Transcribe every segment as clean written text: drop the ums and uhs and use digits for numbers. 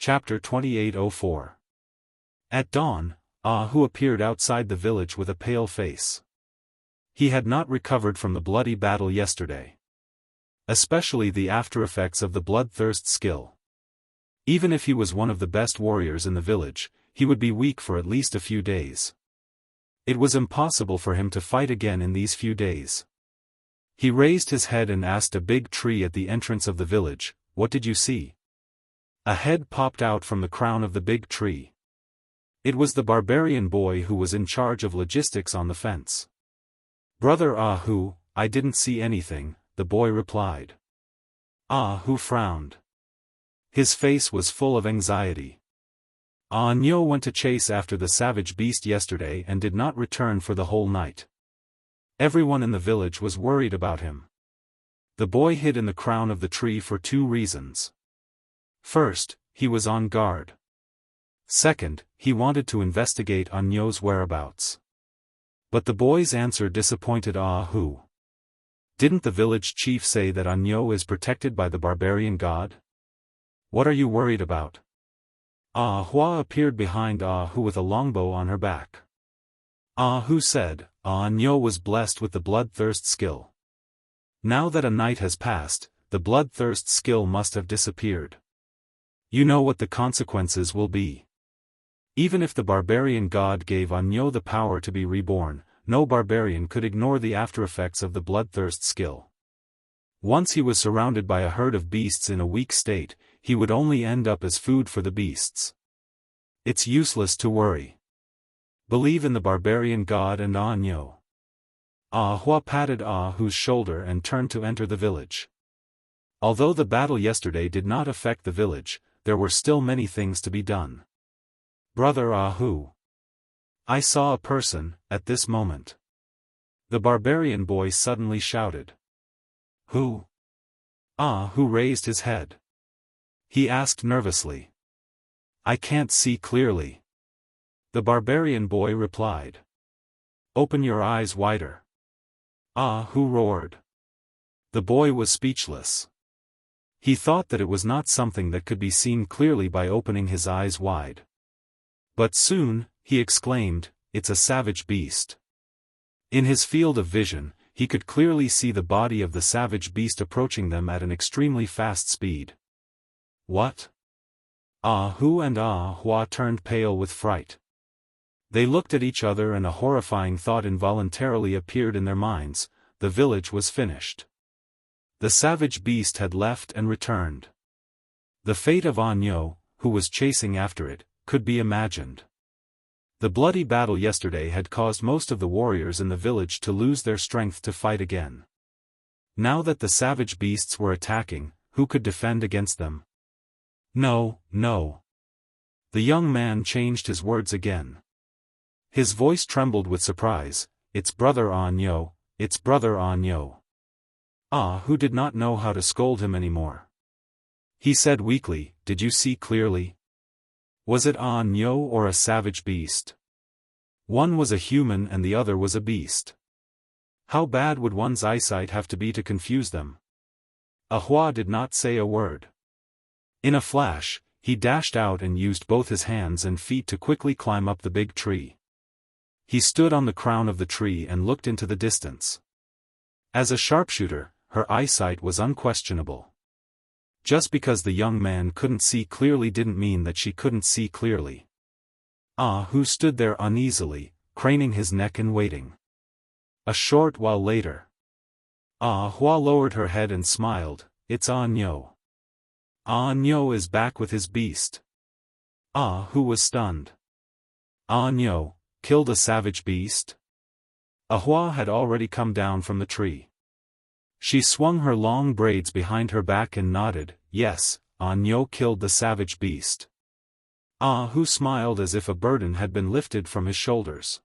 Chapter 2804. At dawn, Hu appeared outside the village with a pale face. He had not recovered from the bloody battle yesterday. Especially the after-effects of the bloodthirst skill. Even if he was one of the best warriors in the village, he would be weak for at least a few days. It was impossible for him to fight again in these few days. He raised his head and asked a big tree at the entrance of the village, "What did you see?" A head popped out from the crown of the big tree. It was the barbarian boy who was in charge of logistics on the fence. "Brother Hu, I didn't see anything," the boy replied. Hu frowned. His face was full of anxiety. Nyo went to chase after the savage beast yesterday and did not return for the whole night. Everyone in the village was worried about him. The boy hid in the crown of the tree for two reasons. First, he was on guard. Second, he wanted to investigate Nyo's whereabouts. But the boy's answer disappointed Hu. Didn't the village chief say that Nyo is protected by the barbarian god? What are you worried about? Hua appeared behind Hu with a longbow on her back. Hu said, Nyo was blessed with the bloodthirst skill. Now that a night has passed, the bloodthirst skill must have disappeared. You know what the consequences will be. Even if the barbarian god gave Nyo the power to be reborn, no barbarian could ignore the aftereffects of the bloodthirst skill. Once he was surrounded by a herd of beasts in a weak state, he would only end up as food for the beasts. It's useless to worry. Believe in the barbarian god and Nyo. Hua patted Hu's shoulder and turned to enter the village. Although the battle yesterday did not affect the village, there were still many things to be done. Brother Hu. I saw a person, at this moment. The barbarian boy suddenly shouted. Who? Hu raised his head. He asked nervously. I can't see clearly. The barbarian boy replied. Open your eyes wider. Hu roared. The boy was speechless. He thought that it was not something that could be seen clearly by opening his eyes wide. But soon, he exclaimed, it's a savage beast. In his field of vision, he could clearly see the body of the savage beast approaching them at an extremely fast speed. What? Hu and Hua turned pale with fright. They looked at each other and a horrifying thought involuntarily appeared in their minds: the village was finished. The savage beast had left and returned. The fate of Nyo, who was chasing after it, could be imagined. The bloody battle yesterday had caused most of the warriors in the village to lose their strength to fight again. Now that the savage beasts were attacking, who could defend against them? No, no. The young man changed his words again. His voice trembled with surprise. It's brother Nyo, it's brother Nyo. Hu did not know how to scold him anymore. He said weakly, did you see clearly? Was it Nyo or a savage beast? One was a human and the other was a beast. How bad would one's eyesight have to be to confuse them? Hua did not say a word. In a flash, he dashed out and used both his hands and feet to quickly climb up the big tree. He stood on the crown of the tree and looked into the distance. As a sharpshooter, her eyesight was unquestionable. Just because the young man couldn't see clearly didn't mean that she couldn't see clearly. Hu stood there uneasily, craning his neck and waiting. A short while later, Hua lowered her head and smiled. It's Nyo. Nyo is back with his beast. Hu was stunned. Nyo killed a savage beast? Hua had already come down from the tree. She swung her long braids behind her back and nodded, yes, Nyo killed the savage beast. Hu smiled as if a burden had been lifted from his shoulders.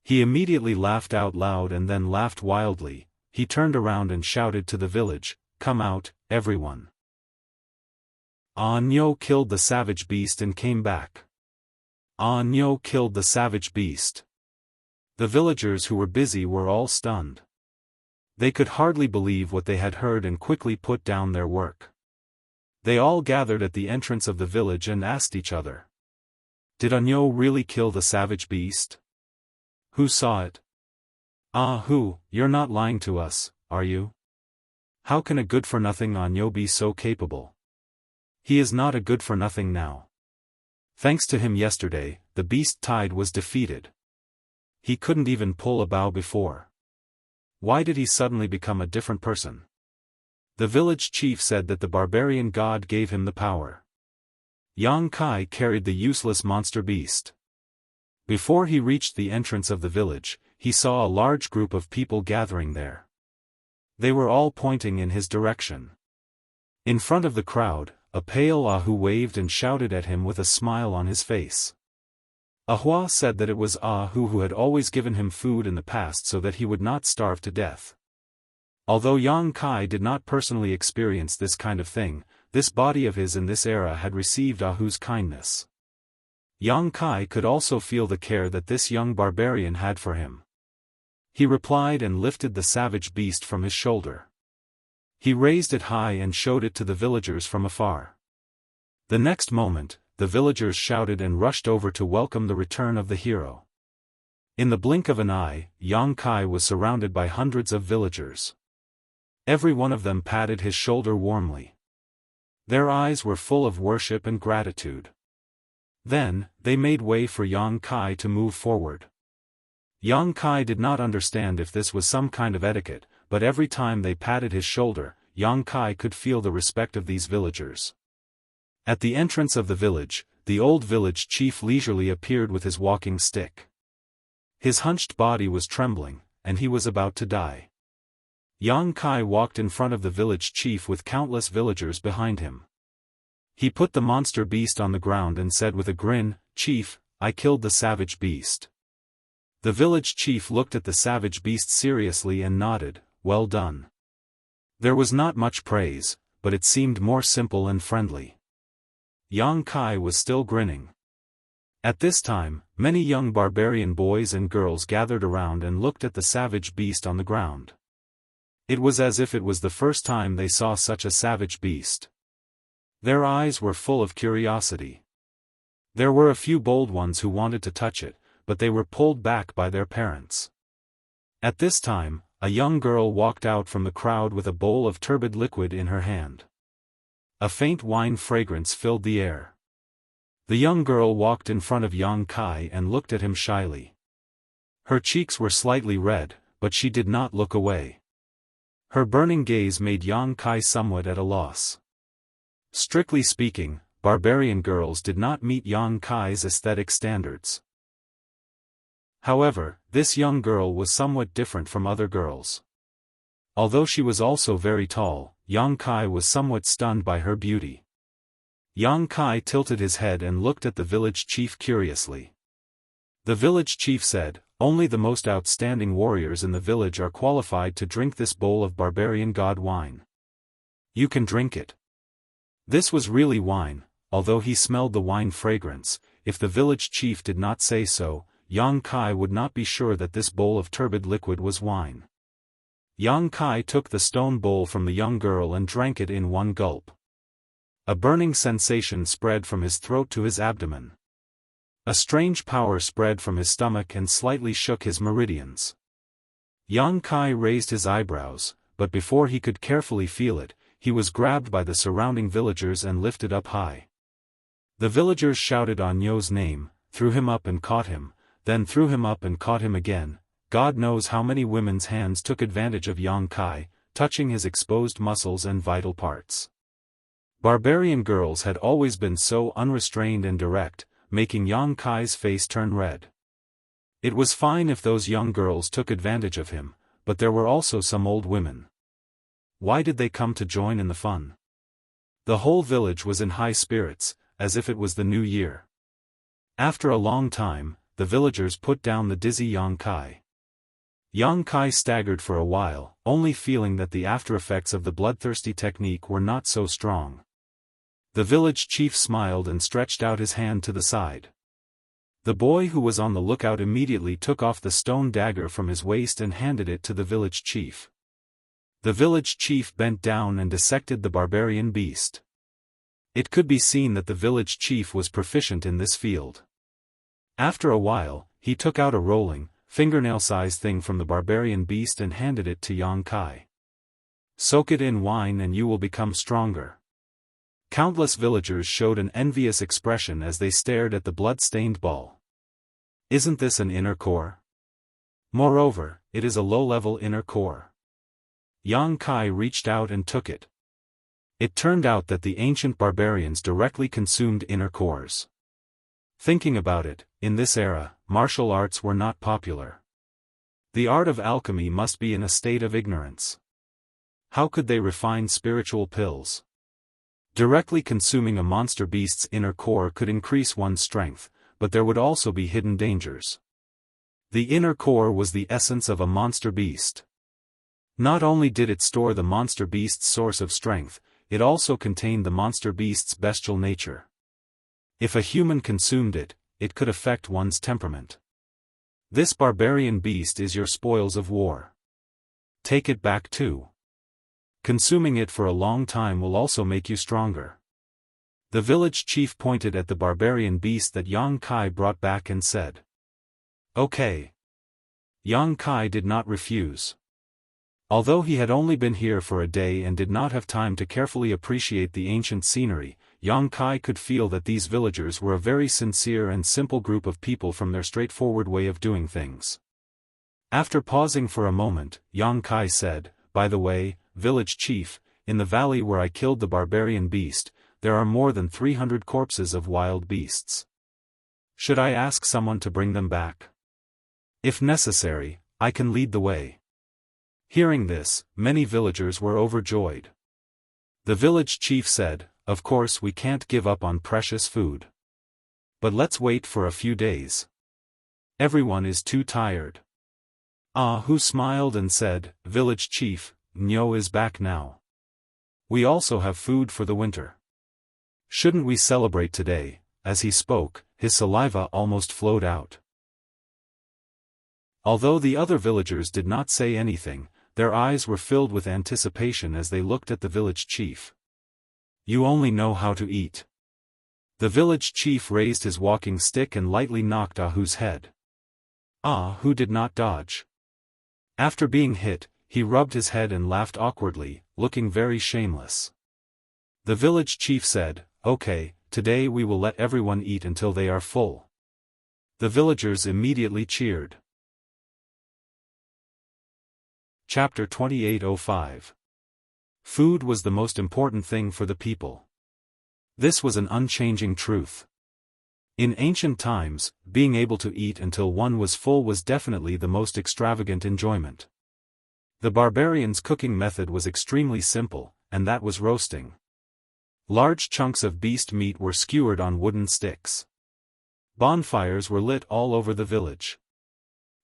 He immediately laughed out loud and then laughed wildly. He turned around and shouted to the village, come out, everyone. Nyo killed the savage beast and came back. Nyo killed the savage beast. The villagers who were busy were all stunned. They could hardly believe what they had heard and quickly put down their work. They all gathered at the entrance of the village and asked each other. Did Anyo really kill the savage beast? Who saw it? Ah, who? You're not lying to us, are you? How can a good-for-nothing Anyo be so capable? He is not a good-for-nothing now. Thanks to him yesterday, the beast tide was defeated. He couldn't even pull a bow before. Why did he suddenly become a different person? The village chief said that the barbarian god gave him the power. Yang Kai carried the useless monster beast. Before he reached the entrance of the village, he saw a large group of people gathering there. They were all pointing in his direction. In front of the crowd, a pale Ahu waved and shouted at him with a smile on his face. Ahua said that it was Ahu who had always given him food in the past so that he would not starve to death. Although Yang Kai did not personally experience this kind of thing, this body of his in this era had received Ahu's kindness. Yang Kai could also feel the care that this young barbarian had for him. He replied and lifted the savage beast from his shoulder. He raised it high and showed it to the villagers from afar. The next moment, the villagers shouted and rushed over to welcome the return of the hero. In the blink of an eye, Yang Kai was surrounded by hundreds of villagers. Every one of them patted his shoulder warmly. Their eyes were full of worship and gratitude. Then, they made way for Yang Kai to move forward. Yang Kai did not understand if this was some kind of etiquette, but every time they patted his shoulder, Yang Kai could feel the respect of these villagers. At the entrance of the village, the old village chief leisurely appeared with his walking stick. His hunched body was trembling, and he was about to die. Yang Kai walked in front of the village chief with countless villagers behind him. He put the monster beast on the ground and said with a grin, "Chief, I killed the savage beast." The village chief looked at the savage beast seriously and nodded, "Well done." There was not much praise, but it seemed more simple and friendly. Yang Kai was still grinning. At this time, many young barbarian boys and girls gathered around and looked at the savage beast on the ground. It was as if it was the first time they saw such a savage beast. Their eyes were full of curiosity. There were a few bold ones who wanted to touch it, but they were pulled back by their parents. At this time, a young girl walked out from the crowd with a bowl of turbid liquid in her hand. A faint wine fragrance filled the air. The young girl walked in front of Yang Kai and looked at him shyly. Her cheeks were slightly red, but she did not look away. Her burning gaze made Yang Kai somewhat at a loss. Strictly speaking, barbarian girls did not meet Yang Kai's aesthetic standards. However, this young girl was somewhat different from other girls. Although she was also very tall, Yang Kai was somewhat stunned by her beauty. Yang Kai tilted his head and looked at the village chief curiously. The village chief said, "Only the most outstanding warriors in the village are qualified to drink this bowl of barbarian god wine. You can drink it." This was really wine, although he smelled the wine fragrance. If the village chief did not say so, Yang Kai would not be sure that this bowl of turbid liquid was wine. Yang Kai took the stone bowl from the young girl and drank it in one gulp. A burning sensation spread from his throat to his abdomen. A strange power spread from his stomach and slightly shook his meridians. Yang Kai raised his eyebrows, but before he could carefully feel it, he was grabbed by the surrounding villagers and lifted up high. The villagers shouted Anyo's name, threw him up and caught him, then threw him up and caught him again. God knows how many women's hands took advantage of Yang Kai, touching his exposed muscles and vital parts. Barbarian girls had always been so unrestrained and direct, making Yang Kai's face turn red. It was fine if those young girls took advantage of him, but there were also some old women. Why did they come to join in the fun? The whole village was in high spirits, as if it was the new year. After a long time, the villagers put down the dizzy Yang Kai. Yang Kai staggered for a while, only feeling that the after-effects of the bloodthirsty technique were not so strong. The village chief smiled and stretched out his hand to the side. The boy who was on the lookout immediately took off the stone dagger from his waist and handed it to the village chief. The village chief bent down and dissected the barbarian beast. It could be seen that the village chief was proficient in this field. After a while, he took out a rolling, fingernail-sized thing from the barbarian beast and handed it to Yang Kai. Soak it in wine and you will become stronger. Countless villagers showed an envious expression as they stared at the blood-stained ball. Isn't this an inner core? Moreover, it is a low-level inner core. Yang Kai reached out and took it. It turned out that the ancient barbarians directly consumed inner cores. Thinking about it, in this era, martial arts were not popular. The art of alchemy must be in a state of ignorance. How could they refine spiritual pills? Directly consuming a monster beast's inner core could increase one's strength, but there would also be hidden dangers. The inner core was the essence of a monster beast. Not only did it store the monster beast's source of strength, it also contained the monster beast's bestial nature. If a human consumed it, it could affect one's temperament. This barbarian beast is your spoils of war. Take it back too. Consuming it for a long time will also make you stronger. The village chief pointed at the barbarian beast that Yang Kai brought back and said, "Okay." Yang Kai did not refuse. Although he had only been here for a day and did not have time to carefully appreciate the ancient scenery, Yang Kai could feel that these villagers were a very sincere and simple group of people from their straightforward way of doing things. After pausing for a moment, Yang Kai said, "By the way, village chief, in the valley where I killed the barbarian beast, there are more than 300 corpses of wild beasts. Should I ask someone to bring them back? If necessary, I can lead the way." Hearing this, many villagers were overjoyed. The village chief said, "Of course we can't give up on precious food. But let's wait for a few days. Everyone is too tired." Who smiled and said, "Village chief, Nyo is back now. We also have food for the winter. Shouldn't we celebrate today?" As he spoke, his saliva almost flowed out. Although the other villagers did not say anything, their eyes were filled with anticipation as they looked at the village chief. "You only know how to eat." The village chief raised his walking stick and lightly knocked Ahu's head. Ahu did not dodge. After being hit, he rubbed his head and laughed awkwardly, looking very shameless. The village chief said, "Okay, today we will let everyone eat until they are full." The villagers immediately cheered. Chapter 2805. Food was the most important thing for the people. This was an unchanging truth. In ancient times, being able to eat until one was full was definitely the most extravagant enjoyment. The barbarians' cooking method was extremely simple, and that was roasting. Large chunks of beast meat were skewered on wooden sticks. Bonfires were lit all over the village.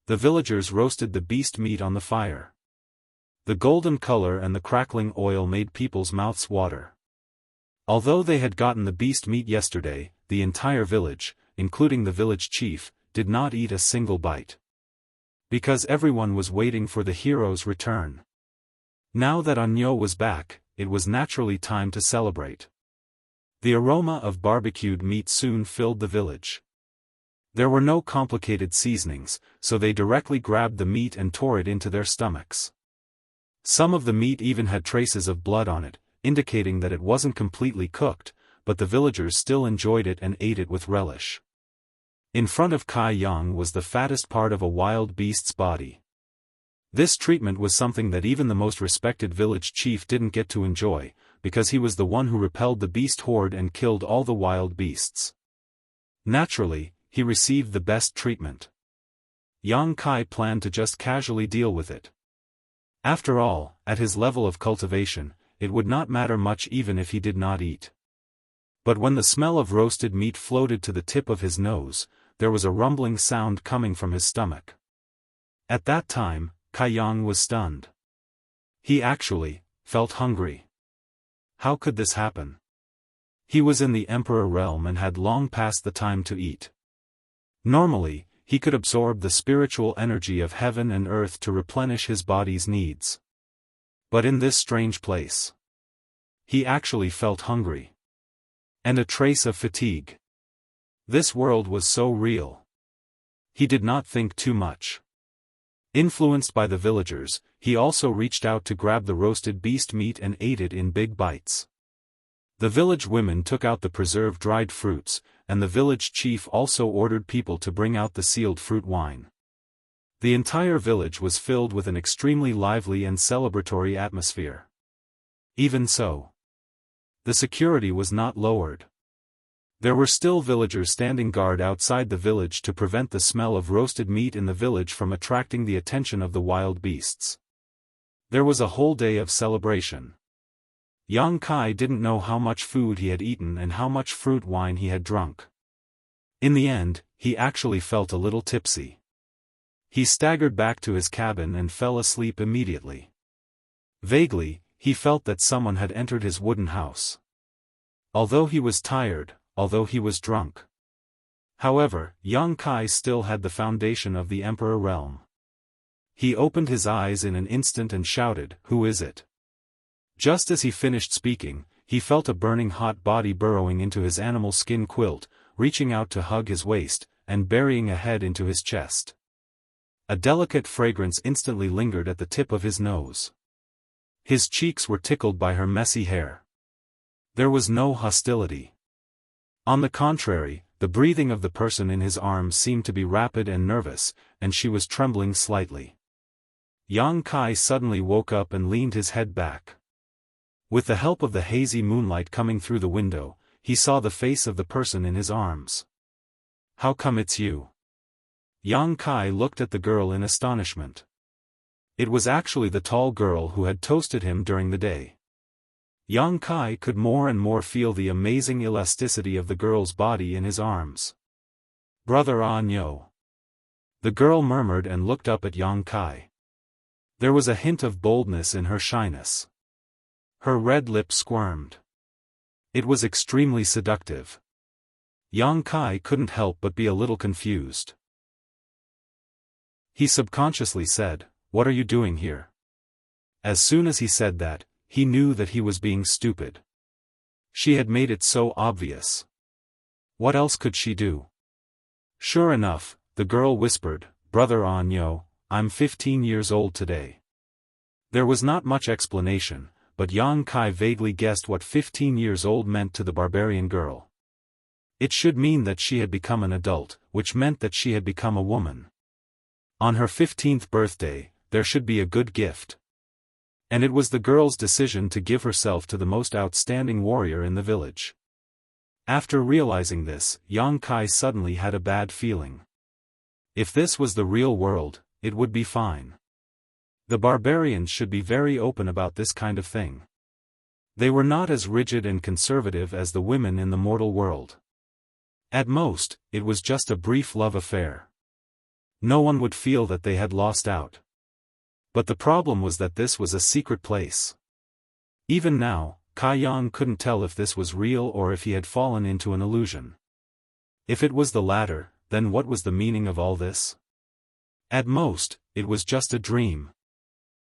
The villagers roasted the beast meat on the fire. The golden color and the crackling oil made people's mouths water. Although they had gotten the beast meat yesterday, the entire village, including the village chief, did not eat a single bite. Because everyone was waiting for the hero's return. Now that Anyo was back, it was naturally time to celebrate. The aroma of barbecued meat soon filled the village. There were no complicated seasonings, so they directly grabbed the meat and tore it into their stomachs. Some of the meat even had traces of blood on it, indicating that it wasn't completely cooked, but the villagers still enjoyed it and ate it with relish. In front of Kai Yang was the fattest part of a wild beast's body. This treatment was something that even the most respected village chief didn't get to enjoy, because he was the one who repelled the beast horde and killed all the wild beasts. Naturally, he received the best treatment. Yang Kai planned to just casually deal with it. After all, at his level of cultivation, it would not matter much even if he did not eat. But when the smell of roasted meat floated to the tip of his nose, there was a rumbling sound coming from his stomach. At that time, Kai Yang was stunned. He actually felt hungry. How could this happen? He was in the Emperor realm and had long passed the time to eat. Normally, he could absorb the spiritual energy of heaven and earth to replenish his body's needs. But in this strange place, he actually felt hungry. And a trace of fatigue. This world was so real. He did not think too much. Influenced by the villagers, he also reached out to grab the roasted beast meat and ate it in big bites. The village women took out the preserved dried fruits, and the village chief also ordered people to bring out the sealed fruit wine. The entire village was filled with an extremely lively and celebratory atmosphere. Even so, the security was not lowered. There were still villagers standing guard outside the village to prevent the smell of roasted meat in the village from attracting the attention of the wild beasts. There was a whole day of celebration. Yang Kai didn't know how much food he had eaten and how much fruit wine he had drunk. In the end, he actually felt a little tipsy. He staggered back to his cabin and fell asleep immediately. Vaguely, he felt that someone had entered his wooden house. Although he was tired, although he was drunk. However, Yang Kai still had the foundation of the Emperor realm. He opened his eyes in an instant and shouted, "Who is it?" Just as he finished speaking, he felt a burning hot body burrowing into his animal skin quilt, reaching out to hug his waist, and burying a head into his chest. A delicate fragrance instantly lingered at the tip of his nose. His cheeks were tickled by her messy hair. There was no hostility. On the contrary, the breathing of the person in his arms seemed to be rapid and nervous, and she was trembling slightly. Yang Kai suddenly woke up and leaned his head back. With the help of the hazy moonlight coming through the window, he saw the face of the person in his arms. "How come it's you?" Yang Kai looked at the girl in astonishment. It was actually the tall girl who had toasted him during the day. Yang Kai could more and more feel the amazing elasticity of the girl's body in his arms. "Brother Anyo." The girl murmured and looked up at Yang Kai. There was a hint of boldness in her shyness. Her red lips squirmed. It was extremely seductive. Yang Kai couldn't help but be a little confused. He subconsciously said, "What are you doing here?" As soon as he said that, he knew that he was being stupid. She had made it so obvious. What else could she do? Sure enough, the girl whispered, "Brother Anyo, I'm 15 years old today." There was not much explanation, but Yang Kai vaguely guessed what 15 years old meant to the barbarian girl. It should mean that she had become an adult, which meant that she had become a woman. On her 15th birthday, there should be a good gift. And it was the girl's decision to give herself to the most outstanding warrior in the village. After realizing this, Yang Kai suddenly had a bad feeling. If this was the real world, it would be fine. The barbarians should be very open about this kind of thing. They were not as rigid and conservative as the women in the mortal world. At most, it was just a brief love affair. No one would feel that they had lost out. But the problem was that this was a secret place. Even now, Kai Yang couldn't tell if this was real or if he had fallen into an illusion. If it was the latter, then what was the meaning of all this? At most, it was just a dream.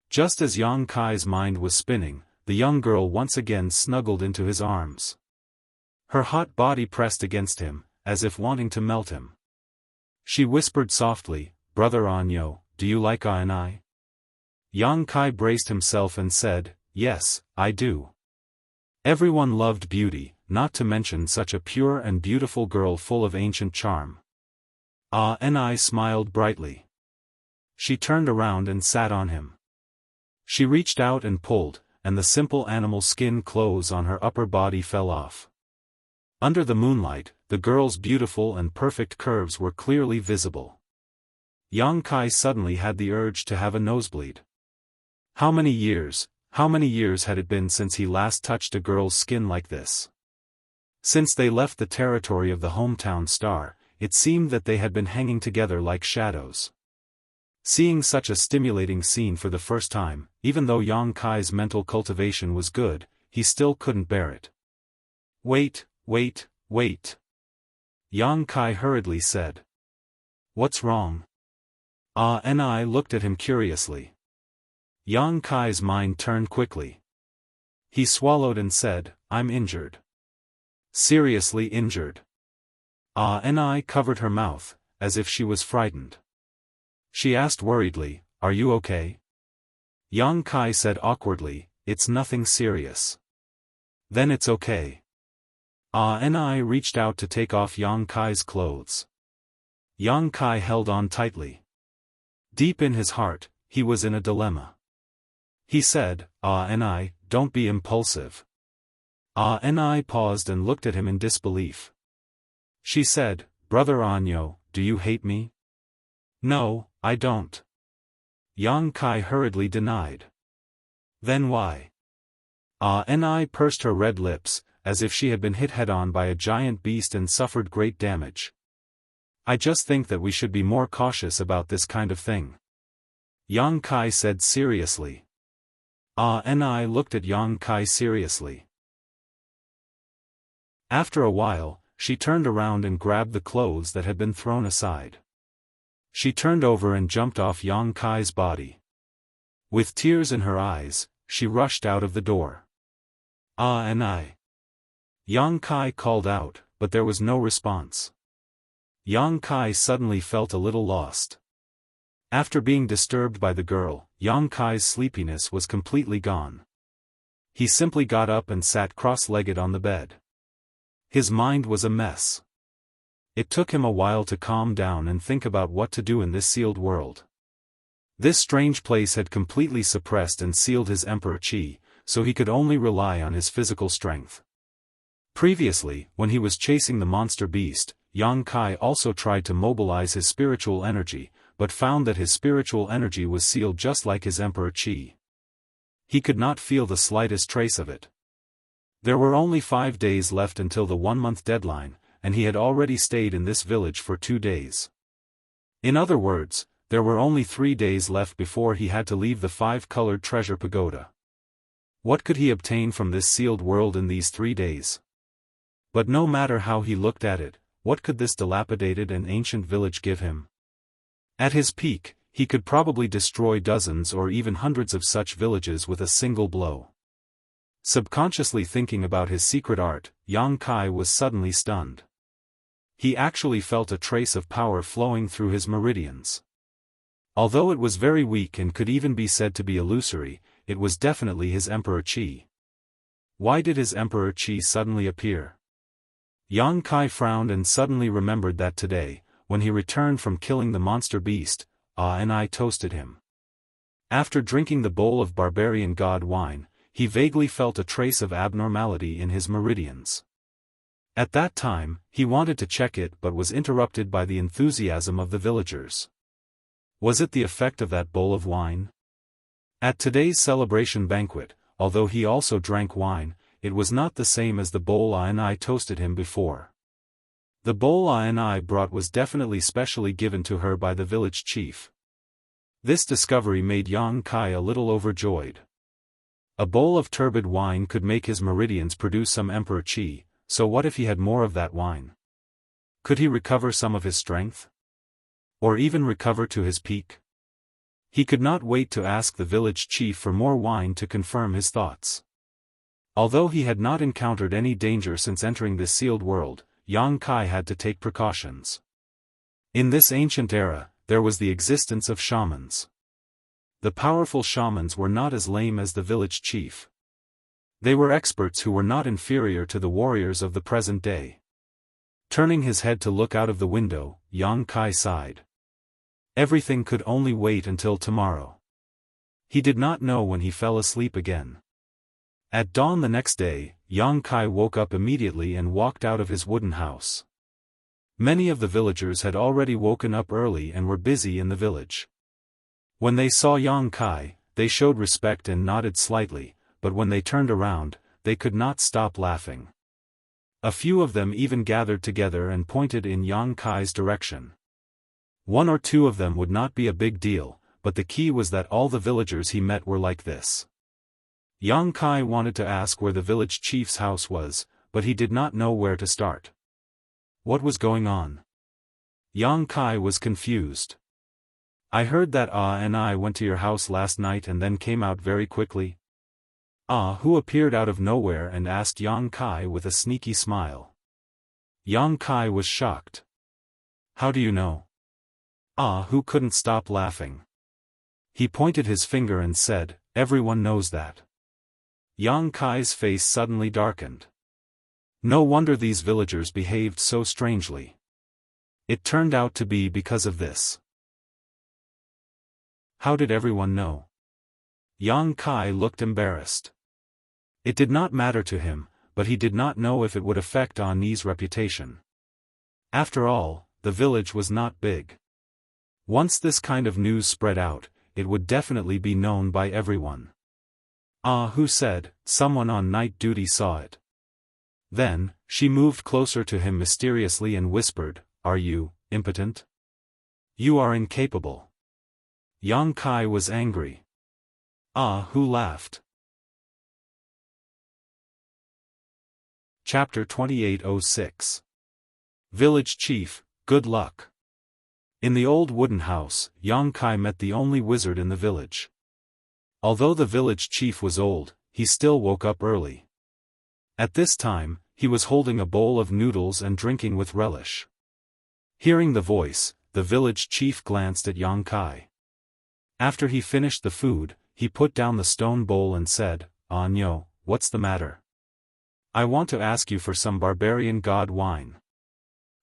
Just as Yang Kai's mind was spinning, the young girl once again snuggled into his arms. Her hot body pressed against him, as if wanting to melt him. She whispered softly, "Brother Anyo, do you like I?" Yang Kai braced himself and said, "Yes, I do." Everyone loved beauty, not to mention such a pure and beautiful girl full of ancient charm. Ni smiled brightly. She turned around and sat on him. She reached out and pulled, and the simple animal skin clothes on her upper body fell off. Under the moonlight, the girl's beautiful and perfect curves were clearly visible. Yang Kai suddenly had the urge to have a nosebleed. How many years had it been since he last touched a girl's skin like this? Since they left the territory of the hometown star, it seemed that they had been hanging together like shadows. Seeing such a stimulating scene for the first time, even though Yang Kai's mental cultivation was good, he still couldn't bear it. Wait. Yang Kai hurriedly said. "What's wrong?" Ni looked at him curiously. Yang Kai's mind turned quickly. He swallowed and said, "I'm injured." Seriously injured. And I covered her mouth, as if she was frightened. She asked worriedly, "Are you okay?" Yang Kai said awkwardly, "It's nothing serious." "Then it's okay." And I reached out to take off Yang Kai's clothes. Yang Kai held on tightly. Deep in his heart, he was in a dilemma. He said, and I, "Don't be impulsive." And I paused and looked at him in disbelief. She said, "Brother Anyo, do you hate me?" "No, I don't." Yang Kai hurriedly denied. "Then why?" And I pursed her red lips, as if she had been hit head-on by a giant beast and suffered great damage. "I just think that we should be more cautious about this kind of thing," Yang Kai said seriously. And I looked at Yang Kai seriously. After a while, she turned around and grabbed the clothes that had been thrown aside. She turned over and jumped off Yang Kai's body. With tears in her eyes, she rushed out of the door. And I. Yang Kai called out, but there was no response. Yang Kai suddenly felt a little lost. After being disturbed by the girl, Yang Kai's sleepiness was completely gone. He simply got up and sat cross-legged on the bed. His mind was a mess. It took him a while to calm down and think about what to do in this sealed world. This strange place had completely suppressed and sealed his emperor chi, so he could only rely on his physical strength. Previously, when he was chasing the monster beast, Yang Kai also tried to mobilize his spiritual energy, but found that his spiritual energy was sealed just like his emperor chi. He could not feel the slightest trace of it. There were only 5 days left until the 1-month deadline, and he had already stayed in this village for 2 days. In other words, there were only 3 days left before he had to leave the 5-colored treasure pagoda. What could he obtain from this sealed world in these 3 days? But no matter how he looked at it, what could this dilapidated and ancient village give him? At his peak, he could probably destroy dozens or even hundreds of such villages with a single blow. Subconsciously thinking about his secret art, Yang Kai was suddenly stunned. He actually felt a trace of power flowing through his meridians. Although it was very weak and could even be said to be illusory, it was definitely his emperor chi. Why did his emperor chi suddenly appear? Yang Kai frowned and suddenly remembered that today, when he returned from killing the monster beast, and I toasted him. After drinking the bowl of barbarian god wine, he vaguely felt a trace of abnormality in his meridians. At that time, he wanted to check it but was interrupted by the enthusiasm of the villagers. Was it the effect of that bowl of wine? At today's celebration banquet, although he also drank wine, it was not the same as the bowl I toasted him before. The bowl I brought was definitely specially given to her by the village chief. This discovery made Yang Kai a little overjoyed. A bowl of turbid wine could make his meridians produce some emperor chi, so what if he had more of that wine? Could he recover some of his strength? Or even recover to his peak? He could not wait to ask the village chief for more wine to confirm his thoughts. Although he had not encountered any danger since entering this sealed world, Yang Kai had to take precautions. In this ancient era, there was the existence of shamans. The powerful shamans were not as lame as the village chief. They were experts who were not inferior to the warriors of the present day. Turning his head to look out of the window, Yang Kai sighed. Everything could only wait until tomorrow. He did not know when he fell asleep again. At dawn the next day, Yang Kai woke up immediately and walked out of his wooden house. Many of the villagers had already woken up early and were busy in the village. When they saw Yang Kai, they showed respect and nodded slightly, but when they turned around, they could not stop laughing. A few of them even gathered together and pointed in Yang Kai's direction. 1 or 2 of them would not be a big deal, but the key was that all the villagers he met were like this. Yang Kai wanted to ask where the village chief's house was, but he did not know where to start. What was going on? Yang Kai was confused. I heard that and I went to your house last night and then came out very quickly. Who appeared out of nowhere and asked Yang Kai with a sneaky smile. Yang Kai was shocked. How do you know? Who couldn't stop laughing. He pointed his finger and said, everyone knows that. Yang Kai's face suddenly darkened. No wonder these villagers behaved so strangely. It turned out to be because of this. How did everyone know? Yang Kai looked embarrassed. It did not matter to him, but he did not know if it would affect Ani's reputation. After all, the village was not big. Once this kind of news spread out, it would definitely be known by everyone. Who said, someone on night duty saw it. Then, she moved closer to him mysteriously and whispered, are you impotent? You are incapable. Yang Kai was angry. Who laughed. Chapter 2806. Village Chief, good luck. In the old wooden house, Yang Kai met the only wizard in the village. Although the village chief was old, he still woke up early. At this time, he was holding a bowl of noodles and drinking with relish. Hearing the voice, the village chief glanced at Yang Kai. After he finished the food, he put down the stone bowl and said, Anyo, what's the matter? I want to ask you for some barbarian god wine.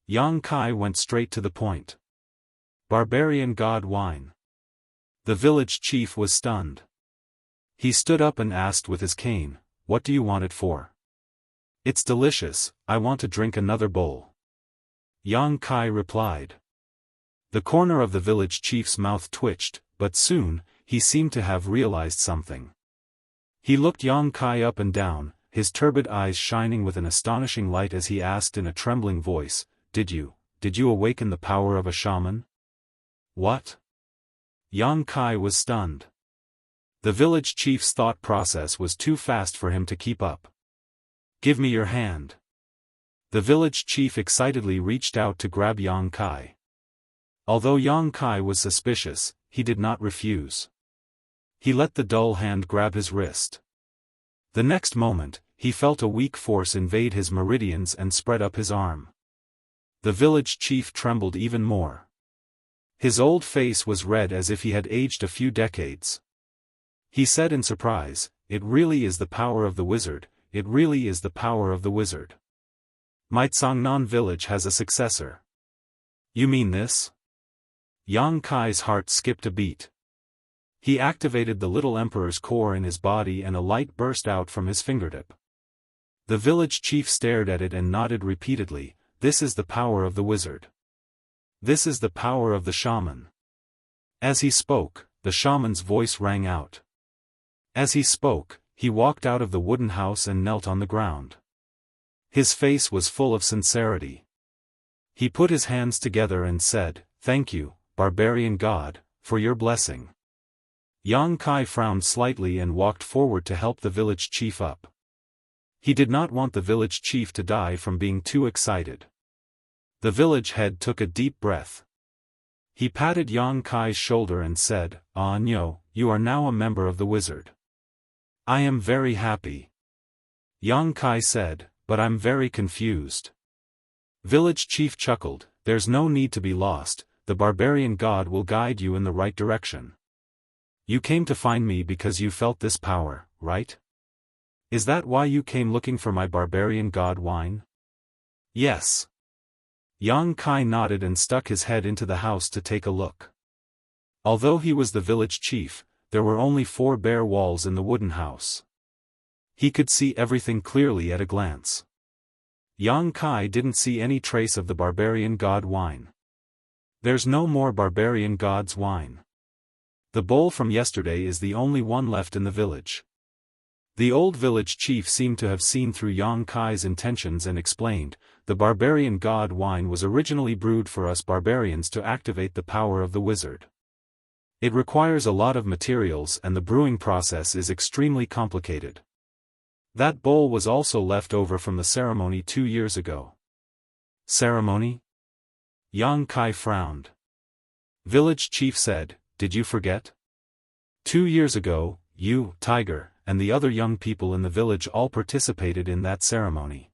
Yang Kai went straight to the point. Barbarian god wine. The village chief was stunned. He stood up and asked with his cane, what do you want it for? It's delicious, I want to drink another bowl. Yang Kai replied. The corner of the village chief's mouth twitched, but soon, he seemed to have realized something. He looked Yang Kai up and down, his turbid eyes shining with an astonishing light as he asked in a trembling voice, Did you awaken the power of a shaman? What? Yang Kai was stunned. The village chief's thought process was too fast for him to keep up. Give me your hand. The village chief excitedly reached out to grab Yang Kai. Although Yang Kai was suspicious, he did not refuse. He let the dull hand grab his wrist. The next moment, he felt a weak force invade his meridians and spread up his arm. The village chief trembled even more. His old face was red as if he had aged a few decades. He said in surprise, It really is the power of the wizard, it really is the power of the wizard. My Tsangnan village has a successor. You mean this? Yang Kai's heart skipped a beat. He activated the little emperor's core in his body and a light burst out from his fingertip. The village chief stared at it and nodded repeatedly, This is the power of the wizard. This is the power of the shaman. As he spoke, the shaman's voice rang out. As he spoke, he walked out of the wooden house and knelt on the ground. His face was full of sincerity. He put his hands together and said, Thank you, barbarian god, for your blessing. Yang Kai frowned slightly and walked forward to help the village chief up. He did not want the village chief to die from being too excited. The village head took a deep breath. He patted Yang Kai's shoulder and said, Nyo, you are now a member of the wizard. I am very happy. Yang Kai said, but I'm very confused. Village chief chuckled, There's no need to be lost, the barbarian god will guide you in the right direction. You came to find me because you felt this power, right? Is that why you came looking for my barbarian god wine? Yes. Yang Kai nodded and stuck his head into the house to take a look. Although he was the village chief, there were only 4 bare walls in the wooden house. He could see everything clearly at a glance. Yang Kai didn't see any trace of the barbarian god wine. There's no more barbarian god's wine. The bowl from yesterday is the only one left in the village. The old village chief seemed to have seen through Yang Kai's intentions and explained, the barbarian god wine was originally brewed for us barbarians to activate the power of the wizard. It requires a lot of materials and the brewing process is extremely complicated. That bowl was also left over from the ceremony 2 years ago. Ceremony? Yang Kai frowned. Village chief said, Did you forget? 2 years ago, you, Tiger, and the other young people in the village all participated in that ceremony.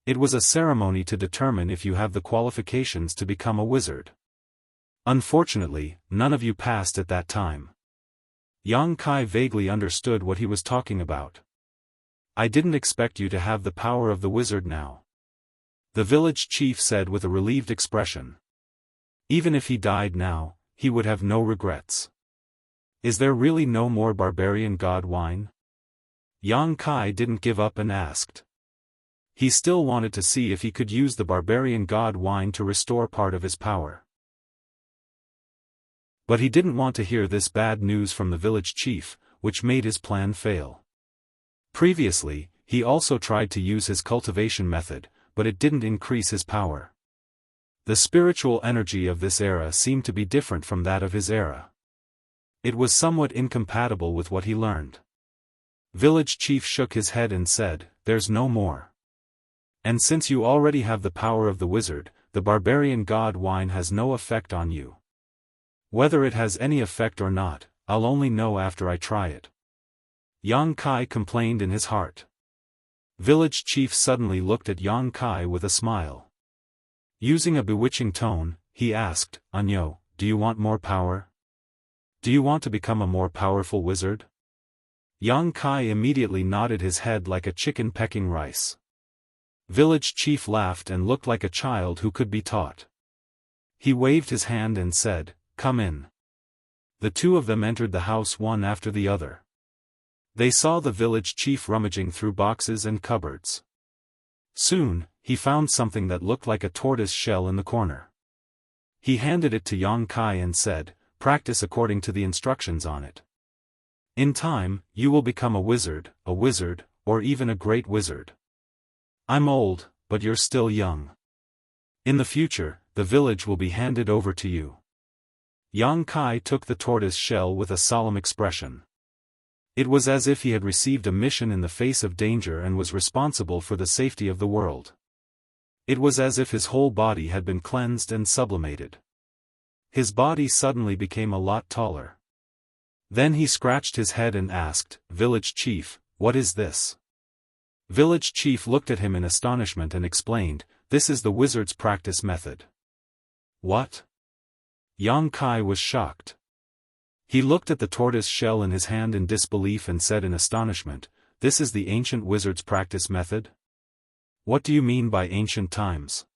It was a ceremony to determine if you have the qualifications to become a wizard. Unfortunately, none of you passed at that time. Yang Kai vaguely understood what he was talking about. I didn't expect you to have the power of the wizard now. The village chief said with a relieved expression. Even if he died now, he would have no regrets. Is there really no more barbarian god wine? Yang Kai didn't give up and asked. He still wanted to see if he could use the barbarian god wine to restore part of his power. But he didn't want to hear this bad news from the village chief, which made his plan fail. Previously, he also tried to use his cultivation method, but it didn't increase his power. The spiritual energy of this era seemed to be different from that of his era. It was somewhat incompatible with what he learned. Village chief shook his head and said, "There's no more. And since you already have the power of the wizard, the barbarian god wine has no effect on you. Whether it has any effect or not, I'll only know after I try it." Yang Kai complained in his heart. Village chief suddenly looked at Yang Kai with a smile. Using a bewitching tone, he asked, "Anyo, do you want more power? Do you want to become a more powerful wizard?" Yang Kai immediately nodded his head like a chicken pecking rice. Village chief laughed and looked like a child who could be taught. He waved his hand and said, "Come in." The two of them entered the house one after the other. They saw the village chief rummaging through boxes and cupboards. Soon, he found something that looked like a tortoise shell in the corner. He handed it to Yang Kai and said, "Practice according to the instructions on it. In time, you will become a wizard, or even a great wizard. I'm old, but you're still young. In the future, the village will be handed over to you." Yang Kai took the tortoise shell with a solemn expression. It was as if he had received a mission in the face of danger and was responsible for the safety of the world. It was as if his whole body had been cleansed and sublimated. His body suddenly became a lot taller. Then he scratched his head and asked, "Village chief, what is this?" Village chief looked at him in astonishment and explained, "This is the wizard's practice method." What? Yang Kai was shocked. He looked at the tortoise shell in his hand in disbelief and said in astonishment, "This is the ancient wizard's practice method? What do you mean by ancient times?"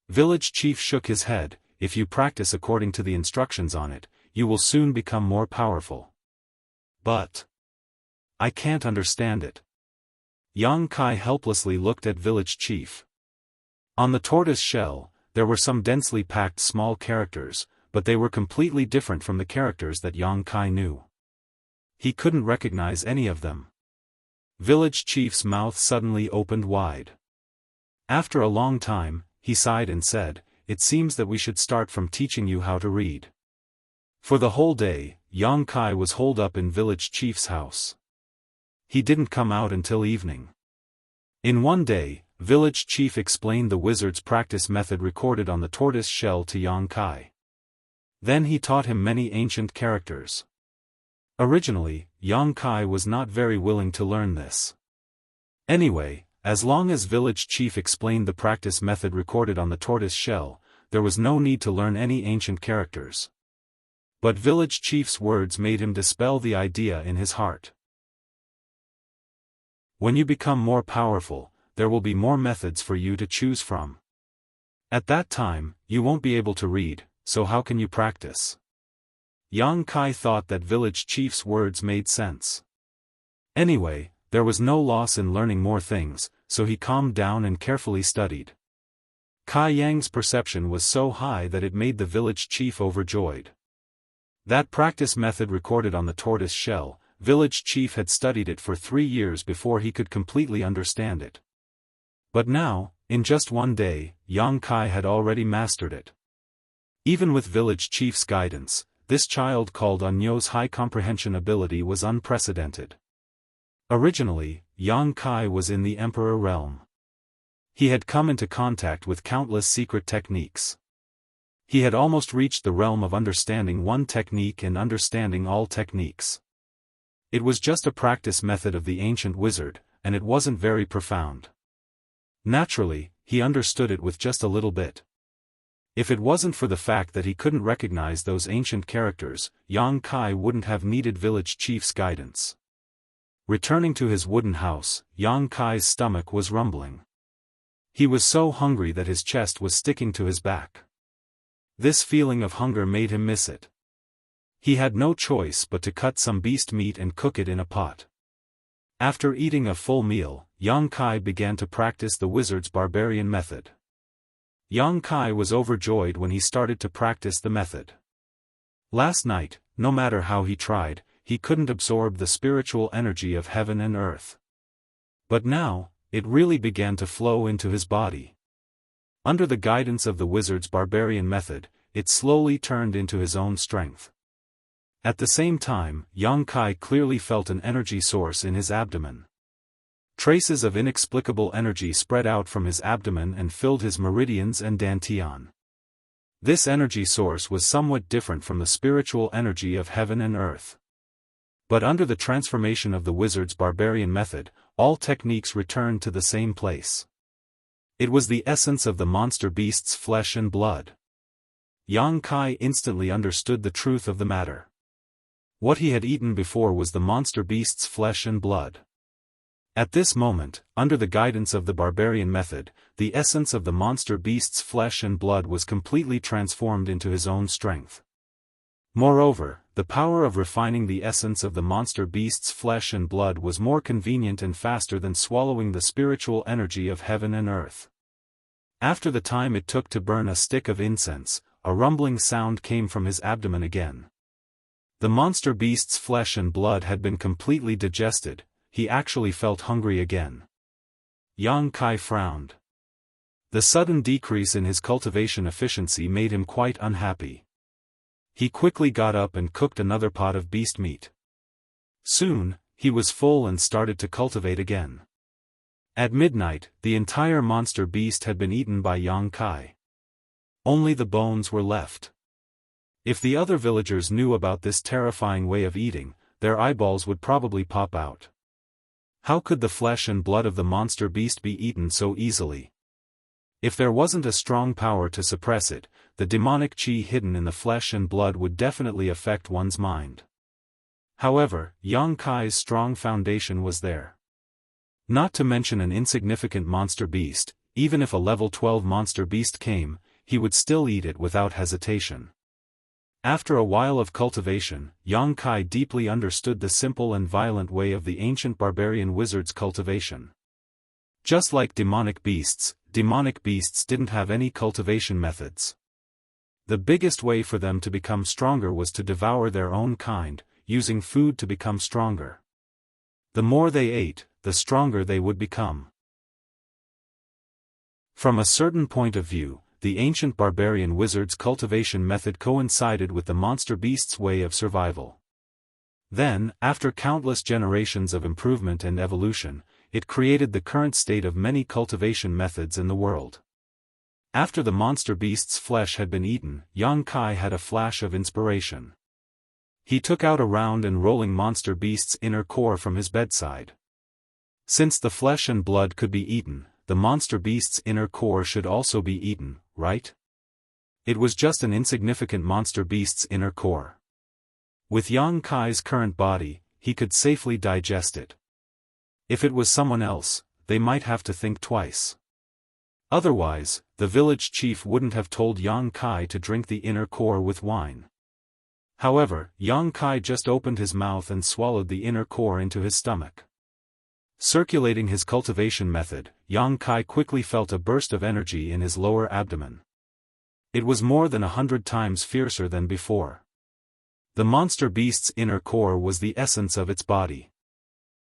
Village chief shook his head, "If you practice according to the instructions on it, you will soon become more powerful." "But I can't understand it." Yang Kai helplessly looked at village chief. On the tortoise shell, there were some densely packed small characters, but they were completely different from the characters that Yang Kai knew. He couldn't recognize any of them. Village chief's mouth suddenly opened wide. After a long time, he sighed and said, "It seems that we should start from teaching you how to read." For the whole day, Yang Kai was holed up in village chief's house. He didn't come out until evening. In one day, village chief explained the wizard's practice method recorded on the tortoise shell to Yang Kai. Then he taught him many ancient characters. Originally, Yang Kai was not very willing to learn this. Anyway, as long as village chief explained the practice method recorded on the tortoise shell, there was no need to learn any ancient characters. But village chief's words made him dispel the idea in his heart. When you become more powerful, there will be more methods for you to choose from. At that time, you won't be able to read, so how can you practice? Yang Kai thought that village chief's words made sense. Anyway, there was no loss in learning more things, so he calmed down and carefully studied. Kai Yang's perception was so high that it made the village chief overjoyed. That practice method recorded on the tortoise shell, village chief had studied it for 3 years before he could completely understand it. But now, in just one day, Yang Kai had already mastered it. Even with village chief's guidance, this child called Anyo's high comprehension ability was unprecedented. Originally, Yang Kai was in the Emperor realm. He had come into contact with countless secret techniques. He had almost reached the realm of understanding one technique and understanding all techniques. It was just a practice method of the ancient wizard, and it wasn't very profound. Naturally, he understood it with just a little bit. If it wasn't for the fact that he couldn't recognize those ancient characters, Yang Kai wouldn't have needed village chief's guidance. Returning to his wooden house, Yang Kai's stomach was rumbling. He was so hungry that his chest was sticking to his back. This feeling of hunger made him miss it. He had no choice but to cut some beast meat and cook it in a pot. After eating a full meal, Yang Kai began to practice the wizard's barbarian method. Yang Kai was overjoyed when he started to practice the method. Last night, no matter how he tried, he couldn't absorb the spiritual energy of heaven and earth. But now, it really began to flow into his body. Under the guidance of the wizard's barbarian method, it slowly turned into his own strength. At the same time, Yang Kai clearly felt an energy source in his abdomen. Traces of inexplicable energy spread out from his abdomen and filled his meridians and dantian. This energy source was somewhat different from the spiritual energy of heaven and earth. But under the transformation of the wizard's barbarian method, all techniques returned to the same place. It was the essence of the monster beast's flesh and blood. Yang Kai instantly understood the truth of the matter. What he had eaten before was the monster beast's flesh and blood. At this moment, under the guidance of the barbarian method, the essence of the monster beast's flesh and blood was completely transformed into his own strength. Moreover, the power of refining the essence of the monster beast's flesh and blood was more convenient and faster than swallowing the spiritual energy of heaven and earth. After the time it took to burn a stick of incense, a rumbling sound came from his abdomen again. The monster beast's flesh and blood had been completely digested. He actually felt hungry again. Yang Kai frowned. The sudden decrease in his cultivation efficiency made him quite unhappy. He quickly got up and cooked another pot of beast meat. Soon, he was full and started to cultivate again. At midnight, the entire monster beast had been eaten by Yang Kai. Only the bones were left. If the other villagers knew about this terrifying way of eating, their eyeballs would probably pop out. How could the flesh and blood of the monster beast be eaten so easily? If there wasn't a strong power to suppress it, the demonic qi hidden in the flesh and blood would definitely affect one's mind. However, Yang Kai's strong foundation was there. Not to mention an insignificant monster beast, even if a level 12 monster beast came, he would still eat it without hesitation. After a while of cultivation, Yang Kai deeply understood the simple and violent way of the ancient barbarian wizard's cultivation. Just like demonic beasts didn't have any cultivation methods. The biggest way for them to become stronger was to devour their own kind, using food to become stronger. The more they ate, the stronger they would become. From a certain point of view, the ancient barbarian wizard's cultivation method coincided with the monster beast's way of survival. Then, after countless generations of improvement and evolution, it created the current state of many cultivation methods in the world. After the monster beast's flesh had been eaten, Yang Kai had a flash of inspiration. He took out a round and rolling monster beast's inner core from his bedside. Since the flesh and blood could be eaten, the monster beast's inner core should also be eaten, right? It was just an insignificant monster beast's inner core. With Yang Kai's current body, he could safely digest it. If it was someone else, they might have to think twice. Otherwise, the village chief wouldn't have told Yang Kai to drink the inner core with wine. However, Yang Kai just opened his mouth and swallowed the inner core into his stomach. Circulating his cultivation method, Yang Kai quickly felt a burst of energy in his lower abdomen. It was more than 100 times fiercer than before. The monster beast's inner core was the essence of its body.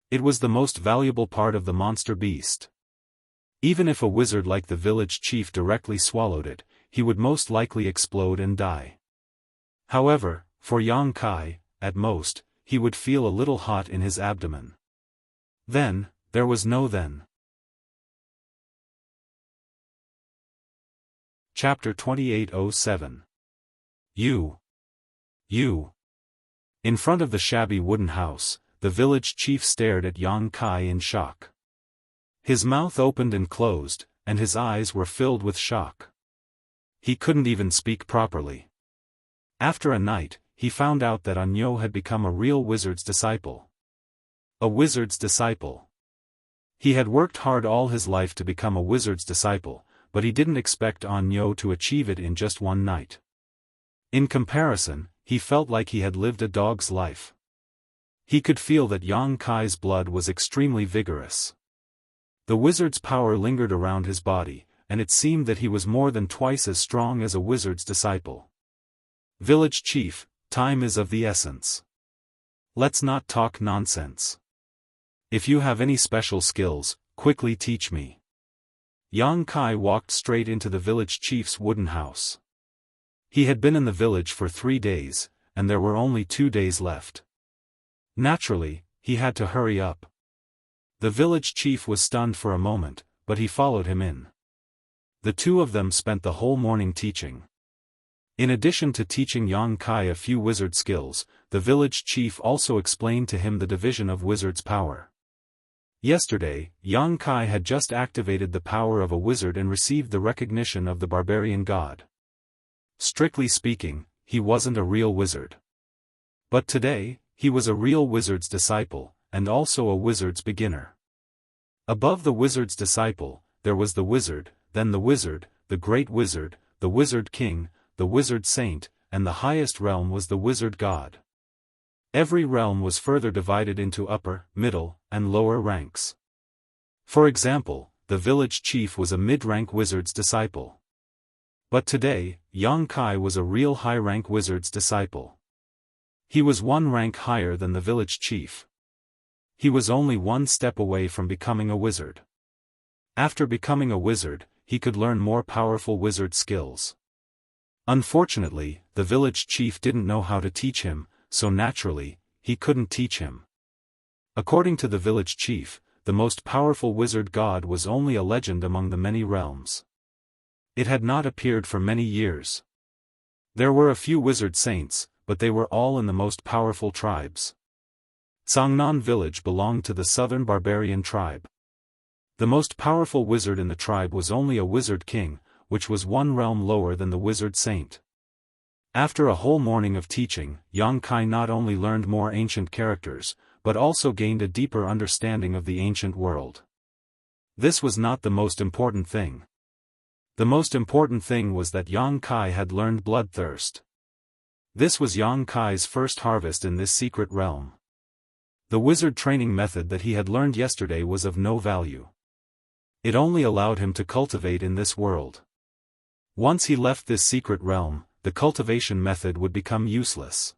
It was the most valuable part of the monster beast. Even if a wizard like the village chief directly swallowed it, he would most likely explode and die. However, for Yang Kai, at most, he would feel a little hot in his abdomen. Then, there was no then. Chapter 2807. You. In front of the shabby wooden house, the village chief stared at Yang Kai in shock. His mouth opened and closed, and his eyes were filled with shock. He couldn't even speak properly. After a night, he found out that Anyo had become a real wizard's disciple. A wizard's disciple. He had worked hard all his life to become a wizard's disciple, but he didn't expect Anyo to achieve it in just one night. In comparison, he felt like he had lived a dog's life. He could feel that Yang Kai's blood was extremely vigorous. The wizard's power lingered around his body, and it seemed that he was more than twice as strong as a wizard's disciple. Village chief, time is of the essence. Let's not talk nonsense. If you have any special skills, quickly teach me. Yang Kai walked straight into the village chief's wooden house. He had been in the village for 3 days, and there were only 2 days left. Naturally, he had to hurry up. The village chief was stunned for a moment, but he followed him in. The two of them spent the whole morning teaching. In addition to teaching Yang Kai a few wizard skills, the village chief also explained to him the division of wizard's power. Yesterday, Yang Kai had just activated the power of a wizard and received the recognition of the barbarian god. Strictly speaking, he wasn't a real wizard. But today, he was a real wizard's disciple, and also a wizard's beginner. Above the wizard's disciple, there was the wizard, then the wizard, the great wizard, the wizard king, the wizard saint, and the highest realm was the wizard god. Every realm was further divided into upper, middle, and lower ranks. For example, the village chief was a mid-rank wizard's disciple. But today, Yang Kai was a real high-rank wizard's disciple. He was 1 rank higher than the village chief. He was only 1 step away from becoming a wizard. After becoming a wizard, he could learn more powerful wizard skills. Unfortunately, the village chief didn't know how to teach him, so naturally, he couldn't teach him. According to the village chief, the most powerful wizard god was only a legend among the many realms. It had not appeared for many years. There were a few wizard saints, but they were all in the most powerful tribes. Sangnan village belonged to the southern barbarian tribe. The most powerful wizard in the tribe was only a wizard king, which was 1 realm lower than the wizard saint. After a whole morning of teaching, Yang Kai not only learned more ancient characters, but also gained a deeper understanding of the ancient world. This was not the most important thing. The most important thing was that Yang Kai had learned bloodthirst. This was Yang Kai's first harvest in this secret realm. The wizard training method that he had learned yesterday was of no value. It only allowed him to cultivate in this world. Once he left this secret realm, the cultivation method would become useless.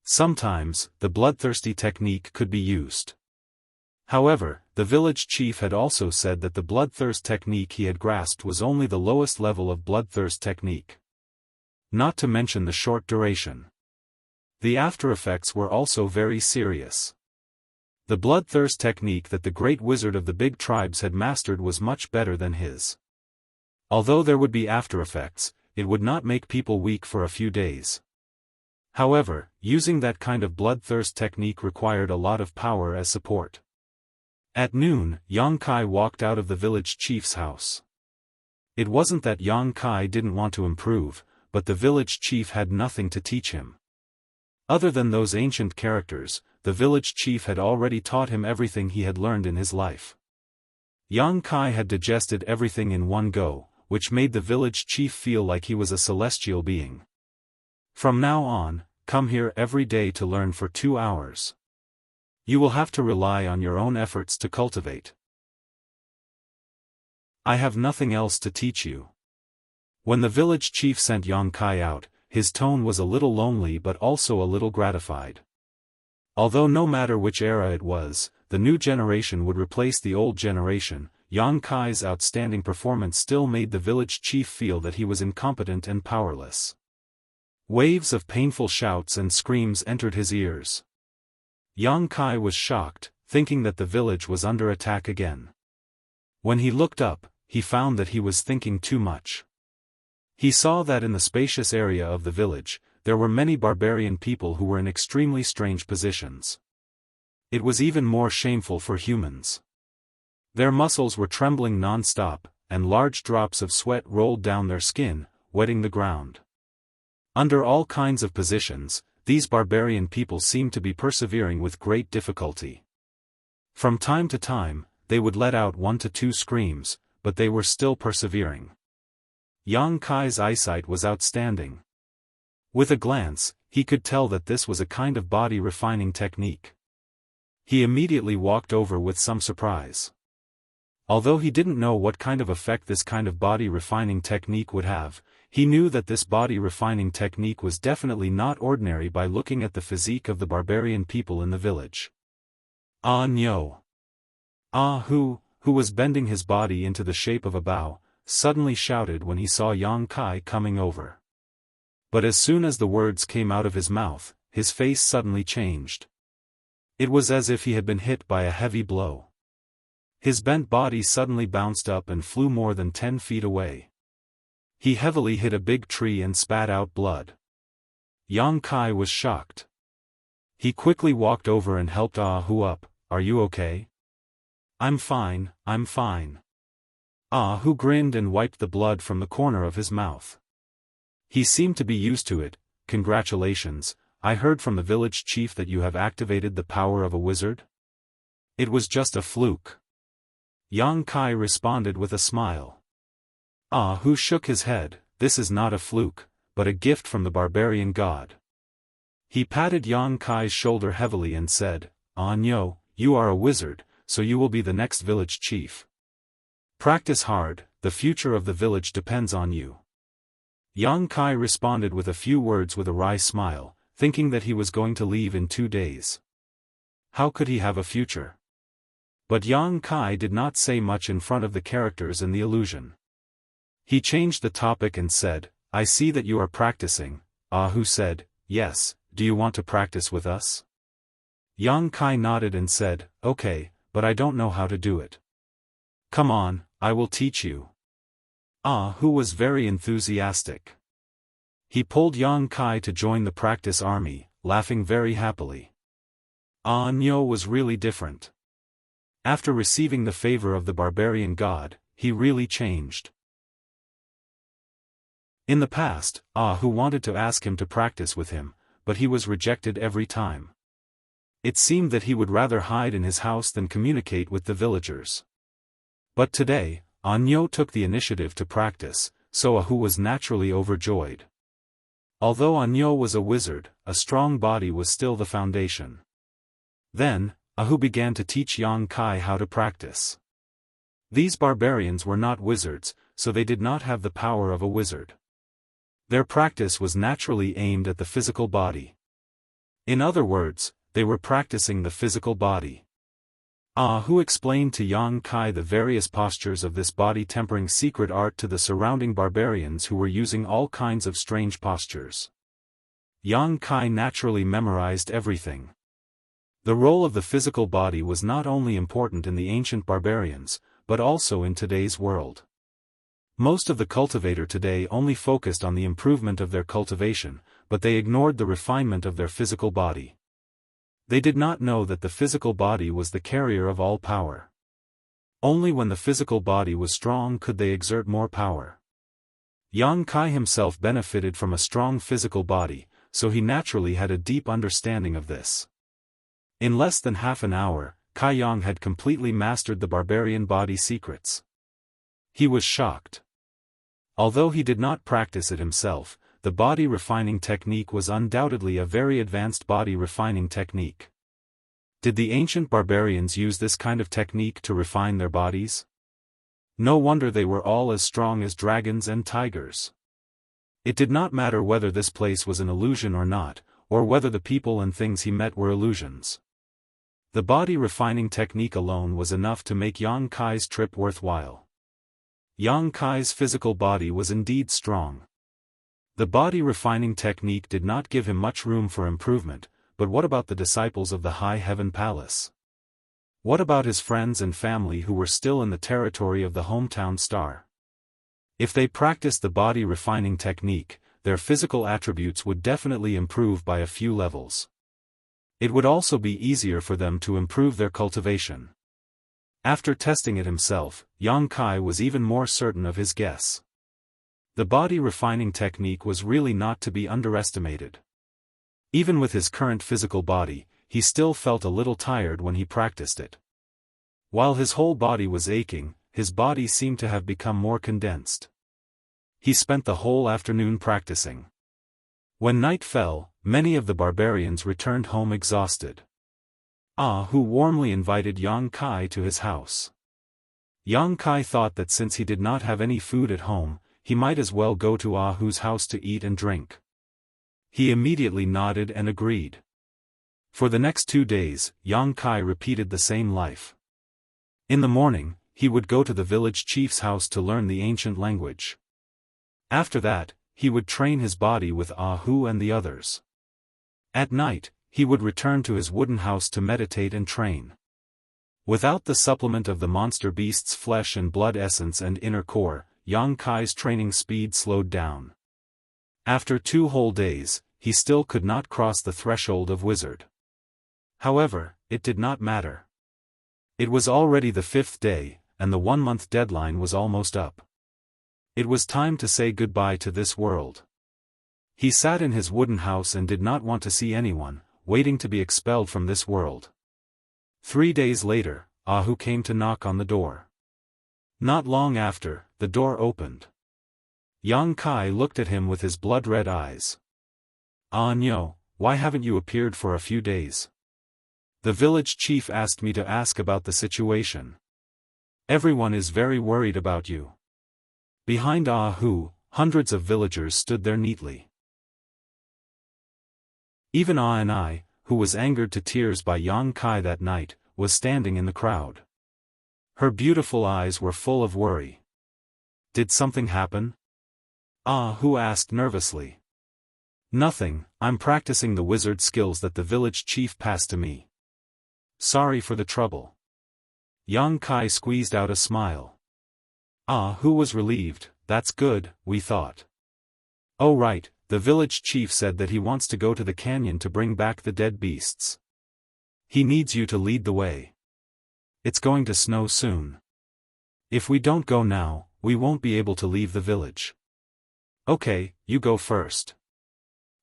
Sometimes, the bloodthirsty technique could be used. However, the village chief had also said that the bloodthirst technique he had grasped was only the lowest level of bloodthirst technique. Not to mention the short duration. The after effects were also very serious. The bloodthirst technique that the great wizard of the big tribes had mastered was much better than his. Although there would be after effects, it would not make people weak for a few days. However, using that kind of bloodthirst technique required a lot of power as support. At noon, Yang Kai walked out of the village chief's house. It wasn't that Yang Kai didn't want to improve, but the village chief had nothing to teach him. Other than those ancient characters, the village chief had already taught him everything he had learned in his life. Yang Kai had digested everything in one go, which made the village chief feel like he was a celestial being. From now on, come here every day to learn for 2 hours. You will have to rely on your own efforts to cultivate. I have nothing else to teach you. When the village chief sent Yang Kai out, his tone was a little lonely but also a little gratified. Although no matter which era it was, the new generation would replace the old generation, Yang Kai's outstanding performance still made the village chief feel that he was incompetent and powerless. Waves of painful shouts and screams entered his ears. Yang Kai was shocked, thinking that the village was under attack again. When he looked up, he found that he was thinking too much. He saw that in the spacious area of the village, there were many barbarian people who were in extremely strange positions. It was even more shameful for humans. Their muscles were trembling non-stop, and large drops of sweat rolled down their skin, wetting the ground. Under all kinds of positions, these barbarian people seemed to be persevering with great difficulty. From time to time, they would let out 1 to 2 screams, but they were still persevering. Yang Kai's eyesight was outstanding. With a glance, he could tell that this was a kind of body refining technique. He immediately walked over with some surprise. Although he didn't know what kind of effect this kind of body refining technique would have, he knew that this body refining technique was definitely not ordinary by looking at the physique of the barbarian people in the village. Ah Nyo! Ah Hu was bending his body into the shape of a bow, suddenly shouted when he saw Yang Kai coming over. But as soon as the words came out of his mouth, his face suddenly changed. It was as if he had been hit by a heavy blow. His bent body suddenly bounced up and flew more than 10 feet away. He heavily hit a big tree and spat out blood. Yang Kai was shocked. He quickly walked over and helped Ah Hu up. "Are you okay?" I'm fine. Ah Hu grinned and wiped the blood from the corner of his mouth. He seemed to be used to it. "Congratulations, I heard from the village chief that you have activated the power of a wizard?" "It was just a fluke." Yang Kai responded with a smile. Ah Hu shook his head. "This is not a fluke, but a gift from the barbarian god." He patted Yang Kai's shoulder heavily and said, "Ah Nyo, you are a wizard, so you will be the next village chief. Practice hard, the future of the village depends on you." Yang Kai responded with a few words with a wry smile, thinking that he was going to leave in 2 days. How could he have a future? But Yang Kai did not say much in front of the characters in the illusion. He changed the topic and said, "I see that you are practicing." Ah Hu said, "Yes, do you want to practice with us?" Yang Kai nodded and said, "Okay, but I don't know how to do it." "Come on, I will teach you." Ah Hu was very enthusiastic. He pulled Yang Kai to join the practice army, laughing very happily. Ah Nyo was really different. After receiving the favor of the barbarian god, he really changed. In the past, Ah Hu wanted to ask him to practice with him, but he was rejected every time. It seemed that he would rather hide in his house than communicate with the villagers. But today, Ah Nyo took the initiative to practice, so Ah Hu was naturally overjoyed. Although Ah Nyo was a wizard, a strong body was still the foundation. Then, Ah Hu began to teach Yang Kai how to practice. These barbarians were not wizards, so they did not have the power of a wizard. Their practice was naturally aimed at the physical body. In other words, they were practicing the physical body. Ah Hu explained to Yang Kai the various postures of this body-tempering secret art to the surrounding barbarians who were using all kinds of strange postures. Yang Kai naturally memorized everything. The role of the physical body was not only important in the ancient barbarians, but also in today's world. Most of the cultivator today only focused on the improvement of their cultivation, but they ignored the refinement of their physical body. They did not know that the physical body was the carrier of all power. Only when the physical body was strong could they exert more power. Yang Kai himself benefited from a strong physical body, so he naturally had a deep understanding of this. In less than half an hour, Kai Yang had completely mastered the barbarian body secrets. He was shocked. Although he did not practice it himself, the body refining technique was undoubtedly a very advanced body refining technique. Did the ancient barbarians use this kind of technique to refine their bodies? No wonder they were all as strong as dragons and tigers. It did not matter whether this place was an illusion or not, or whether the people and things he met were illusions. The body refining technique alone was enough to make Yang Kai's trip worthwhile. Yang Kai's physical body was indeed strong. The body refining technique did not give him much room for improvement, but what about the disciples of the High Heaven Palace? What about his friends and family who were still in the territory of the hometown star? If they practiced the body refining technique, their physical attributes would definitely improve by a few levels. It would also be easier for them to improve their cultivation. After testing it himself, Yang Kai was even more certain of his guess. The body refining technique was really not to be underestimated. Even with his current physical body, he still felt a little tired when he practiced it. While his whole body was aching, his body seemed to have become more condensed. He spent the whole afternoon practicing. When night fell, many of the barbarians returned home exhausted. Hu warmly invited Yang Kai to his house. Yang Kai thought that since he did not have any food at home, he might as well go to Hu's house to eat and drink. He immediately nodded and agreed. For the next 2 days, Yang Kai repeated the same life. In the morning, he would go to the village chief's house to learn the ancient language. After that, he would train his body with Hu and the others. At night, he would return to his wooden house to meditate and train. Without the supplement of the monster beast's flesh and blood essence and inner core, Yang Kai's training speed slowed down. After 2 whole days, he still could not cross the threshold of wizard. However, it did not matter. It was already the 5th day, and the 1-month deadline was almost up. It was time to say goodbye to this world. He sat in his wooden house and did not want to see anyone, waiting to be expelled from this world. 3 days later, Hu came to knock on the door. Not long after, the door opened. Yang Kai looked at him with his blood-red eyes. "No, why haven't you appeared for a few days? The village chief asked me to ask about the situation. Everyone is very worried about you." Behind Hu, hundreds of villagers stood there neatly. Even and I, who was angered to tears by Yang Kai that night, was standing in the crowd. Her beautiful eyes were full of worry. "Did something happen?" Hu asked nervously. "Nothing, I'm practicing the wizard skills that the village chief passed to me. Sorry for the trouble." Yang Kai squeezed out a smile. Hu was relieved. "That's good," we thought. "Oh right, the village chief said that he wants to go to the canyon to bring back the dead beasts. He needs you to lead the way. It's going to snow soon. If we don't go now, we won't be able to leave the village." "Okay, you go first.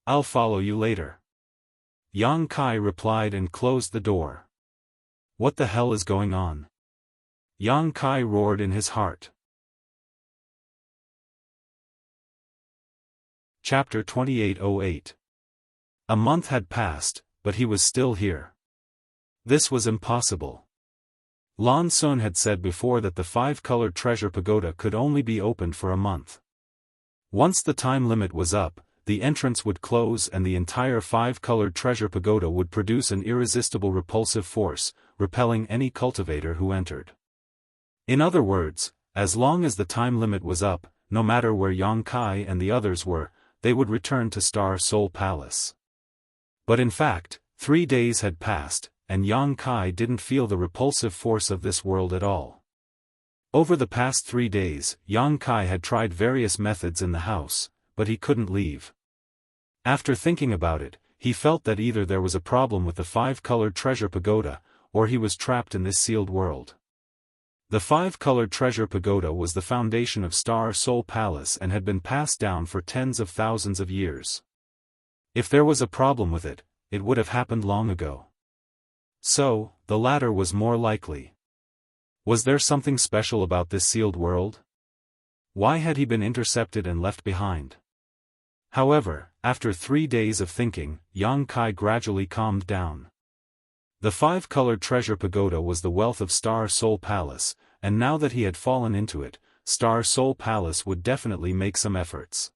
I'll follow you later." Yang Kai replied and closed the door. What the hell is going on? Yang Kai roared in his heart. Chapter 2808. A month had passed, but he was still here. This was impossible. Lan Sun had said before that the 5-colored treasure pagoda could only be opened for a month. Once the time limit was up, the entrance would close and the entire 5-colored treasure pagoda would produce an irresistible repulsive force, repelling any cultivator who entered. In other words, as long as the time limit was up, no matter where Yang Kai and the others were, they would return to Star Soul Palace. But in fact, 3 days had passed, and Yang Kai didn't feel the repulsive force of this world at all. Over the past 3 days, Yang Kai had tried various methods in the house, but he couldn't leave. After thinking about it, he felt that either there was a problem with the 5-colored treasure pagoda, or he was trapped in this sealed world. The 5-colored treasure pagoda was the foundation of Star Soul Palace and had been passed down for tens of thousands of years. If there was a problem with it, it would have happened long ago. So, the latter was more likely. Was there something special about this sealed world? Why had he been intercepted and left behind? However, after 3 days of thinking, Yang Kai gradually calmed down. The 5-colored treasure pagoda was the wealth of Star Soul Palace, and now that he had fallen into it, Star Soul Palace would definitely make some efforts.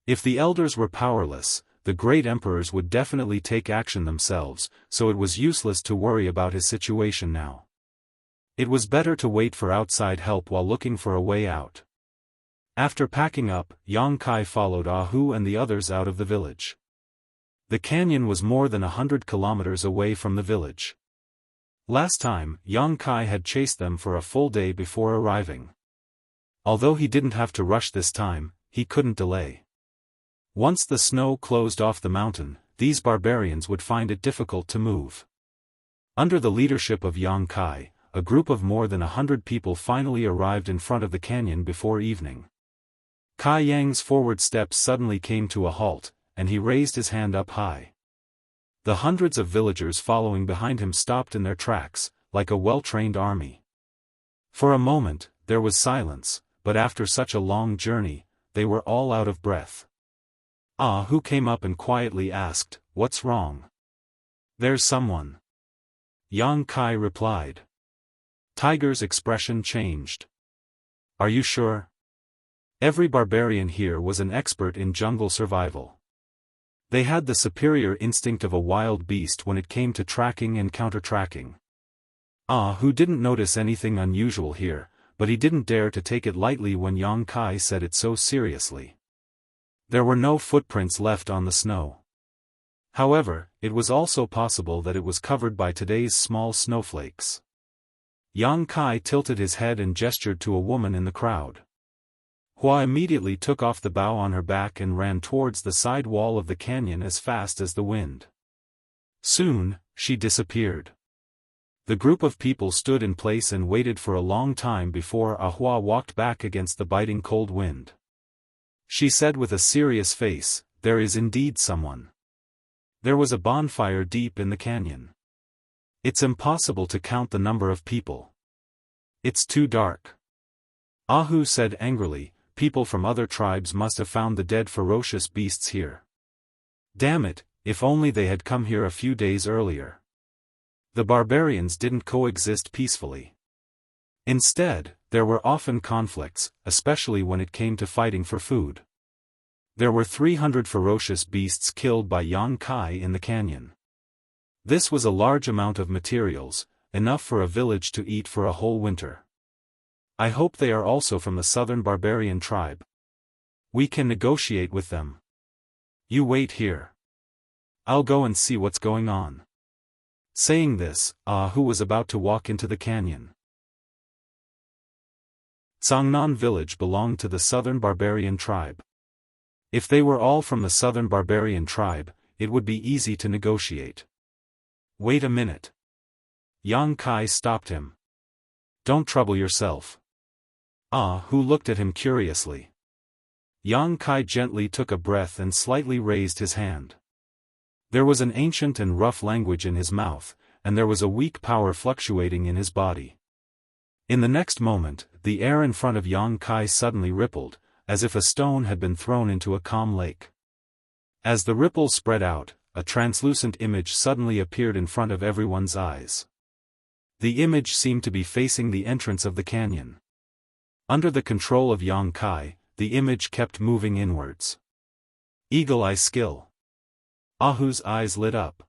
If the elders were powerless, the great emperors would definitely take action themselves, so it was useless to worry about his situation now. It was better to wait for outside help while looking for a way out. After packing up, Yang Kai followed Hu and the others out of the village. The canyon was more than 100 kilometers away from the village. Last time, Yang Kai had chased them for a full day before arriving. Although he didn't have to rush this time, he couldn't delay. Once the snow closed off the mountain, these barbarians would find it difficult to move. Under the leadership of Yang Kai, a group of more than 100 people finally arrived in front of the canyon before evening. Kai Yang's forward steps suddenly came to a halt, and he raised his hand up high. The hundreds of villagers following behind him stopped in their tracks, like a well-trained army. For a moment, there was silence, but after such a long journey, they were all out of breath. Who came up and quietly asked, "What's wrong?" "There's someone." Yang Kai replied. Tiger's expression changed. "Are you sure?" Every barbarian here was an expert in jungle survival. They had the superior instinct of a wild beast when it came to tracking and counter-tracking. Who didn't notice anything unusual here, but he didn't dare to take it lightly when Yang Kai said it so seriously. There were no footprints left on the snow. However, it was also possible that it was covered by today's small snowflakes. Yang Kai tilted his head and gestured to a woman in the crowd. Hua immediately took off the bough on her back and ran towards the side wall of the canyon as fast as the wind. Soon, she disappeared. The group of people stood in place and waited for a long time before Hua walked back against the biting cold wind. She said with a serious face, "There is indeed someone." There was a bonfire deep in the canyon. It's impossible to count the number of people. It's too dark. Ahu said angrily, "People from other tribes must have found the dead ferocious beasts here. Damn it, if only they had come here a few days earlier." The barbarians didn't coexist peacefully. Instead, there were often conflicts, especially when it came to fighting for food. There were 300 ferocious beasts killed by Yang Kai in the canyon. This was a large amount of materials, enough for a village to eat for a whole winter. I hope they are also from the southern barbarian tribe. We can negotiate with them. You wait here. I'll go and see what's going on. Saying this, Ahu was about to walk into the canyon. Zhangnan village belonged to the southern barbarian tribe. If they were all from the southern barbarian tribe, it would be easy to negotiate. Wait a minute. Yang Kai stopped him. Don't trouble yourself. Who looked at him curiously. Yang Kai gently took a breath and slightly raised his hand. There was an ancient and rough language in his mouth, and there was a weak power fluctuating in his body. In the next moment, the air in front of Yang Kai suddenly rippled, as if a stone had been thrown into a calm lake. As the ripple spread out, a translucent image suddenly appeared in front of everyone's eyes. The image seemed to be facing the entrance of the canyon. Under the control of Yang Kai, the image kept moving inwards. Eagle-eye skill. Ahu's eyes lit up.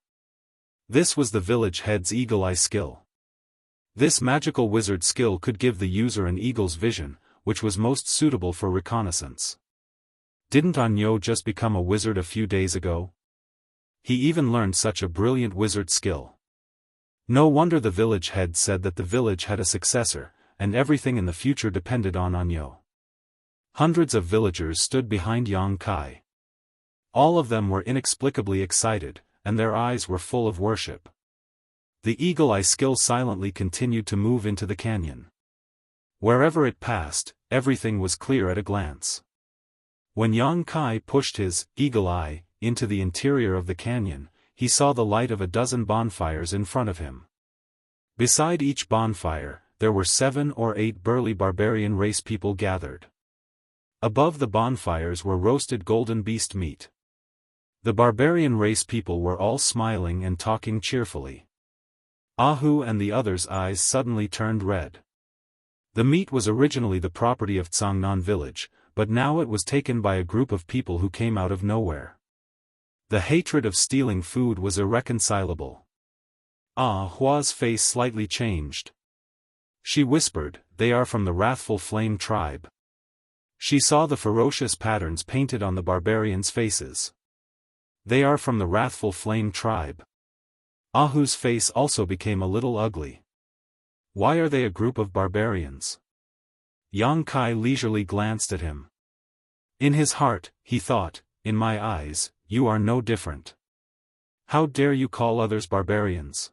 This was the village head's eagle-eye skill. This magical wizard skill could give the user an eagle's vision, which was most suitable for reconnaissance. Didn't Anyo just become a wizard a few days ago? He even learned such a brilliant wizard skill. No wonder the village head said that the village had a successor, and everything in the future depended on Anyo. Hundreds of villagers stood behind Yang Kai. All of them were inexplicably excited, and their eyes were full of worship. The eagle-eye skill silently continued to move into the canyon. Wherever it passed, everything was clear at a glance. When Yang Kai pushed his eagle eye into the interior of the canyon, he saw the light of a dozen bonfires in front of him. Beside each bonfire, there were 7 or 8 burly barbarian race people gathered. Above the bonfires were roasted golden beast meat. The barbarian race people were all smiling and talking cheerfully. Ahu and the others' eyes suddenly turned red. The meat was originally the property of Zhangnan village, but now it was taken by a group of people who came out of nowhere. The hatred of stealing food was irreconcilable. Hua's face slightly changed. She whispered, "They are from the wrathful flame tribe." She saw the ferocious patterns painted on the barbarians' faces. They are from the wrathful flame tribe. Ahu's face also became a little ugly. Why are they a group of barbarians? Yang Kai leisurely glanced at him. In his heart, he thought, "In my eyes, you are no different." How dare you call others barbarians?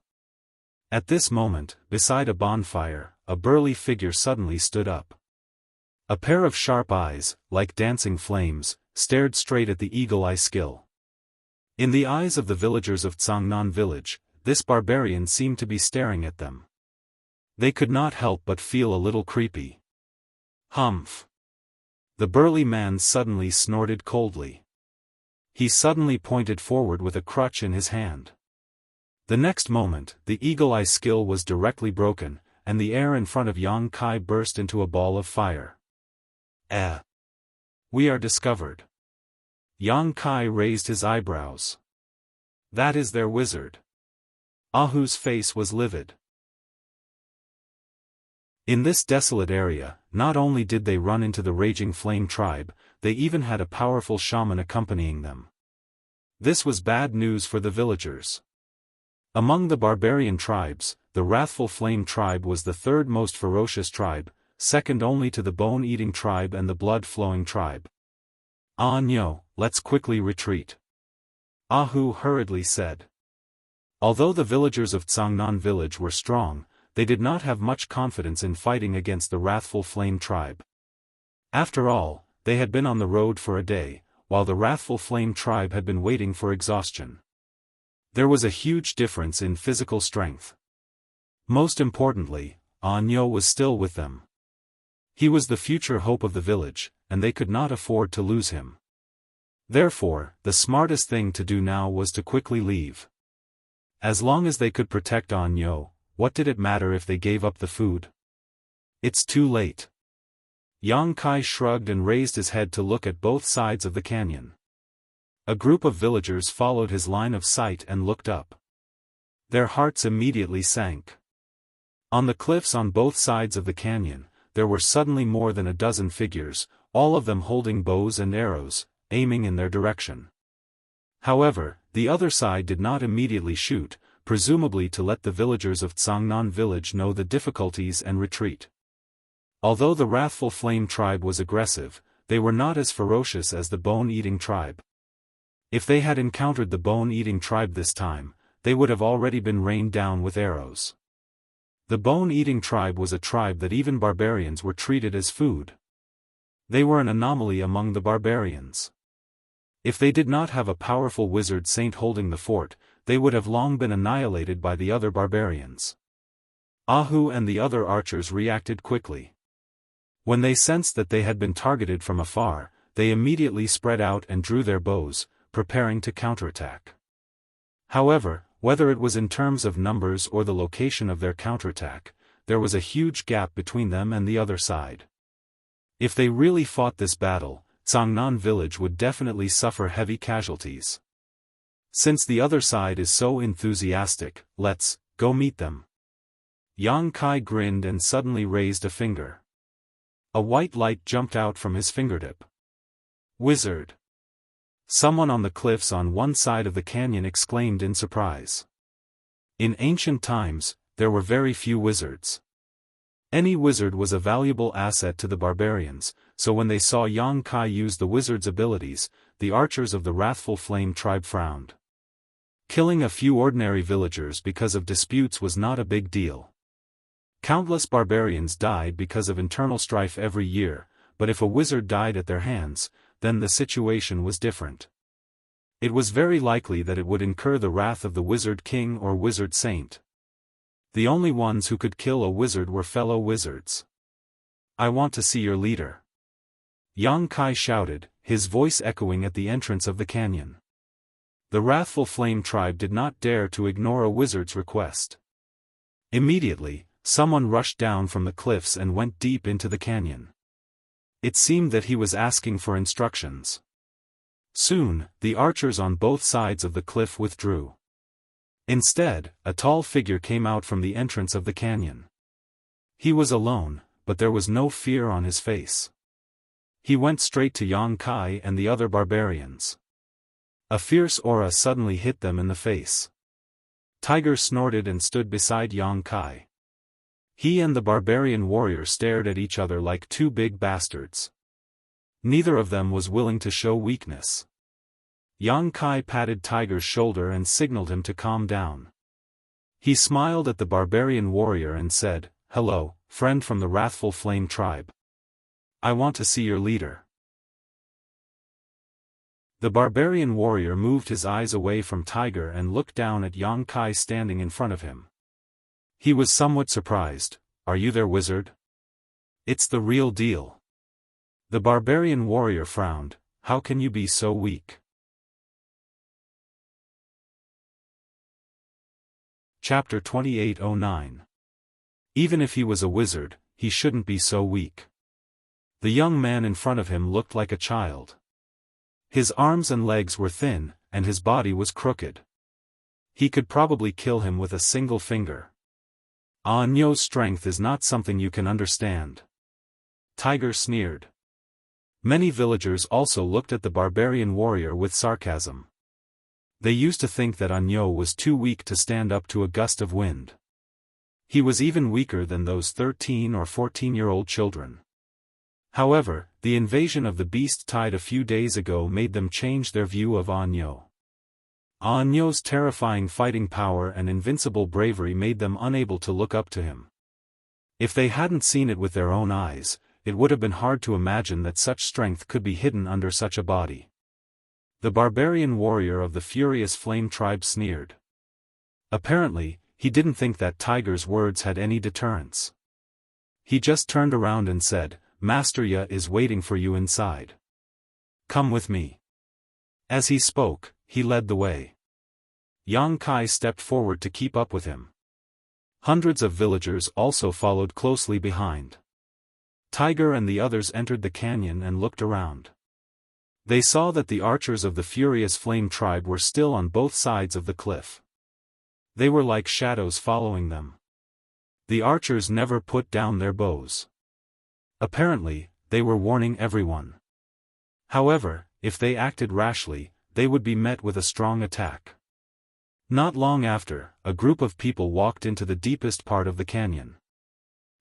At this moment, beside a bonfire, a burly figure suddenly stood up. A pair of sharp eyes, like dancing flames, stared straight at the eagle-eye skill. In the eyes of the villagers of Cangnan village, this barbarian seemed to be staring at them. They could not help but feel a little creepy. Humph! The burly man suddenly snorted coldly. He suddenly pointed forward with a crutch in his hand. The next moment, the eagle-eye skill was directly broken, and the air in front of Yang Kai burst into a ball of fire. We are discovered. Yang Kai raised his eyebrows. That is their wizard. Ahu's face was livid. In this desolate area, not only did they run into the Raging Flame tribe, they even had a powerful shaman accompanying them. This was bad news for the villagers. Among the barbarian tribes, the Wrathful Flame tribe was the third most ferocious tribe, second only to the Bone-Eating tribe and the Blood-Flowing tribe. "Ah no, let's quickly retreat," Ahu hurriedly said. Although the villagers of Cangnan village were strong, they did not have much confidence in fighting against the Wrathful Flame tribe. After all, they had been on the road for a day, while the Wrathful Flame tribe had been waiting for exhaustion. There was a huge difference in physical strength. Most importantly, Anyo was still with them. He was the future hope of the village, and they could not afford to lose him. Therefore, the smartest thing to do now was to quickly leave. As long as they could protect Anyo, what did it matter if they gave up the food? It's too late. Yang Kai shrugged and raised his head to look at both sides of the canyon. A group of villagers followed his line of sight and looked up. Their hearts immediately sank. On the cliffs on both sides of the canyon, there were suddenly more than a dozen figures, all of them holding bows and arrows, aiming in their direction. However, the other side did not immediately shoot, presumably to let the villagers of Cangnan village know the difficulties and retreat. Although the Wrathful Flame tribe was aggressive, they were not as ferocious as the Bone-Eating tribe. If they had encountered the Bone-Eating tribe this time, they would have already been rained down with arrows. The Bone-Eating tribe was a tribe that even barbarians were treated as food. They were an anomaly among the barbarians. If they did not have a powerful wizard saint holding the fort, they would have long been annihilated by the other barbarians. Ahu and the other archers reacted quickly. When they sensed that they had been targeted from afar, they immediately spread out and drew their bows, preparing to counterattack. However, whether it was in terms of numbers or the location of their counterattack, there was a huge gap between them and the other side. If they really fought this battle, Cangnan village would definitely suffer heavy casualties. Since the other side is so enthusiastic, let's go meet them. Yang Kai grinned and suddenly raised a finger. A white light jumped out from his fingertip. Wizard! Someone on the cliffs on one side of the canyon exclaimed in surprise. In ancient times, there were very few wizards. Any wizard was a valuable asset to the barbarians, so when they saw Yang Kai use the wizard's abilities, the archers of the Wrathful Flame tribe frowned. Killing a few ordinary villagers because of disputes was not a big deal. Countless barbarians died because of internal strife every year, but if a wizard died at their hands, then the situation was different. It was very likely that it would incur the wrath of the wizard king or wizard saint. The only ones who could kill a wizard were fellow wizards. I want to see your leader. Yang Kai shouted, his voice echoing at the entrance of the canyon. The Wrathful Flame tribe did not dare to ignore a wizard's request. Immediately, someone rushed down from the cliffs and went deep into the canyon. It seemed that he was asking for instructions. Soon, the archers on both sides of the cliff withdrew. Instead, a tall figure came out from the entrance of the canyon. He was alone, but there was no fear on his face. He went straight to Yang Kai and the other barbarians. A fierce aura suddenly hit them in the face. Tiger snorted and stood beside Yang Kai. He and the barbarian warrior stared at each other like two big bastards. Neither of them was willing to show weakness. Yang Kai patted Tiger's shoulder and signaled him to calm down. He smiled at the barbarian warrior and said, "Hello, friend from the wrathful flame tribe. I want to see your leader." The barbarian warrior moved his eyes away from Tiger and looked down at Yang Kai standing in front of him. He was somewhat surprised. "Are you their wizard?" "It's the real deal." The barbarian warrior frowned. "How can you be so weak?" Chapter 2809. Even if he was a wizard, he shouldn't be so weak. The young man in front of him looked like a child. His arms and legs were thin, and his body was crooked. He could probably kill him with a single finger. Nyo's strength is not something you can understand. Tiger sneered. Many villagers also looked at the barbarian warrior with sarcasm. They used to think that Nyo was too weak to stand up to a gust of wind. He was even weaker than those 13 or 14-year-old children. However, the invasion of the beast tide a few days ago made them change their view of Nyo. Nyo's terrifying fighting power and invincible bravery made them unable to look up to him. If they hadn't seen it with their own eyes, it would have been hard to imagine that such strength could be hidden under such a body. The barbarian warrior of the furious flame tribe sneered. Apparently, he didn't think that Tiger's words had any deterrence. He just turned around and said, "Master Ya is waiting for you inside. Come with me." As he spoke, he led the way. Yang Kai stepped forward to keep up with him. Hundreds of villagers also followed closely behind. Tiger and the others entered the canyon and looked around. They saw that the archers of the furious flame tribe were still on both sides of the cliff. They were like shadows following them. The archers never put down their bows. Apparently, they were warning everyone. However, if they acted rashly, they would be met with a strong attack. Not long after, a group of people walked into the deepest part of the canyon.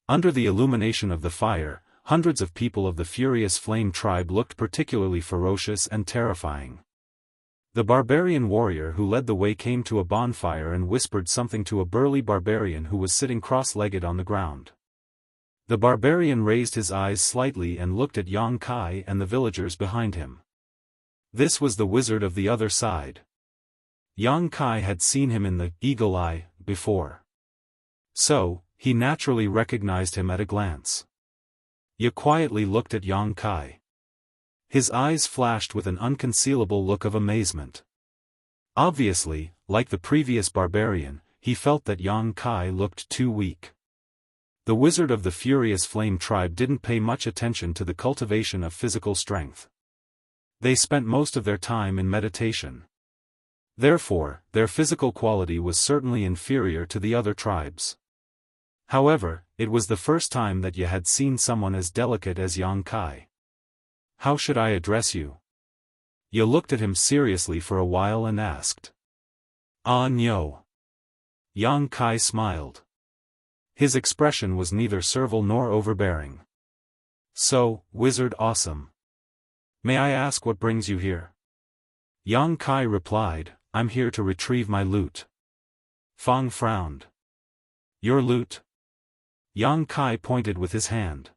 Under the illumination of the fire, hundreds of people of the furious flame tribe looked particularly ferocious and terrifying. The barbarian warrior who led the way came to a bonfire and whispered something to a burly barbarian who was sitting cross-legged on the ground. The barbarian raised his eyes slightly and looked at Yang Kai and the villagers behind him. This was the wizard of the other side. Yang Kai had seen him in the Eagle Eye before. So, he naturally recognized him at a glance. Ye quietly looked at Yang Kai. His eyes flashed with an unconcealable look of amazement. Obviously, like the previous barbarian, he felt that Yang Kai looked too weak. The wizard of the furious flame tribe didn't pay much attention to the cultivation of physical strength. They spent most of their time in meditation. Therefore, their physical quality was certainly inferior to the other tribes. However, it was the first time that Ye had seen someone as delicate as Yang Kai. "How should I address you?" Ye looked at him seriously for a while and asked. Nyo." Yang Kai smiled. His expression was neither servile nor overbearing. "So, Wizard Awesome. May I ask what brings you here?" Yang Kai replied, "I'm here to retrieve my loot." Fang frowned. "Your loot?" Yang Kai pointed with his hand.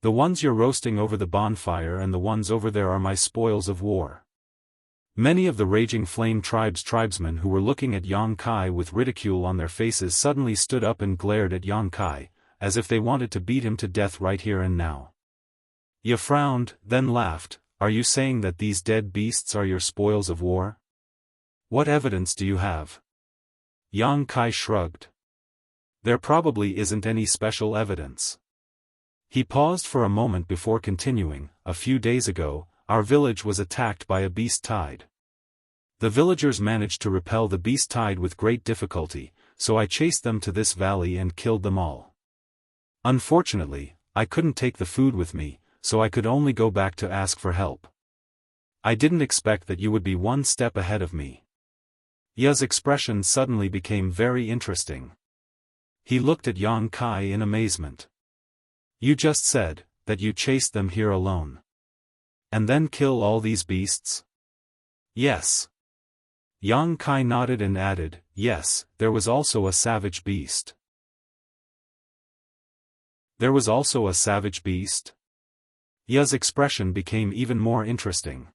"The ones you're roasting over the bonfire and the ones over there are my spoils of war." Many of the raging flame tribe's tribesmen who were looking at Yang Kai with ridicule on their faces suddenly stood up and glared at Yang Kai, as if they wanted to beat him to death right here and now. Ye frowned, then laughed. "Are you saying that these dead beasts are your spoils of war? What evidence do you have?" Yang Kai shrugged. "There probably isn't any special evidence." He paused for a moment before continuing. "A few days ago, our village was attacked by a beast tide. The villagers managed to repel the beast tide with great difficulty, so I chased them to this valley and killed them all. Unfortunately, I couldn't take the food with me, so I could only go back to ask for help. I didn't expect that you would be one step ahead of me." Ye's expression suddenly became very interesting. He looked at Yang Kai in amazement. "You just said that you chased them here alone. And then kill all these beasts?" Yes. Yang Kai nodded and added, yes, there was also a savage beast. There was also a savage beast? Ya's expression became even more interesting.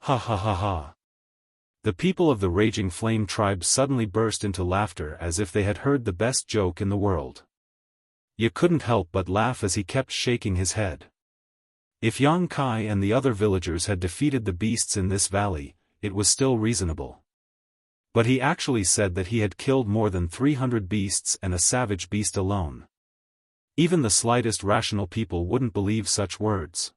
Ha ha ha ha. The people of the Raging Flame tribe suddenly burst into laughter as if they had heard the best joke in the world. Ya couldn't help but laugh as he kept shaking his head. If Yang Kai and the other villagers had defeated the beasts in this valley, it was still reasonable. But he actually said that he had killed more than 300 beasts and a savage beast alone. Even the slightest rational people wouldn't believe such words.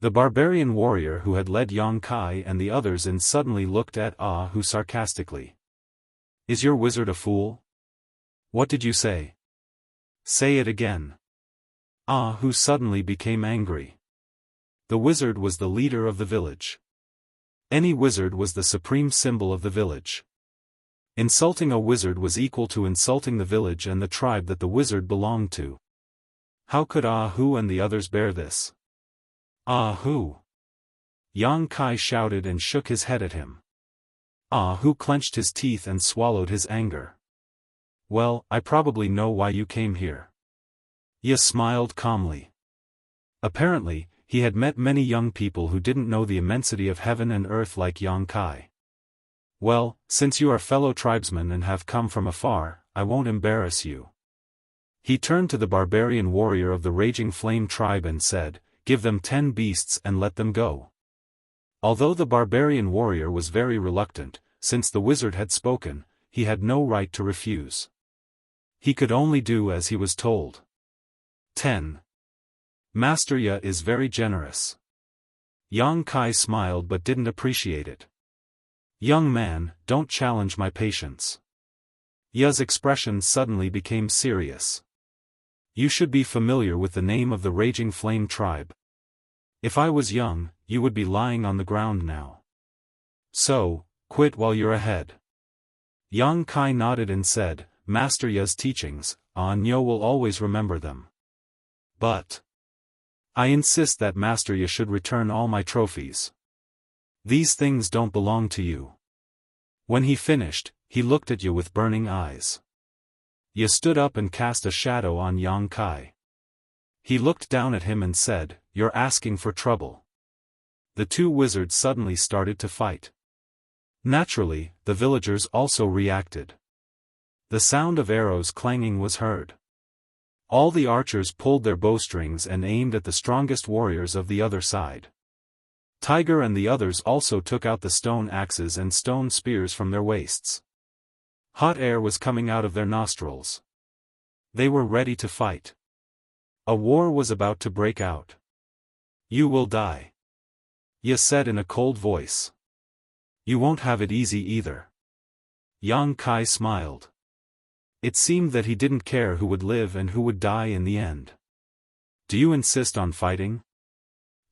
The barbarian warrior who had led Yang Kai and the others in suddenly looked at Hu sarcastically. Is your wizard a fool? What did you say? Say it again. Hu suddenly became angry. The wizard was the leader of the village. Any wizard was the supreme symbol of the village. Insulting a wizard was equal to insulting the village and the tribe that the wizard belonged to. How could Hu and the others bear this? Hu! Yang Kai shouted and shook his head at him. Hu clenched his teeth and swallowed his anger. Well, I probably know why you came here. Ya smiled calmly. Apparently, he had met many young people who didn't know the immensity of heaven and earth like Yang Kai. Well, since you are fellow tribesmen and have come from afar, I won't embarrass you. He turned to the barbarian warrior of the Raging Flame tribe and said, give them 10 beasts and let them go. Although the barbarian warrior was very reluctant, since the wizard had spoken, he had no right to refuse. He could only do as he was told. 10. Master Ya is very generous. Yang Kai smiled but didn't appreciate it. Young man, don't challenge my patience. Ya's expression suddenly became serious. You should be familiar with the name of the Raging Flame tribe. If I was young, you would be lying on the ground now. So, quit while you're ahead. Yang Kai nodded and said, Master Ya's teachings, Nyo will always remember them. But I insist that Master Ya should return all my trophies. These things don't belong to you. When he finished, he looked at Ya with burning eyes. Ya stood up and cast a shadow on Yang Kai. He looked down at him and said, You're asking for trouble. The two wizards suddenly started to fight. Naturally, the villagers also reacted. The sound of arrows clanging was heard. All the archers pulled their bowstrings and aimed at the strongest warriors of the other side. Tiger and the others also took out the stone axes and stone spears from their waists. Hot air was coming out of their nostrils. They were ready to fight. A war was about to break out. You will die. Ya said in a cold voice. You won't have it easy either. Yang Kai smiled. It seemed that he didn't care who would live and who would die in the end. Do you insist on fighting?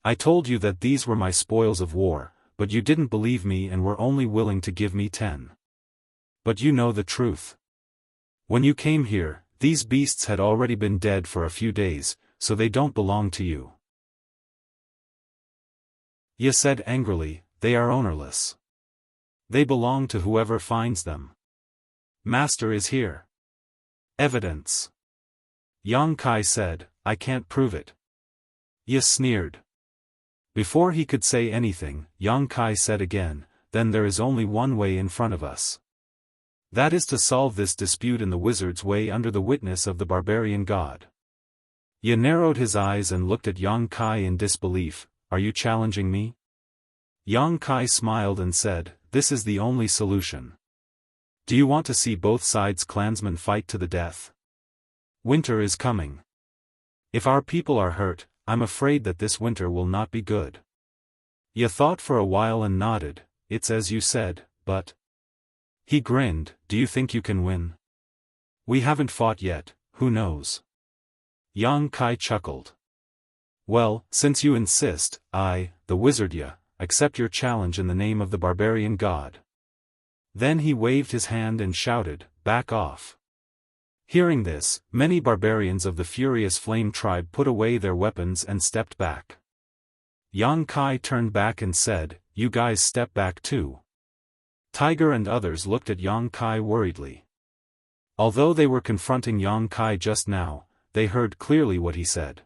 I told you that these were my spoils of war, but you didn't believe me and were only willing to give me 10. But you know the truth. When you came here, these beasts had already been dead for a few days, so they don't belong to you. Ya said angrily, they are ownerless. They belong to whoever finds them. Master is here. Evidence. Yang Kai said, I can't prove it. Ya sneered. Before he could say anything, Yang Kai said again, then there is only one way in front of us. That is to solve this dispute in the wizard's way under the witness of the barbarian god. Ya narrowed his eyes and looked at Yang Kai in disbelief, are you challenging me? Yang Kai smiled and said, this is the only solution. Do you want to see both sides' clansmen fight to the death? Winter is coming. If our people are hurt, I'm afraid that this winter will not be good. Ya thought for a while and nodded, it's as you said, but... He grinned, do you think you can win? We haven't fought yet, who knows? Yang Kai chuckled. Well, since you insist, I, the wizard Ya, accept your challenge in the name of the barbarian god. Then he waved his hand and shouted, back off. Hearing this, many barbarians of the furious flame tribe put away their weapons and stepped back. Yang Kai turned back and said, you guys step back too. Tiger and others looked at Yang Kai worriedly. Although they were confronting Yang Kai just now, they heard clearly what he said.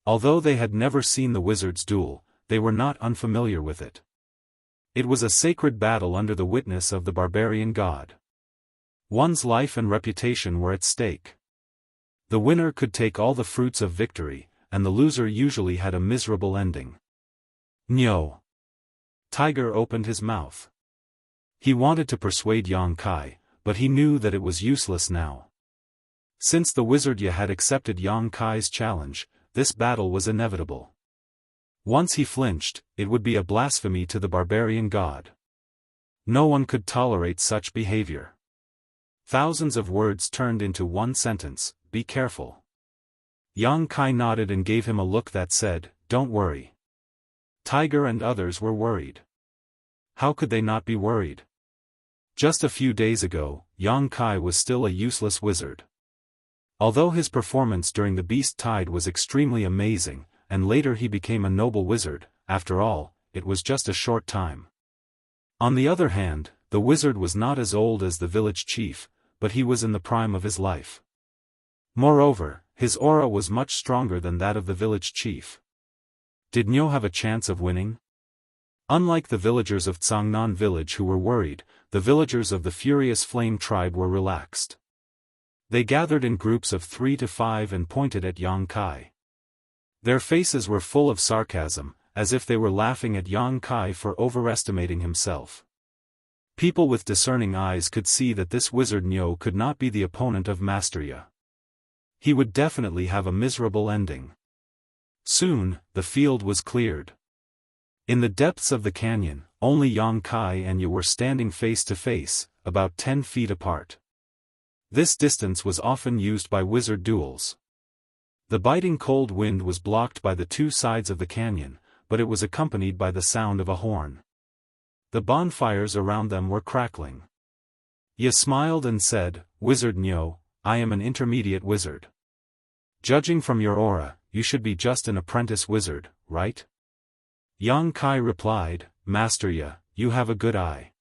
Although they had never seen the wizard's duel, they were not unfamiliar with it. It was a sacred battle under the witness of the barbarian god. One's life and reputation were at stake. The winner could take all the fruits of victory, and the loser usually had a miserable ending. No. Tiger opened his mouth. He wanted to persuade Yang Kai, but he knew that it was useless now. Since the wizard Ye had accepted Yang Kai's challenge, this battle was inevitable. Once he flinched, it would be a blasphemy to the barbarian god. No one could tolerate such behavior. Thousands of words turned into one sentence, "Be careful." Yang Kai nodded and gave him a look that said, "Don't worry." Tiger and others were worried. How could they not be worried? Just a few days ago, Yang Kai was still a useless wizard. Although his performance during the Beast Tide was extremely amazing, and later he became a noble wizard, after all, it was just a short time. On the other hand, the wizard was not as old as the village chief, but he was in the prime of his life. Moreover, his aura was much stronger than that of the village chief. Did Nyo have a chance of winning? Unlike the villagers of Tsangnan village who were worried, the villagers of the Furious Flame tribe were relaxed. They gathered in groups of 3 to 5 and pointed at Yang Kai. Their faces were full of sarcasm, as if they were laughing at Yang Kai for overestimating himself. People with discerning eyes could see that this wizard Nyo could not be the opponent of Master Ye. He would definitely have a miserable ending. Soon, the field was cleared. In the depths of the canyon, only Yang Kai and Ye were standing face to face, about 10 feet apart. This distance was often used by wizard duels. The biting cold wind was blocked by the two sides of the canyon, but it was accompanied by the sound of a horn. The bonfires around them were crackling. Ye smiled and said, "Wizard Nyo, I am an intermediate wizard. Judging from your aura, you should be just an apprentice wizard, right?" Yang Kai replied, "Master Ye, you have a good eye."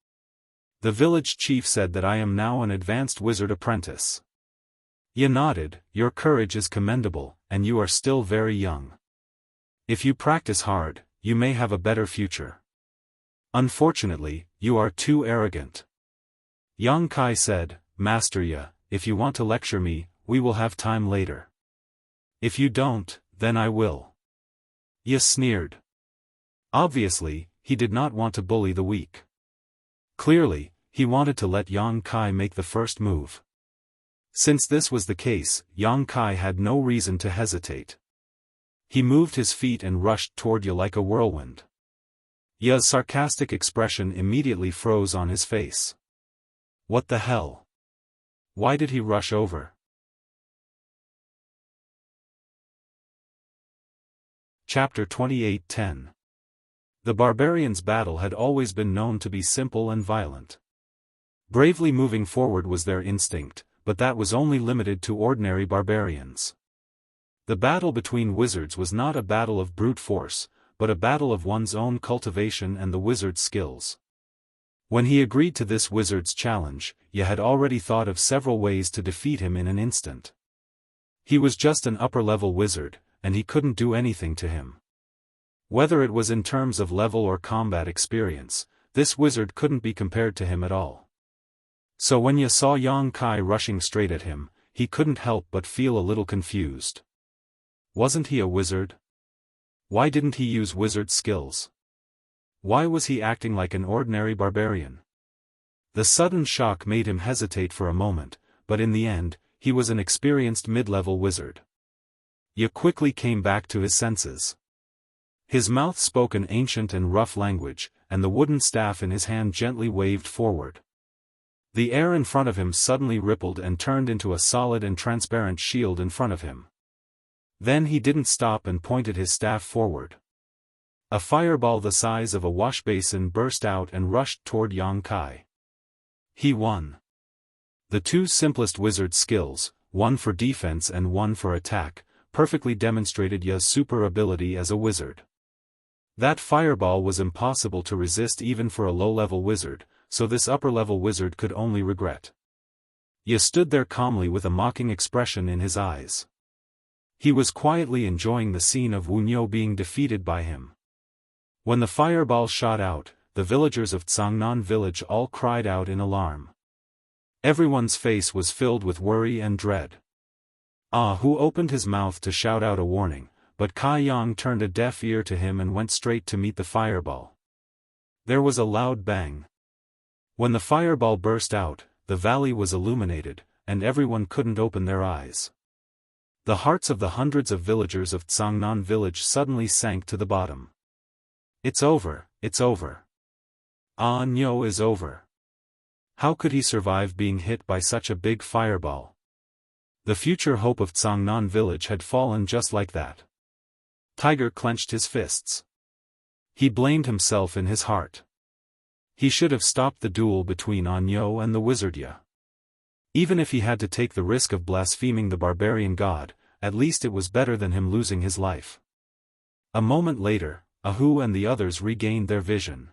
The village chief said that I am now an advanced wizard apprentice. Ye nodded, "Your courage is commendable, and you are still very young. If you practice hard, you may have a better future. Unfortunately, you are too arrogant." Yang Kai said, "Master Ye, if you want to lecture me, we will have time later. If you don't, then I will." Ye sneered. Obviously, he did not want to bully the weak. Clearly, he wanted to let Yang Kai make the first move. Since this was the case, Yang Kai had no reason to hesitate. He moved his feet and rushed toward Ye like a whirlwind. Ye's sarcastic expression immediately froze on his face. What the hell? Why did he rush over? Chapter 28:10. The barbarians' battle had always been known to be simple and violent. Bravely moving forward was their instinct, but that was only limited to ordinary barbarians. The battle between wizards was not a battle of brute force, but a battle of one's own cultivation and the wizard's skills. When he agreed to this wizard's challenge, Ye had already thought of several ways to defeat him in an instant. He was just an upper-level wizard, and he couldn't do anything to him. Whether it was in terms of level or combat experience, this wizard couldn't be compared to him at all. So when Ye saw Yang Kai rushing straight at him, he couldn't help but feel a little confused. Wasn't he a wizard? Why didn't he use wizard skills? Why was he acting like an ordinary barbarian? The sudden shock made him hesitate for a moment, but in the end, he was an experienced mid-level wizard. Ye quickly came back to his senses. His mouth spoke an ancient and rough language, and the wooden staff in his hand gently waved forward. The air in front of him suddenly rippled and turned into a solid and transparent shield in front of him. Then he didn't stop and pointed his staff forward. A fireball the size of a washbasin burst out and rushed toward Yang Kai. He won. The two simplest wizard skills, one for defense and one for attack, perfectly demonstrated Ye's super ability as a wizard. That fireball was impossible to resist even for a low-level wizard, so this upper-level wizard could only regret. Ye stood there calmly with a mocking expression in his eyes. He was quietly enjoying the scene of Wunyou being defeated by him. When the fireball shot out, the villagers of Cangnan village all cried out in alarm. Everyone's face was filled with worry and dread. Hu opened his mouth to shout out a warning, but Kai Yang turned a deaf ear to him and went straight to meet the fireball. There was a loud bang. When the fireball burst out, the valley was illuminated, and everyone couldn't open their eyes. The hearts of the hundreds of villagers of Cangnan village suddenly sank to the bottom. It's over, it's over. Nyo is over. How could he survive being hit by such a big fireball? The future hope of Cangnan village had fallen just like that. Tiger clenched his fists. He blamed himself in his heart. He should have stopped the duel between Nyo and the wizard Ye. Even if he had to take the risk of blaspheming the barbarian god, at least it was better than him losing his life. A moment later, Hu and the others regained their vision.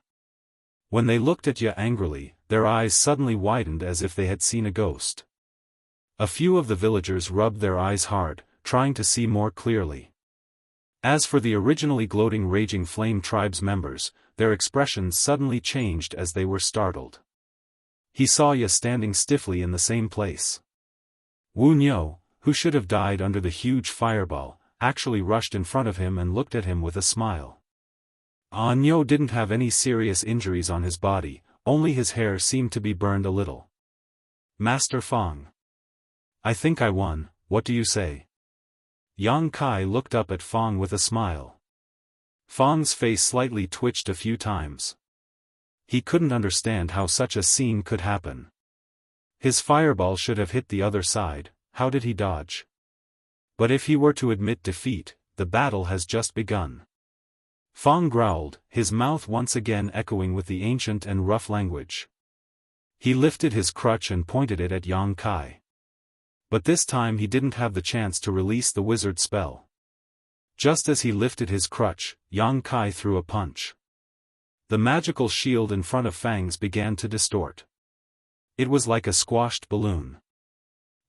When they looked at Ye angrily, their eyes suddenly widened as if they had seen a ghost. A few of the villagers rubbed their eyes hard, trying to see more clearly. As for the originally gloating Raging Flame Tribe's members, their expressions suddenly changed as they were startled. He saw Ye standing stiffly in the same place. Wunyou, who should have died under the huge fireball, actually rushed in front of him and looked at him with a smile. Nyo didn't have any serious injuries on his body, only his hair seemed to be burned a little. Master Fong. I think I won, what do you say? Yang Kai looked up at Fong with a smile. Fong's face slightly twitched a few times. He couldn't understand how such a scene could happen. His fireball should have hit the other side, how did he dodge? But if he were to admit defeat, the battle has just begun. Fong growled, his mouth once again echoing with the ancient and rough language. He lifted his crutch and pointed it at Yang Kai. But this time he didn't have the chance to release the wizard spell. Just as he lifted his crutch, Yang Kai threw a punch. The magical shield in front of Fang's began to distort. It was like a squashed balloon.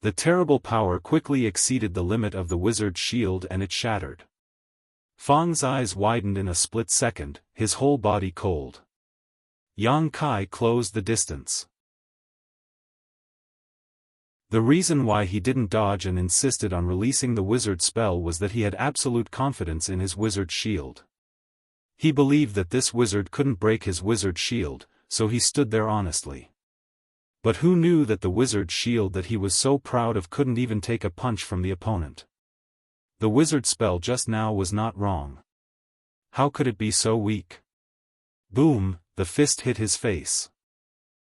The terrible power quickly exceeded the limit of the wizard's shield and it shattered. Fang's eyes widened in a split second, his whole body cold. Yang Kai closed the distance. The reason why he didn't dodge and insisted on releasing the wizard spell was that he had absolute confidence in his wizard shield. He believed that this wizard couldn't break his wizard shield, so he stood there honestly. But who knew that the wizard shield that he was so proud of couldn't even take a punch from the opponent? The wizard spell just now was not wrong. How could it be so weak? Boom, the fist hit his face.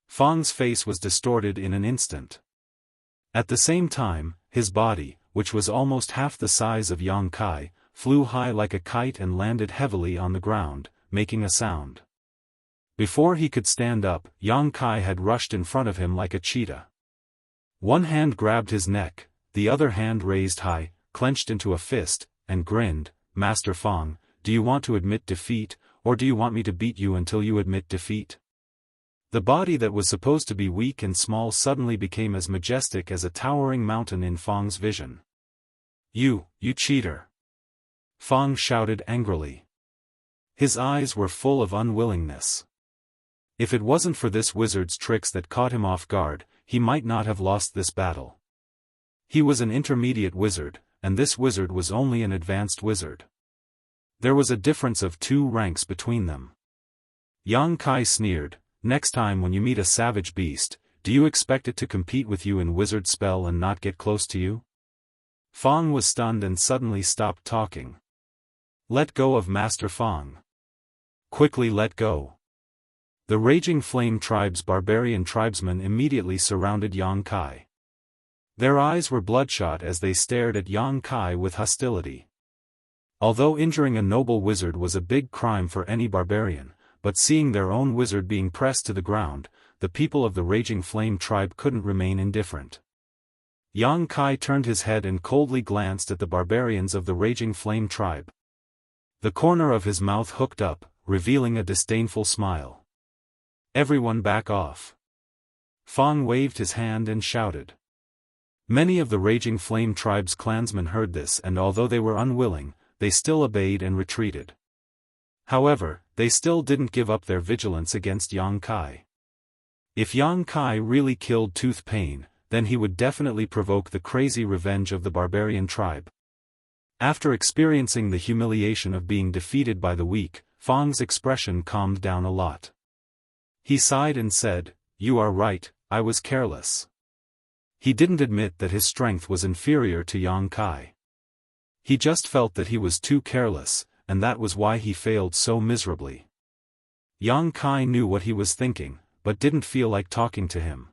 Fang's face was distorted in an instant. At the same time, his body, which was almost half the size of Yang Kai, flew high like a kite and landed heavily on the ground, making a sound. Before he could stand up, Yang Kai had rushed in front of him like a cheetah. One hand grabbed his neck, the other hand raised high, clenched into a fist, and grinned, Master Fong, do you want to admit defeat, or do you want me to beat you until you admit defeat? The body that was supposed to be weak and small suddenly became as majestic as a towering mountain in Fong's vision. You cheater! Fong shouted angrily. His eyes were full of unwillingness. If it wasn't for this wizard's tricks that caught him off guard, he might not have lost this battle. He was an intermediate wizard, and this wizard was only an advanced wizard. There was a difference of 2 ranks between them. Yang Kai sneered, next time when you meet a savage beast, do you expect it to compete with you in wizard spell and not get close to you? Fong was stunned and suddenly stopped talking. Let go of Master Fong. Quickly let go. The Raging Flame Tribe's barbarian tribesmen immediately surrounded Yang Kai. Their eyes were bloodshot as they stared at Yang Kai with hostility. Although injuring a noble wizard was a big crime for any barbarian, but seeing their own wizard being pressed to the ground, the people of the Raging Flame Tribe couldn't remain indifferent. Yang Kai turned his head and coldly glanced at the barbarians of the Raging Flame Tribe. The corner of his mouth hooked up, revealing a disdainful smile. "Everyone back off." Fong waved his hand and shouted. Many of the Raging Flame tribe's clansmen heard this, and although they were unwilling, they still obeyed and retreated. However, they still didn't give up their vigilance against Yang Kai. If Yang Kai really killed Tooth Pain, then he would definitely provoke the crazy revenge of the barbarian tribe. After experiencing the humiliation of being defeated by the weak, Fong's expression calmed down a lot. He sighed and said, "You are right, I was careless." He didn't admit that his strength was inferior to Yang Kai. He just felt that he was too careless, and that was why he failed so miserably. Yang Kai knew what he was thinking, but didn't feel like talking to him.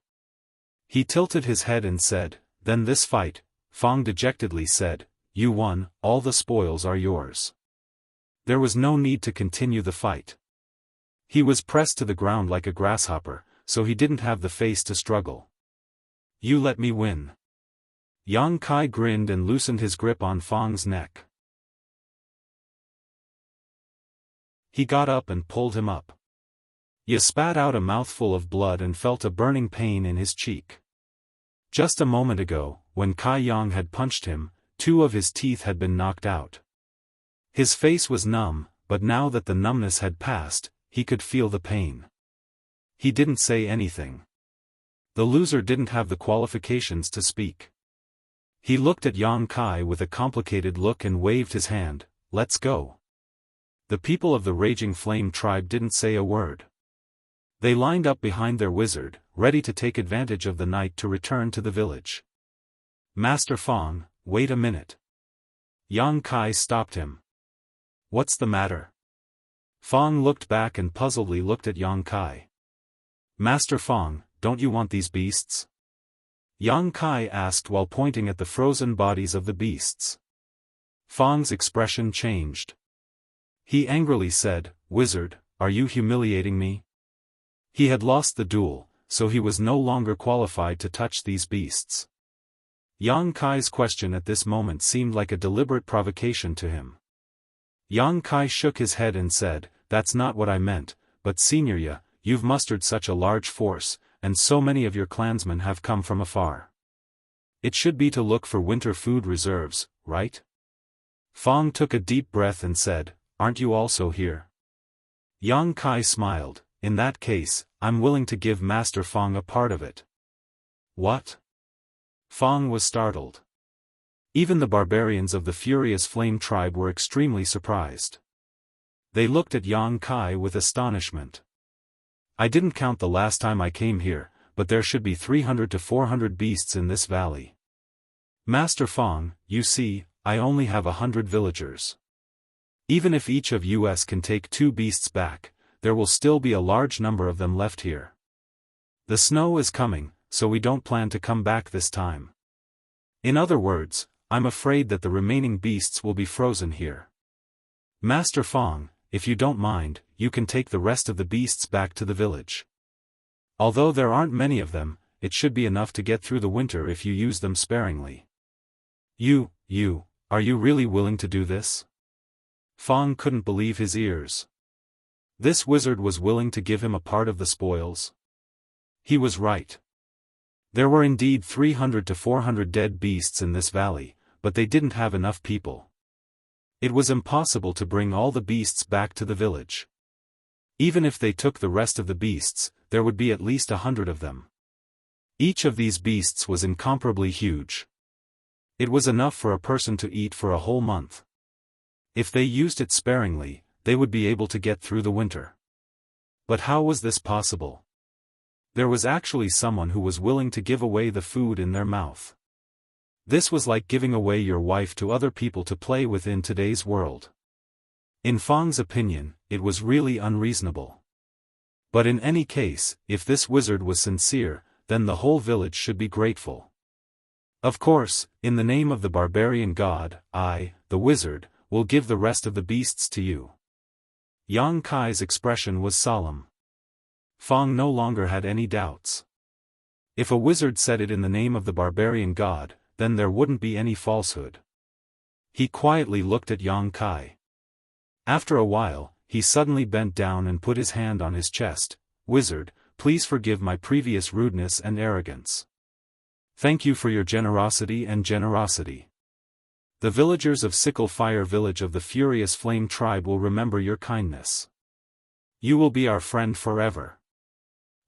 He tilted his head and said, "Then this fight," Fong dejectedly said, "You won, all the spoils are yours." There was no need to continue the fight. He was pressed to the ground like a grasshopper, so he didn't have the face to struggle. "You let me win." Yang Kai grinned and loosened his grip on Fong's neck. He got up and pulled him up. He spat out a mouthful of blood and felt a burning pain in his cheek. Just a moment ago, when Kai Yang had punched him, 2 of his teeth had been knocked out. His face was numb, but now that the numbness had passed, he could feel the pain. He didn't say anything. The loser didn't have the qualifications to speak. He looked at Yang Kai with a complicated look and waved his hand, "Let's go." The people of the Raging Flame tribe didn't say a word. They lined up behind their wizard, ready to take advantage of the night to return to the village. "Master Fong, wait a minute." Yang Kai stopped him. "What's the matter?" Fong looked back and puzzledly looked at Yang Kai. "Master Fong, don't you want these beasts?" Yang Kai asked while pointing at the frozen bodies of the beasts. Fong's expression changed. He angrily said, "Wizard, are you humiliating me?" He had lost the duel, so he was no longer qualified to touch these beasts. Yang Kai's question at this moment seemed like a deliberate provocation to him. Yang Kai shook his head and said, "That's not what I meant, but Senior, you've mustered such a large force, and so many of your clansmen have come from afar. It should be to look for winter food reserves, right?" Fong took a deep breath and said, "Aren't you also here?" Yang Kai smiled, "In that case, I'm willing to give Master Fong a part of it." "What?" Fong was startled. Even the barbarians of the Furious Flame tribe were extremely surprised. They looked at Yang Kai with astonishment. "I didn't count the last time I came here, but there should be 300 to 400 beasts in this valley. Master Fong, you see, I only have 100 villagers. Even if each of us can take 2 beasts back, there will still be a large number of them left here. The snow is coming, so we don't plan to come back this time. In other words, I'm afraid that the remaining beasts will be frozen here. Master Fong, if you don't mind, you can take the rest of the beasts back to the village. Although there aren't many of them, it should be enough to get through the winter if you use them sparingly." Are you really willing to do this?" Fong couldn't believe his ears. This wizard was willing to give him a part of the spoils. He was right. There were indeed 300 to 400 dead beasts in this valley, but they didn't have enough people. It was impossible to bring all the beasts back to the village. Even if they took the rest of the beasts, there would be at least 100 of them. Each of these beasts was incomparably huge. It was enough for a person to eat for a whole month. If they used it sparingly, they would be able to get through the winter. But how was this possible? There was actually someone who was willing to give away the food in their mouth. This was like giving away your wife to other people to play with in today's world. In Fong's opinion, it was really unreasonable. But in any case, if this wizard was sincere, then the whole village should be grateful. Of course, in the name of the barbarian god, I, the wizard, will give the rest of the beasts to you. Yang Kai's expression was solemn. Fong no longer had any doubts. If a wizard said it in the name of the barbarian god, then there wouldn't be any falsehood. He quietly looked at Yang Kai. After a while, he suddenly bent down and put his hand on his chest. "Wizard, please forgive my previous rudeness and arrogance. Thank you for your generosity and generosity. The villagers of Sickle Fire Village of the Furious Flame Tribe will remember your kindness. You will be our friend forever."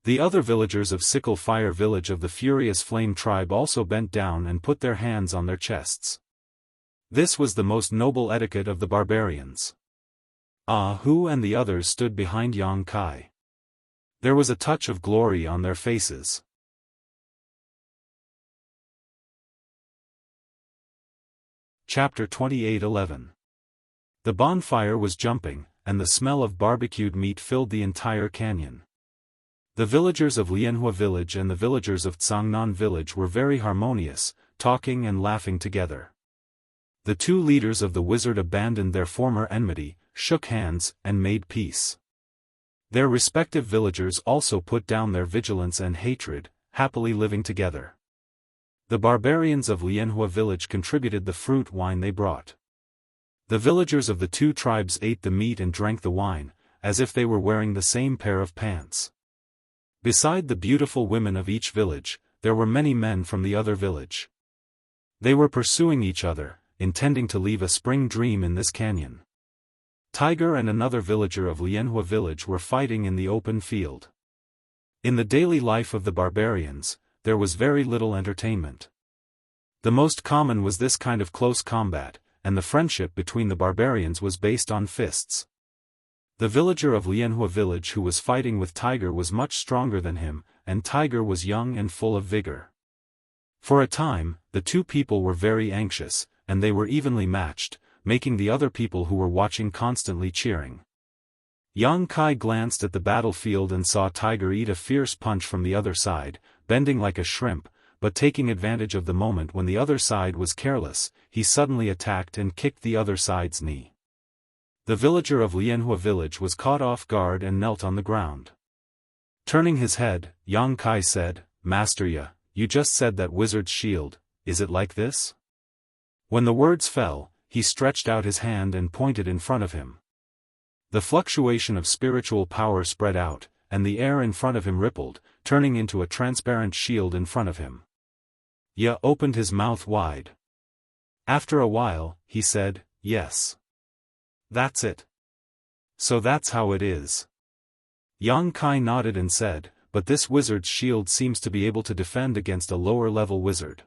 The other villagers of Sickle Fire Village of the Furious Flame Tribe also bent down and put their hands on their chests. This was the most noble etiquette of the barbarians. Hu and the others stood behind Yang Kai. There was a touch of glory on their faces. Chapter 28:11. The bonfire was jumping, and the smell of barbecued meat filled the entire canyon. The villagers of Lianhua Village and the villagers of Tsangnan Village were very harmonious, talking and laughing together. The two leaders of the wizard abandoned their former enmity, shook hands, and made peace. Their respective villagers also put down their vigilance and hatred, happily living together. The barbarians of Lianhua Village contributed the fruit wine they brought. The villagers of the two tribes ate the meat and drank the wine, as if they were wearing the same pair of pants. Beside the beautiful women of each village, there were many men from the other village. They were pursuing each other, intending to leave a spring dream in this canyon. Tiger and another villager of Lianhua Village were fighting in the open field. In the daily life of the barbarians, there was very little entertainment. The most common was this kind of close combat, and the friendship between the barbarians was based on fists. The villager of Lianhua Village who was fighting with Tiger was much stronger than him, and Tiger was young and full of vigor. For a time, the two people were very anxious, and they were evenly matched, making the other people who were watching constantly cheering. Yang Kai glanced at the battlefield and saw Tiger eat a fierce punch from the other side, bending like a shrimp, but taking advantage of the moment when the other side was careless, he suddenly attacked and kicked the other side's knee. The villager of Lianhua Village was caught off guard and knelt on the ground. Turning his head, Yang Kai said, "Master Ya, you just said that wizard's shield, is it like this?" When the words fell, he stretched out his hand and pointed in front of him. The fluctuation of spiritual power spread out, and the air in front of him rippled, turning into a transparent shield in front of him. Ya opened his mouth wide. After a while, he said, "Yes. That's it. So that's how it is." Yang Kai nodded and said, "But this wizard's shield seems to be able to defend against a lower-level wizard.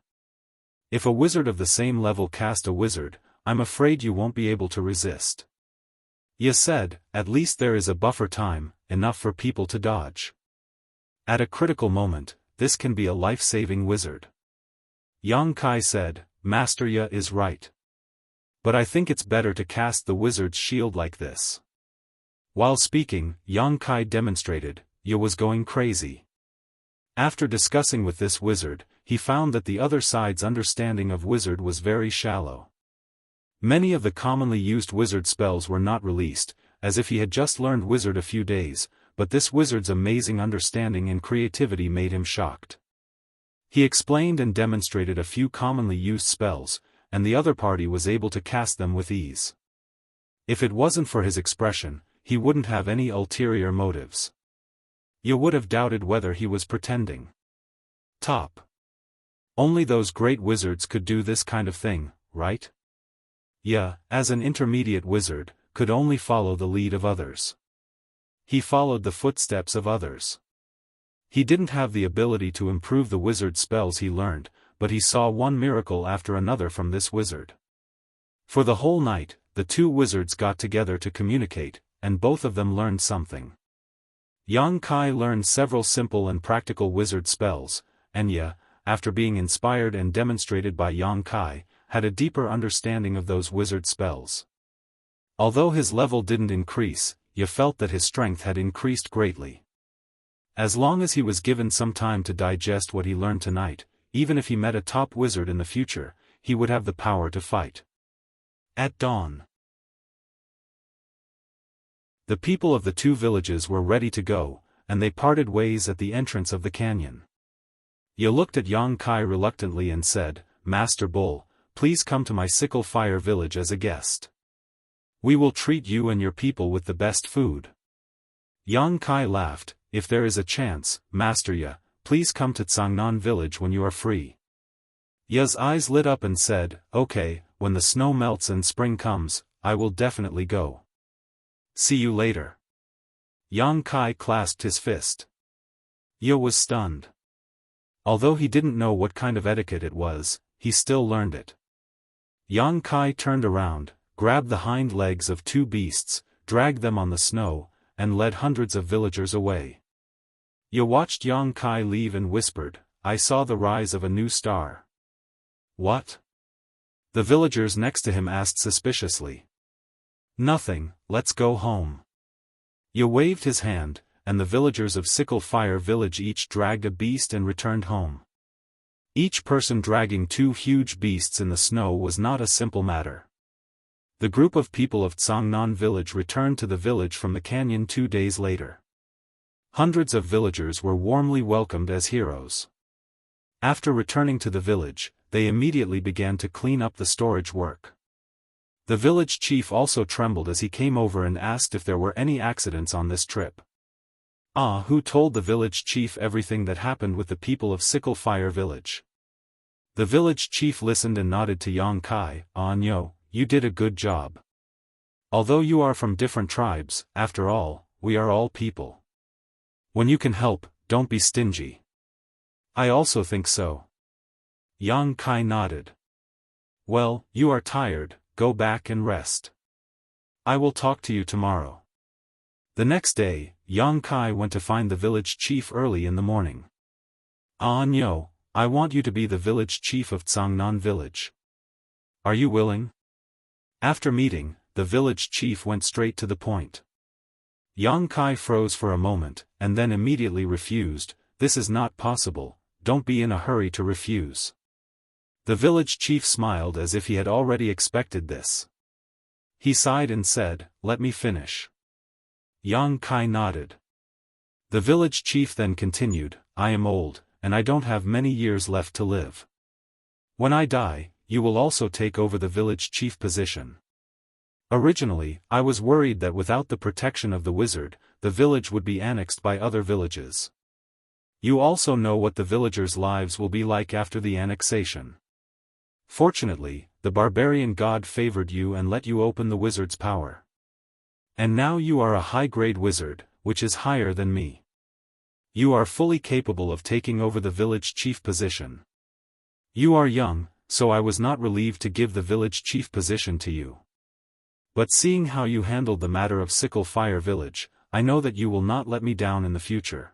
If a wizard of the same level cast a wizard, I'm afraid you won't be able to resist." Ya said, "At least there is a buffer time, enough for people to dodge. At a critical moment, this can be a life-saving wizard." Yang Kai said, "Master Ya is right. But I think it's better to cast the wizard's shield like this." While speaking, Yang Kai demonstrated, Ya was going crazy. After discussing with this wizard, he found that the other side's understanding of wizard was very shallow. Many of the commonly used wizard spells were not released, as if he had just learned wizard a few days, but this wizard's amazing understanding and creativity made him shocked. He explained and demonstrated a few commonly used spells, and the other party was able to cast them with ease. If it wasn't for his expression, he wouldn't have any ulterior motives. You would have doubted whether he was pretending. Only those great wizards could do this kind of thing, right? Ya, as an intermediate wizard, could only follow the lead of others. He followed the footsteps of others. He didn't have the ability to improve the wizard spells he learned, but he saw one miracle after another from this wizard. For the whole night, the two wizards got together to communicate, and both of them learned something. Yang Kai learned several simple and practical wizard spells, and Ya, after being inspired and demonstrated by Yang Kai, had a deeper understanding of those wizard spells. Although his level didn't increase, Ya felt that his strength had increased greatly. As long as he was given some time to digest what he learned tonight, even if he met a top wizard in the future, he would have the power to fight. At dawn, the people of the two villages were ready to go, and they parted ways at the entrance of the canyon. Ya looked at Yang Kai reluctantly and said, "Master Bull, please come to my Sickle Fire Village as a guest." We will treat you and your people with the best food. Yang Kai laughed, if there is a chance, Master Ye, please come to Cangnan village when you are free. Ye's eyes lit up and said, okay, when the snow melts and spring comes, I will definitely go. See you later. Yang Kai clasped his fist. Ye was stunned. Although he didn't know what kind of etiquette it was, he still learned it. Yang Kai turned around, grabbed the hind legs of two beasts, dragged them on the snow, and led hundreds of villagers away. Ye watched Yang Kai leave and whispered, I saw the rise of a new star. What? The villagers next to him asked suspiciously. Nothing, let's go home. Ye waved his hand, and the villagers of Sickle Fire village each dragged a beast and returned home. Each person dragging two huge beasts in the snow was not a simple matter. The group of people of Cangnan village returned to the village from the canyon 2 days later. Hundreds of villagers were warmly welcomed as heroes. After returning to the village, they immediately began to clean up the storage work. The village chief also trembled as he came over and asked if there were any accidents on this trip. Who told the village chief everything that happened with the people of Sickle Fire village. The village chief listened and nodded to Yang Kai, Nyo, you did a good job. Although you are from different tribes, after all, we are all people. When you can help, don't be stingy. I also think so. Yang Kai nodded. Well, you are tired, go back and rest. I will talk to you tomorrow. The next day, Yang Kai went to find the village chief early in the morning. Nyo, I want you to be the village chief of Cangnan village. Are you willing? After meeting, the village chief went straight to the point. Yang Kai froze for a moment, and then immediately refused, this is not possible, don't be in a hurry to refuse. The village chief smiled as if he had already expected this. He sighed and said, let me finish. Yang Kai nodded. The village chief then continued, I am old, and I don't have many years left to live. When I die, you will also take over the village chief position. Originally, I was worried that without the protection of the wizard, the village would be annexed by other villages. You also know what the villagers' lives will be like after the annexation. Fortunately, the barbarian god favored you and let you open the wizard's power. And now you are a high-grade wizard, which is higher than me. You are fully capable of taking over the village chief position. You are young, so I was not relieved to give the village chief position to you. But seeing how you handled the matter of Sickle Fire village, I know that you will not let me down in the future.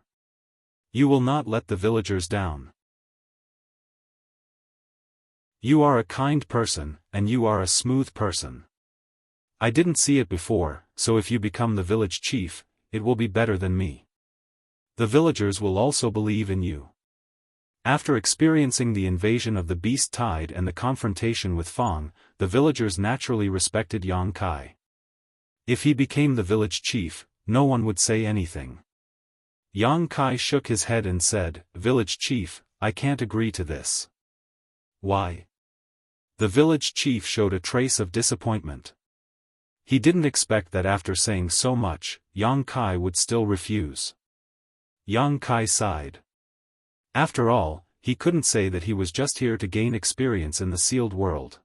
You will not let the villagers down. You are a kind person, and you are a smooth person. I didn't see it before, so if you become the village chief, it will be better than me. The villagers will also believe in you. After experiencing the invasion of the Beast Tide and the confrontation with Fang, the villagers naturally respected Yang Kai. If he became the village chief, no one would say anything. Yang Kai shook his head and said, Village chief, I can't agree to this. Why? The village chief showed a trace of disappointment. He didn't expect that after saying so much, Yang Kai would still refuse. Yang Kai sighed. After all, he couldn't say that he was just here to gain experience in the sealed world.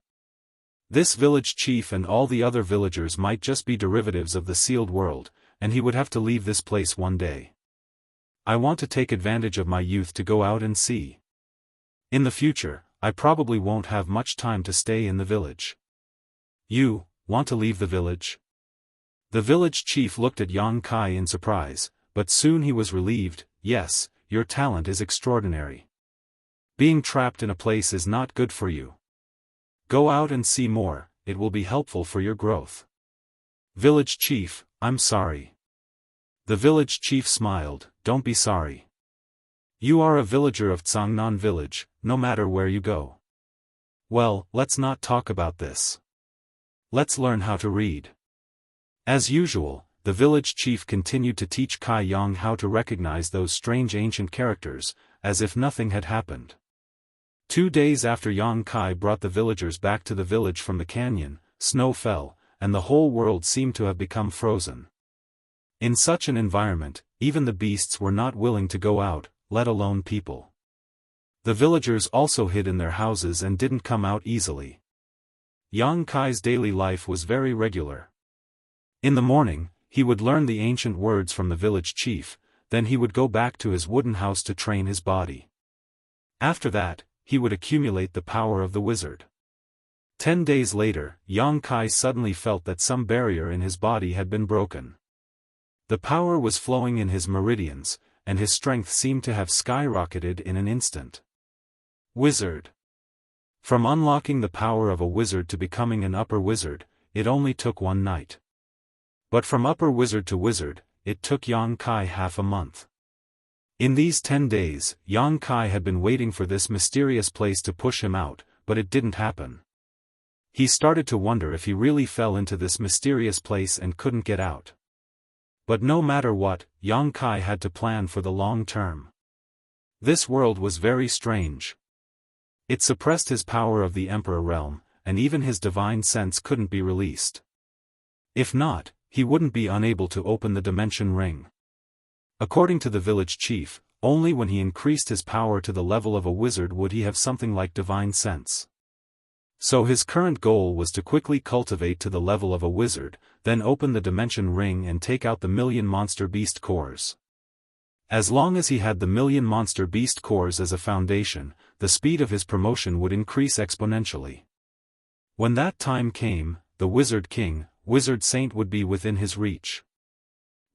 This village chief and all the other villagers might just be derivatives of the sealed world, and he would have to leave this place one day. I want to take advantage of my youth to go out and see. In the future, I probably won't have much time to stay in the village. You want to leave the village? The village chief looked at Yang Kai in surprise, but soon he was relieved. Yes, your talent is extraordinary. Being trapped in a place is not good for you. Go out and see more, it will be helpful for your growth. Village chief, I'm sorry. The village chief smiled, don't be sorry. You are a villager of Cangnan village, no matter where you go. Well, let's not talk about this. Let's learn how to read. As usual, the village chief continued to teach Kai Yang how to recognize those strange ancient characters, as if nothing had happened. 2 days after Yang Kai brought the villagers back to the village from the canyon, snow fell, and the whole world seemed to have become frozen. In such an environment, even the beasts were not willing to go out, let alone people. The villagers also hid in their houses and didn't come out easily. Yang Kai's daily life was very regular. In the morning, he would learn the ancient words from the village chief, then he would go back to his wooden house to train his body. After that, he would accumulate the power of the wizard. 10 days later, Yang Kai suddenly felt that some barrier in his body had been broken. The power was flowing in his meridians, and his strength seemed to have skyrocketed in an instant. Wizard. From unlocking the power of a wizard to becoming an upper wizard, it only took one night. But from upper wizard to wizard, it took Yang Kai half a month. In these 10 days, Yang Kai had been waiting for this mysterious place to push him out, but it didn't happen. He started to wonder if he really fell into this mysterious place and couldn't get out. But no matter what, Yang Kai had to plan for the long term. This world was very strange. It suppressed his power of the Emperor realm, and even his divine sense couldn't be released. If not, he wouldn't be unable to open the dimension ring. According to the village chief, only when he increased his power to the level of a wizard would he have something like divine sense. So his current goal was to quickly cultivate to the level of a wizard, then open the dimension ring and take out the million monster beast cores. As long as he had the million monster beast cores as a foundation, the speed of his promotion would increase exponentially. When that time came, the wizard king, wizard saint would be within his reach.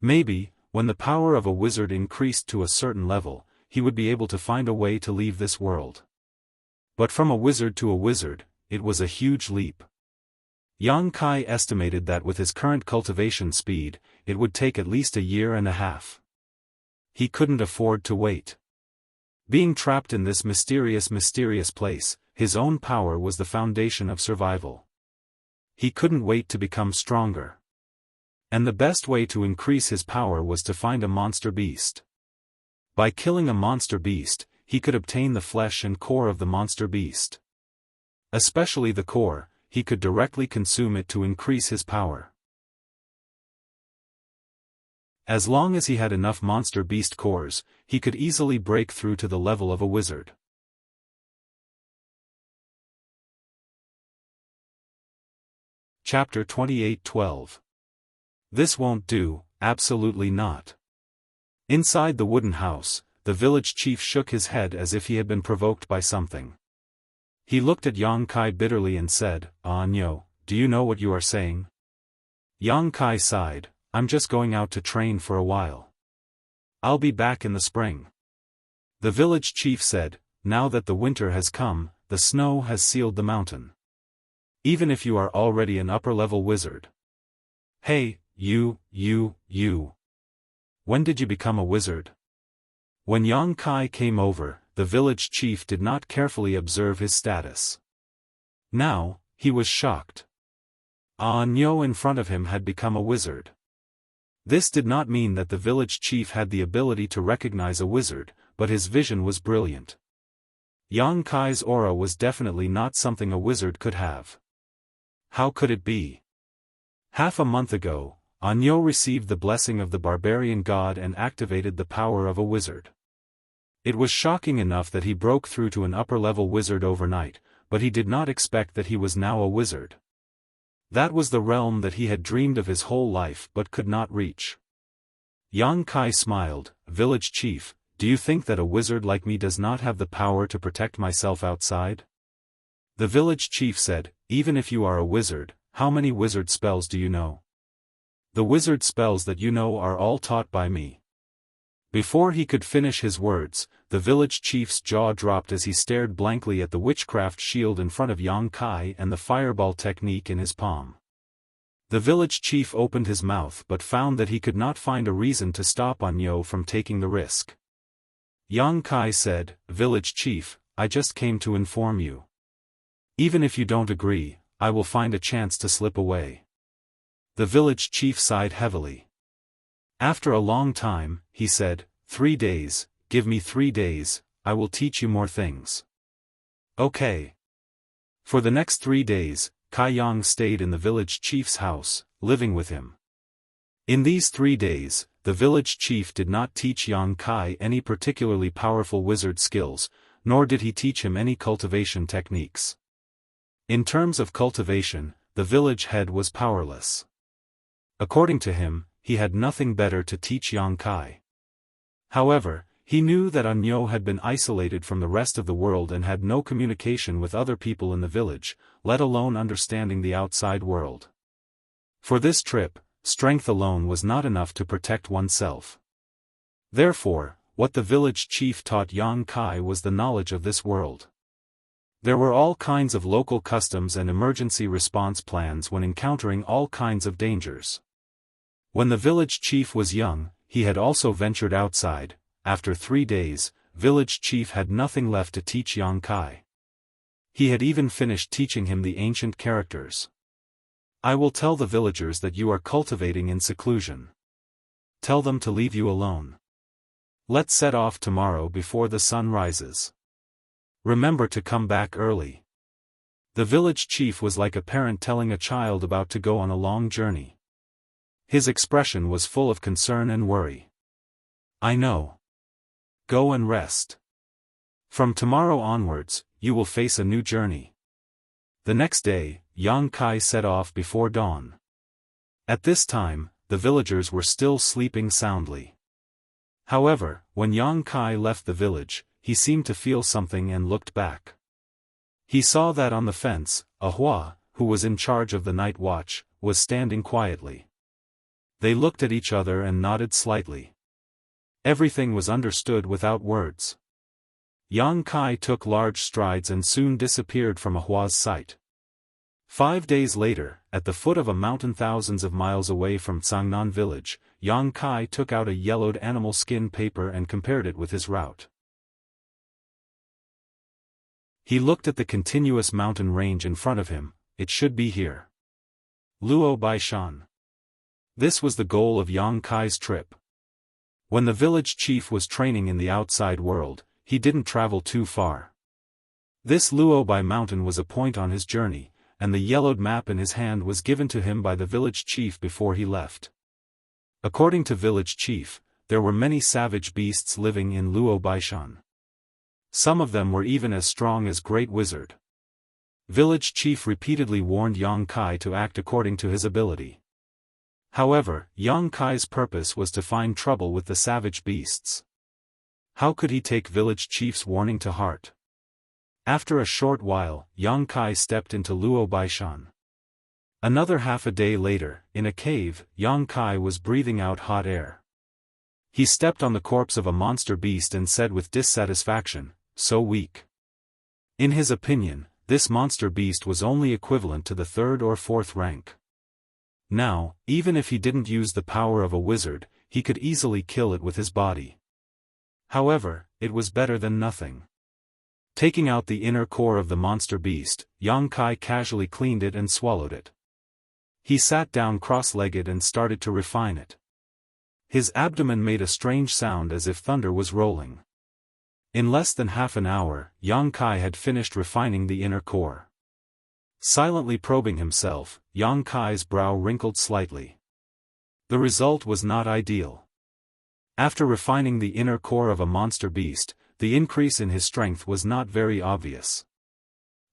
Maybe, when the power of a wizard increased to a certain level, he would be able to find a way to leave this world. But from a wizard to a wizard, it was a huge leap. Yang Kai estimated that with his current cultivation speed, it would take at least a year and a half. He couldn't afford to wait. Being trapped in this mysterious place, his own power was the foundation of survival. He couldn't wait to become stronger. And the best way to increase his power was to find a monster beast. By killing a monster beast, he could obtain the flesh and core of the monster beast. Especially the core, he could directly consume it to increase his power. As long as he had enough monster beast cores, he could easily break through to the level of a wizard. Chapter 28:12. This won't do, absolutely not. Inside the wooden house, the village chief shook his head as if he had been provoked by something. He looked at Yang Kai bitterly and said, "Nyo, do you know what you are saying?" Yang Kai sighed, "I'm just going out to train for a while. I'll be back in the spring." The village chief said, "Now that the winter has come, the snow has sealed the mountain. Even if you are already an upper-level wizard." "Hey, you. When did you become a wizard?" When Yang Kai came over, the village chief did not carefully observe his status. Now, he was shocked. Nyo in front of him had become a wizard. This did not mean that the village chief had the ability to recognize a wizard, but his vision was brilliant. Yang Kai's aura was definitely not something a wizard could have. How could it be? Half a month ago, Nyo received the blessing of the barbarian god and activated the power of a wizard. It was shocking enough that he broke through to an upper-level wizard overnight, but he did not expect that he was now a wizard. That was the realm that he had dreamed of his whole life but could not reach. Yang Kai smiled, "Village chief, do you think that a wizard like me does not have the power to protect myself outside?" The village chief said, "Even if you are a wizard, how many wizard spells do you know?" "The wizard spells that you know are all taught by me." Before he could finish his words, the village chief's jaw dropped as he stared blankly at the witchcraft shield in front of Yang Kai and the fireball technique in his palm. The village chief opened his mouth but found that he could not find a reason to stop Nyo from taking the risk. Yang Kai said, "Village chief, I just came to inform you. Even if you don't agree, I will find a chance to slip away." The village chief sighed heavily. After a long time, he said, 3 days, give me 3 days, I will teach you more things." "Okay." For the next 3 days, Kai Yang stayed in the village chief's house, living with him. In these 3 days, the village chief did not teach Yang Kai any particularly powerful wizard skills, nor did he teach him any cultivation techniques. In terms of cultivation, the village head was powerless. According to him, he had nothing better to teach Yang Kai. However, he knew that Anyo had been isolated from the rest of the world and had no communication with other people in the village, let alone understanding the outside world. For this trip, strength alone was not enough to protect oneself. Therefore, what the village chief taught Yang Kai was the knowledge of this world. There were all kinds of local customs and emergency response plans when encountering all kinds of dangers. When the village chief was young, he had also ventured outside. After 3 days, village chief had nothing left to teach Yang Kai. He had even finished teaching him the ancient characters. I will tell the villagers that you are cultivating in seclusion. Tell them to leave you alone. Let's set off tomorrow before the sun rises. Remember to come back early. The village chief was like a parent telling a child about to go on a long journey. His expression was full of concern and worry. I know. Go and rest. From tomorrow onwards, you will face a new journey. The next day, Yang Kai set off before dawn. At this time, the villagers were still sleeping soundly. However, when Yang Kai left the village, he seemed to feel something and looked back. He saw that on the fence, a Hua, who was in charge of the night watch, was standing quietly. They looked at each other and nodded slightly. Everything was understood without words. Yang Kai took large strides and soon disappeared from a Hua's sight. 5 days later, at the foot of a mountain thousands of miles away from Cangnan village, Yang Kai took out a yellowed animal skin paper and compared it with his route. He looked at the continuous mountain range in front of him. It should be here. Luo Baishan. This was the goal of Yang Kai's trip. When the village chief was training in the outside world, he didn't travel too far. This Luo Bai mountain was a point on his journey, and the yellowed map in his hand was given to him by the village chief before he left. According to village chief, there were many savage beasts living in Luo Baishan. Some of them were even as strong as Great Wizard. Village chief repeatedly warned Yang Kai to act according to his ability. However, Yang Kai's purpose was to find trouble with the savage beasts. How could he take village chief's warning to heart? After a short while, Yang Kai stepped into Luo Baishan. Another half a day later, in a cave, Yang Kai was breathing out hot air. He stepped on the corpse of a monster beast and said with dissatisfaction, "So weak." In his opinion, this monster beast was only equivalent to the 3rd or 4th rank. Now, even if he didn't use the power of a wizard, he could easily kill it with his body. However, it was better than nothing. Taking out the inner core of the monster beast, Yang Kai casually cleaned it and swallowed it. He sat down cross-legged and started to refine it. His abdomen made a strange sound as if thunder was rolling. In less than half an hour, Yang Kai had finished refining the inner core. Silently probing himself, Yang Kai's brow wrinkled slightly. The result was not ideal. After refining the inner core of a monster beast, the increase in his strength was not very obvious.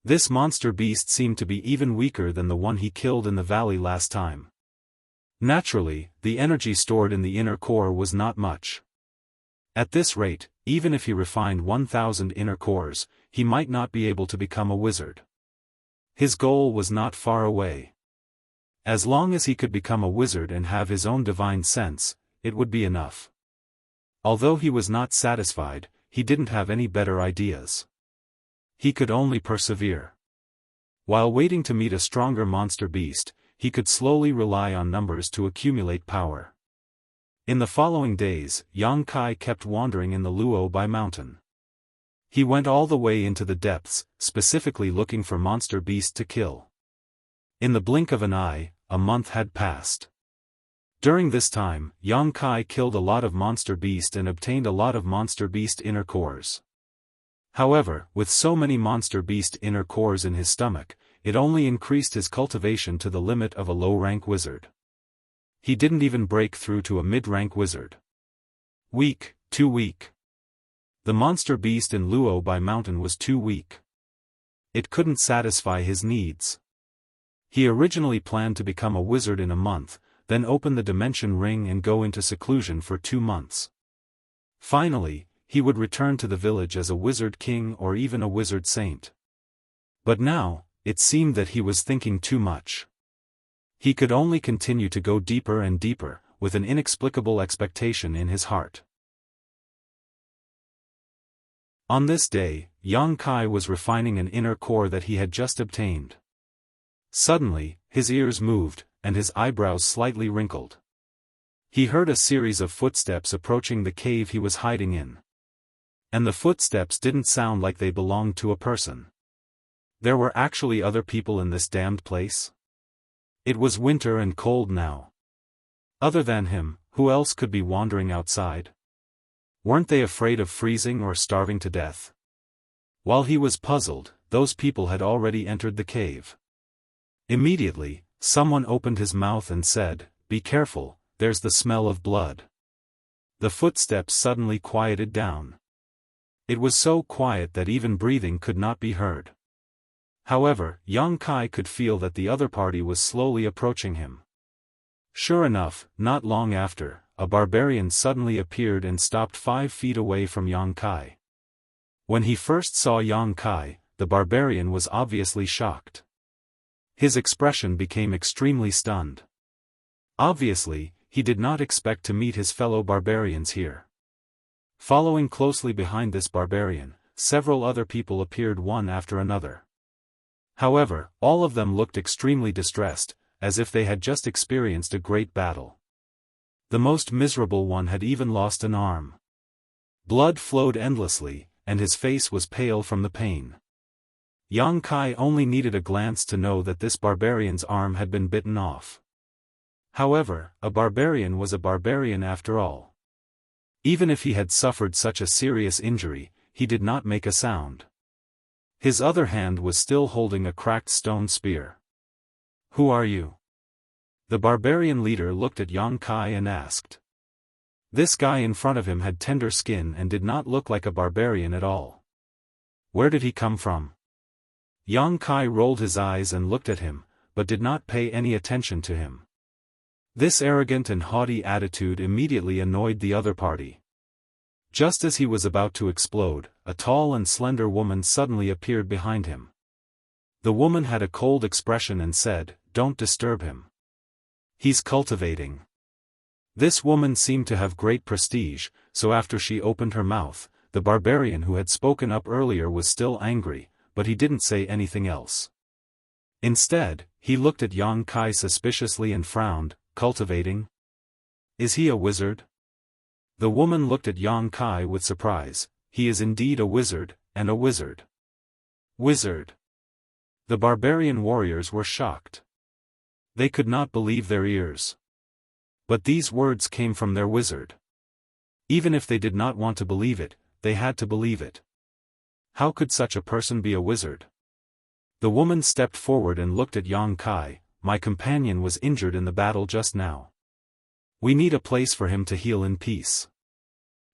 This monster beast seemed to be even weaker than the one he killed in the valley last time. Naturally, the energy stored in the inner core was not much. At this rate, even if he refined 1,000 inner cores, he might not be able to become a wizard. His goal was not far away. As long as he could become a wizard and have his own divine sense, it would be enough. Although he was not satisfied, he didn't have any better ideas. He could only persevere. While waiting to meet a stronger monster beast, he could slowly rely on numbers to accumulate power. In the following days, Yang Kai kept wandering in the Luo Bai mountain. He went all the way into the depths, specifically looking for monster beast to kill. In the blink of an eye, a month had passed. During this time, Yang Kai killed a lot of monster beast and obtained a lot of monster beast inner cores. However, with so many monster beast inner cores in his stomach, it only increased his cultivation to the limit of a low-rank wizard. He didn't even break through to a mid-rank wizard. Weak, too weak. The monster beast in Luo Bai Mountain was too weak. It couldn't satisfy his needs. He originally planned to become a wizard in a month, then open the dimension ring and go into seclusion for 2 months. Finally, he would return to the village as a wizard king or even a wizard saint. But now, it seemed that he was thinking too much. He could only continue to go deeper and deeper, with an inexplicable expectation in his heart. On this day, Yang Kai was refining an inner core that he had just obtained. Suddenly, his ears moved, and his eyebrows slightly wrinkled. He heard a series of footsteps approaching the cave he was hiding in. And the footsteps didn't sound like they belonged to a person. There were actually other people in this damned place? It was winter and cold now. Other than him, who else could be wandering outside? Weren't they afraid of freezing or starving to death? While he was puzzled, those people had already entered the cave. Immediately, someone opened his mouth and said, "Be careful, there's the smell of blood." The footsteps suddenly quieted down. It was so quiet that even breathing could not be heard. However, Yang Kai could feel that the other party was slowly approaching him. Sure enough, not long after, a barbarian suddenly appeared and stopped 5 feet away from Yang Kai. When he first saw Yang Kai, the barbarian was obviously shocked. His expression became extremely stunned. Obviously, he did not expect to meet his fellow barbarians here. Following closely behind this barbarian, several other people appeared one after another. However, all of them looked extremely distressed, as if they had just experienced a great battle. The most miserable one had even lost an arm. Blood flowed endlessly, and his face was pale from the pain. Yang Kai only needed a glance to know that this barbarian's arm had been bitten off. However, a barbarian was a barbarian after all. Even if he had suffered such a serious injury, he did not make a sound. His other hand was still holding a cracked stone spear. "Who are you?" The barbarian leader looked at Yang Kai and asked. This guy in front of him had tender skin and did not look like a barbarian at all. Where did he come from? Yang Kai rolled his eyes and looked at him, but did not pay any attention to him. This arrogant and haughty attitude immediately annoyed the other party. Just as he was about to explode, a tall and slender woman suddenly appeared behind him. The woman had a cold expression and said, "Don't disturb him. He's cultivating." This woman seemed to have great prestige, so after she opened her mouth, the barbarian who had spoken up earlier was still angry, but he didn't say anything else. Instead, he looked at Yang Kai suspiciously and frowned. "Cultivating? Is he a wizard?" The woman looked at Yang Kai with surprise. "He is indeed a wizard, and a wizard." Wizard! The barbarian warriors were shocked. They could not believe their ears. But these words came from their wizard. Even if they did not want to believe it, they had to believe it. How could such a person be a wizard? The woman stepped forward and looked at Yang Kai. "My companion was injured in the battle just now. We need a place for him to heal in peace.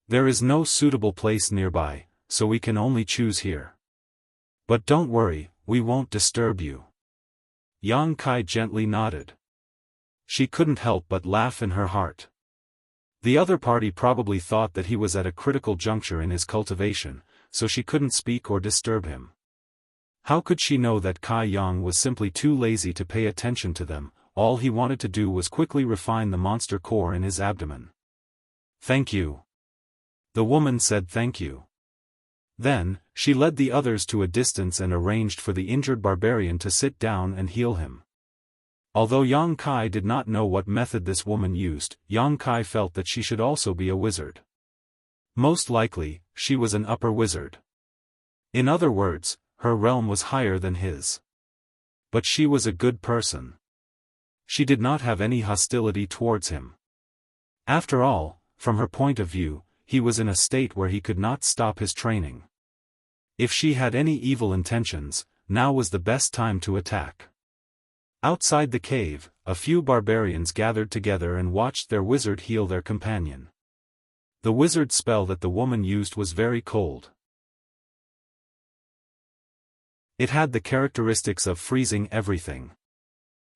There is no suitable place nearby, so we can only choose here. But don't worry, we won't disturb you." Yang Kai gently nodded. She couldn't help but laugh in her heart. The other party probably thought that he was at a critical juncture in his cultivation, so she couldn't speak or disturb him. How could she know that Kai Yang was simply too lazy to pay attention to them? All he wanted to do was quickly refine the monster core in his abdomen. "Thank you." The woman said thank you. Then, she led the others to a distance and arranged for the injured barbarian to sit down and heal him. Although Yang Kai did not know what method this woman used, Yang Kai felt that she should also be a wizard. Most likely, she was an upper wizard. In other words, her realm was higher than his. But she was a good person. She did not have any hostility towards him. After all, from her point of view, he was in a state where he could not stop his training. If she had any evil intentions, now was the best time to attack. Outside the cave, a few barbarians gathered together and watched their wizard heal their companion. The wizard spell that the woman used was very cold. It had the characteristics of freezing everything.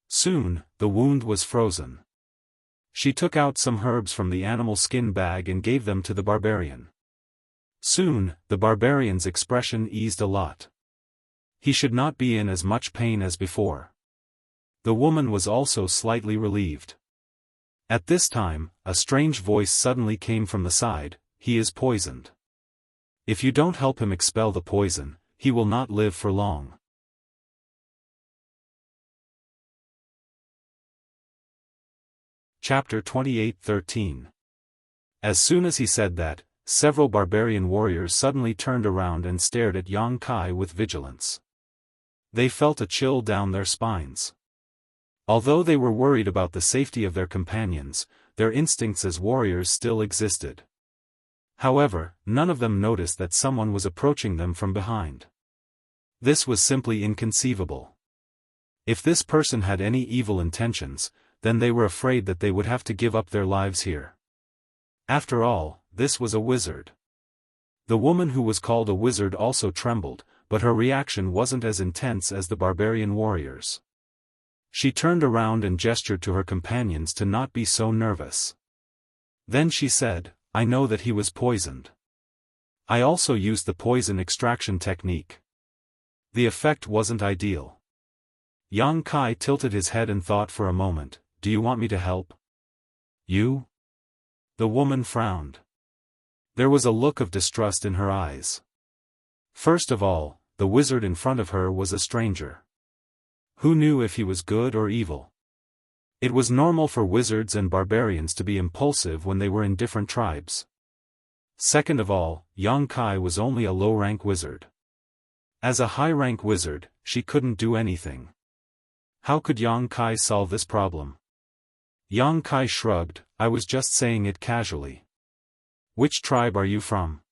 Soon, the wound was frozen. She took out some herbs from the animal skin bag and gave them to the barbarian. Soon, the barbarian's expression eased a lot. He should not be in as much pain as before. The woman was also slightly relieved. At this time, a strange voice suddenly came from the side, "He is poisoned. If you don't help him expel the poison, he will not live for long." Chapter 28:13. As soon as he said that, several barbarian warriors suddenly turned around and stared at Yang Kai with vigilance. They felt a chill down their spines. Although they were worried about the safety of their companions, their instincts as warriors still existed. However, none of them noticed that someone was approaching them from behind. This was simply inconceivable. If this person had any evil intentions, then they were afraid that they would have to give up their lives here. After all, this was a wizard. The woman who was called a wizard also trembled, but her reaction wasn't as intense as the barbarian warriors. She turned around and gestured to her companions to not be so nervous. Then she said, "I know that he was poisoned. I also used the poison extraction technique. The effect wasn't ideal." Yang Kai tilted his head and thought for a moment, "Do you want me to help?" "You?" The woman frowned. There was a look of distrust in her eyes. First of all, the wizard in front of her was a stranger. Who knew if he was good or evil? It was normal for wizards and barbarians to be impulsive when they were in different tribes. Second of all, Yang Kai was only a low-rank wizard. As a high-rank wizard, she couldn't do anything. How could Yang Kai solve this problem? Yang Kai shrugged, "I was just saying it casually." "Which tribe are you from?"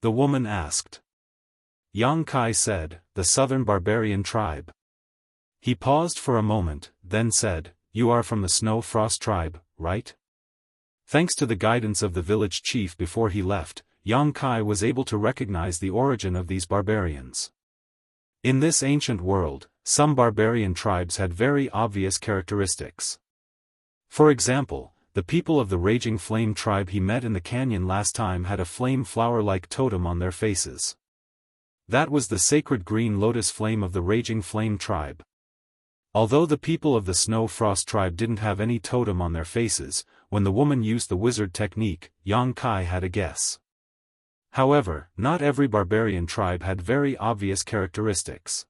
the woman asked. Yang Kai said, "The southern barbarian tribe." He paused for a moment, then said, "You are from the Snow Frost tribe, right?" Thanks to the guidance of the village chief before he left, Yang Kai was able to recognize the origin of these barbarians. In this ancient world, some barbarian tribes had very obvious characteristics. For example, the people of the Raging Flame tribe he met in the canyon last time had a flame flower-like totem on their faces. That was the sacred green lotus flame of the Raging Flame tribe. Although the people of the Snow Frost tribe didn't have any totem on their faces, when the woman used the wizard technique, Yang Kai had a guess. However, not every barbarian tribe had very obvious characteristics.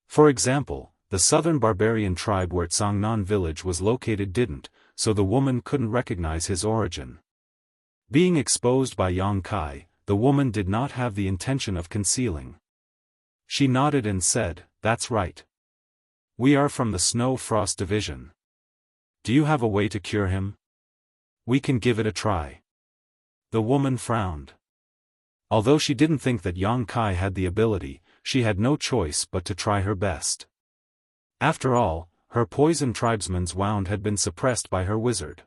For example, the southern barbarian tribe where Tsangnan village was located didn't, so the woman couldn't recognize his origin. Being exposed by Yang Kai, the woman did not have the intention of concealing. She nodded and said, "That's right. We are from the Snow Frost division. Do you have a way to cure him? We can give it a try." The woman frowned. Although she didn't think that Yang Kai had the ability, she had no choice but to try her best. After all, her poison tribesman's wound had been suppressed by her wizard.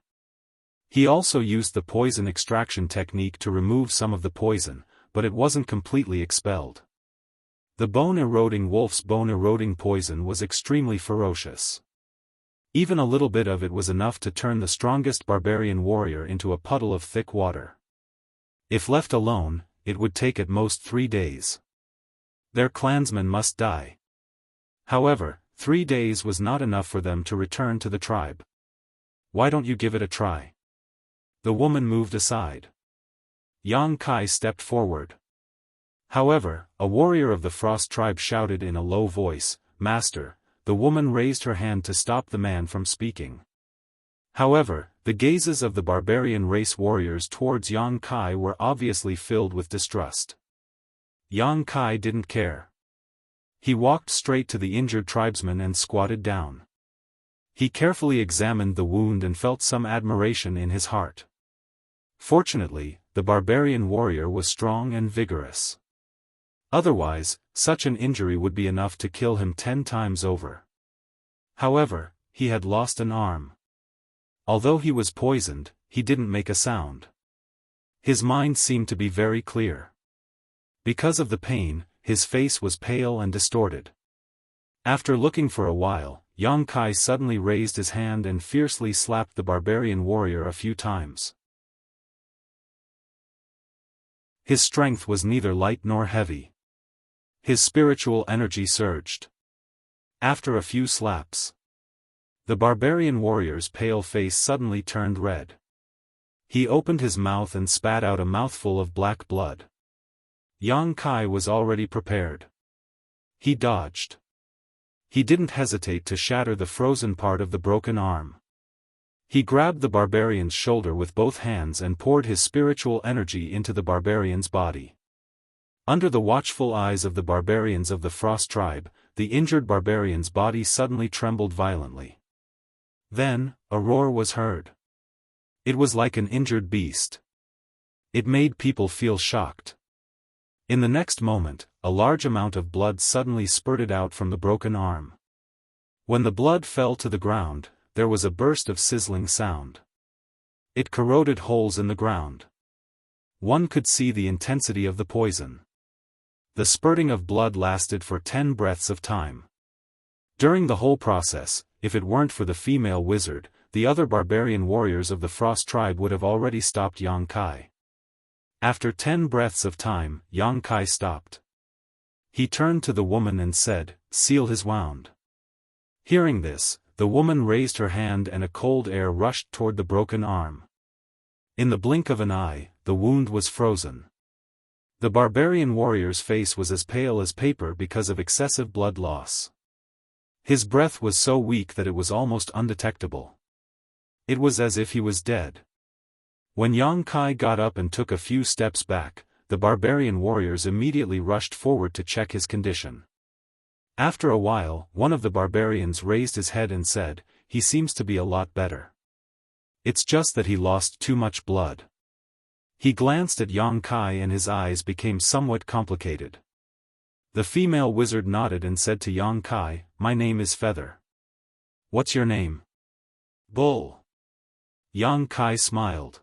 He also used the poison extraction technique to remove some of the poison, but it wasn't completely expelled. The bone-eroding wolf's bone-eroding poison was extremely ferocious. Even a little bit of it was enough to turn the strongest barbarian warrior into a puddle of thick water. If left alone, it would take at most 3 days. Their clansmen must die. However, 3 days was not enough for them to return to the tribe. "Why don't you give it a try?" The woman moved aside. Yang Kai stepped forward. However, a warrior of the Frost tribe shouted in a low voice, "Master." The woman raised her hand to stop the man from speaking. However, the gazes of the barbarian race warriors towards Yang Kai were obviously filled with distrust. Yang Kai didn't care. He walked straight to the injured tribesman and squatted down. He carefully examined the wound and felt some admiration in his heart. Fortunately, the barbarian warrior was strong and vigorous. Otherwise, such an injury would be enough to kill him 10 times over. However, he had lost an arm. Although he was poisoned, he didn't make a sound. His mind seemed to be very clear. Because of the pain, his face was pale and distorted. After looking for a while, Yang Kai suddenly raised his hand and fiercely slapped the barbarian warrior a few times. His strength was neither light nor heavy. His spiritual energy surged. After a few slaps, the barbarian warrior's pale face suddenly turned red. He opened his mouth and spat out a mouthful of black blood. Yang Kai was already prepared. He dodged. He didn't hesitate to shatter the frozen part of the broken arm. He grabbed the barbarian's shoulder with both hands and poured his spiritual energy into the barbarian's body. Under the watchful eyes of the barbarians of the Frost tribe, the injured barbarian's body suddenly trembled violently. Then, a roar was heard. It was like an injured beast. It made people feel shocked. In the next moment, a large amount of blood suddenly spurted out from the broken arm. When the blood fell to the ground, there was a burst of sizzling sound. It corroded holes in the ground. One could see the intensity of the poison. The spurting of blood lasted for 10 breaths of time. During the whole process, if it weren't for the female wizard, the other barbarian warriors of the Frost tribe would have already stopped Yang Kai. After 10 breaths of time, Yang Kai stopped. He turned to the woman and said, "Seal his wound." Hearing this, the woman raised her hand and a cold air rushed toward the broken arm. In the blink of an eye, the wound was frozen. The barbarian warrior's face was as pale as paper because of excessive blood loss. His breath was so weak that it was almost undetectable. It was as if he was dead. When Yang Kai got up and took a few steps back, the barbarian warriors immediately rushed forward to check his condition. After a while, one of the barbarians raised his head and said, "He seems to be a lot better. It's just that he lost too much blood." He glanced at Yang Kai and his eyes became somewhat complicated. The female wizard nodded and said to Yang Kai, "My name is Feather." "What's your name?" "Bull." Yang Kai smiled.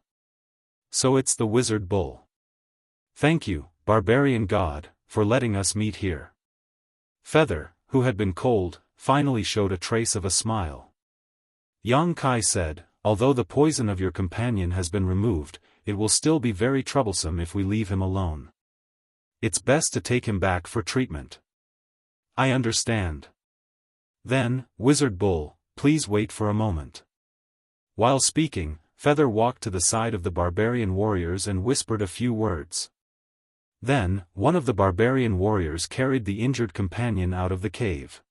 "So it's the wizard Bull. Thank you, barbarian god, for letting us meet here." Feather, who had been cold, finally showed a trace of a smile. Yang Kai said, "Although the poison of your companion has been removed, it will still be very troublesome if we leave him alone. It's best to take him back for treatment." "I understand." "Then, Wizard Bull, please wait for a moment." While speaking, Feather walked to the side of the barbarian warriors and whispered a few words. Then, one of the barbarian warriors carried the injured companion out of the cave.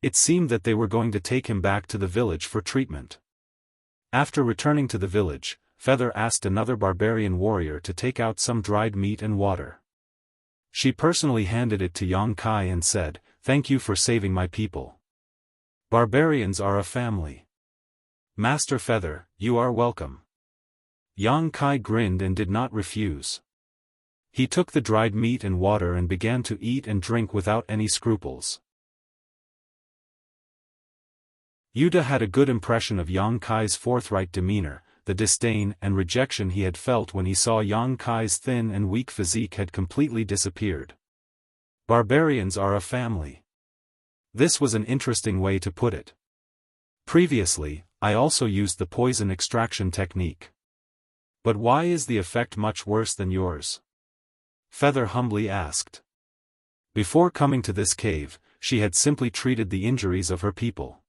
It seemed that they were going to take him back to the village for treatment. After returning to the village, Feather asked another barbarian warrior to take out some dried meat and water. She personally handed it to Yang Kai and said, "Thank you for saving my people. Barbarians are a family. Master Feather, you are welcome." Yang Kai grinned and did not refuse. He took the dried meat and water and began to eat and drink without any scruples. Yuta had a good impression of Yang Kai's forthright demeanor. The disdain and rejection he had felt when he saw Yang Kai's thin and weak physique had completely disappeared. Barbarians are a family. This was an interesting way to put it. Previously, I also used the poison extraction technique. But why is the effect much worse than yours? Feather humbly asked. Before coming to this cave, she had simply treated the injuries of her people.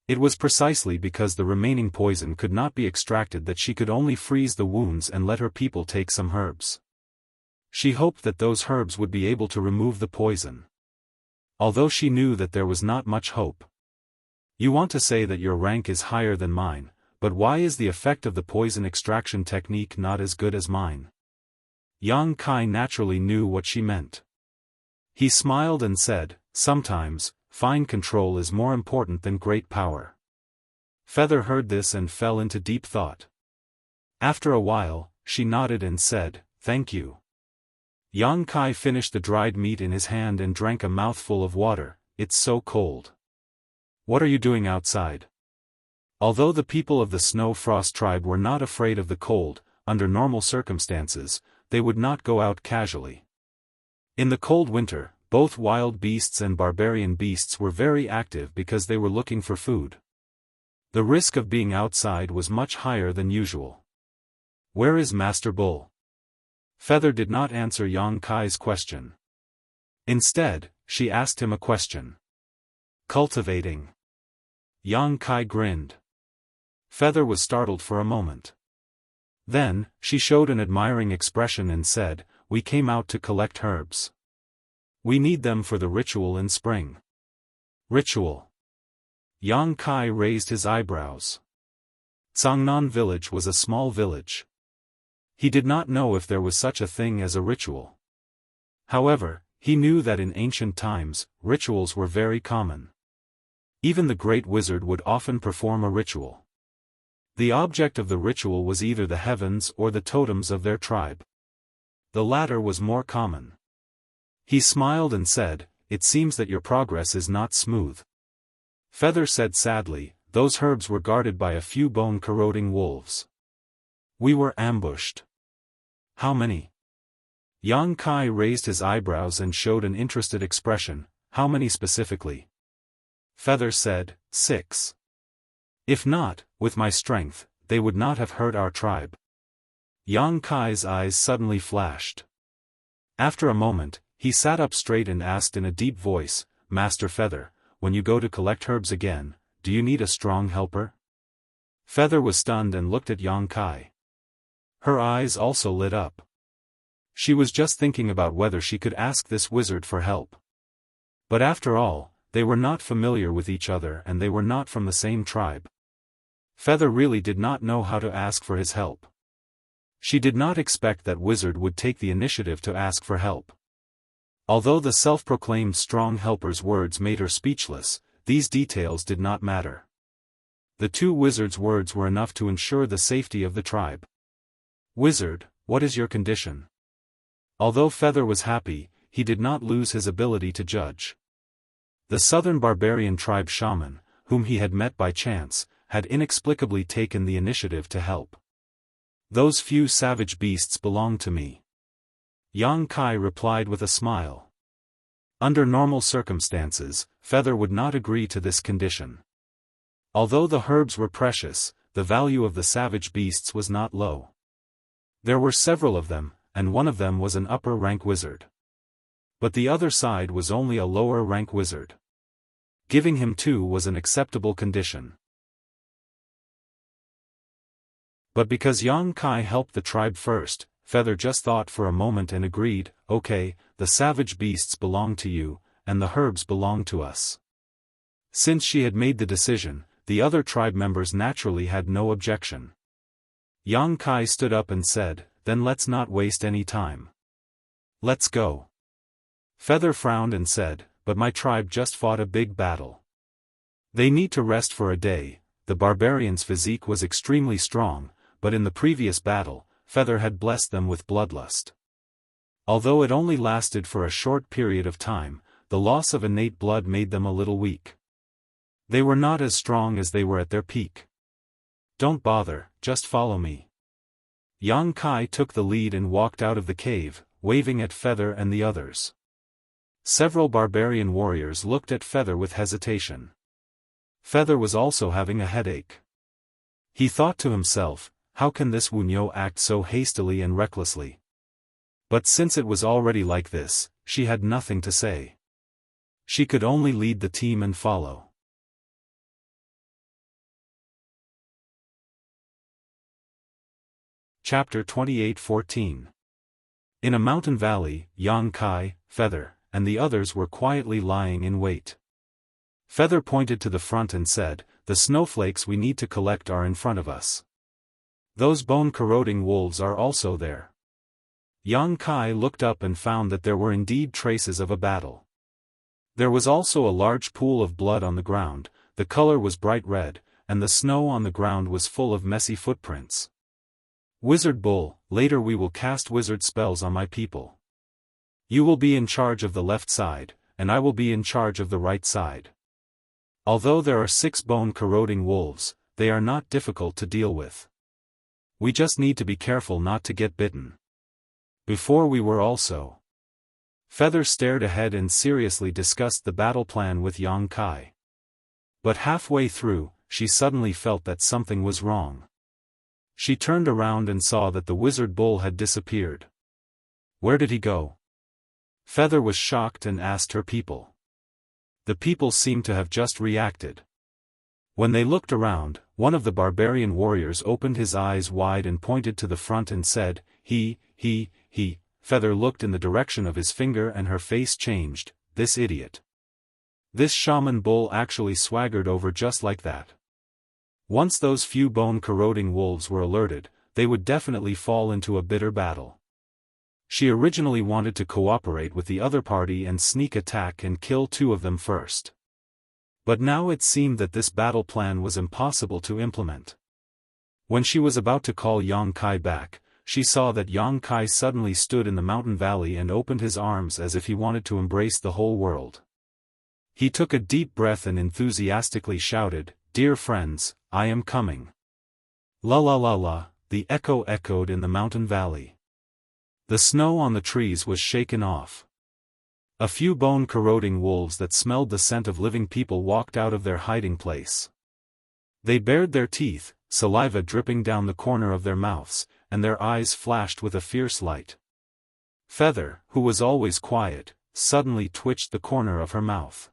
It was precisely because the remaining poison could not be extracted that she could only freeze the wounds and let her people take some herbs. She hoped that those herbs would be able to remove the poison. Although she knew that there was not much hope. "You want to say that your rank is higher than mine, but why is the effect of the poison extraction technique not as good as mine?" Yang Kai naturally knew what she meant. He smiled and said, "Sometimes, fine control is more important than great power." Feather heard this and fell into deep thought. After a while, she nodded and said, "Thank you." Yang Kai finished the dried meat in his hand and drank a mouthful of water. It's so cold. What are you doing outside? Although the people of the Snow Frost tribe were not afraid of the cold, under normal circumstances, they would not go out casually. In the cold winter, both wild beasts and barbarian beasts were very active because they were looking for food. The risk of being outside was much higher than usual. Where is Master Bull? Feather did not answer Yang Kai's question. Instead, she asked him a question. Cultivating. Yang Kai grinned. Feather was startled for a moment. Then, she showed an admiring expression and said, "We came out to collect herbs. We need them for the ritual in spring." Ritual. Yang Kai raised his eyebrows. Cangnan village was a small village. He did not know if there was such a thing as a ritual. However, he knew that in ancient times, rituals were very common. Even the great wizard would often perform a ritual. The object of the ritual was either the heavens or the totems of their tribe. The latter was more common. He smiled and said, "It seems that your progress is not smooth." Feather said sadly, "Those herbs were guarded by a few bone-corroding wolves. We were ambushed." How many? Yang Kai raised his eyebrows and showed an interested expression. How many specifically? Feather said, 6. If not, with my strength, they would not have hurt our tribe. Yang Kai's eyes suddenly flashed. After a moment, he sat up straight and asked in a deep voice, "Master Feather, when you go to collect herbs again, do you need a strong helper?" Feather was stunned and looked at Yang Kai. Her eyes also lit up. She was just thinking about whether she could ask this wizard for help. But after all, they were not familiar with each other and they were not from the same tribe. Feather really did not know how to ask for his help. She did not expect that wizard would take the initiative to ask for help. Although the self-proclaimed strong helper's words made her speechless, these details did not matter. The two wizards' words were enough to ensure the safety of the tribe. "Wizard, what is your condition?" Although Feather was happy, he did not lose his ability to judge. The southern barbarian tribe shaman, whom he had met by chance, had inexplicably taken the initiative to help. "Those few savage beasts belong to me." Yang Kai replied with a smile. Under normal circumstances, Feather would not agree to this condition. Although the herbs were precious, the value of the savage beasts was not low. There were several of them, and one of them was an upper-rank wizard. But the other side was only a lower-rank wizard. Giving him two was an acceptable condition. But because Yang Kai helped the tribe first, Feather just thought for a moment and agreed, "Okay, the savage beasts belong to you, and the herbs belong to us." Since she had made the decision, the other tribe members naturally had no objection. Yang Kai stood up and said, "Then let's not waste any time. Let's go." Feather frowned and said, "But my tribe just fought a big battle. They need to rest for a day." The barbarian's physique was extremely strong, but in the previous battle, Feather had blessed them with bloodlust. Although it only lasted for a short period of time, the loss of innate blood made them a little weak. They were not as strong as they were at their peak. "Don't bother, just follow me." Yang Kai took the lead and walked out of the cave, waving at Feather and the others. Several barbarian warriors looked at Feather with hesitation. Feather was also having a headache. He thought to himself, how can this Wunyo act so hastily and recklessly? But since it was already like this, she had nothing to say. She could only lead the team and follow. Chapter 28:14. In a mountain valley, Yang Kai, Feather, and the others were quietly lying in wait. Feather pointed to the front and said, "The snowflakes we need to collect are in front of us. Those bone-corroding wolves are also there." Yang Kai looked up and found that there were indeed traces of a battle. There was also a large pool of blood on the ground, the color was bright red, and the snow on the ground was full of messy footprints. "Wizard Bull, later we will cast wizard spells on my people. You will be in charge of the left side, and I will be in charge of the right side. Although there are 6 bone-corroding wolves, they are not difficult to deal with. We just need to be careful not to get bitten. Before we were also. Feather stared ahead and seriously discussed the battle plan with Yang Kai. But halfway through, she suddenly felt that something was wrong. She turned around and saw that the wizard bull had disappeared. Where did he go? Feather was shocked and asked her people. The people seemed to have just reacted. When they looked around, one of the barbarian warriors opened his eyes wide and pointed to the front and said, He. Feather looked in the direction of his finger and her face changed. This idiot. This shaman bull actually swaggered over just like that. Once those few bone-corroding wolves were alerted, they would definitely fall into a bitter battle. She originally wanted to cooperate with the other party and sneak attack and kill 2 of them first. But now it seemed that this battle plan was impossible to implement. When she was about to call Yang Kai back, she saw that Yang Kai suddenly stood in the mountain valley and opened his arms as if he wanted to embrace the whole world. He took a deep breath and enthusiastically shouted, Dear friends, I am coming. La la la la, the echo echoed in the mountain valley. The snow on the trees was shaken off. A few bone-corroding wolves that smelled the scent of living people walked out of their hiding place. They bared their teeth, saliva dripping down the corner of their mouths, and their eyes flashed with a fierce light. Feather, who was always quiet, suddenly twitched the corner of her mouth.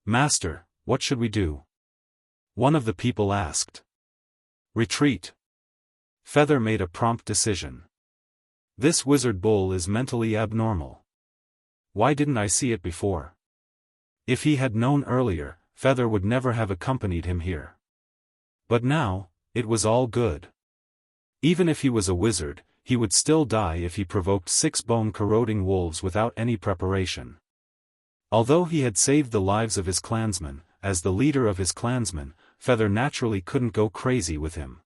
Master, what should we do? One of the people asked. Retreat. Feather made a prompt decision. This wizard bull is mentally abnormal. Why didn't I see it before? If he had known earlier, Feather would never have accompanied him here. But now, it was all good. Even if he was a wizard, he would still die if he provoked 6 bone-corroding wolves without any preparation. Although he had saved the lives of his clansmen, as the leader of his clansmen, Feather naturally couldn't go crazy with him.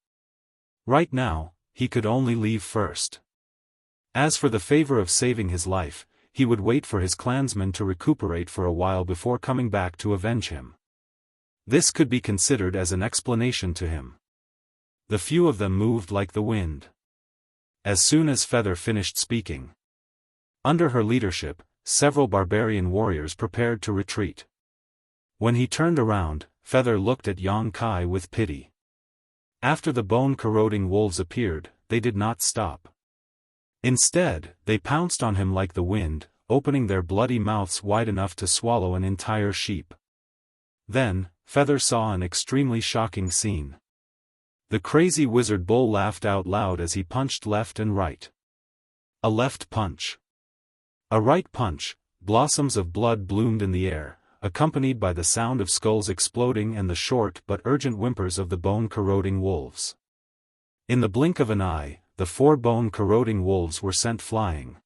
Right now, he could only leave first. As for the favor of saving his life, he would wait for his clansmen to recuperate for a while before coming back to avenge him. This could be considered as an explanation to him. The few of them moved like the wind. As soon as Feather finished speaking, under her leadership, several barbarian warriors prepared to retreat. When he turned around, Feather looked at Yang Kai with pity. After the bone-corroding wolves appeared, they did not stop. Instead, they pounced on him like the wind, opening their bloody mouths wide enough to swallow an entire sheep. Then, Feather saw an extremely shocking scene. The crazy wizard bull laughed out loud as he punched left and right. A left punch. A right punch, blossoms of blood bloomed in the air, accompanied by the sound of skulls exploding and the short but urgent whimpers of the bone-corroding wolves. In the blink of an eye, the 4 bone-corroding wolves were sent flying.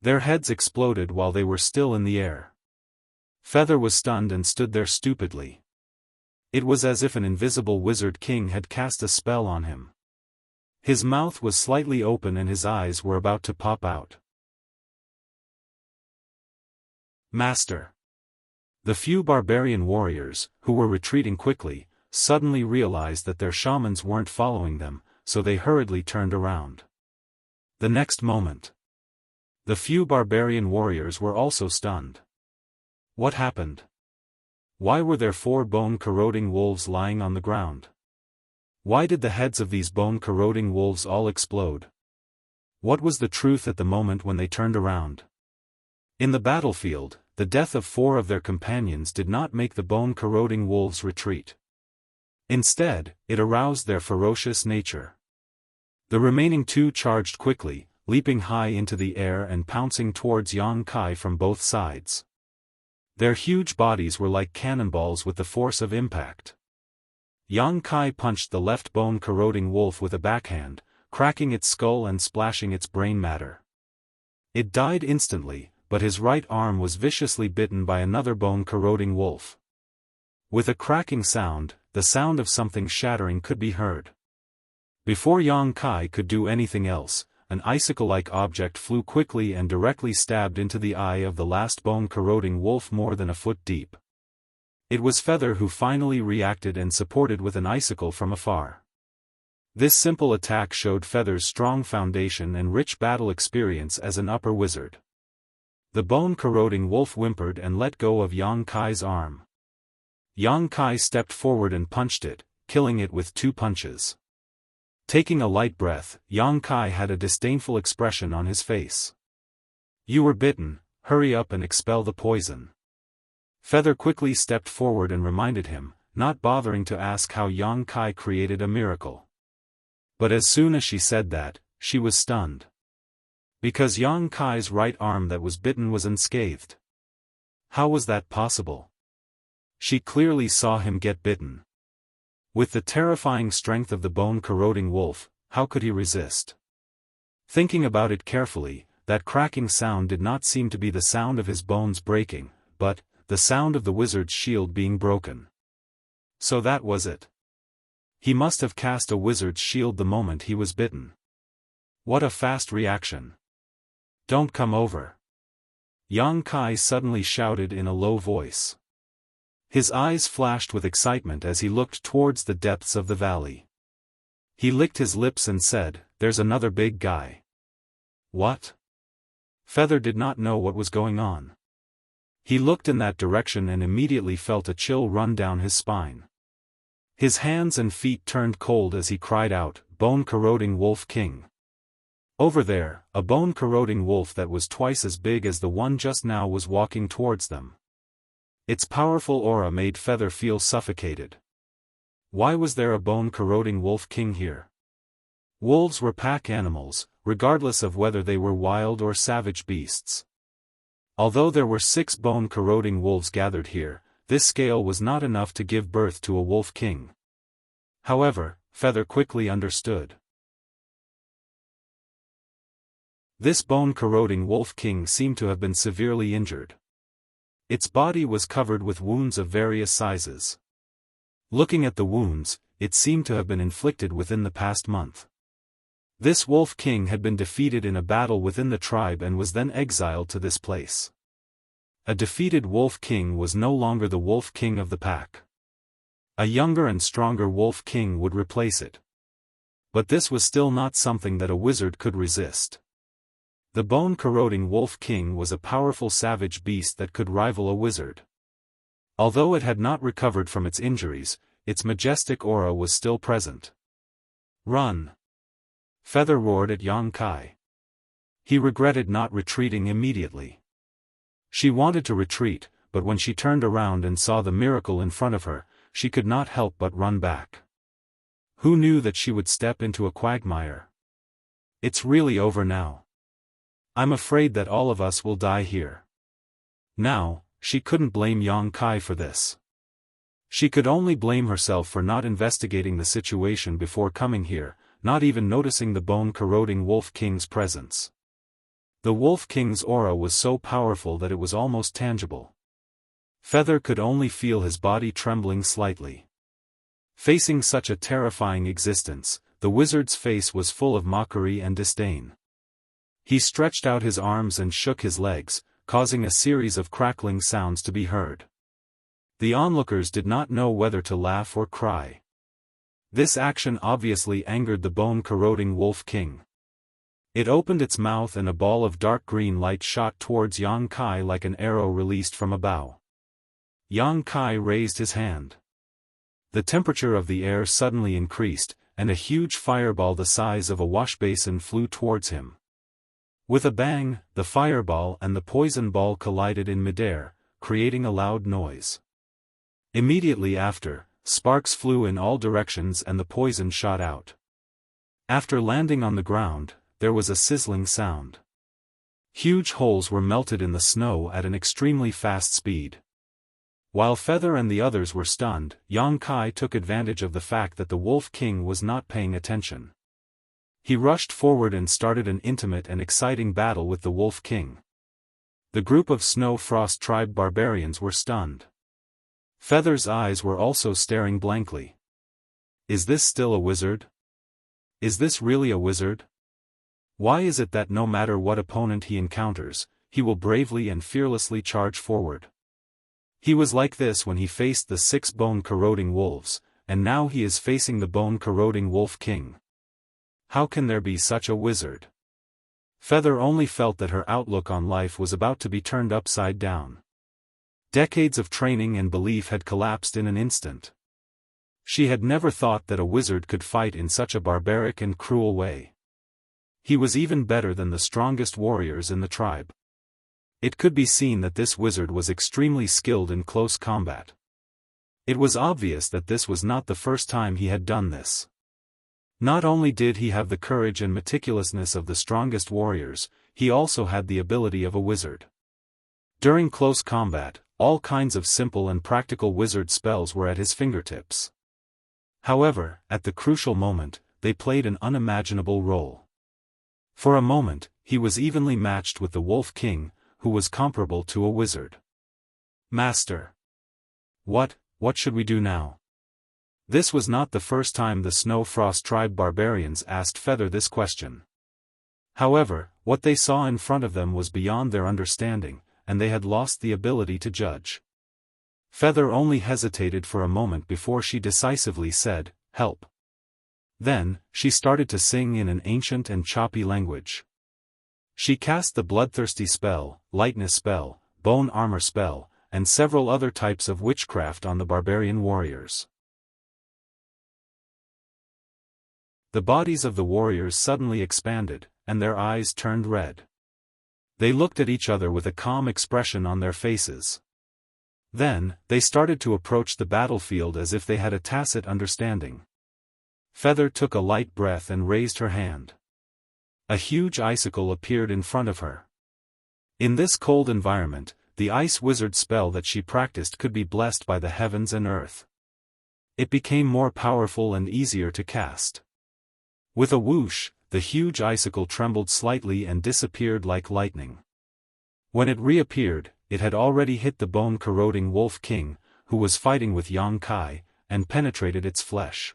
Their heads exploded while they were still in the air. Feather was stunned and stood there stupidly. It was as if an invisible wizard king had cast a spell on him. His mouth was slightly open and his eyes were about to pop out. Master. The few barbarian warriors, who were retreating quickly, suddenly realized that their shamans weren't following them, so they hurriedly turned around. The next moment, the few barbarian warriors were also stunned. What happened? Why were there 4 bone-corroding wolves lying on the ground? Why did the heads of these bone-corroding wolves all explode? What was the truth at the moment when they turned around? In the battlefield, the death of 4 of their companions did not make the bone-corroding wolves retreat. Instead, it aroused their ferocious nature. The remaining 2 charged quickly, leaping high into the air and pouncing towards Yang Kai from both sides. Their huge bodies were like cannonballs with the force of impact. Yang Kai punched the left bone-corroding wolf with a backhand, cracking its skull and splashing its brain matter. It died instantly, but his right arm was viciously bitten by another bone-corroding wolf. With a cracking sound, the sound of something shattering could be heard. Before Yang Kai could do anything else, an icicle-like object flew quickly and directly stabbed into the eye of the last bone-corroding wolf more than a foot deep. It was Feather who finally reacted and supported with an icicle from afar. This simple attack showed Feather's strong foundation and rich battle experience as an upper wizard. The bone-corroding wolf whimpered and let go of Yang Kai's arm. Yang Kai stepped forward and punched it, killing it with 2 punches. Taking a light breath, Yang Kai had a disdainful expression on his face. "You were bitten, hurry up and expel the poison." Feather quickly stepped forward and reminded him, not bothering to ask how Yang Kai created a miracle. But as soon as she said that, she was stunned. Because Yang Kai's right arm that was bitten was unscathed. How was that possible? She clearly saw him get bitten. With the terrifying strength of the bone-corroding wolf, how could he resist? Thinking about it carefully, that cracking sound did not seem to be the sound of his bones breaking, but the sound of the wizard's shield being broken. So that was it. He must have cast a wizard's shield the moment he was bitten. What a fast reaction. "Don't come over!" Yang Kai suddenly shouted in a low voice. His eyes flashed with excitement as he looked towards the depths of the valley. He licked his lips and said, "There's another big guy." What? Feather did not know what was going on. He looked in that direction and immediately felt a chill run down his spine. His hands and feet turned cold as he cried out, "Bone-corroding Wolf King!" Over there, a bone-corroding wolf that was twice as big as the one just now was walking towards them. Its powerful aura made Feather feel suffocated. Why was there a bone-corroding wolf king here? Wolves were pack animals, regardless of whether they were wild or savage beasts. Although there were 6 bone-corroding wolves gathered here, this scale was not enough to give birth to a wolf king. However, Feather quickly understood. This bone-corroding wolf king seemed to have been severely injured. Its body was covered with wounds of various sizes. Looking at the wounds, it seemed to have been inflicted within the past month. This wolf king had been defeated in a battle within the tribe and was then exiled to this place. A defeated wolf king was no longer the wolf king of the pack. A younger and stronger wolf king would replace it. But this was still not something that a wizard could resist. The bone-corroding wolf king was a powerful savage beast that could rival a wizard. Although it had not recovered from its injuries, its majestic aura was still present. "Run!" Feather roared at Yang Kai. He regretted not retreating immediately. She wanted to retreat, but when she turned around and saw the miracle in front of her, she could not help but run back. Who knew that she would step into a quagmire? It's really over now. I'm afraid that all of us will die here. Now, she couldn't blame Yang Kai for this. She could only blame herself for not investigating the situation before coming here, not even noticing the bone-corroding Wolf King's presence. The Wolf King's aura was so powerful that it was almost tangible. Feather could only feel his body trembling slightly. Facing such a terrifying existence, the wizard's face was full of mockery and disdain. He stretched out his arms and shook his legs, causing a series of crackling sounds to be heard. The onlookers did not know whether to laugh or cry. This action obviously angered the bone-corroding Wolf King. It opened its mouth and a ball of dark green light shot towards Yang Kai like an arrow released from a bow. Yang Kai raised his hand. The temperature of the air suddenly increased, and a huge fireball the size of a washbasin flew towards him. With a bang, the fireball and the poison ball collided in midair, creating a loud noise. Immediately after, sparks flew in all directions and the poison shot out. After landing on the ground, there was a sizzling sound. Huge holes were melted in the snow at an extremely fast speed. While Feather and the others were stunned, Yang Kai took advantage of the fact that the Wolf King was not paying attention. He rushed forward and started an intimate and exciting battle with the Wolf King. The group of Snow Frost Tribe barbarians were stunned. Feather's eyes were also staring blankly. Is this still a wizard? Is this really a wizard? Why is it that no matter what opponent he encounters, he will bravely and fearlessly charge forward? He was like this when he faced the 6 bone-corroding wolves, and now he is facing the bone-corroding Wolf King. How can there be such a wizard? Feather only felt that her outlook on life was about to be turned upside down. Decades of training and belief had collapsed in an instant. She had never thought that a wizard could fight in such a barbaric and cruel way. He was even better than the strongest warriors in the tribe. It could be seen that this wizard was extremely skilled in close combat. It was obvious that this was not the first time he had done this. Not only did he have the courage and meticulousness of the strongest warriors, he also had the ability of a wizard. During close combat, all kinds of simple and practical wizard spells were at his fingertips. However, at the crucial moment, they played an unimaginable role. For a moment, he was evenly matched with the Wolf King, who was comparable to a wizard. Master! What should we do now? This was not the first time the Snow Frost tribe barbarians asked Feather this question. However, what they saw in front of them was beyond their understanding, and they had lost the ability to judge. Feather only hesitated for a moment before she decisively said, "Help." Then, she started to sing in an ancient and choppy language. She cast the bloodthirsty spell, lightness spell, bone armor spell, and several other types of witchcraft on the barbarian warriors. The bodies of the warriors suddenly expanded, and their eyes turned red. They looked at each other with a calm expression on their faces. Then, they started to approach the battlefield as if they had a tacit understanding. Feather took a light breath and raised her hand. A huge icicle appeared in front of her. In this cold environment, the ice wizard spell that she practiced could be blessed by the heavens and earth. It became more powerful and easier to cast. With a whoosh, the huge icicle trembled slightly and disappeared like lightning. When it reappeared, it had already hit the bone-corroding Wolf King, who was fighting with Yang Kai, and penetrated its flesh.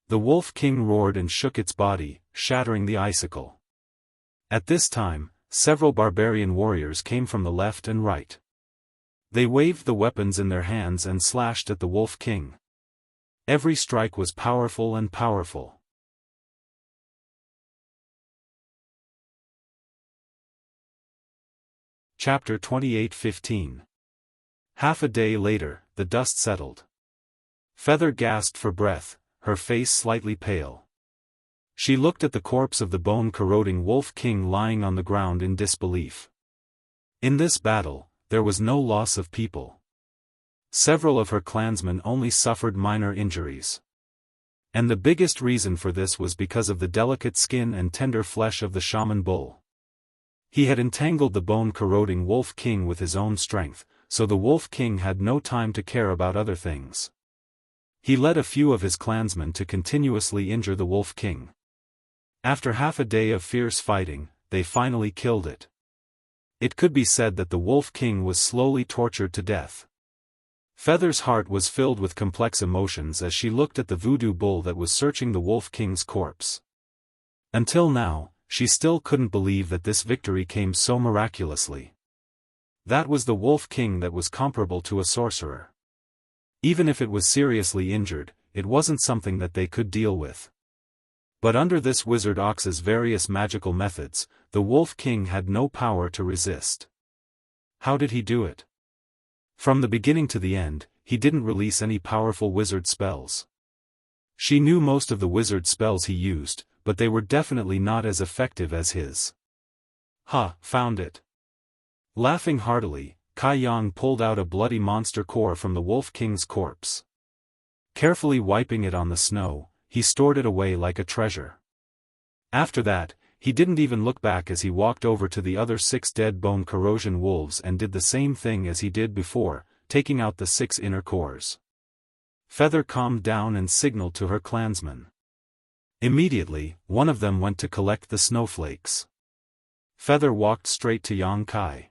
The Wolf King roared and shook its body, shattering the icicle. At this time, several barbarian warriors came from the left and right. They waved the weapons in their hands and slashed at the Wolf King. Every strike was powerful and powerful. Chapter 28:15. Half a day later, the dust settled. Feather gasped for breath, her face slightly pale. She looked at the corpse of the bone-corroding Wolf King lying on the ground in disbelief. In this battle, there was no loss of people. Several of her clansmen only suffered minor injuries. And the biggest reason for this was because of the delicate skin and tender flesh of the shaman bull. He had entangled the bone-corroding Wolf King with his own strength, so the Wolf King had no time to care about other things. He led a few of his clansmen to continuously injure the Wolf King. After half a day of fierce fighting, they finally killed it. It could be said that the Wolf King was slowly tortured to death. Feather's heart was filled with complex emotions as she looked at the voodoo bull that was searching the Wolf King's corpse. Until now, she still couldn't believe that this victory came so miraculously. That was the Wolf King that was comparable to a sorcerer. Even if it was seriously injured, it wasn't something that they could deal with. But under this wizard ox's various magical methods, the Wolf King had no power to resist. How did he do it? From the beginning to the end, he didn't release any powerful wizard spells. She knew most of the wizard spells he used, but they were definitely not as effective as his. Found it. Laughing heartily, Kai Yang pulled out a bloody monster core from the Wolf King's corpse. Carefully wiping it on the snow, he stored it away like a treasure. After that, he didn't even look back as he walked over to the other 6 dead bone corrosion wolves and did the same thing as he did before, taking out the 6 inner cores. Feather calmed down and signaled to her clansmen. Immediately, one of them went to collect the snowflakes. Feather walked straight to Yang Kai.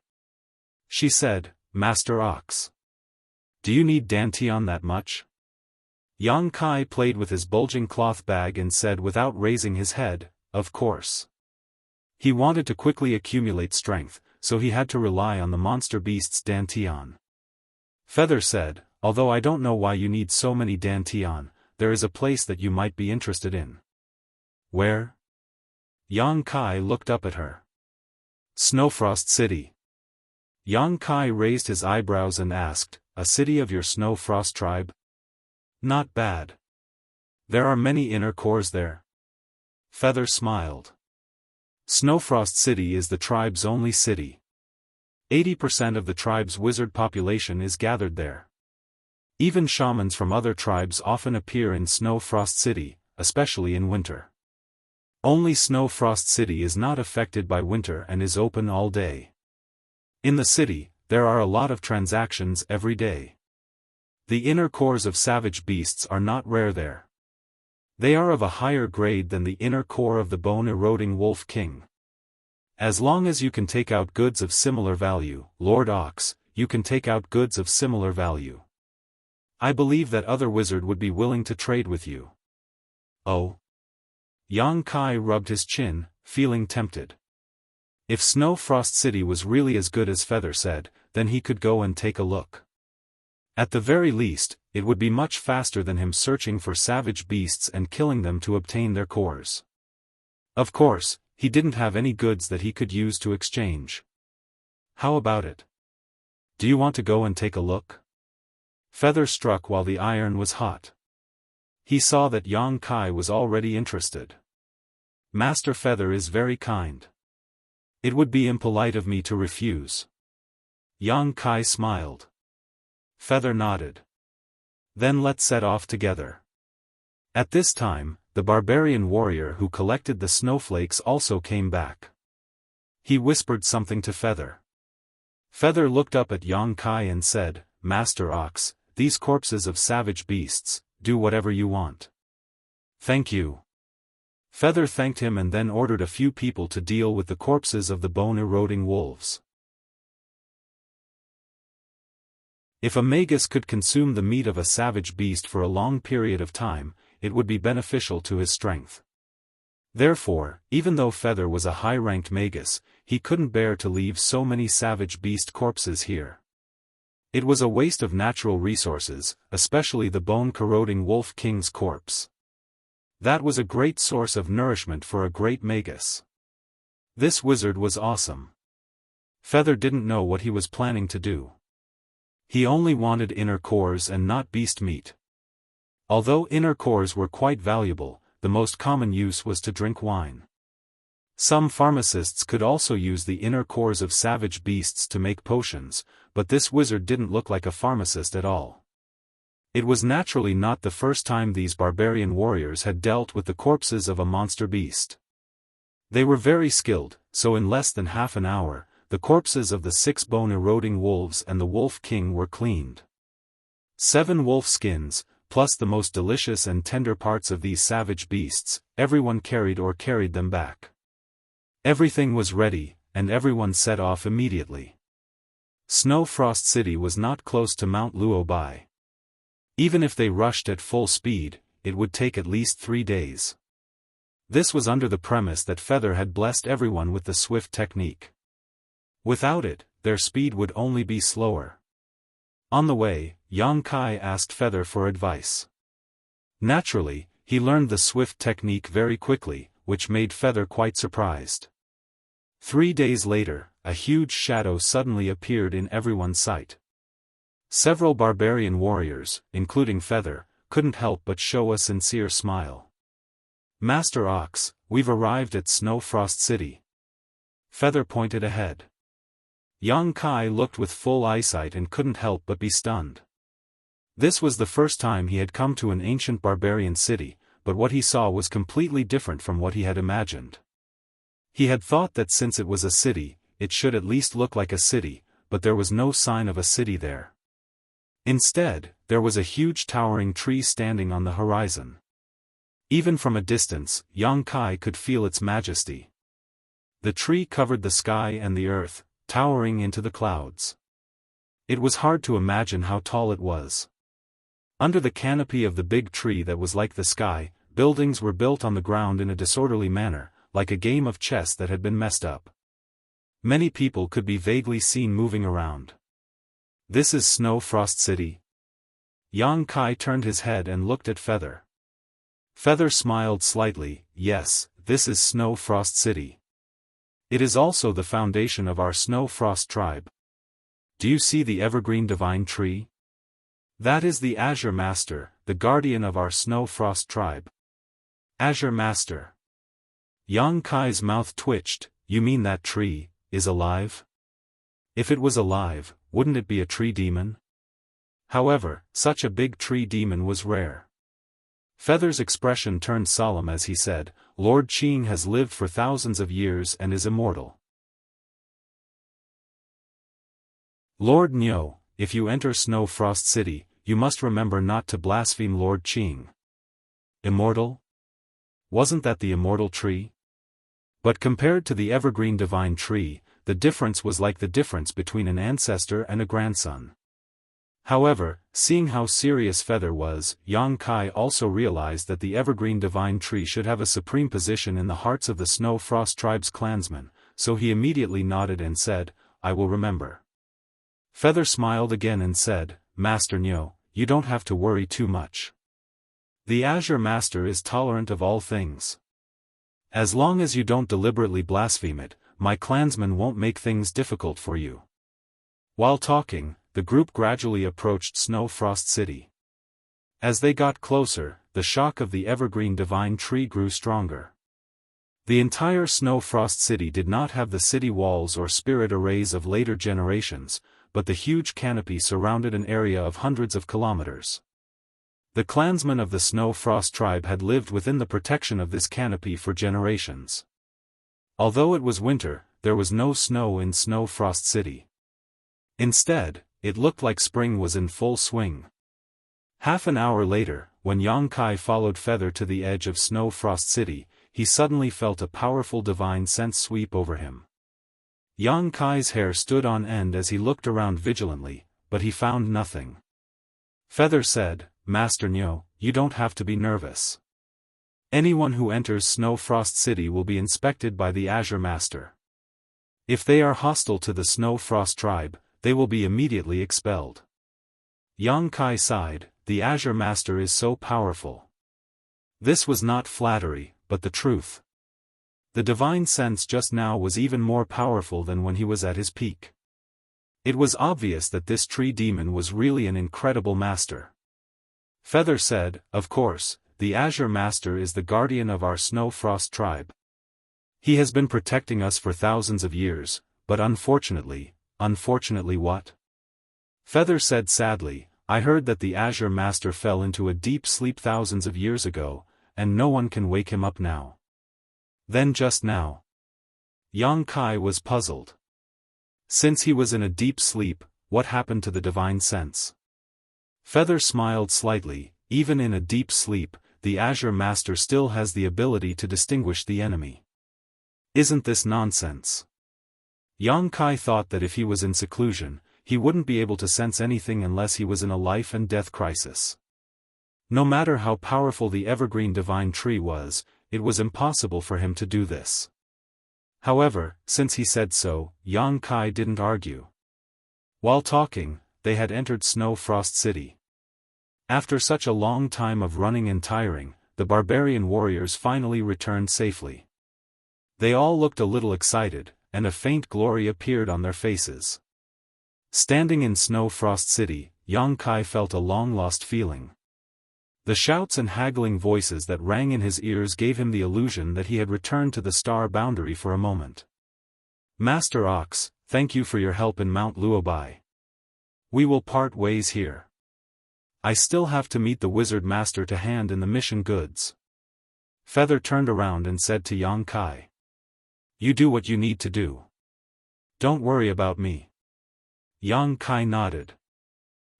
She said, "Master Ox. Do you need dantian that much?" Yang Kai played with his bulging cloth bag and said without raising his head, "Of course." He wanted to quickly accumulate strength, so he had to rely on the monster beast's dantian. Feather said, although I don't know why you need so many dantian, there is a place that you might be interested in. Where? Yang Kai looked up at her. Snowfrost City. Yang Kai raised his eyebrows and asked, a city of your Snowfrost tribe? Not bad. There are many inner cores there. Feather smiled. Snowfrost City is the tribe's only city. 80% of the tribe's wizard population is gathered there. Even shamans from other tribes often appear in Snowfrost City, especially in winter. Only Snowfrost City is not affected by winter and is open all day. In the city, there are a lot of transactions every day. The inner cores of savage beasts are not rare there. They are of a higher grade than the inner core of the bone-eroding wolf king. As long as you can take out goods of similar value, Lord Ox, you can take out goods of similar value. I believe that other wizard would be willing to trade with you. Oh? Yang Kai rubbed his chin, feeling tempted. If Snowfrost City was really as good as Feather said, then he could go and take a look. At the very least, it would be much faster than him searching for savage beasts and killing them to obtain their cores. Of course, he didn't have any goods that he could use to exchange. How about it? Do you want to go and take a look? Feather struck while the iron was hot. He saw that Yang Kai was already interested. Master Feather is very kind. It would be impolite of me to refuse. Yang Kai smiled. Feather nodded. Then let's set off together. At this time, the barbarian warrior who collected the snowflakes also came back. He whispered something to Feather. Feather looked up at Yang Kai and said, Master Ox, these corpses of savage beasts, do whatever you want. Thank you. Feather thanked him and then ordered a few people to deal with the corpses of the bone-eroding wolves. If a magus could consume the meat of a savage beast for a long period of time, it would be beneficial to his strength. Therefore, even though Feather was a high-ranked magus, he couldn't bear to leave so many savage beast corpses here. It was a waste of natural resources, especially the bone-corroding wolf king's corpse. That was a great source of nourishment for a great magus. This wizard was awesome. Feather didn't know what he was planning to do. He only wanted inner cores and not beast meat. Although inner cores were quite valuable, the most common use was to drink wine. Some pharmacists could also use the inner cores of savage beasts to make potions, but this wizard didn't look like a pharmacist at all. It was naturally not the first time these barbarian warriors had dealt with the corpses of a monster beast. They were very skilled, so in less than half an hour, the corpses of the 6 bone-eroding wolves and the wolf king were cleaned. 7 wolf skins, plus the most delicious and tender parts of these savage beasts, everyone carried them back. Everything was ready, and everyone set off immediately. Snowfrost City was not close to Mount Luobai. Even if they rushed at full speed, it would take at least 3 days. This was under the premise that Feather had blessed everyone with the swift technique. Without it, their speed would only be slower. On the way, Yang Kai asked Feather for advice. Naturally, he learned the swift technique very quickly, which made Feather quite surprised. 3 days later, a huge shadow suddenly appeared in everyone's sight. Several barbarian warriors, including Feather, couldn't help but show a sincere smile. Master Ox, we've arrived at Snowfrost City. Feather pointed ahead. Yang Kai looked with full eyesight and couldn't help but be stunned. This was the first time he had come to an ancient barbarian city, but what he saw was completely different from what he had imagined. He had thought that since it was a city, it should at least look like a city, but there was no sign of a city there. Instead, there was a huge towering tree standing on the horizon. Even from a distance, Yang Kai could feel its majesty. The tree covered the sky and the earth, towering into the clouds. It was hard to imagine how tall it was. Under the canopy of the big tree that was like the sky, buildings were built on the ground in a disorderly manner, like a game of chess that had been messed up. Many people could be vaguely seen moving around. "This is Snow Frost City?" Yang Kai turned his head and looked at Feather. Feather smiled slightly. "Yes, this is Snow Frost City. It is also the foundation of our Snow Frost tribe. Do you see the evergreen divine tree? That is the Azure Master, the guardian of our Snow Frost tribe." "Azure Master?" Yang Kai's mouth twitched. "You mean that tree is alive?" "If it was alive, wouldn't it be a tree demon?" However, such a big tree demon was rare. Feather's expression turned solemn as he said, "Lord Qing has lived for thousands of years and is immortal. Lord Niu, if you enter Snow Frost City, you must remember not to blaspheme Lord Qing." "Immortal? Wasn't that the immortal tree?" But compared to the evergreen divine tree, the difference was like the difference between an ancestor and a grandson. However, seeing how serious Feather was, Yang Kai also realized that the evergreen divine tree should have a supreme position in the hearts of the Snow Frost tribe's clansmen, so he immediately nodded and said, "I will remember." Feather smiled again and said, "Master Niu, you don't have to worry too much. The Azure Master is tolerant of all things. As long as you don't deliberately blaspheme it, my clansmen won't make things difficult for you." While talking, the group gradually approached Snow Frost City. As they got closer, the shock of the evergreen divine tree grew stronger. The entire Snow Frost City did not have the city walls or spirit arrays of later generations, but the huge canopy surrounded an area of hundreds of kilometers. The clansmen of the Snow Frost tribe had lived within the protection of this canopy for generations. Although it was winter, there was no snow in Snow Frost City. Instead, it looked like spring was in full swing. Half an hour later, when Yang Kai followed Feather to the edge of Snow Frost City, he suddenly felt a powerful divine sense sweep over him. Yang Kai's hair stood on end as he looked around vigilantly, but he found nothing. Feather said, "Master Niu, you don't have to be nervous. Anyone who enters Snow Frost City will be inspected by the Azure Master. If they are hostile to the Snow Frost tribe, they will be immediately expelled." Yang Kai sighed, "The Azure Master is so powerful." This was not flattery, but the truth. The divine sense just now was even more powerful than when he was at his peak. It was obvious that this tree demon was really an incredible master. Feather said, "Of course, the Azure Master is the guardian of our Snow Frost tribe. He has been protecting us for thousands of years, but unfortunately what?" Feather said sadly, "I heard that the Azure Master fell into a deep sleep thousands of years ago, and no one can wake him up now." "Then just now?" Yang Kai was puzzled. Since he was in a deep sleep, what happened to the divine sense? Feather smiled slightly. "Even in a deep sleep, the Azure Master still has the ability to distinguish the enemy. Isn't this nonsense?" Yang Kai thought that if he was in seclusion, he wouldn't be able to sense anything unless he was in a life and death crisis. No matter how powerful the evergreen divine tree was, it was impossible for him to do this. However, since he said so, Yang Kai didn't argue. While talking, they had entered Snow Frost City. After such a long time of running and tiring, the barbarian warriors finally returned safely. They all looked a little excited, and a faint glory appeared on their faces. Standing in Snow Frost City, Yang Kai felt a long-lost feeling. The shouts and haggling voices that rang in his ears gave him the illusion that he had returned to the star boundary for a moment. "Master Ox, thank you for your help in Mount Luobai. We will part ways here. I still have to meet the wizard master to hand in the mission goods." Feather turned around and said to Yang Kai, "You do what you need to do. Don't worry about me." Yang Kai nodded.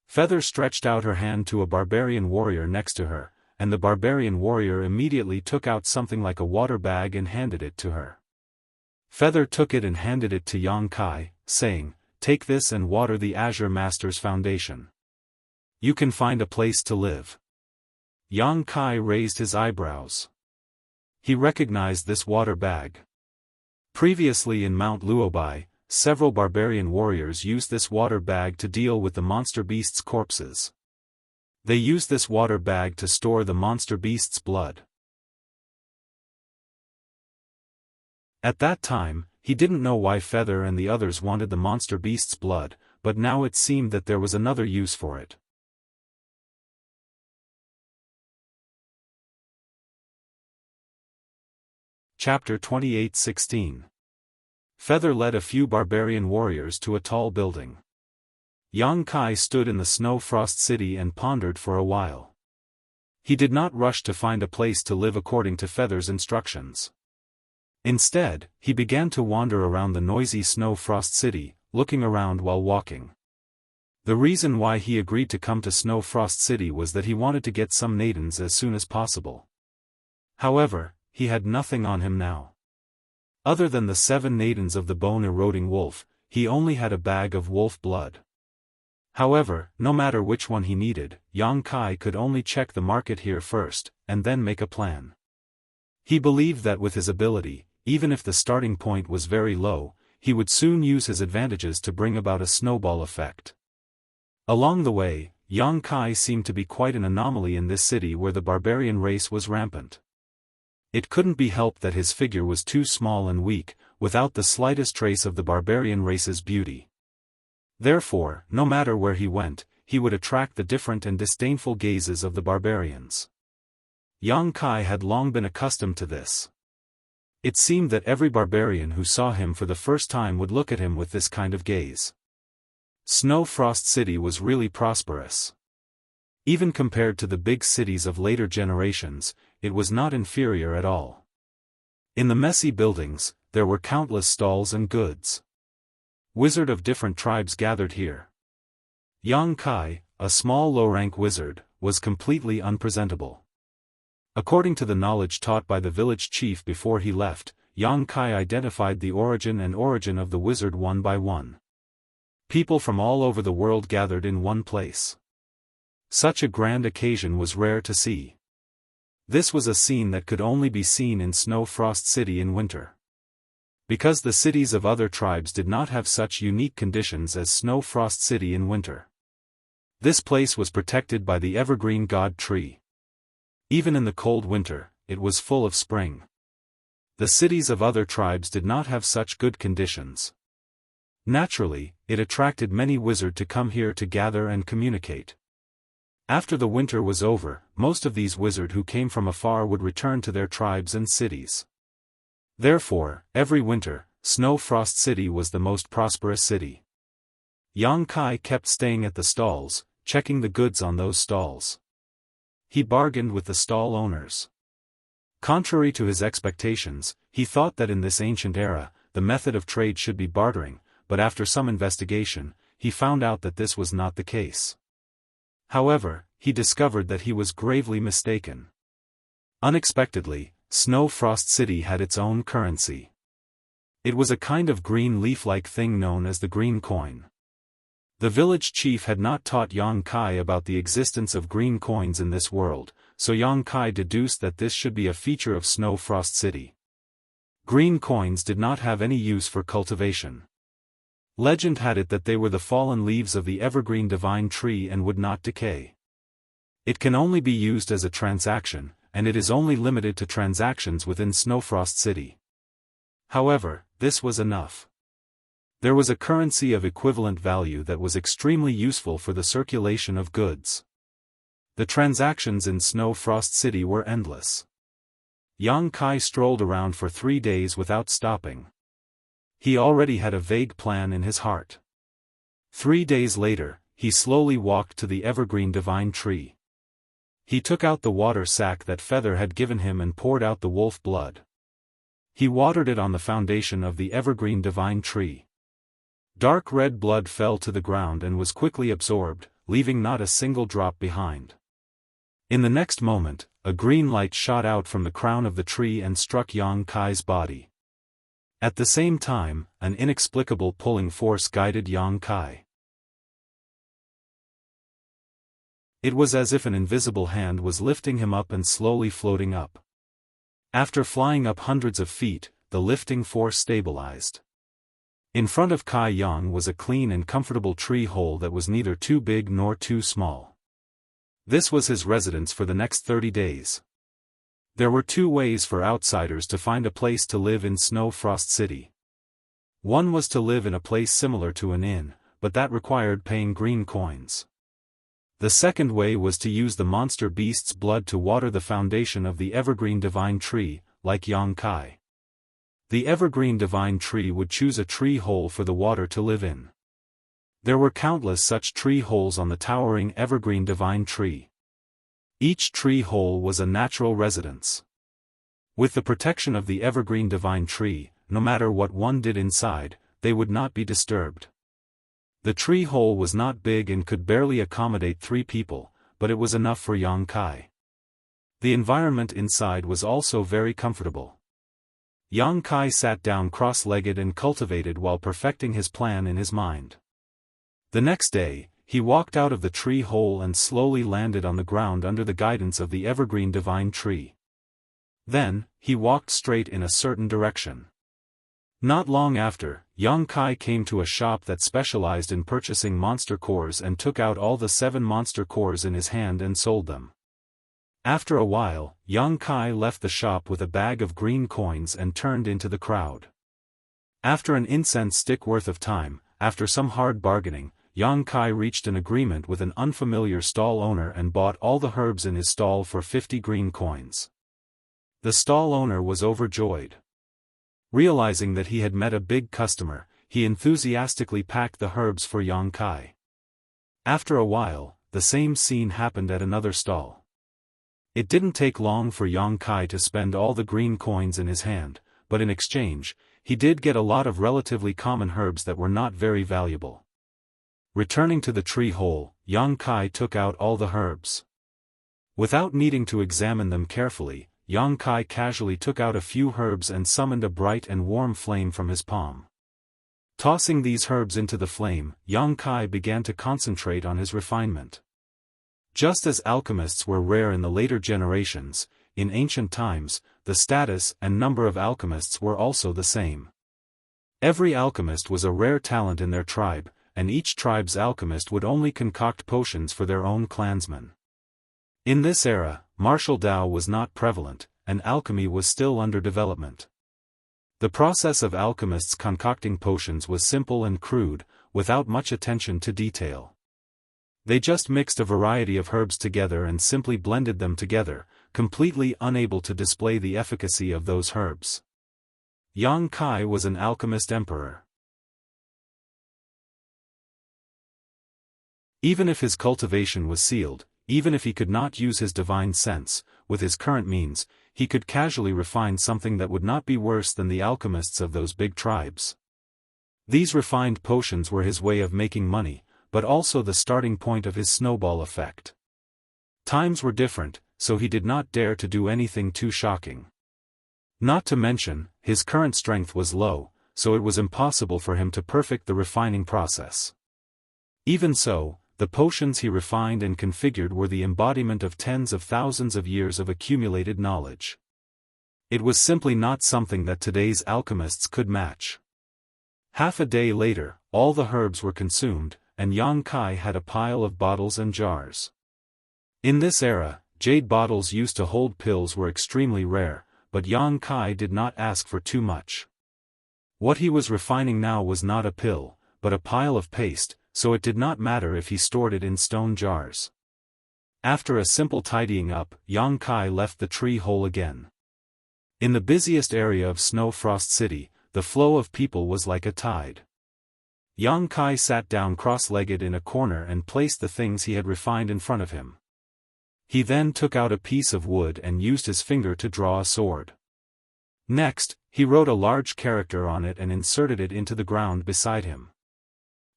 Feather stretched out her hand to a barbarian warrior next to her, and the barbarian warrior immediately took out something like a water bag and handed it to her. Feather took it and handed it to Yang Kai, saying, "Take this and water the Azure Master's foundation. You can find a place to live." Yang Kai raised his eyebrows. he recognized this water bag. Previously in Mount Luobai, several barbarian warriors used this water bag to deal with the monster beasts' corpses. They used this water bag to store the monster beasts' blood. At that time, he didn't know why Feather and the others wanted the monster beast's blood, but now it seemed that there was another use for it. Chapter 28:16. Feather led a few barbarian warriors to a tall building. Yang Kai stood in the snow frost city and pondered for a while. He did not rush to find a place to live according to Feather's instructions. Instead, he began to wander around the noisy snow frost city, looking around while walking. The reason why he agreed to come to Snow Frost City was that he wanted to get some Nadens as soon as possible. However, he had nothing on him now. Other than the 7 Nadens of the bone-eroding wolf, he only had a bag of wolf blood. However, no matter which one he needed, Yang Kai could only check the market here first, and then make a plan. He believed that with his ability, even if the starting point was very low, he would soon use his advantages to bring about a snowball effect. Along the way, Yang Kai seemed to be quite an anomaly in this city where the barbarian race was rampant. It couldn't be helped that his figure was too small and weak, without the slightest trace of the barbarian race's beauty. Therefore, no matter where he went, he would attract the different and disdainful gazes of the barbarians. Yang Kai had long been accustomed to this. It seemed that every barbarian who saw him for the first time would look at him with this kind of gaze. Snow Frost City was really prosperous. Even compared to the big cities of later generations, it was not inferior at all. In the messy buildings, there were countless stalls and goods. Wizards of different tribes gathered here. Yang Kai, a small low-rank wizard, was completely unpresentable. According to the knowledge taught by the village chief before he left, Yang Kai identified the origin of the wizard one by one. People from all over the world gathered in one place. Such a grand occasion was rare to see. This was a scene that could only be seen in Snow Frost City in winter. Because the cities of other tribes did not have such unique conditions as Snow Frost City in winter. This place was protected by the evergreen god tree. Even in the cold winter, it was full of spring. The cities of other tribes did not have such good conditions. Naturally, it attracted many wizards to come here to gather and communicate. After the winter was over, most of these wizards who came from afar would return to their tribes and cities. Therefore, every winter, Snow Frost City was the most prosperous city. Yang Kai kept staying at the stalls, checking the goods on those stalls. He bargained with the stall owners. Contrary to his expectations, he thought that in this ancient era, the method of trade should be bartering, but after some investigation, he found out that this was not the case. However, he discovered that he was gravely mistaken. Unexpectedly, Snow Frost City had its own currency. It was a kind of green leaf-like thing known as the green coin. The village chief had not taught Yang Kai about the existence of green coins in this world, so Yang Kai deduced that this should be a feature of Snow Frost City. Green coins did not have any use for cultivation. Legend had it that they were the fallen leaves of the evergreen divine tree and would not decay. It can only be used as a transaction, and it is only limited to transactions within Snowfrost City. However, this was enough. There was a currency of equivalent value that was extremely useful for the circulation of goods. The transactions in Snow Frost City were endless. Yang Kai strolled around for 3 days without stopping. He already had a vague plan in his heart. 3 days later, he slowly walked to the evergreen divine tree. He took out the water sack that Feather had given him and poured out the wolf blood. He watered it on the foundation of the evergreen divine tree. Dark red blood fell to the ground and was quickly absorbed, leaving not a single drop behind. In the next moment, a green light shot out from the crown of the tree and struck Yang Kai's body. At the same time, an inexplicable pulling force guided Yang Kai. It was as if an invisible hand was lifting him up and slowly floating up. After flying up hundreds of feet, the lifting force stabilized. In front of Kai Yang was a clean and comfortable tree hole that was neither too big nor too small. This was his residence for the next 30 days. There were two ways for outsiders to find a place to live in Snow Frost City. One was to live in a place similar to an inn, but that required paying green coins. The second way was to use the monster beast's blood to water the foundation of the evergreen divine tree, like Yang Kai. The evergreen divine tree would choose a tree hole for the water to live in. There were countless such tree holes on the towering evergreen divine tree. Each tree hole was a natural residence. With the protection of the evergreen divine tree, no matter what one did inside, they would not be disturbed. The tree hole was not big and could barely accommodate 3 people, but it was enough for Yang Kai. The environment inside was also very comfortable. Yang Kai sat down cross-legged and cultivated while perfecting his plan in his mind. The next day, he walked out of the tree hole and slowly landed on the ground under the guidance of the evergreen divine tree. Then, he walked straight in a certain direction. Not long after, Yang Kai came to a shop that specialized in purchasing monster cores and took out all the 7 monster cores in his hand and sold them. After a while, Yang Kai left the shop with a bag of green coins and turned into the crowd. After an incense stick worth of time, after some hard bargaining, Yang Kai reached an agreement with an unfamiliar stall owner and bought all the herbs in his stall for 50 green coins. The stall owner was overjoyed. Realizing that he had met a big customer, he enthusiastically packed the herbs for Yang Kai. After a while, the same scene happened at another stall. It didn't take long for Yang Kai to spend all the green coins in his hand, but in exchange, he did get a lot of relatively common herbs that were not very valuable. Returning to the tree hole, Yang Kai took out all the herbs. Without needing to examine them carefully, Yang Kai casually took out a few herbs and summoned a bright and warm flame from his palm. Tossing these herbs into the flame, Yang Kai began to concentrate on his refinement. Just as alchemists were rare in the later generations, in ancient times, the status and number of alchemists were also the same. Every alchemist was a rare talent in their tribe, and each tribe's alchemist would only concoct potions for their own clansmen. In this era, martial Dao was not prevalent, and alchemy was still under development. The process of alchemists concocting potions was simple and crude, without much attention to detail. They just mixed a variety of herbs together and simply blended them together, completely unable to display the efficacy of those herbs. Yang Kai was an alchemist emperor. Even if his cultivation was sealed, even if he could not use his divine sense, with his current means, he could casually refine something that would not be worse than the alchemists of those big tribes. These refined potions were his way of making money, but also the starting point of his snowball effect. Times were different, so he did not dare to do anything too shocking. Not to mention, his current strength was low, so it was impossible for him to perfect the refining process. Even so, the potions he refined and configured were the embodiment of tens of thousands of years of accumulated knowledge. It was simply not something that today's alchemists could match. Half a day later, all the herbs were consumed, and Yang Kai had a pile of bottles and jars. In this era, jade bottles used to hold pills were extremely rare, but Yang Kai did not ask for too much. What he was refining now was not a pill, but a pile of paste, so it did not matter if he stored it in stone jars. After a simple tidying up, Yang Kai left the tree hole again. In the busiest area of Snow Frost City, the flow of people was like a tide. Yang Kai sat down cross-legged in a corner and placed the things he had refined in front of him. He then took out a piece of wood and used his finger to draw a sword. Next, he wrote a large character on it and inserted it into the ground beside him.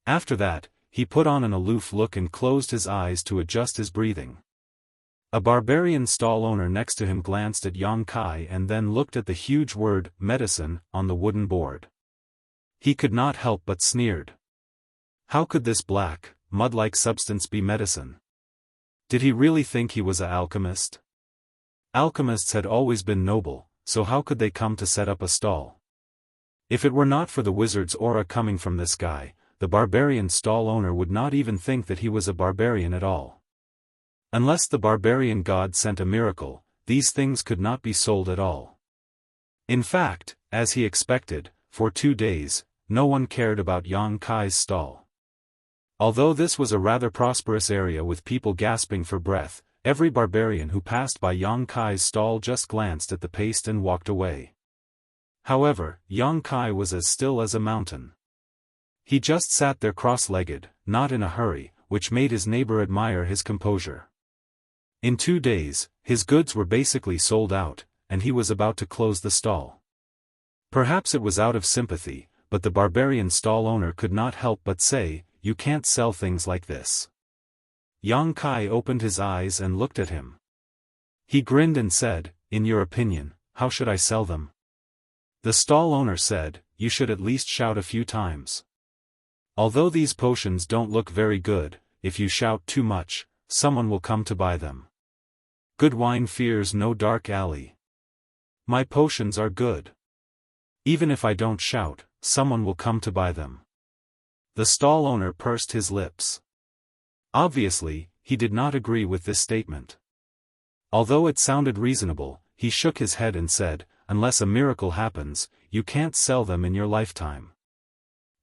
After that, he put on an aloof look and closed his eyes to adjust his breathing. A barbarian stall owner next to him glanced at Yang Kai and then looked at the huge word, medicine, on the wooden board. He could not help but sneered. How could this black, mud-like substance be medicine? Did he really think he was an alchemist? Alchemists had always been noble, so how could they come to set up a stall? If it were not for the wizard's aura coming from this guy, the barbarian stall owner would not even think that he was a barbarian at all. Unless the barbarian god sent a miracle, these things could not be sold at all. In fact, as he expected, for 2 days, no one cared about Yang Kai's stall. Although this was a rather prosperous area with people gasping for breath, every barbarian who passed by Yang Kai's stall just glanced at the paste and walked away. However, Yang Kai was as still as a mountain. He just sat there cross-legged, not in a hurry, which made his neighbor admire his composure. In 2 days, his goods were basically sold out, and he was about to close the stall. Perhaps it was out of sympathy, but the barbarian stall owner could not help but say, "You can't sell things like this." Yang Kai opened his eyes and looked at him. He grinned and said, "In your opinion, how should I sell them?" The stall owner said, "You should at least shout a few times. Although these potions don't look very good, if you shout too much, someone will come to buy them. Good wine fears no dark alley. My potions are good. Even if I don't shout, someone will come to buy them." The stall owner pursed his lips. Obviously, he did not agree with this statement. Although it sounded reasonable, he shook his head and said, "Unless a miracle happens, you can't sell them in your lifetime."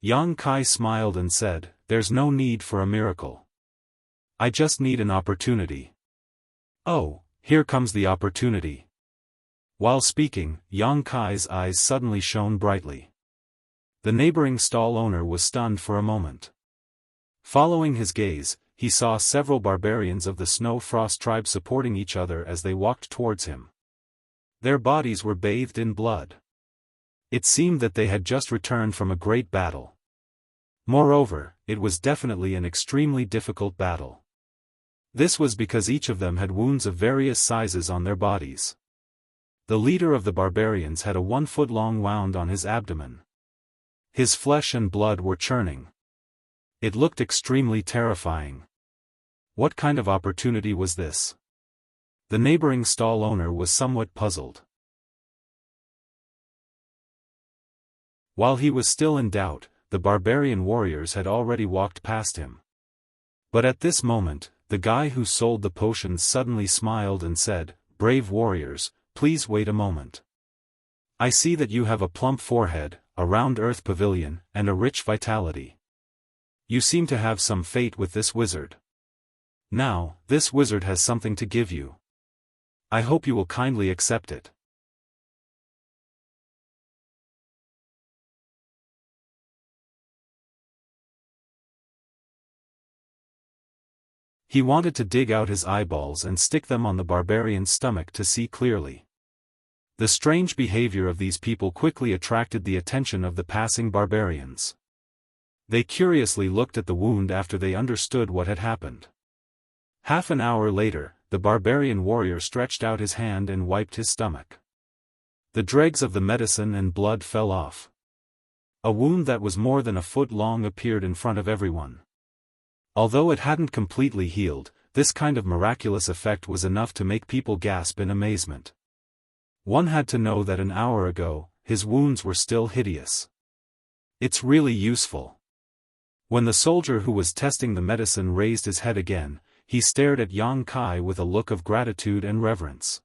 Yang Kai smiled and said, "There's no need for a miracle. I just need an opportunity." "Oh, here comes the opportunity." While speaking, Yang Kai's eyes suddenly shone brightly. The neighboring stall owner was stunned for a moment. Following his gaze, he saw several barbarians of the Snow Frost tribe supporting each other as they walked towards him. Their bodies were bathed in blood. It seemed that they had just returned from a great battle. Moreover, it was definitely an extremely difficult battle. This was because each of them had wounds of various sizes on their bodies. The leader of the barbarians had a 1-foot-long wound on his abdomen. His flesh and blood were churning. It looked extremely terrifying. What kind of opportunity was this? The neighboring stall owner was somewhat puzzled. While he was still in doubt, the barbarian warriors had already walked past him. But at this moment, the guy who sold the potions suddenly smiled and said, "Brave warriors, please wait a moment. I see that you have a plump forehead, a round earth pavilion, and a rich vitality. You seem to have some fate with this wizard. Now, this wizard has something to give you. I hope you will kindly accept it." He wanted to dig out his eyeballs and stick them on the barbarian's stomach to see clearly. The strange behavior of these people quickly attracted the attention of the passing barbarians. They curiously looked at the wound after they understood what had happened. Half an hour later, the barbarian warrior stretched out his hand and wiped his stomach. The dregs of the medicine and blood fell off. A wound that was more than a foot long appeared in front of everyone. Although it hadn't completely healed, this kind of miraculous effect was enough to make people gasp in amazement. One had to know that an hour ago, his wounds were still hideous. It's really useful. When the soldier who was testing the medicine raised his head again, he stared at Yang Kai with a look of gratitude and reverence.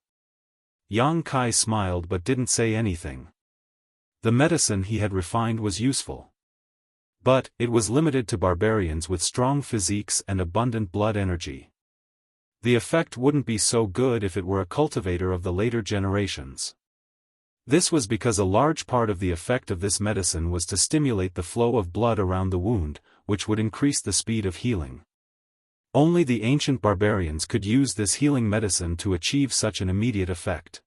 Yang Kai smiled but didn't say anything. The medicine he had refined was useful. But, it was limited to barbarians with strong physiques and abundant blood energy. The effect wouldn't be so good if it were a cultivator of the later generations. This was because a large part of the effect of this medicine was to stimulate the flow of blood around the wound, which would increase the speed of healing. Only the ancient barbarians could use this healing medicine to achieve such an immediate effect.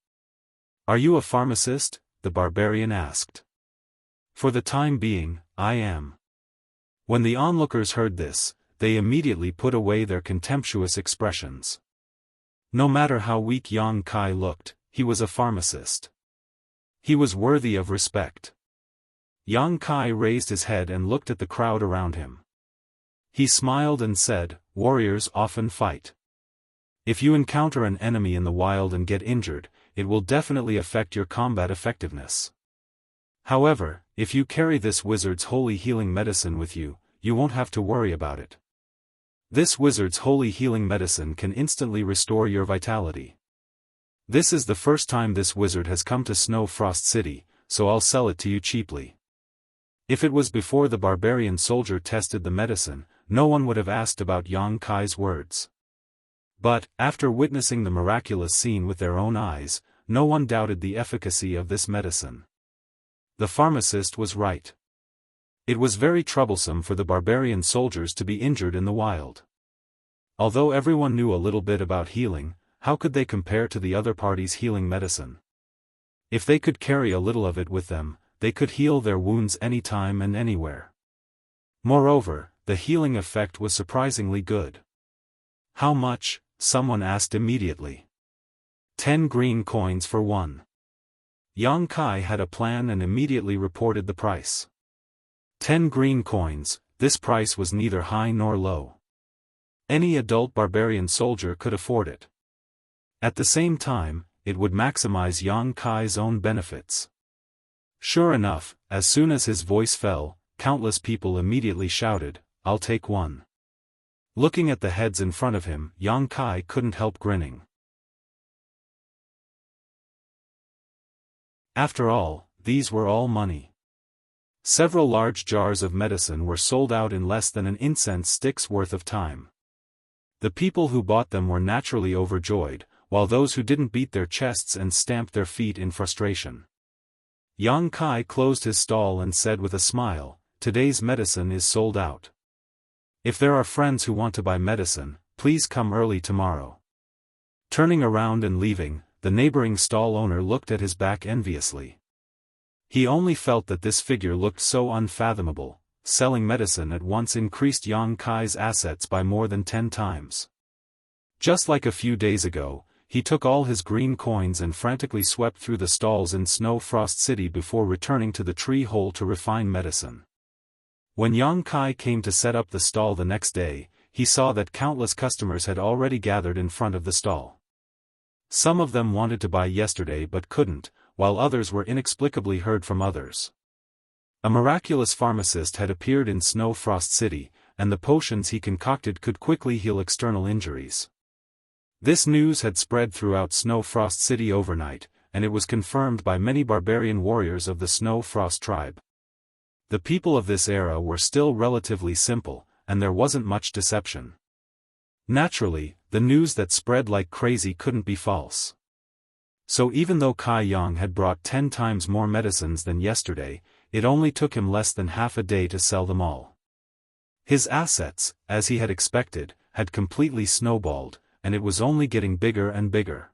"Are you a pharmacist?" the barbarian asked. "For the time being, I am." When the onlookers heard this, they immediately put away their contemptuous expressions. No matter how weak Yang Kai looked, he was a pharmacist. He was worthy of respect. Yang Kai raised his head and looked at the crowd around him. He smiled and said, "Warriors often fight. If you encounter an enemy in the wild and get injured, it will definitely affect your combat effectiveness. However, if you carry this wizard's holy healing medicine with you, you won't have to worry about it. This wizard's holy healing medicine can instantly restore your vitality. This is the first time this wizard has come to Snow Frost City, so I'll sell it to you cheaply. If it was before the barbarian soldier tested the medicine, no one would have asked about Yang Kai's words. But, after witnessing the miraculous scene with their own eyes, no one doubted the efficacy of this medicine. The pharmacist was right. It was very troublesome for the barbarian soldiers to be injured in the wild. Although everyone knew a little bit about healing, how could they compare to the other party's healing medicine? If they could carry a little of it with them, they could heal their wounds anytime and anywhere. Moreover, the healing effect was surprisingly good. How much? Someone asked immediately. 10 green coins for one. Yang Kai had a plan and immediately reported the price. 10 green coins, this price was neither high nor low. Any adult barbarian soldier could afford it. At the same time, it would maximize Yang Kai's own benefits. Sure enough, as soon as his voice fell, countless people immediately shouted, "I'll take one." Looking at the heads in front of him, Yang Kai couldn't help grinning. After all, these were all money. Several large jars of medicine were sold out in less than an incense stick's worth of time. The people who bought them were naturally overjoyed, while those who didn't beat their chests and stamped their feet in frustration. Yang Kai closed his stall and said with a smile, "Today's medicine is sold out. If there are friends who want to buy medicine, please come early tomorrow." Turning around and leaving, the neighboring stall owner looked at his back enviously. He only felt that this figure looked so unfathomable. Selling medicine at once increased Yang Kai's assets by more than 10 times. Just like a few days ago, he took all his green coins and frantically swept through the stalls in Snow Frost City before returning to the tree hole to refine medicine. When Yang Kai came to set up the stall the next day, he saw that countless customers had already gathered in front of the stall. Some of them wanted to buy yesterday but couldn't, while others were inexplicably heard from others. A miraculous pharmacist had appeared in Snow Frost City, and the potions he concocted could quickly heal external injuries. This news had spread throughout Snow Frost City overnight, and it was confirmed by many barbarian warriors of the Snow Frost tribe. The people of this era were still relatively simple, and there wasn't much deception. Naturally, the news that spread like crazy couldn't be false. So even though Kai Yang had brought 10 times more medicines than yesterday, it only took him less than half a day to sell them all. His assets, as he had expected, had completely snowballed, and it was only getting bigger and bigger.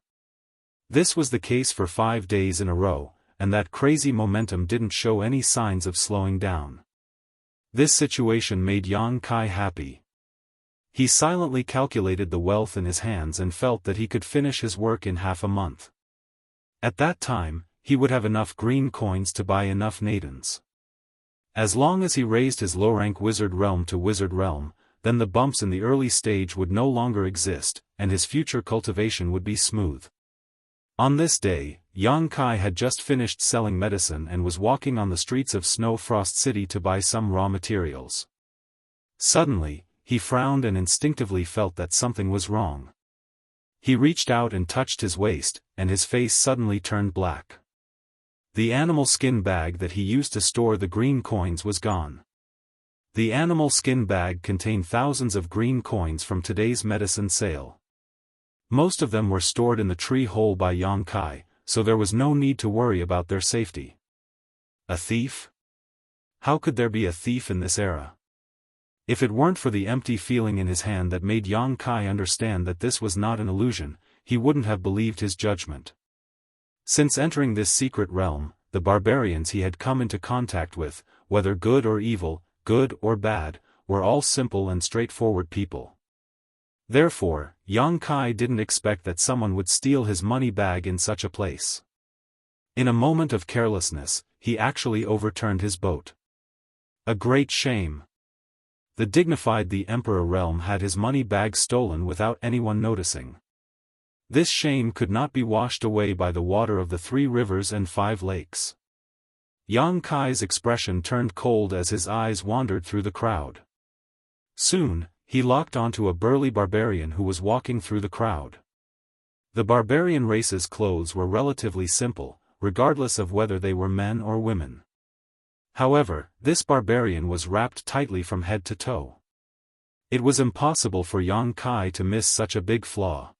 This was the case for 5 days in a row, and that crazy momentum didn't show any signs of slowing down. This situation made Yang Kai happy. He silently calculated the wealth in his hands and felt that he could finish his work in half a month. At that time, he would have enough green coins to buy enough nadens. As long as he raised his low-rank wizard realm to wizard realm, then the bumps in the early stage would no longer exist, and his future cultivation would be smooth. On this day, Yang Kai had just finished selling medicine and was walking on the streets of Snow Frost City to buy some raw materials. Suddenly, he frowned and instinctively felt that something was wrong. He reached out and touched his waist, and his face suddenly turned black. The animal skin bag that he used to store the green coins was gone. The animal skin bag contained thousands of green coins from today's medicine sale. Most of them were stored in the tree hole by Yang Kai, so there was no need to worry about their safety. A thief? How could there be a thief in this era? If it weren't for the empty feeling in his hand that made Yang Kai understand that this was not an illusion, he wouldn't have believed his judgment. Since entering this secret realm, the barbarians he had come into contact with, whether good or evil, good or bad, were all simple and straightforward people. Therefore, Yang Kai didn't expect that someone would steal his money bag in such a place. In a moment of carelessness, he actually overturned his boat. A great shame. The dignified the Emperor realm had his money bag stolen without anyone noticing. This shame could not be washed away by the water of the 3 rivers and 5 lakes. Yang Kai's expression turned cold as his eyes wandered through the crowd. Soon, he locked onto a burly barbarian who was walking through the crowd. The barbarian race's clothes were relatively simple, regardless of whether they were men or women. However, this barbarian was wrapped tightly from head to toe. It was impossible for Yang Kai to miss such a big flaw.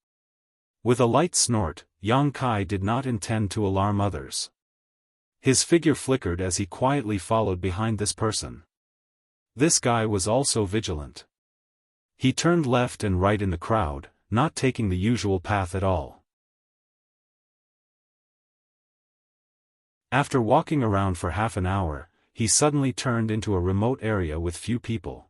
With a light snort, Yang Kai did not intend to alarm others. His figure flickered as he quietly followed behind this person. This guy was also vigilant. He turned left and right in the crowd, not taking the usual path at all. After walking around for half an hour, he suddenly turned into a remote area with few people.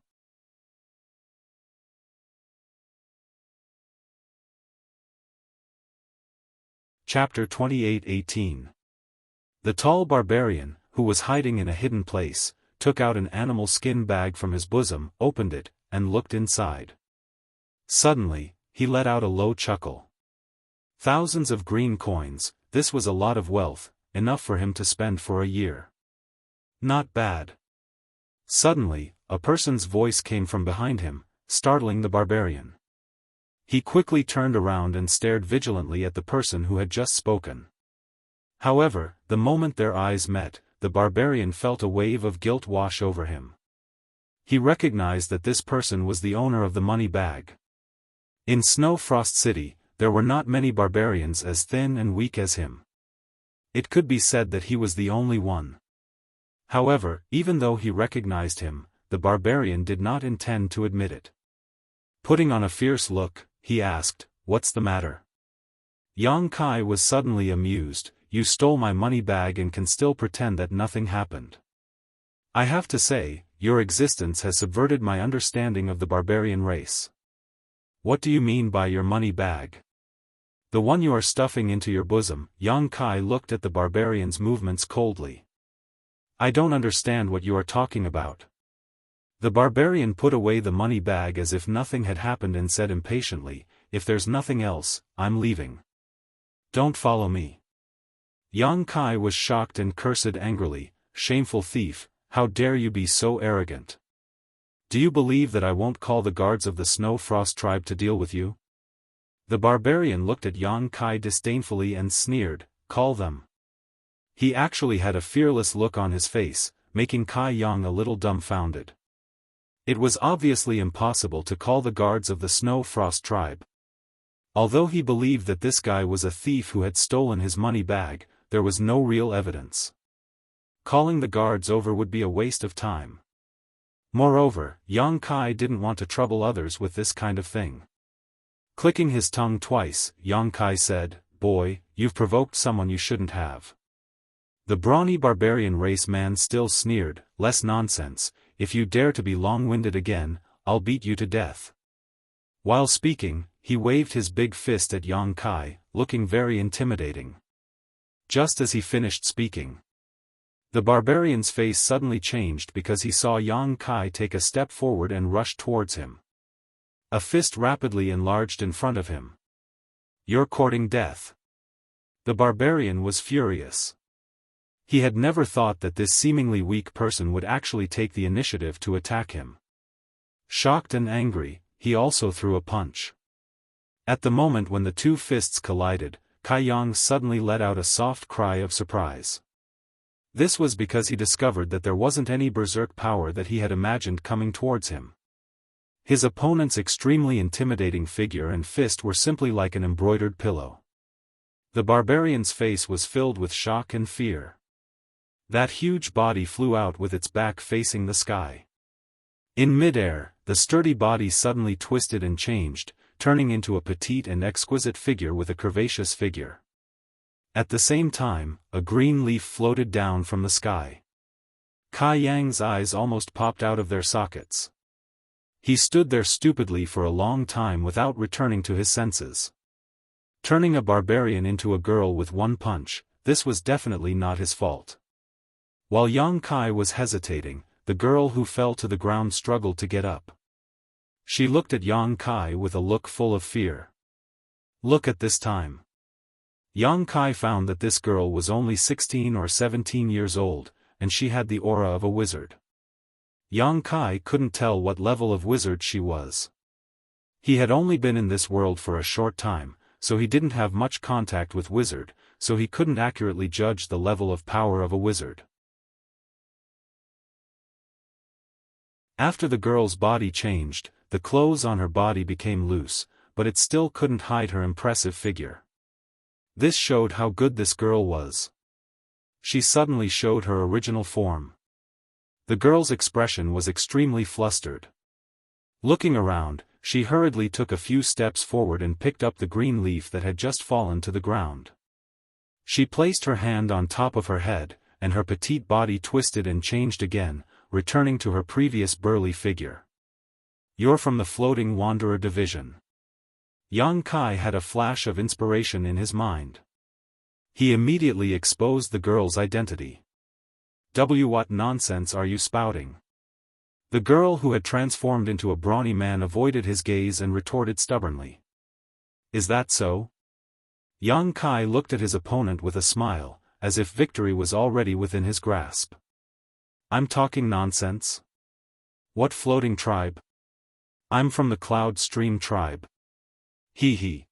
Chapter 28:18. The tall barbarian, who was hiding in a hidden place, took out an animal skin bag from his bosom, opened it, and looked inside. Suddenly, he let out a low chuckle. Thousands of green coins, this was a lot of wealth, enough for him to spend for a year. Not bad. Suddenly, a person's voice came from behind him, startling the barbarian. He quickly turned around and stared vigilantly at the person who had just spoken. However, the moment their eyes met, the barbarian felt a wave of guilt wash over him. He recognized that this person was the owner of the money bag. In Snow Frost City, there were not many barbarians as thin and weak as him. It could be said that he was the only one. However, even though he recognized him, the barbarian did not intend to admit it. Putting on a fierce look, he asked, "What's the matter?" Yang Kai was suddenly amused. "You stole my money bag and can still pretend that nothing happened. I have to say, your existence has subverted my understanding of the barbarian race." "What do you mean by your money bag?" "The one you are stuffing into your bosom." Yang Kai looked at the barbarian's movements coldly. "I don't understand what you are talking about." The barbarian put away the money bag as if nothing had happened and said impatiently, "If there's nothing else, I'm leaving. Don't follow me." Yang Kai was shocked and cursed angrily, "Shameful thief, how dare you be so arrogant? Do you believe that I won't call the guards of the Snow Frost tribe to deal with you?" The barbarian looked at Yang Kai disdainfully and sneered, "Call them." He actually had a fearless look on his face, making Kai Yang a little dumbfounded. It was obviously impossible to call the guards of the Snow Frost tribe. Although he believed that this guy was a thief who had stolen his money bag, there was no real evidence. Calling the guards over would be a waste of time. Moreover, Yang Kai didn't want to trouble others with this kind of thing. Clicking his tongue twice, Yang Kai said, "Boy, you've provoked someone you shouldn't have." The brawny barbarian race man still sneered, "Less nonsense, if you dare to be long-winded again, I'll beat you to death." While speaking, he waved his big fist at Yang Kai, looking very intimidating. Just as he finished speaking, the barbarian's face suddenly changed because he saw Yang Kai take a step forward and rush towards him. A fist rapidly enlarged in front of him. "You're courting death." The barbarian was furious. He had never thought that this seemingly weak person would actually take the initiative to attack him. Shocked and angry, he also threw a punch. At the moment when the two fists collided, Kai Yang suddenly let out a soft cry of surprise. This was because he discovered that there wasn't any berserk power that he had imagined coming towards him. His opponent's extremely intimidating figure and fist were simply like an embroidered pillow. The barbarian's face was filled with shock and fear. That huge body flew out with its back facing the sky. In midair, the sturdy body suddenly twisted and changed, turning into a petite and exquisite figure with a curvaceous figure. At the same time, a green leaf floated down from the sky. Kai Yang's eyes almost popped out of their sockets. He stood there stupidly for a long time without returning to his senses. Turning a barbarian into a girl with one punch, this was definitely not his fault. While Yang Kai was hesitating, the girl who fell to the ground struggled to get up. She looked at Yang Kai with a look full of fear. Look at this time. Yang Kai found that this girl was only 16 or 17 years old, and she had the aura of a wizard. Yang Kai couldn't tell what level of wizard she was. He had only been in this world for a short time, so he didn't have much contact with wizard, so he couldn't accurately judge the level of power of a wizard. After the girl's body changed, the clothes on her body became loose, but it still couldn't hide her impressive figure. This showed how good this girl was. She suddenly showed her original form. The girl's expression was extremely flustered. Looking around, she hurriedly took a few steps forward and picked up the green leaf that had just fallen to the ground. She placed her hand on top of her head, and her petite body twisted and changed again, returning to her previous burly figure. "You're from the Floating Wanderer Division." Yang Kai had a flash of inspiration in his mind. He immediately exposed the girl's identity. What nonsense are you spouting?" The girl who had transformed into a brawny man avoided his gaze and retorted stubbornly. "Is that so?" Yang Kai looked at his opponent with a smile, as if victory was already within his grasp. "I'm talking nonsense? What floating tribe?" "I'm from the Cloud Stream tribe." "Hee hee."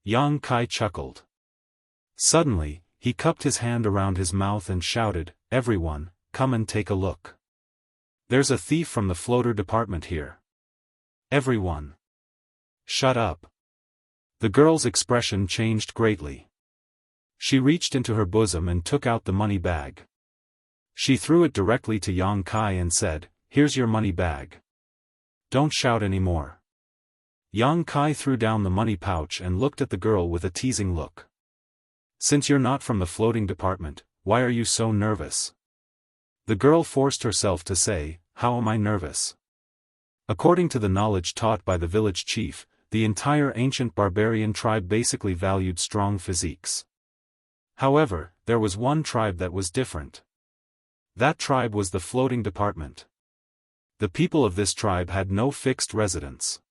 Yang Kai chuckled. Suddenly, he cupped his hand around his mouth and shouted, "Everyone, come and take a look. There's a thief from the floater department here." "Everyone. Shut up." The girl's expression changed greatly. She reached into her bosom and took out the money bag. She threw it directly to Yang Kai and said, "Here's your money bag. Don't shout anymore." Yang Kai threw down the money pouch and looked at the girl with a teasing look. "Since you're not from the floating department, why are you so nervous?" The girl forced herself to say, "How am I nervous?" According to the knowledge taught by the village chief, the entire ancient barbarian tribe basically valued strong physiques. However, there was one tribe that was different. That tribe was the floating department. The people of this tribe had no fixed residence.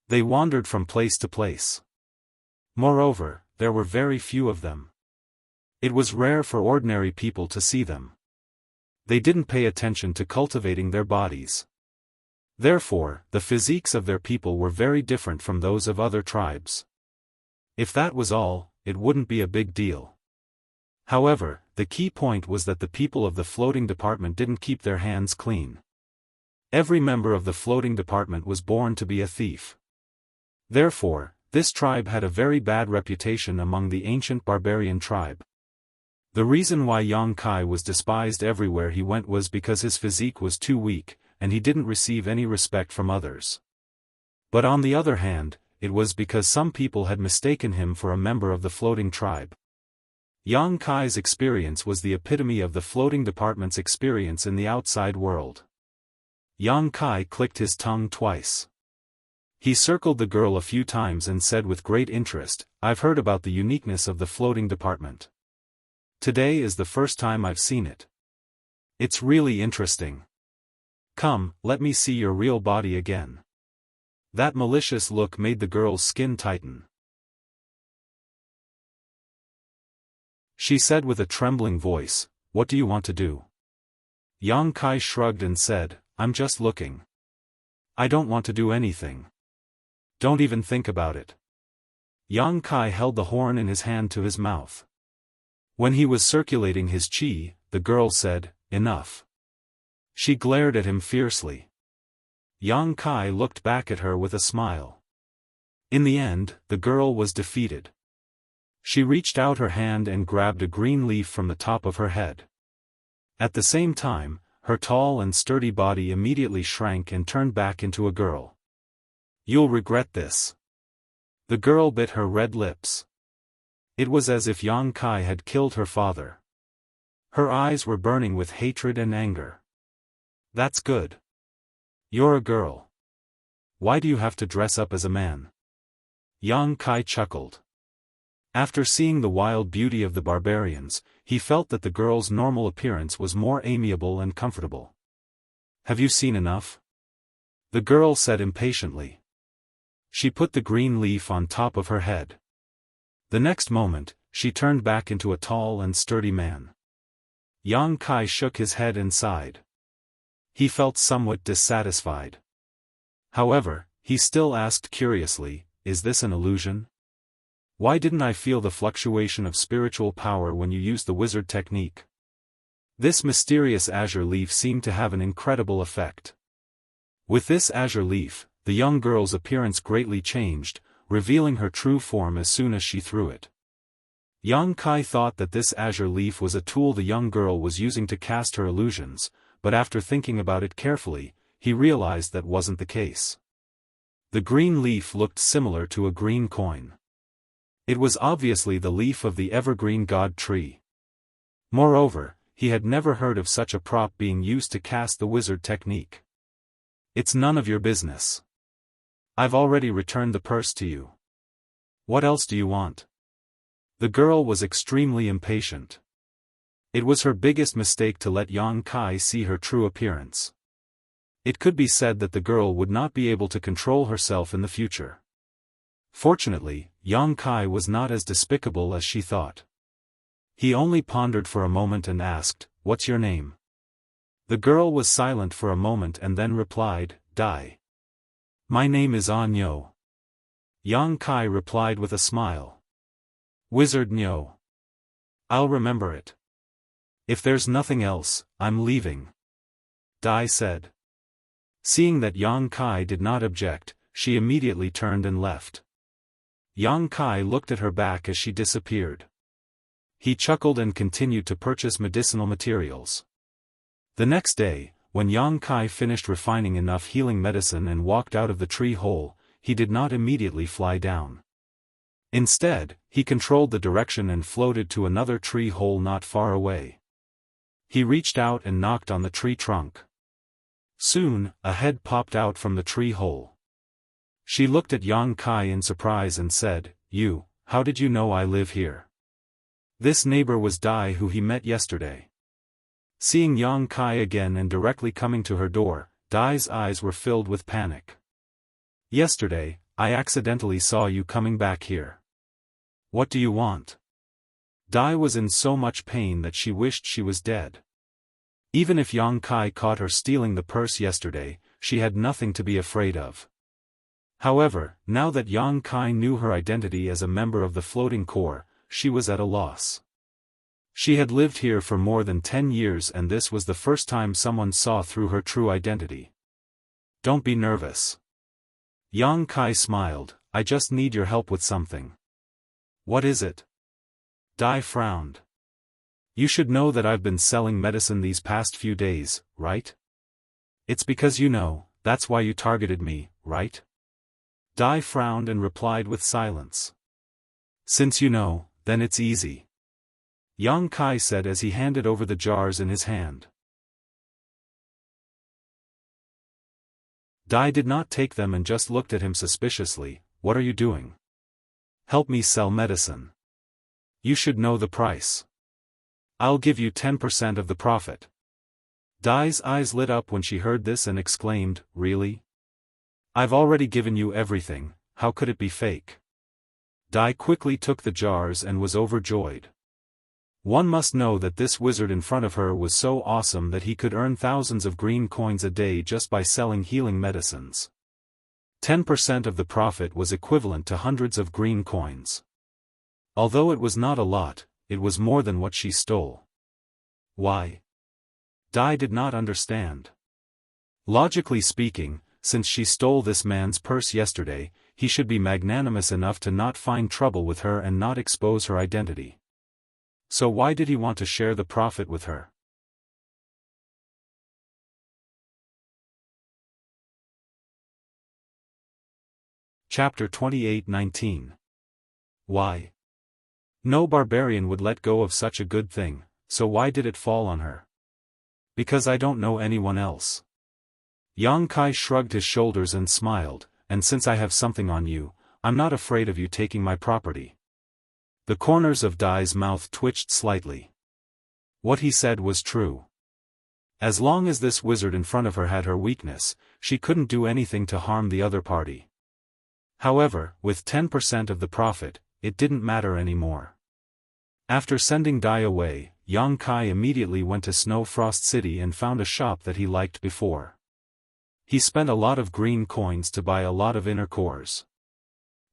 They wandered from place to place. Moreover, there were very few of them. It was rare for ordinary people to see them. They didn't pay attention to cultivating their bodies. Therefore, the physiques of their people were very different from those of other tribes. If that was all, it wouldn't be a big deal. However, the key point was that the people of the floating department didn't keep their hands clean. Every member of the floating department was born to be a thief. Therefore, this tribe had a very bad reputation among the ancient barbarian tribe. The reason why Yang Kai was despised everywhere he went was because his physique was too weak, and he didn't receive any respect from others. But on the other hand, it was because some people had mistaken him for a member of the floating tribe. Yang Kai's experience was the epitome of the floating department's experience in the outside world. Yang Kai clicked his tongue twice. He circled the girl a few times and said with great interest, "I've heard about the uniqueness of the floating department. Today is the first time I've seen it. It's really interesting. Come, let me see your real body again." That malicious look made the girl's skin tighten. She said with a trembling voice, "What do you want to do?" Yang Kai shrugged and said, "I'm just looking. I don't want to do anything. Don't even think about it." Yang Kai held the horn in his hand to his mouth. When he was circulating his qi, the girl said, "Enough." She glared at him fiercely. Yang Kai looked back at her with a smile. In the end, the girl was defeated. She reached out her hand and grabbed a green leaf from the top of her head. At the same time, her tall and sturdy body immediately shrank and turned back into a girl. "You'll regret this." The girl bit her red lips. It was as if Yang Kai had killed her father. Her eyes were burning with hatred and anger. "That's good. You're a girl. Why do you have to dress up as a man?" Yang Kai chuckled. After seeing the wild beauty of the barbarians, he felt that the girl's normal appearance was more amiable and comfortable. "Have you seen enough?" the girl said impatiently. She put the green leaf on top of her head. The next moment, she turned back into a tall and sturdy man. Yang Kai shook his head and sighed. He felt somewhat dissatisfied. However, he still asked curiously, "Is this an illusion? Why didn't I feel the fluctuation of spiritual power when you used the wizard technique?" This mysterious azure leaf seemed to have an incredible effect. With this azure leaf, the young girl's appearance greatly changed, revealing her true form as soon as she threw it. Yang Kai thought that this azure leaf was a tool the young girl was using to cast her illusions, but after thinking about it carefully, he realized that wasn't the case. The green leaf looked similar to a green coin. It was obviously the leaf of the evergreen god tree. Moreover, he had never heard of such a prop being used to cast the wizard technique. "It's none of your business. I've already returned the purse to you. What else do you want?" The girl was extremely impatient. It was her biggest mistake to let Yang Kai see her true appearance. It could be said that the girl would not be able to control herself in the future. Fortunately, Yang Kai was not as despicable as she thought. He only pondered for a moment and asked, "What's your name?" The girl was silent for a moment and then replied, "Dai. My name is Nyo." Yang Kai replied with a smile. "Wizard Nyo. I'll remember it. If there's nothing else, I'm leaving," Dai said. Seeing that Yang Kai did not object, she immediately turned and left. Yang Kai looked at her back as she disappeared. He chuckled and continued to purchase medicinal materials. The next day, when Yang Kai finished refining enough healing medicine and walked out of the tree hole, he did not immediately fly down. Instead, he controlled the direction and floated to another tree hole not far away. He reached out and knocked on the tree trunk. Soon, a head popped out from the tree hole. She looked at Yang Kai in surprise and said, How did you know I live here?" This neighbor was Dai, who he met yesterday. Seeing Yang Kai again and directly coming to her door, Dai's eyes were filled with panic. "Yesterday, I accidentally saw you coming back here. What do you want?" Dai was in so much pain that she wished she was dead. Even if Yang Kai caught her stealing the purse yesterday, she had nothing to be afraid of. However, now that Yang Kai knew her identity as a member of the floating corps, she was at a loss. She had lived here for more than 10 years and this was the first time someone saw through her true identity. "Don't be nervous." Yang Kai smiled, "I just need your help with something." "What is it?" Dai frowned. "You should know that I've been selling medicine these past few days, right? It's because you know, that's why you targeted me, right?" Dai frowned and replied with silence. "Since you know, then it's easy," Yang Kai said as he handed over the jars in his hand. Dai did not take them and just looked at him suspiciously. "What are you doing?" "Help me sell medicine. You should know the price. I'll give you 10% of the profit." Dai's eyes lit up when she heard this and exclaimed, "Really? I've already given you everything, how could it be fake?" Dai quickly took the jars and was overjoyed. One must know that this wizard in front of her was so awesome that he could earn thousands of green coins a day just by selling healing medicines. 10% of the profit was equivalent to hundreds of green coins. Although it was not a lot, it was more than what she stole. Why? Dai did not understand. Logically speaking, since she stole this man's purse yesterday, he should be magnanimous enough to not find trouble with her and not expose her identity. So why did he want to share the profit with her? Chapter 28:19. Why? No barbarian would let go of such a good thing, so why did it fall on her? Because I don't know anyone else. Yang Kai shrugged his shoulders and smiled, and since I have something on you, I'm not afraid of you taking my property. The corners of Dai's mouth twitched slightly. What he said was true. As long as this wizard in front of her had her weakness, she couldn't do anything to harm the other party. However, with 10% of the profit, it didn't matter anymore. After sending Dai away, Yang Kai immediately went to Snow Frost City and found a shop that he liked before. He spent a lot of green coins to buy a lot of inner cores.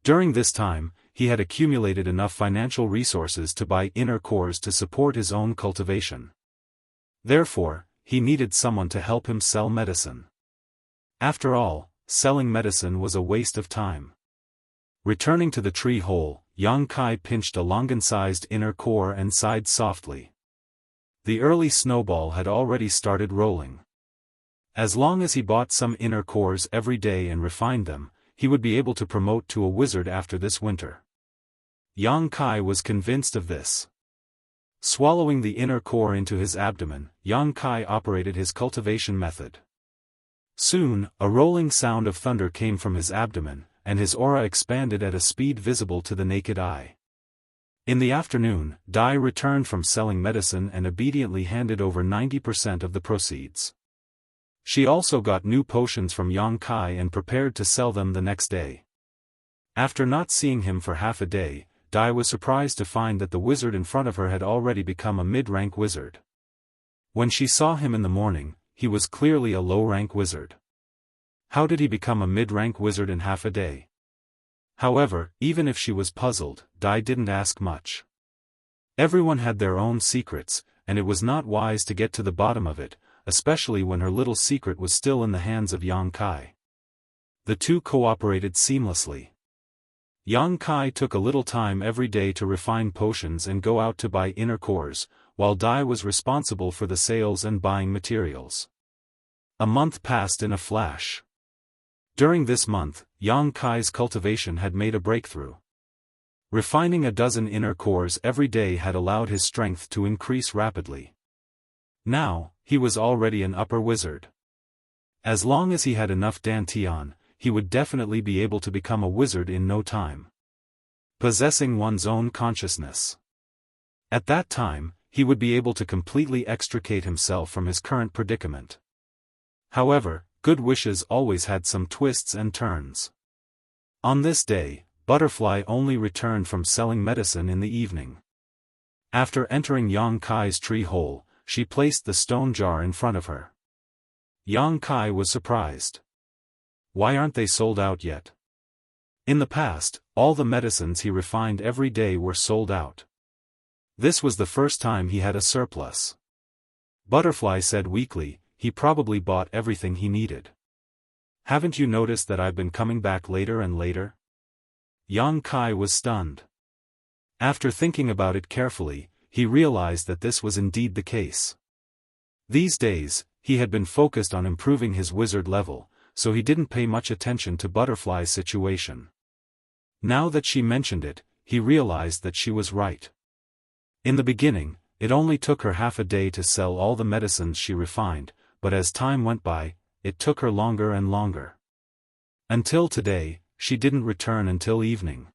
During this time, he had accumulated enough financial resources to buy inner cores to support his own cultivation. Therefore, he needed someone to help him sell medicine. After all, selling medicine was a waste of time. Returning to the tree hole, Yang Kai pinched a longan-sized inner core and sighed softly. The early snowball had already started rolling. As long as he bought some inner cores every day and refined them, he would be able to promote to a wizard after this winter. Yang Kai was convinced of this. Swallowing the inner core into his abdomen, Yang Kai operated his cultivation method. Soon, a rolling sound of thunder came from his abdomen, and his aura expanded at a speed visible to the naked eye. In the afternoon, Dai returned from selling medicine and obediently handed over 90% of the proceeds. She also got new potions from Yang Kai and prepared to sell them the next day. After not seeing him for half a day, Dai was surprised to find that the wizard in front of her had already become a mid-rank wizard. When she saw him in the morning, he was clearly a low-rank wizard. How did he become a mid-rank wizard in half a day? However, even if she was puzzled, Dai didn't ask much. Everyone had their own secrets, and it was not wise to get to the bottom of it, especially when her little secret was still in the hands of Yang Kai. The two cooperated seamlessly. Yang Kai took a little time every day to refine potions and go out to buy inner cores, while Dai was responsible for the sales and buying materials. A month passed in a flash. During this month, Yang Kai's cultivation had made a breakthrough. Refining a dozen inner cores every day had allowed his strength to increase rapidly. Now, he was already an upper wizard. As long as he had enough dantian, he would definitely be able to become a wizard in no time. Possessing one's own consciousness. At that time, he would be able to completely extricate himself from his current predicament. However, good wishes always had some twists and turns. On this day, Butterfly only returned from selling medicine in the evening. After entering Yang Kai's tree hole, she placed the stone jar in front of her. Yang Kai was surprised. Why aren't they sold out yet? In the past, all the medicines he refined every day were sold out. This was the first time he had a surplus. Butterfly said weakly, he probably bought everything he needed. Haven't you noticed that I've been coming back later and later? Yang Kai was stunned. After thinking about it carefully, he realized that this was indeed the case. These days, he had been focused on improving his wizard level, so he didn't pay much attention to Butterfly's situation. Now that she mentioned it, he realized that she was right. In the beginning, it only took her half a day to sell all the medicines she refined, but as time went by, it took her longer and longer. Until today, she didn't return until evening.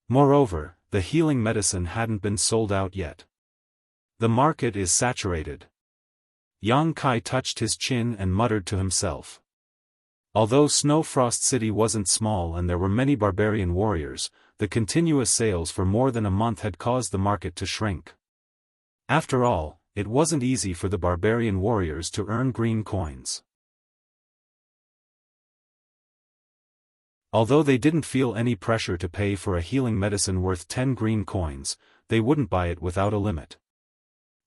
Moreover, the healing medicine hadn't been sold out yet. The market is saturated. Yang Kai touched his chin and muttered to himself. Although Snow Frost City wasn't small and there were many barbarian warriors, the continuous sales for more than a month had caused the market to shrink. After all, it wasn't easy for the barbarian warriors to earn green coins. Although they didn't feel any pressure to pay for a healing medicine worth 10 green coins, they wouldn't buy it without a limit.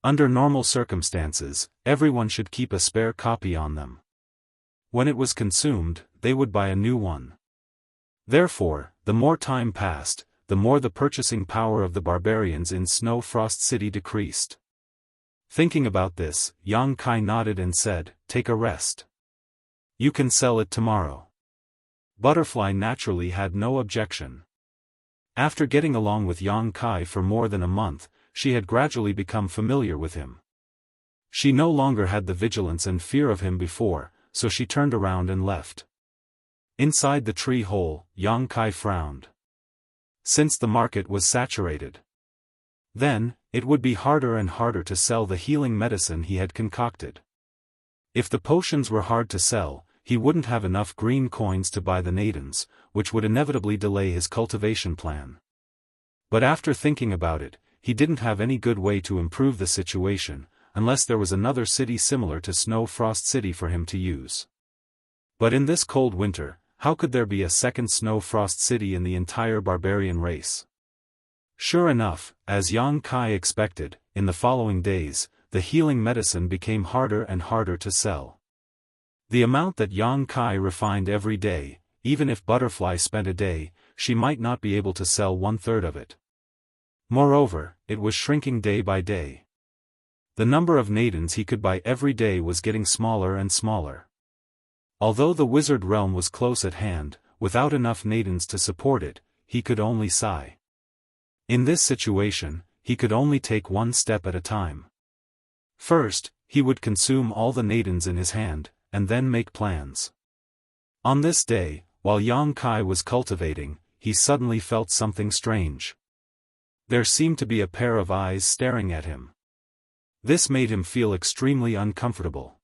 Under normal circumstances, everyone should keep a spare copy on them. When it was consumed, they would buy a new one. Therefore, the more time passed, the more the purchasing power of the barbarians in Snow Frost City decreased. Thinking about this, Yang Kai nodded and said, "Take a rest. You can sell it tomorrow." Butterfly naturally had no objection. After getting along with Yang Kai for more than a month, she had gradually become familiar with him. She no longer had the vigilance and fear of him before, so she turned around and left. Inside the tree hole, Yang Kai frowned. Since the market was saturated, then, it would be harder and harder to sell the healing medicine he had concocted. If the potions were hard to sell, he wouldn't have enough green coins to buy the maidens, which would inevitably delay his cultivation plan. But after thinking about it, he didn't have any good way to improve the situation, unless there was another city similar to Snow Frost City for him to use. But in this cold winter, how could there be a second Snow Frost City in the entire barbarian race? Sure enough, as Yang Kai expected, in the following days, the healing medicine became harder and harder to sell. The amount that Yang Kai refined every day, even if Butterfly spent a day, she might not be able to sell 1/3 of it. Moreover, it was shrinking day by day. The number of maidens he could buy every day was getting smaller and smaller. Although the wizard realm was close at hand, without enough maidens to support it, he could only sigh. In this situation, he could only take one step at a time. First, he would consume all the maidens in his hand, and then make plans. On this day, while Yang Kai was cultivating, he suddenly felt something strange. There seemed to be a pair of eyes staring at him. This made him feel extremely uncomfortable.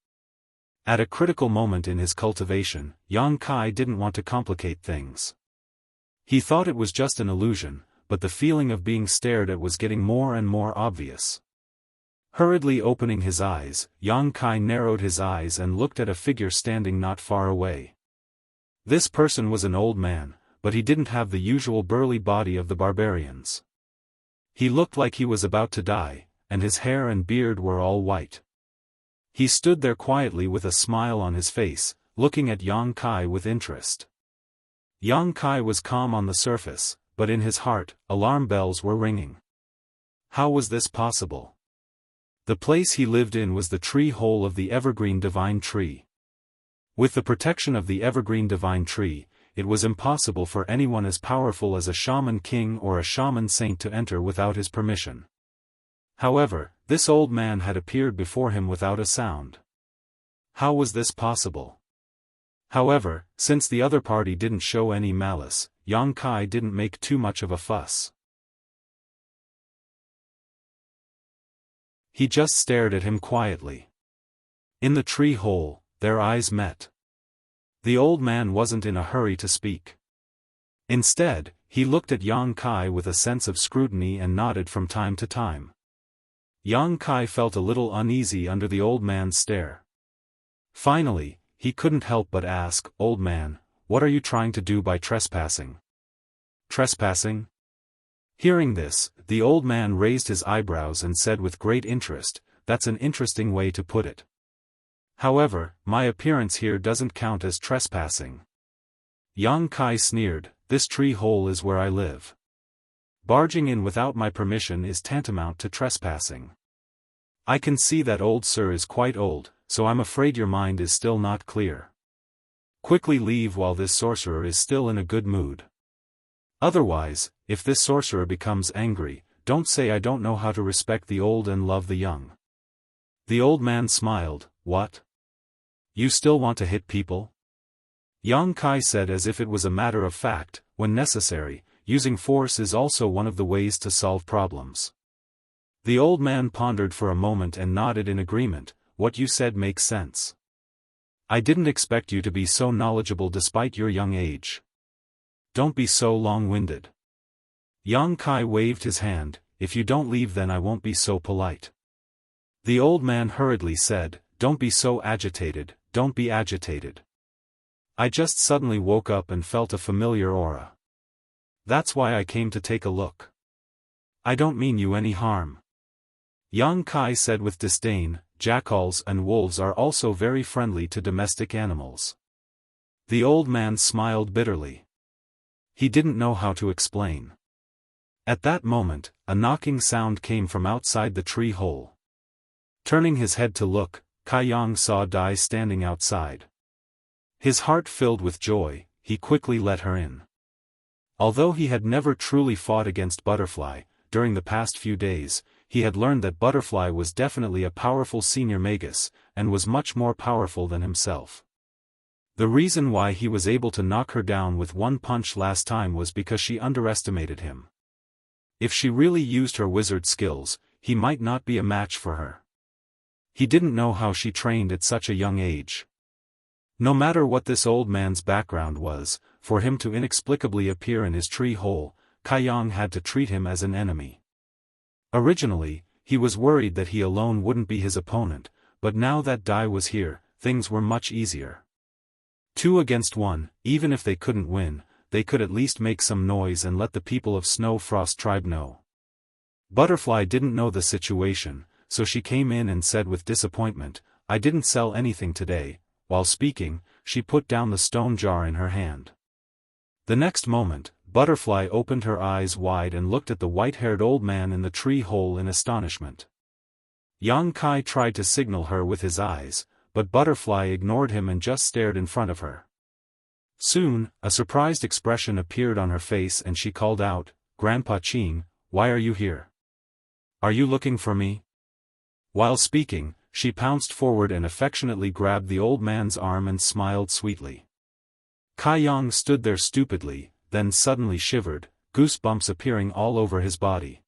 At a critical moment in his cultivation, Yang Kai didn't want to complicate things. He thought it was just an illusion, but the feeling of being stared at was getting more and more obvious. Hurriedly opening his eyes, Yang Kai narrowed his eyes and looked at a figure standing not far away. This person was an old man, but he didn't have the usual burly body of the barbarians. He looked like he was about to die, and his hair and beard were all white. He stood there quietly with a smile on his face, looking at Yang Kai with interest. Yang Kai was calm on the surface, but in his heart, alarm bells were ringing. How was this possible? The place he lived in was the tree hole of the evergreen divine tree. With the protection of the evergreen divine tree, it was impossible for anyone as powerful as a shaman king or a shaman saint to enter without his permission. However, this old man had appeared before him without a sound. How was this possible? However, since the other party didn't show any malice, Yang Kai didn't make too much of a fuss. He just stared at him quietly. In the tree hole, their eyes met. The old man wasn't in a hurry to speak. Instead, he looked at Yang Kai with a sense of scrutiny and nodded from time to time. Yang Kai felt a little uneasy under the old man's stare. Finally, he couldn't help but ask, "Old man, what are you trying to do by trespassing?" Trespassing? Hearing this, the old man raised his eyebrows and said with great interest, "That's an interesting way to put it. However, my appearance here doesn't count as trespassing." Yang Kai sneered, "This tree hole is where I live. Barging in without my permission is tantamount to trespassing. I can see that old sir is quite old, so I'm afraid your mind is still not clear. Quickly leave while this sorcerer is still in a good mood. Otherwise, if this sorcerer becomes angry, don't say I don't know how to respect the old and love the young." The old man smiled, "What? You still want to hit people?" Yang Kai said as if it was a matter of fact, when necessary, using force is also one of the ways to solve problems. The old man pondered for a moment and nodded in agreement, "What you said makes sense. I didn't expect you to be so knowledgeable despite your young age. Don't be so long-winded." Yang Kai waved his hand, "If you don't leave then I won't be so polite." The old man hurriedly said, "Don't be so agitated, don't be agitated. I just suddenly woke up and felt a familiar aura. That's why I came to take a look. I don't mean you any harm." Yang Kai said with disdain, "Jackals and wolves are also very friendly to domestic animals." The old man smiled bitterly. He didn't know how to explain. At that moment, a knocking sound came from outside the tree hole. Turning his head to look, Kai Yang saw Dai standing outside. His heart filled with joy, he quickly let her in. Although he had never truly fought against Butterfly, during the past few days, he had learned that Butterfly was definitely a powerful senior magus, and was much more powerful than himself. The reason why he was able to knock her down with one punch last time was because she underestimated him. If she really used her wizard skills, he might not be a match for her. He didn't know how she trained at such a young age. No matter what this old man's background was, for him to inexplicably appear in his tree hole, Kaiyang had to treat him as an enemy. Originally, he was worried that he alone wouldn't be his opponent, but now that Dai was here, things were much easier. 2 against 1, even if they couldn't win, they could at least make some noise and let the people of Snow Frost Tribe know. Butterfly didn't know the situation, so she came in and said with disappointment, "I didn't sell anything today." While speaking, she put down the stone jar in her hand. The next moment, Butterfly opened her eyes wide and looked at the white-haired old man in the tree hole in astonishment. Yang Kai tried to signal her with his eyes, but Butterfly ignored him and just stared in front of her. Soon, a surprised expression appeared on her face and she called out, "Grandpa Qing, why are you here? Are you looking for me?" While speaking, she pounced forward and affectionately grabbed the old man's arm and smiled sweetly. Kaiyang stood there stupidly, then suddenly shivered, goosebumps appearing all over his body.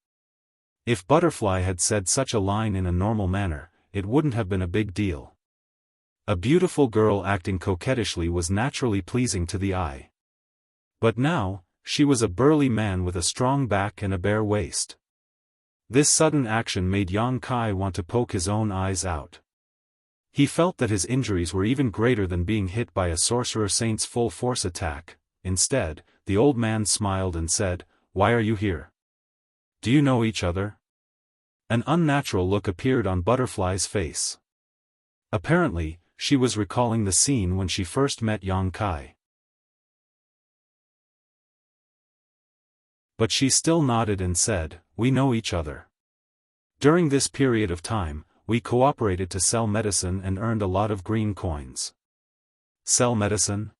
If Butterfly had said such a line in a normal manner, it wouldn't have been a big deal. A beautiful girl acting coquettishly was naturally pleasing to the eye. But now, she was a burly man with a strong back and a bare waist. This sudden action made Yang Kai want to poke his own eyes out. He felt that his injuries were even greater than being hit by a sorcerer saint's full-force attack. Instead, the old man smiled and said, "Why are you here? Do you know each other?" An unnatural look appeared on Butterfly's face. Apparently, she was recalling the scene when she first met Yang Kai. But she still nodded and said, "We know each other. During this period of time, we cooperated to sell medicine and earned a lot of green coins." Sell medicine?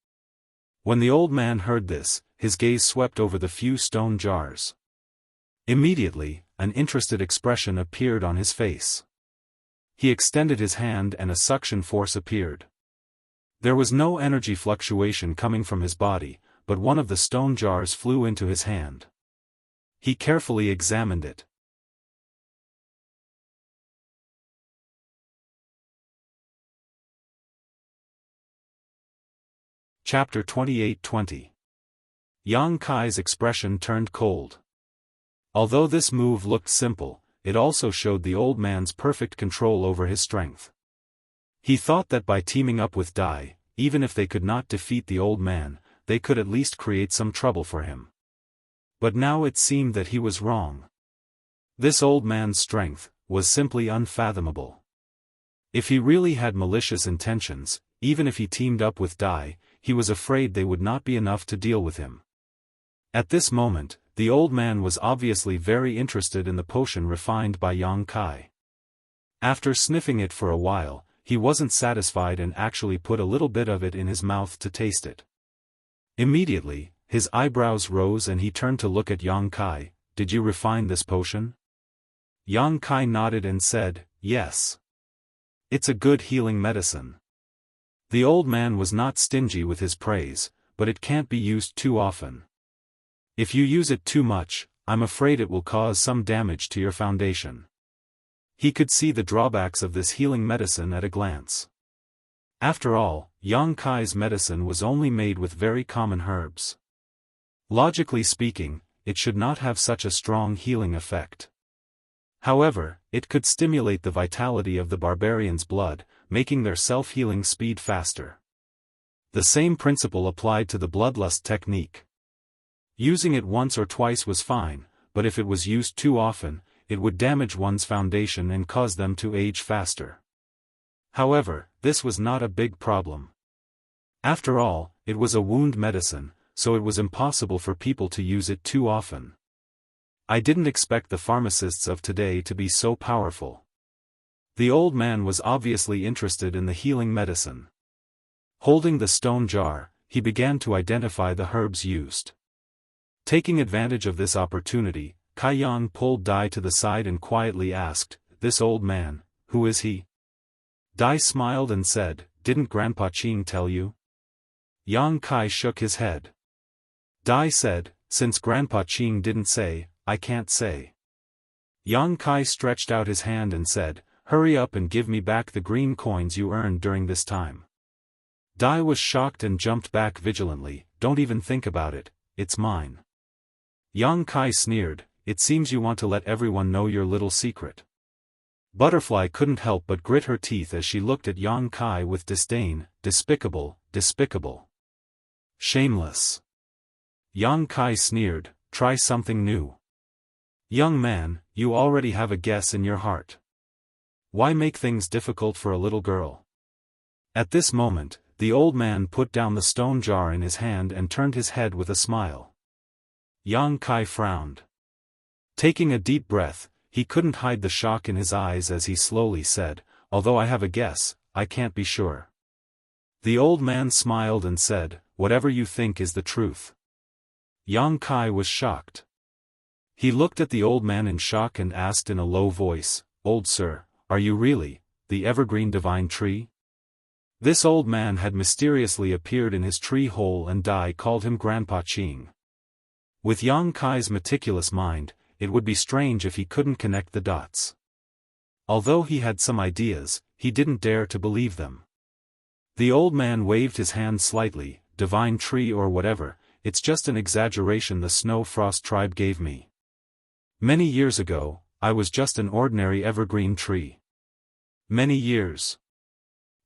When the old man heard this, his gaze swept over the few stone jars. Immediately, an interested expression appeared on his face. He extended his hand and a suction force appeared. There was no energy fluctuation coming from his body, but one of the stone jars flew into his hand. He carefully examined it. Chapter 28-20. Yang Kai's expression turned cold. Although this move looked simple, it also showed the old man's perfect control over his strength. He thought that by teaming up with Dai, even if they could not defeat the old man, they could at least create some trouble for him. But now it seemed that he was wrong. This old man's strength was simply unfathomable. If he really had malicious intentions, even if he teamed up with Dai, he was afraid they would not be enough to deal with him. At this moment, the old man was obviously very interested in the potion refined by Yang Kai. After sniffing it for a while, he wasn't satisfied and actually put a little bit of it in his mouth to taste it. Immediately, his eyebrows rose and he turned to look at Yang Kai. "Did you refine this potion?" Yang Kai nodded and said, "Yes. It's a good healing medicine." The old man was not stingy with his praise, but it can't be used too often. If you use it too much, I'm afraid it will cause some damage to your foundation. He could see the drawbacks of this healing medicine at a glance. After all, Yang Kai's medicine was only made with very common herbs. Logically speaking, it should not have such a strong healing effect. However, it could stimulate the vitality of the barbarians' blood, making their self-healing speed faster. The same principle applied to the bloodlust technique. Using it once or twice was fine, but if it was used too often, it would damage one's foundation and cause them to age faster. However, this was not a big problem. After all, it was a wound medicine, so it was impossible for people to use it too often. I didn't expect the pharmacists of today to be so powerful. The old man was obviously interested in the healing medicine. Holding the stone jar, he began to identify the herbs used. Taking advantage of this opportunity, Kaiyang pulled Dai to the side and quietly asked, "This old man, who is he?" Dai smiled and said, "Didn't Grandpa Qing tell you?" Yang Kai shook his head. Dai said, "Since Grandpa Qing didn't say, I can't say." Yang Kai stretched out his hand and said, "Hurry up and give me back the green coins you earned during this time." Dai was shocked and jumped back vigilantly. Don't even think about it, it's mine. Yang Kai sneered, it seems you want to let everyone know your little secret. Butterfly couldn't help but grit her teeth as she looked at Yang Kai with disdain. Despicable, despicable. Shameless. Yang Kai sneered, try something new. Young man, you already have a guess in your heart. Why make things difficult for a little girl? At this moment, the old man put down the stone jar in his hand and turned his head with a smile. Yang Kai frowned. Taking a deep breath, he couldn't hide the shock in his eyes as he slowly said, although I have a guess, I can't be sure. The old man smiled and said, whatever you think is the truth. Yang Kai was shocked. He looked at the old man in shock and asked in a low voice, Old sir, are you really, the evergreen divine tree? This old man had mysteriously appeared in his tree hole and Dai called him Grandpa Qing. With Yang Kai's meticulous mind, it would be strange if he couldn't connect the dots. Although he had some ideas, he didn't dare to believe them. The old man waved his hand slightly, divine tree or whatever, it's just an exaggeration the Snow Frost tribe gave me. Many years ago, I was just an ordinary evergreen tree. Many years.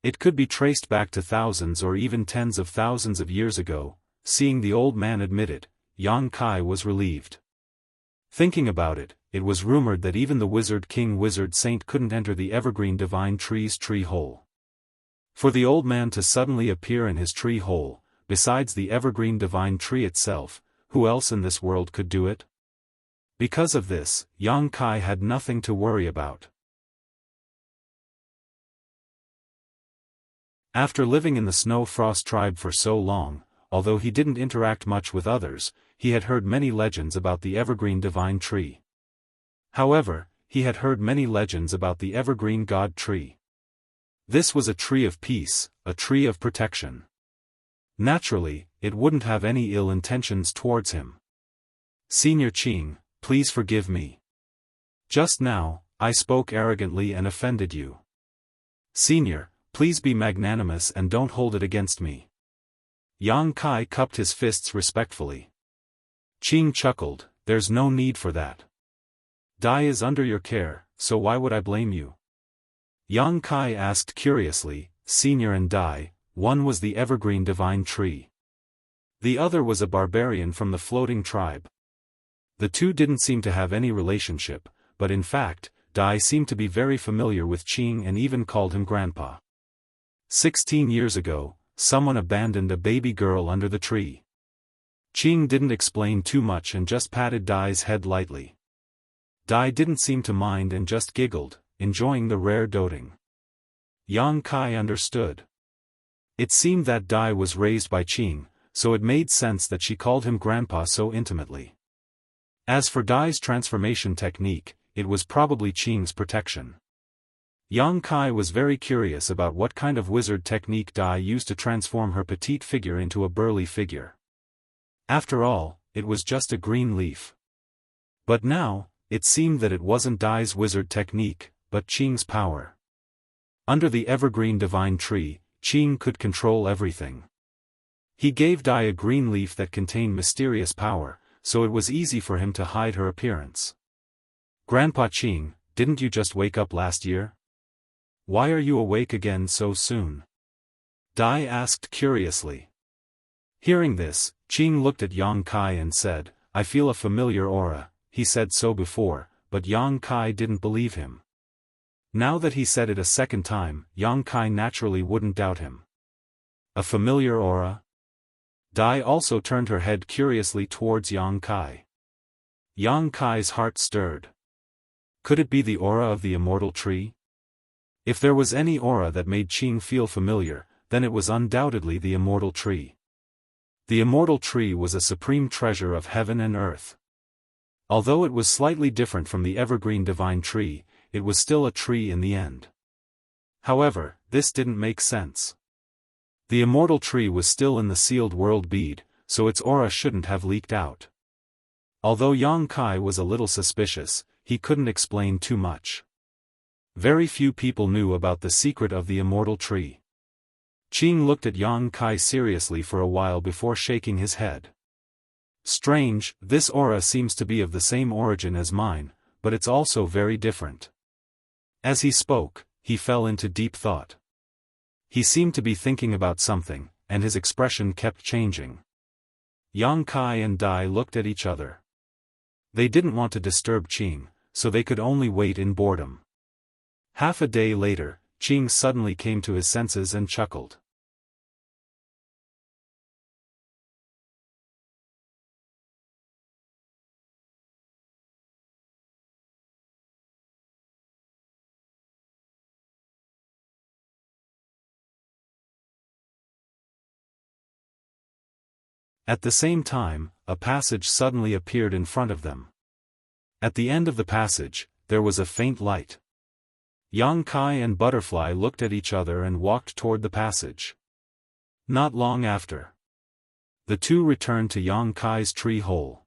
It could be traced back to thousands or even tens of thousands of years ago. Seeing the old man admit it, Yang Kai was relieved. Thinking about it, it was rumored that even the Wizard King Wizard Saint couldn't enter the evergreen divine tree's tree hole. For the old man to suddenly appear in his tree hole, besides the evergreen divine tree itself, who else in this world could do it? Because of this, Yang Kai had nothing to worry about. After living in the Snow Frost tribe for so long, although he didn't interact much with others, he had heard many legends about the evergreen divine tree. However, he had heard many legends about the evergreen god tree. This was a tree of peace, a tree of protection. Naturally, it wouldn't have any ill intentions towards him. Senior Qing, please forgive me. Just now, I spoke arrogantly and offended you. Senior, please be magnanimous and don't hold it against me. Yang Kai cupped his fists respectfully. Qing chuckled, there's no need for that. Dai is under your care, so why would I blame you? Yang Kai asked curiously, Senior and Dai, one was the evergreen divine tree. The other was a barbarian from the floating tribe. The two didn't seem to have any relationship, but in fact, Dai seemed to be very familiar with Qing and even called him Grandpa. 16 years ago, someone abandoned a baby girl under the tree. Qing didn't explain too much and just patted Dai's head lightly. Dai didn't seem to mind and just giggled, enjoying the rare doting. Yang Kai understood. It seemed that Dai was raised by Qing, so it made sense that she called him Grandpa so intimately. As for Dai's transformation technique, it was probably Qing's protection. Yang Kai was very curious about what kind of wizard technique Dai used to transform her petite figure into a burly figure. After all, it was just a green leaf. But now, it seemed that it wasn't Dai's wizard technique, but Qing's power. Under the evergreen divine tree, Qing could control everything. He gave Dai a green leaf that contained mysterious power, so it was easy for him to hide her appearance. Grandpa Qing, didn't you just wake up last year? Why are you awake again so soon? Dai asked curiously. Hearing this, Qing looked at Yang Kai and said, I feel a familiar aura. He said so before, but Yang Kai didn't believe him. Now that he said it a second time, Yang Kai naturally wouldn't doubt him. A familiar aura? Dai also turned her head curiously towards Yang Kai. Yang Kai's heart stirred. Could it be the aura of the immortal tree? If there was any aura that made Qing feel familiar, then it was undoubtedly the immortal tree. The immortal tree was a supreme treasure of heaven and earth. Although it was slightly different from the evergreen divine tree, it was still a tree in the end. However, this didn't make sense. The immortal tree was still in the sealed world bead, so its aura shouldn't have leaked out. Although Yang Kai was a little suspicious, he couldn't explain too much. Very few people knew about the secret of the immortal tree. Qing looked at Yang Kai seriously for a while before shaking his head. Strange, this aura seems to be of the same origin as mine, but it's also very different. As he spoke, he fell into deep thought. He seemed to be thinking about something, and his expression kept changing. Yang Kai and Dai looked at each other. They didn't want to disturb Qing, so they could only wait in boredom. Half a day later, Qing suddenly came to his senses and chuckled. At the same time, a passage suddenly appeared in front of them. At the end of the passage, there was a faint light. Yang Kai and Butterfly looked at each other and walked toward the passage. Not long after, the two returned to Yang Kai's tree hole.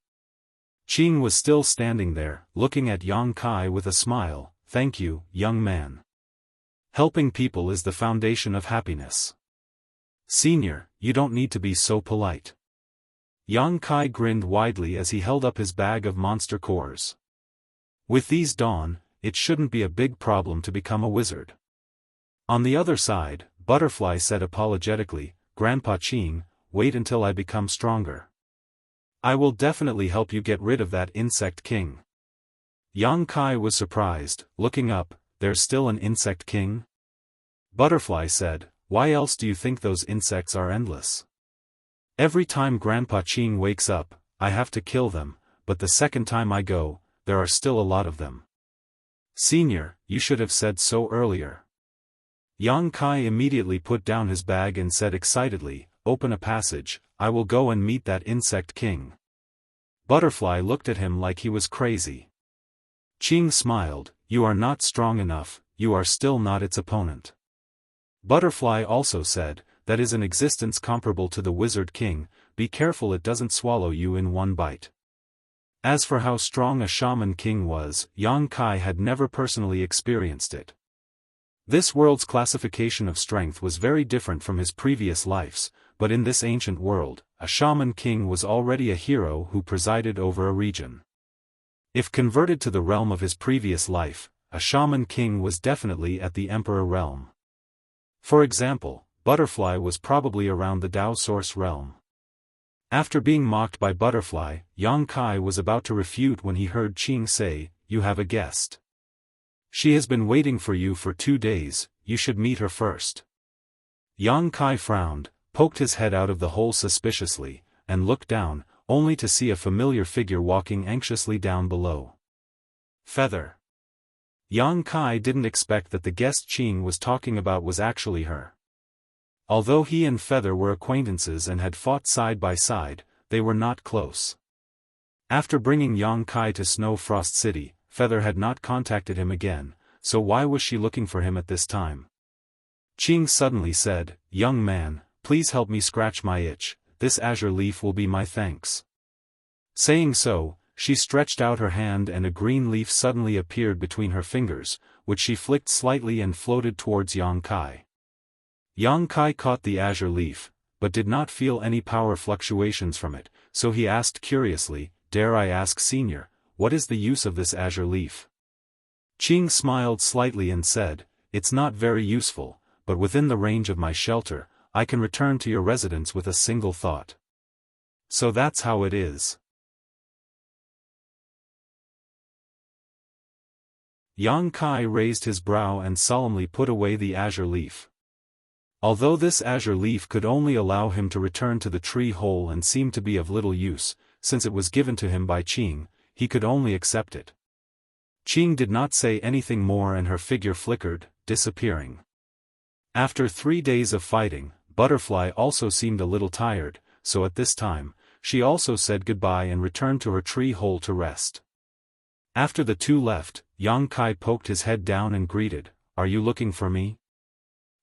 Qing was still standing there, looking at Yang Kai with a smile. "Thank you, young man. Helping people is the foundation of happiness. Senior, you don't need to be so polite." Yang Kai grinned widely as he held up his bag of monster cores. With these Dawn, it shouldn't be a big problem to become a wizard. On the other side, Butterfly said apologetically, "Grandpa Qing, wait until I become stronger. I will definitely help you get rid of that insect king." Yang Kai was surprised, looking up, "There's still an insect king?" Butterfly said, "Why else do you think those insects are endless? Every time Grandpa Qing wakes up, I have to kill them, but the second time I go, there are still a lot of them." "Senior, you should have said so earlier." Yang Kai immediately put down his bag and said excitedly, "Open a passage, I will go and meet that insect king." Butterfly looked at him like he was crazy. Qing smiled, "You are not strong enough, you are still not its opponent." Butterfly also said, "That is an existence comparable to the Wizard King, be careful it doesn't swallow you in one bite." As for how strong a Shaman King was, Yang Kai had never personally experienced it. This world's classification of strength was very different from his previous lives, but in this ancient world, a Shaman King was already a hero who presided over a region. If converted to the realm of his previous life, a Shaman King was definitely at the Emperor realm. For example, Butterfly was probably around the Dao Source realm. After being mocked by Butterfly, Yang Kai was about to refute when he heard Qing say, "You have a guest. She has been waiting for you for 2 days, you should meet her first." Yang Kai frowned, poked his head out of the hole suspiciously, and looked down, only to see a familiar figure walking anxiously down below. Feather. Yang Kai didn't expect that the guest Qing was talking about was actually her. Although he and Feather were acquaintances and had fought side by side, they were not close. After bringing Yang Kai to Snow Frost City, Feather had not contacted him again, so why was she looking for him at this time? Qing suddenly said, "Young man, please help me scratch my itch, this azure leaf will be my thanks." Saying so, she stretched out her hand and a green leaf suddenly appeared between her fingers, which she flicked slightly and floated towards Yang Kai. Yang Kai caught the azure leaf, but did not feel any power fluctuations from it, so he asked curiously, "Dare I ask, Senior, what is the use of this azure leaf?" Qing smiled slightly and said, "It's not very useful, but within the range of my shelter, I can return to your residence with a single thought. So that's how it is." Yang Kai raised his brow and solemnly put away the azure leaf. Although this azure leaf could only allow him to return to the tree hole and seemed to be of little use, since it was given to him by Qing, he could only accept it. Qing did not say anything more and her figure flickered, disappearing. After 3 days of fighting, Butterfly also seemed a little tired, so at this time, she also said goodbye and returned to her tree hole to rest. After the two left, Yang Kai poked his head down and greeted, "Are you looking for me?"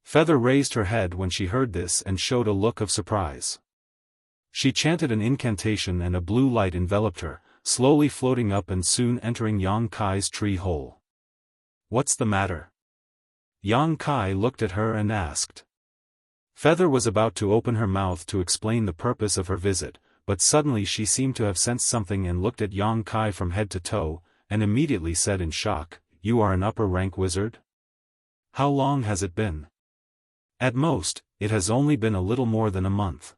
Feather raised her head when she heard this and showed a look of surprise. She chanted an incantation and a blue light enveloped her, slowly floating up and soon entering Yang Kai's tree hole. "What's the matter?" Yang Kai looked at her and asked. Feather was about to open her mouth to explain the purpose of her visit, but suddenly she seemed to have sensed something and looked at Yang Kai from head to toe, and immediately said in shock, "You are an upper-rank wizard? How long has it been?" "At most, it has only been a little more than a month.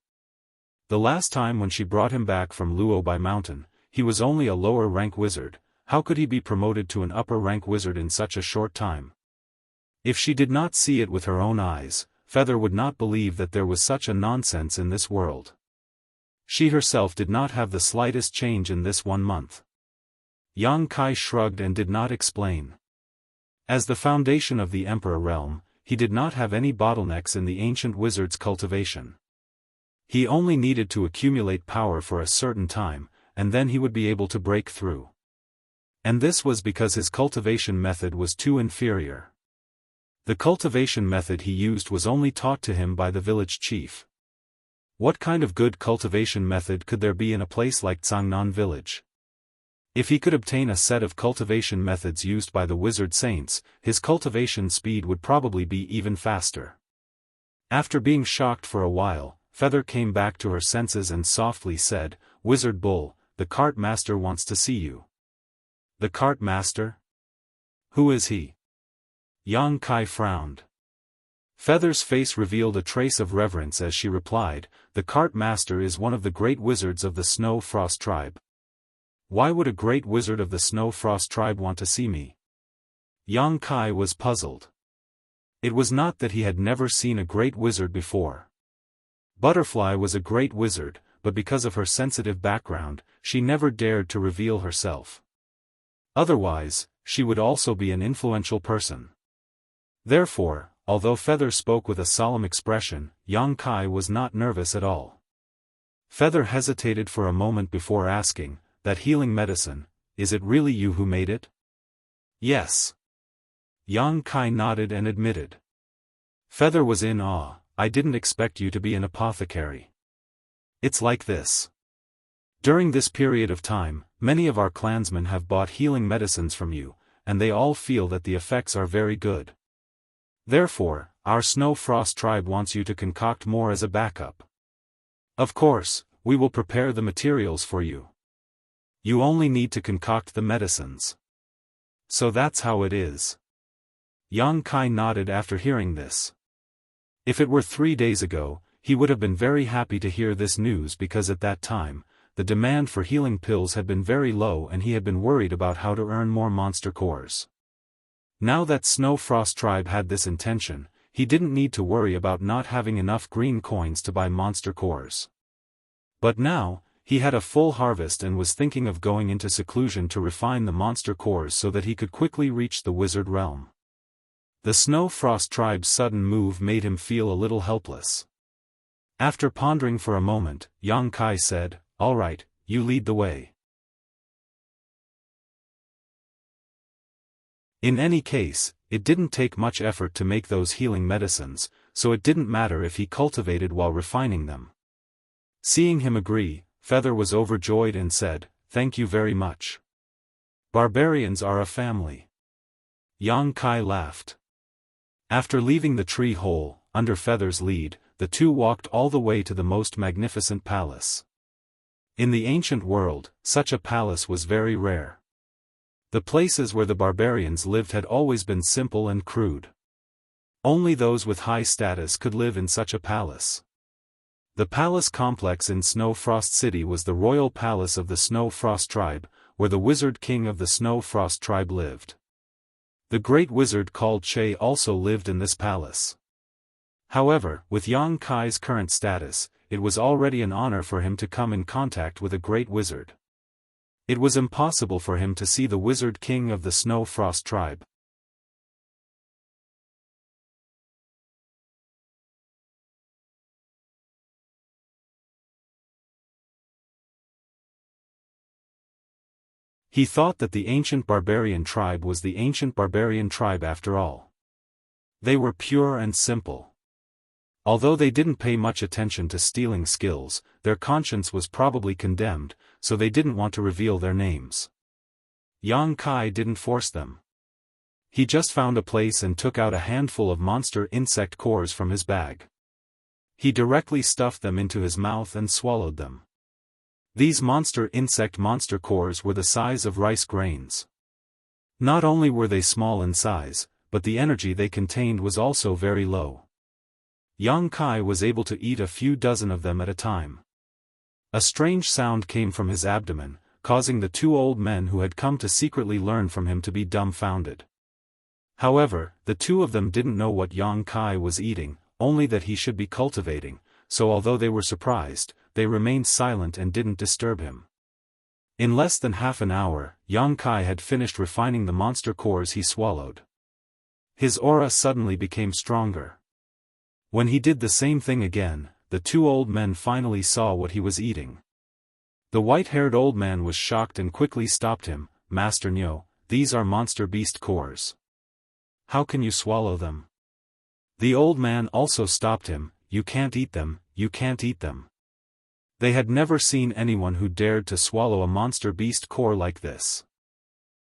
The last time when she brought him back from Luo by mountain, he was only a lower-rank wizard. How could he be promoted to an upper-rank wizard in such a short time?" If she did not see it with her own eyes, Feather would not believe that there was such a nonsense in this world. She herself did not have the slightest change in this 1 month. Yang Kai shrugged and did not explain. As the foundation of the Emperor realm, he did not have any bottlenecks in the ancient wizard's cultivation. He only needed to accumulate power for a certain time, and then he would be able to break through. And this was because his cultivation method was too inferior. The cultivation method he used was only taught to him by the village chief. What kind of good cultivation method could there be in a place like Cangnan village? If he could obtain a set of cultivation methods used by the wizard saints, his cultivation speed would probably be even faster. After being shocked for a while, Feather came back to her senses and softly said, "Wizard Bull, the cart master wants to see you." "The cart master? Who is he?" Yang Kai frowned. Feather's face revealed a trace of reverence as she replied, "The cart master is one of the great wizards of the Snow Frost tribe." "Why would a great wizard of the Snow Frost tribe want to see me?" Yang Kai was puzzled. It was not that he had never seen a great wizard before. Butterfly was a great wizard, but because of her sensitive background, she never dared to reveal herself. Otherwise, she would also be an influential person. Therefore, although Feather spoke with a solemn expression, Yang Kai was not nervous at all. Feather hesitated for a moment before asking, "That healing medicine, is it really you who made it?" "Yes." Yang Kai nodded and admitted. Feather was in awe. "I didn't expect you to be an apothecary. It's like this. During this period of time, many of our clansmen have bought healing medicines from you, and they all feel that the effects are very good. Therefore, our Snow Frost tribe wants you to concoct more as a backup. Of course, we will prepare the materials for you. You only need to concoct the medicines." "So that's how it is." Yang Kai nodded after hearing this. If it were 3 days ago, he would have been very happy to hear this news because at that time, the demand for healing pills had been very low and he had been worried about how to earn more monster cores. Now that Snow Frost tribe had this intention, he didn't need to worry about not having enough green coins to buy monster cores. But now, he had a full harvest and was thinking of going into seclusion to refine the monster cores so that he could quickly reach the wizard realm. The Snow Frost tribe's sudden move made him feel a little helpless. After pondering for a moment, Yang Kai said, "All right, you lead the way." In any case, it didn't take much effort to make those healing medicines, so it didn't matter if he cultivated while refining them. Seeing him agree, Feather was overjoyed and said, "Thank you very much. Barbarians are a family." Yang Kai laughed. After leaving the tree hole, under Feather's lead, the two walked all the way to the most magnificent palace. In the ancient world, such a palace was very rare. The places where the barbarians lived had always been simple and crude. Only those with high status could live in such a palace. The palace complex in Snow Frost City was the royal palace of the Snow Frost tribe, where the wizard king of the Snow Frost tribe lived. The great wizard called Che also lived in this palace. However, with Yang Kai's current status, it was already an honor for him to come in contact with a great wizard. It was impossible for him to see the wizard king of the Snow Frost tribe. He thought that the ancient barbarian tribe was the ancient barbarian tribe after all. They were pure and simple. Although they didn't pay much attention to stealing skills, their conscience was probably condemned, so they didn't want to reveal their names. Yang Kai didn't force them. He just found a place and took out a handful of monster insect cores from his bag. He directly stuffed them into his mouth and swallowed them. These monster cores were the size of rice grains. Not only were they small in size, but the energy they contained was also very low. Yang Kai was able to eat a few dozen of them at a time. A strange sound came from his abdomen, causing the two old men who had come to secretly learn from him to be dumbfounded. However, the two of them didn't know what Yang Kai was eating, only that he should be cultivating, so although they were surprised, they remained silent and didn't disturb him. In less than half an hour, Yang Kai had finished refining the monster cores he swallowed. His aura suddenly became stronger. When he did the same thing again, the two old men finally saw what he was eating. The white-haired old man was shocked and quickly stopped him. "Master Nyo, these are monster beast cores. How can you swallow them?" The old man also stopped him. "You can't eat them, you can't eat them." They had never seen anyone who dared to swallow a monster beast core like this.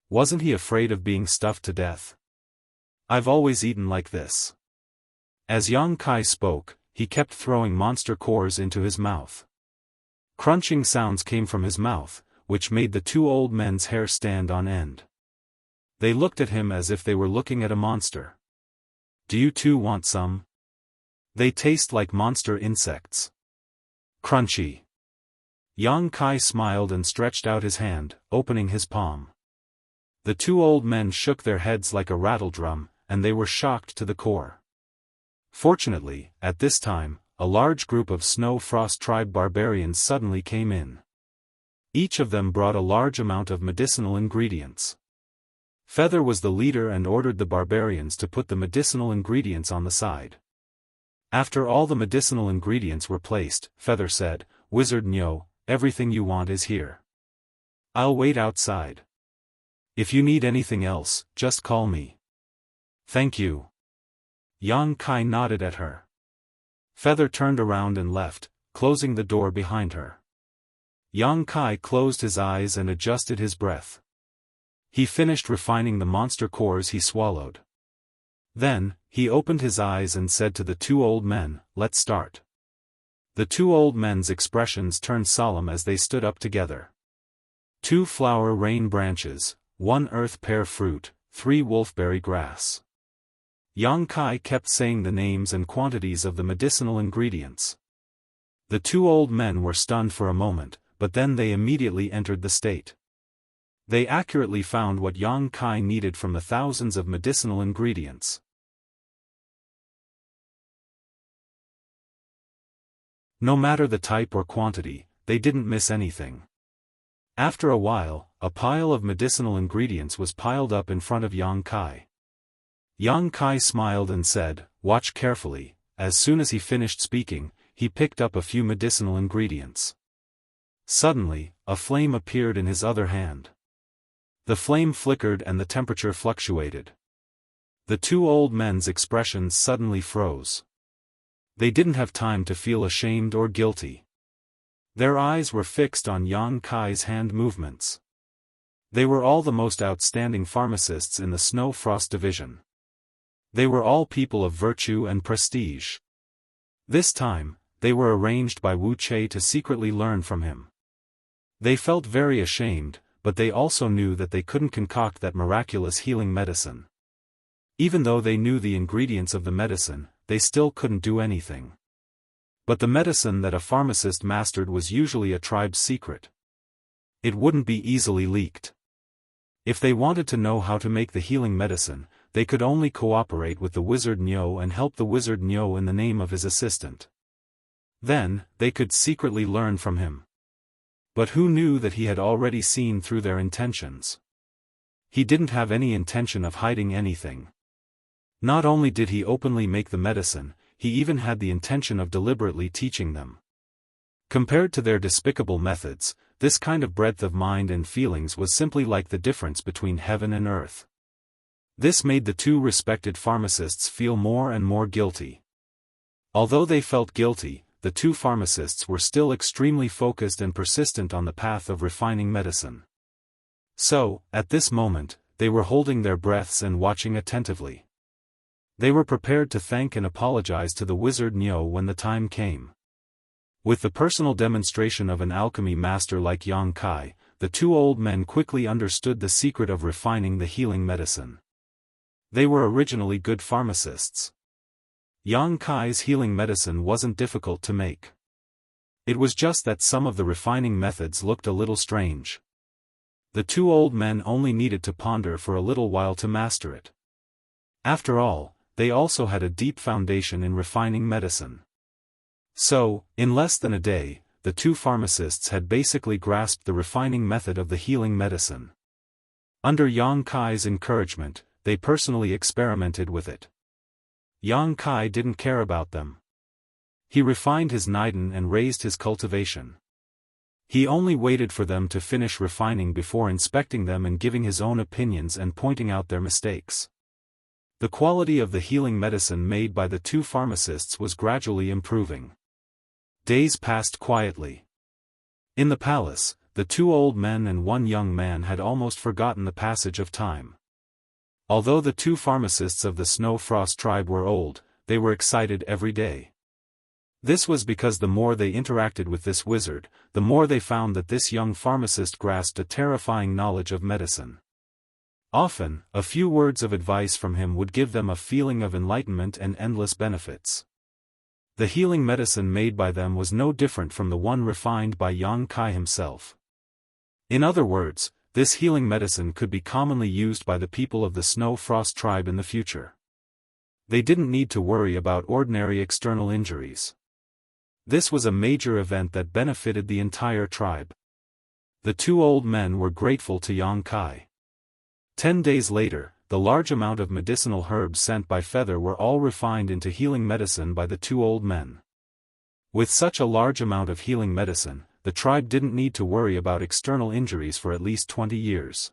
Wasn't he afraid of being stuffed to death? "I've always eaten like this." As Yang Kai spoke, he kept throwing monster cores into his mouth. Crunching sounds came from his mouth, which made the two old men's hair stand on end. They looked at him as if they were looking at a monster. "Do you too want some? They taste like monster insects." Crunchy. Yang Kai smiled and stretched out his hand, opening his palm. The two old men shook their heads like a rattledrum, and they were shocked to the core. Fortunately, at this time, a large group of Snow Frost tribe barbarians suddenly came in. Each of them brought a large amount of medicinal ingredients. Feather was the leader and ordered the barbarians to put the medicinal ingredients on the side. After all the medicinal ingredients were placed, Feather said, "Wizard Nyo, everything you want is here. I'll wait outside. If you need anything else, just call me." "Thank you." Yang Kai nodded at her. Feather turned around and left, closing the door behind her. Yang Kai closed his eyes and adjusted his breath. He finished refining the monster cores he swallowed. Then, he opened his eyes and said to the two old men, "Let's start." The two old men's expressions turned solemn as they stood up together. 2 flower rain branches, 1 earth pear fruit, 3 wolfberry grass. Yang Kai kept saying the names and quantities of the medicinal ingredients. The two old men were stunned for a moment, but then they immediately entered the state. They accurately found what Yang Kai needed from the thousands of medicinal ingredients. No matter the type or quantity, they didn't miss anything. After a while, a pile of medicinal ingredients was piled up in front of Yang Kai. Yang Kai smiled and said, "Watch carefully." As soon as he finished speaking, he picked up a few medicinal ingredients. Suddenly, a flame appeared in his other hand. The flame flickered and the temperature fluctuated. The two old men's expressions suddenly froze. They didn't have time to feel ashamed or guilty. Their eyes were fixed on Yang Kai's hand movements. They were all the most outstanding pharmacists in the Snow Frost division. They were all people of virtue and prestige. This time, they were arranged by Wu Che to secretly learn from him. They felt very ashamed, but they also knew that they couldn't concoct that miraculous healing medicine. Even though they knew the ingredients of the medicine, they still couldn't do anything. But the medicine that a pharmacist mastered was usually a tribe's secret. It wouldn't be easily leaked. If they wanted to know how to make the healing medicine, they could only cooperate with the wizard Nyo and help the wizard Nyo in the name of his assistant. Then, they could secretly learn from him. But who knew that he had already seen through their intentions? He didn't have any intention of hiding anything. Not only did he openly make the medicine, he even had the intention of deliberately teaching them. Compared to their despicable methods, this kind of breadth of mind and feelings was simply like the difference between heaven and earth. This made the two respected pharmacists feel more and more guilty. Although they felt guilty, the two pharmacists were still extremely focused and persistent on the path of refining medicine. So, at this moment, they were holding their breaths and watching attentively. They were prepared to thank and apologize to the wizard Niu when the time came. With the personal demonstration of an alchemy master like Yang Kai, the two old men quickly understood the secret of refining the healing medicine. They were originally good pharmacists. Yang Kai's healing medicine wasn't difficult to make. It was just that some of the refining methods looked a little strange. The two old men only needed to ponder for a little while to master it. After all, they also had a deep foundation in refining medicine. So, in less than a day, the two pharmacists had basically grasped the refining method of the healing medicine. Under Yang Kai's encouragement, they personally experimented with it. Yang Kai didn't care about them. He refined his Niden and raised his cultivation. He only waited for them to finish refining before inspecting them and giving his own opinions and pointing out their mistakes. The quality of the healing medicine made by the two pharmacists was gradually improving. Days passed quietly. In the palace, the two old men and one young man had almost forgotten the passage of time. Although the two pharmacists of the Snow Frost tribe were old, they were excited every day. This was because the more they interacted with this wizard, the more they found that this young pharmacist grasped a terrifying knowledge of medicine. Often, a few words of advice from him would give them a feeling of enlightenment and endless benefits. The healing medicine made by them was no different from the one refined by Yang Kai himself. In other words, this healing medicine could be commonly used by the people of the Snow Frost tribe in the future. They didn't need to worry about ordinary external injuries. This was a major event that benefited the entire tribe. The two old men were grateful to Yang Kai. 10 days later, the large amount of medicinal herbs sent by Feather were all refined into healing medicine by the two old men. With such a large amount of healing medicine, the tribe didn't need to worry about external injuries for at least 20 years.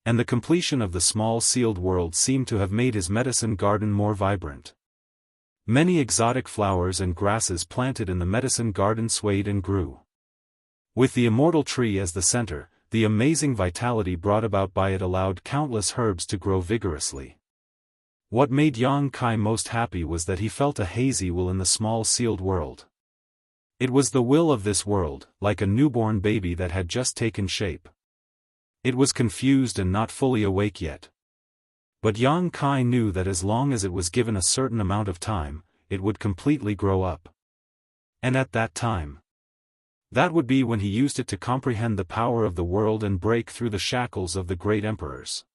And the completion of the small sealed world seemed to have made his medicine garden more vibrant. Many exotic flowers and grasses planted in the medicine garden swayed and grew. With the immortal tree as the center, the amazing vitality brought about by it allowed countless herbs to grow vigorously. What made Yang Kai most happy was that he felt a hazy will in the small sealed world. It was the will of this world, like a newborn baby that had just taken shape. It was confused and not fully awake yet. But Yang Kai knew that as long as it was given a certain amount of time, it would completely grow up. And at that time, that would be when he used it to comprehend the power of the world and break through the shackles of the great emperors.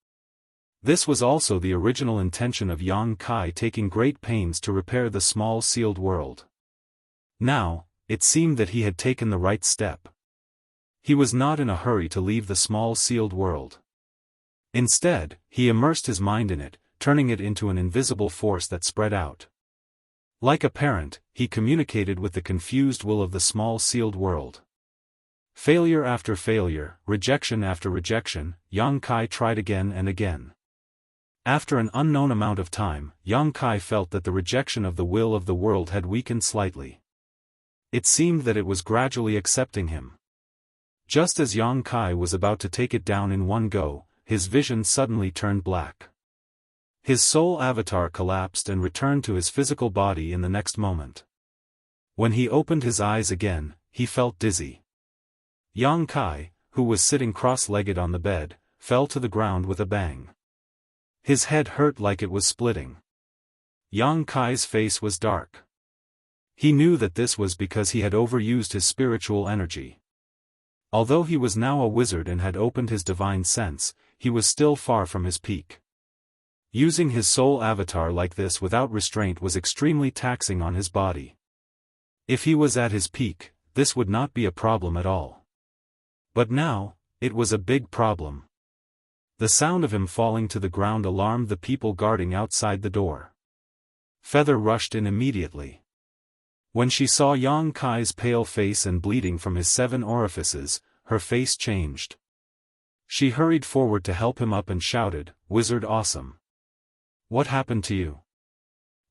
This was also the original intention of Yang Kai, taking great pains to repair the small sealed world. Now, it seemed that he had taken the right step. He was not in a hurry to leave the small sealed world. Instead, he immersed his mind in it, turning it into an invisible force that spread out. Like a parent, he communicated with the confused will of the small sealed world. Failure after failure, rejection after rejection, Yang Kai tried again and again. After an unknown amount of time, Yang Kai felt that the rejection of the will of the world had weakened slightly. It seemed that it was gradually accepting him. Just as Yang Kai was about to take it down in one go, his vision suddenly turned black. His soul avatar collapsed and returned to his physical body in the next moment. When he opened his eyes again, he felt dizzy. Yang Kai, who was sitting cross-legged on the bed, fell to the ground with a bang. His head hurt like it was splitting. Yang Kai's face was dark. He knew that this was because he had overused his spiritual energy. Although he was now a wizard and had opened his divine sense, he was still far from his peak. Using his soul avatar like this without restraint was extremely taxing on his body. If he was at his peak, this would not be a problem at all. But now, it was a big problem. The sound of him falling to the ground alarmed the people guarding outside the door. Feather rushed in immediately. When she saw Yang Kai's pale face and bleeding from his 7 orifices, her face changed. She hurried forward to help him up and shouted, "Wizard awesome! What happened to you?"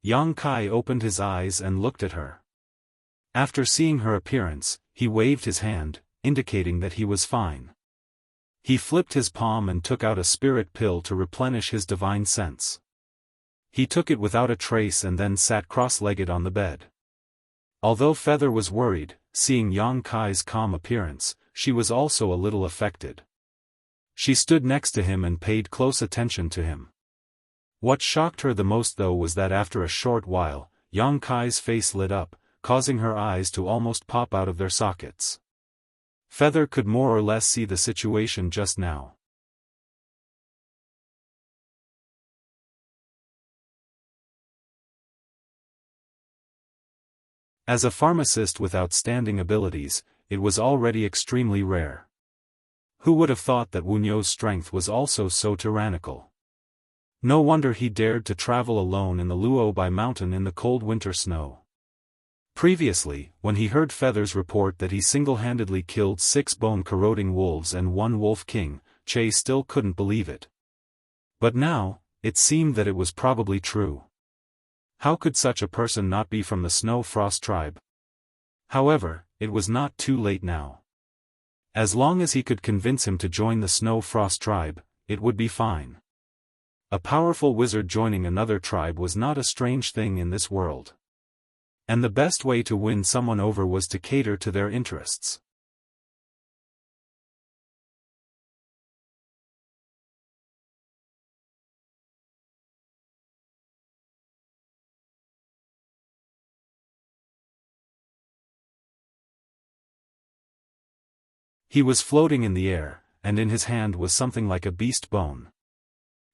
Yang Kai opened his eyes and looked at her. After seeing her appearance, he waved his hand, indicating that he was fine. He flipped his palm and took out a spirit pill to replenish his divine sense. He took it without a trace and then sat cross-legged on the bed. Although Feather was worried, seeing Yang Kai's calm appearance, she was also a little affected. She stood next to him and paid close attention to him. What shocked her the most though was that after a short while, Yang Kai's face lit up, causing her eyes to almost pop out of their sockets. Feather could more or less see the situation just now. As a pharmacist with outstanding abilities, it was already extremely rare. Who would have thought that Wunyo's strength was also so tyrannical? No wonder he dared to travel alone in the Luobai mountain in the cold winter snow. Previously, when he heard Feather's report that he single-handedly killed 6 bone-corroding wolves and 1 wolf king, Che still couldn't believe it. But now, it seemed that it was probably true. How could such a person not be from the Snow Frost tribe? However, it was not too late now. As long as he could convince him to join the Snow Frost tribe, it would be fine. A powerful wizard joining another tribe was not a strange thing in this world. And the best way to win someone over was to cater to their interests. He was floating in the air, and in his hand was something like a beast bone.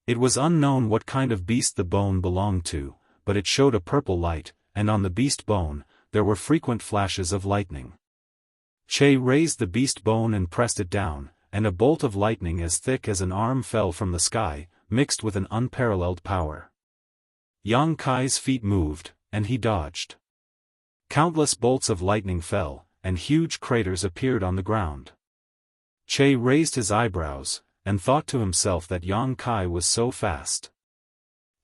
It was unknown what kind of beast the bone belonged to, but it showed a purple light, and on the beast bone, there were frequent flashes of lightning. Che raised the beast bone and pressed it down, and a bolt of lightning as thick as an arm fell from the sky, mixed with an unparalleled power. Yang Kai's feet moved, and he dodged. Countless bolts of lightning fell, and huge craters appeared on the ground. Che raised his eyebrows, and thought to himself that Yang Kai was so fast.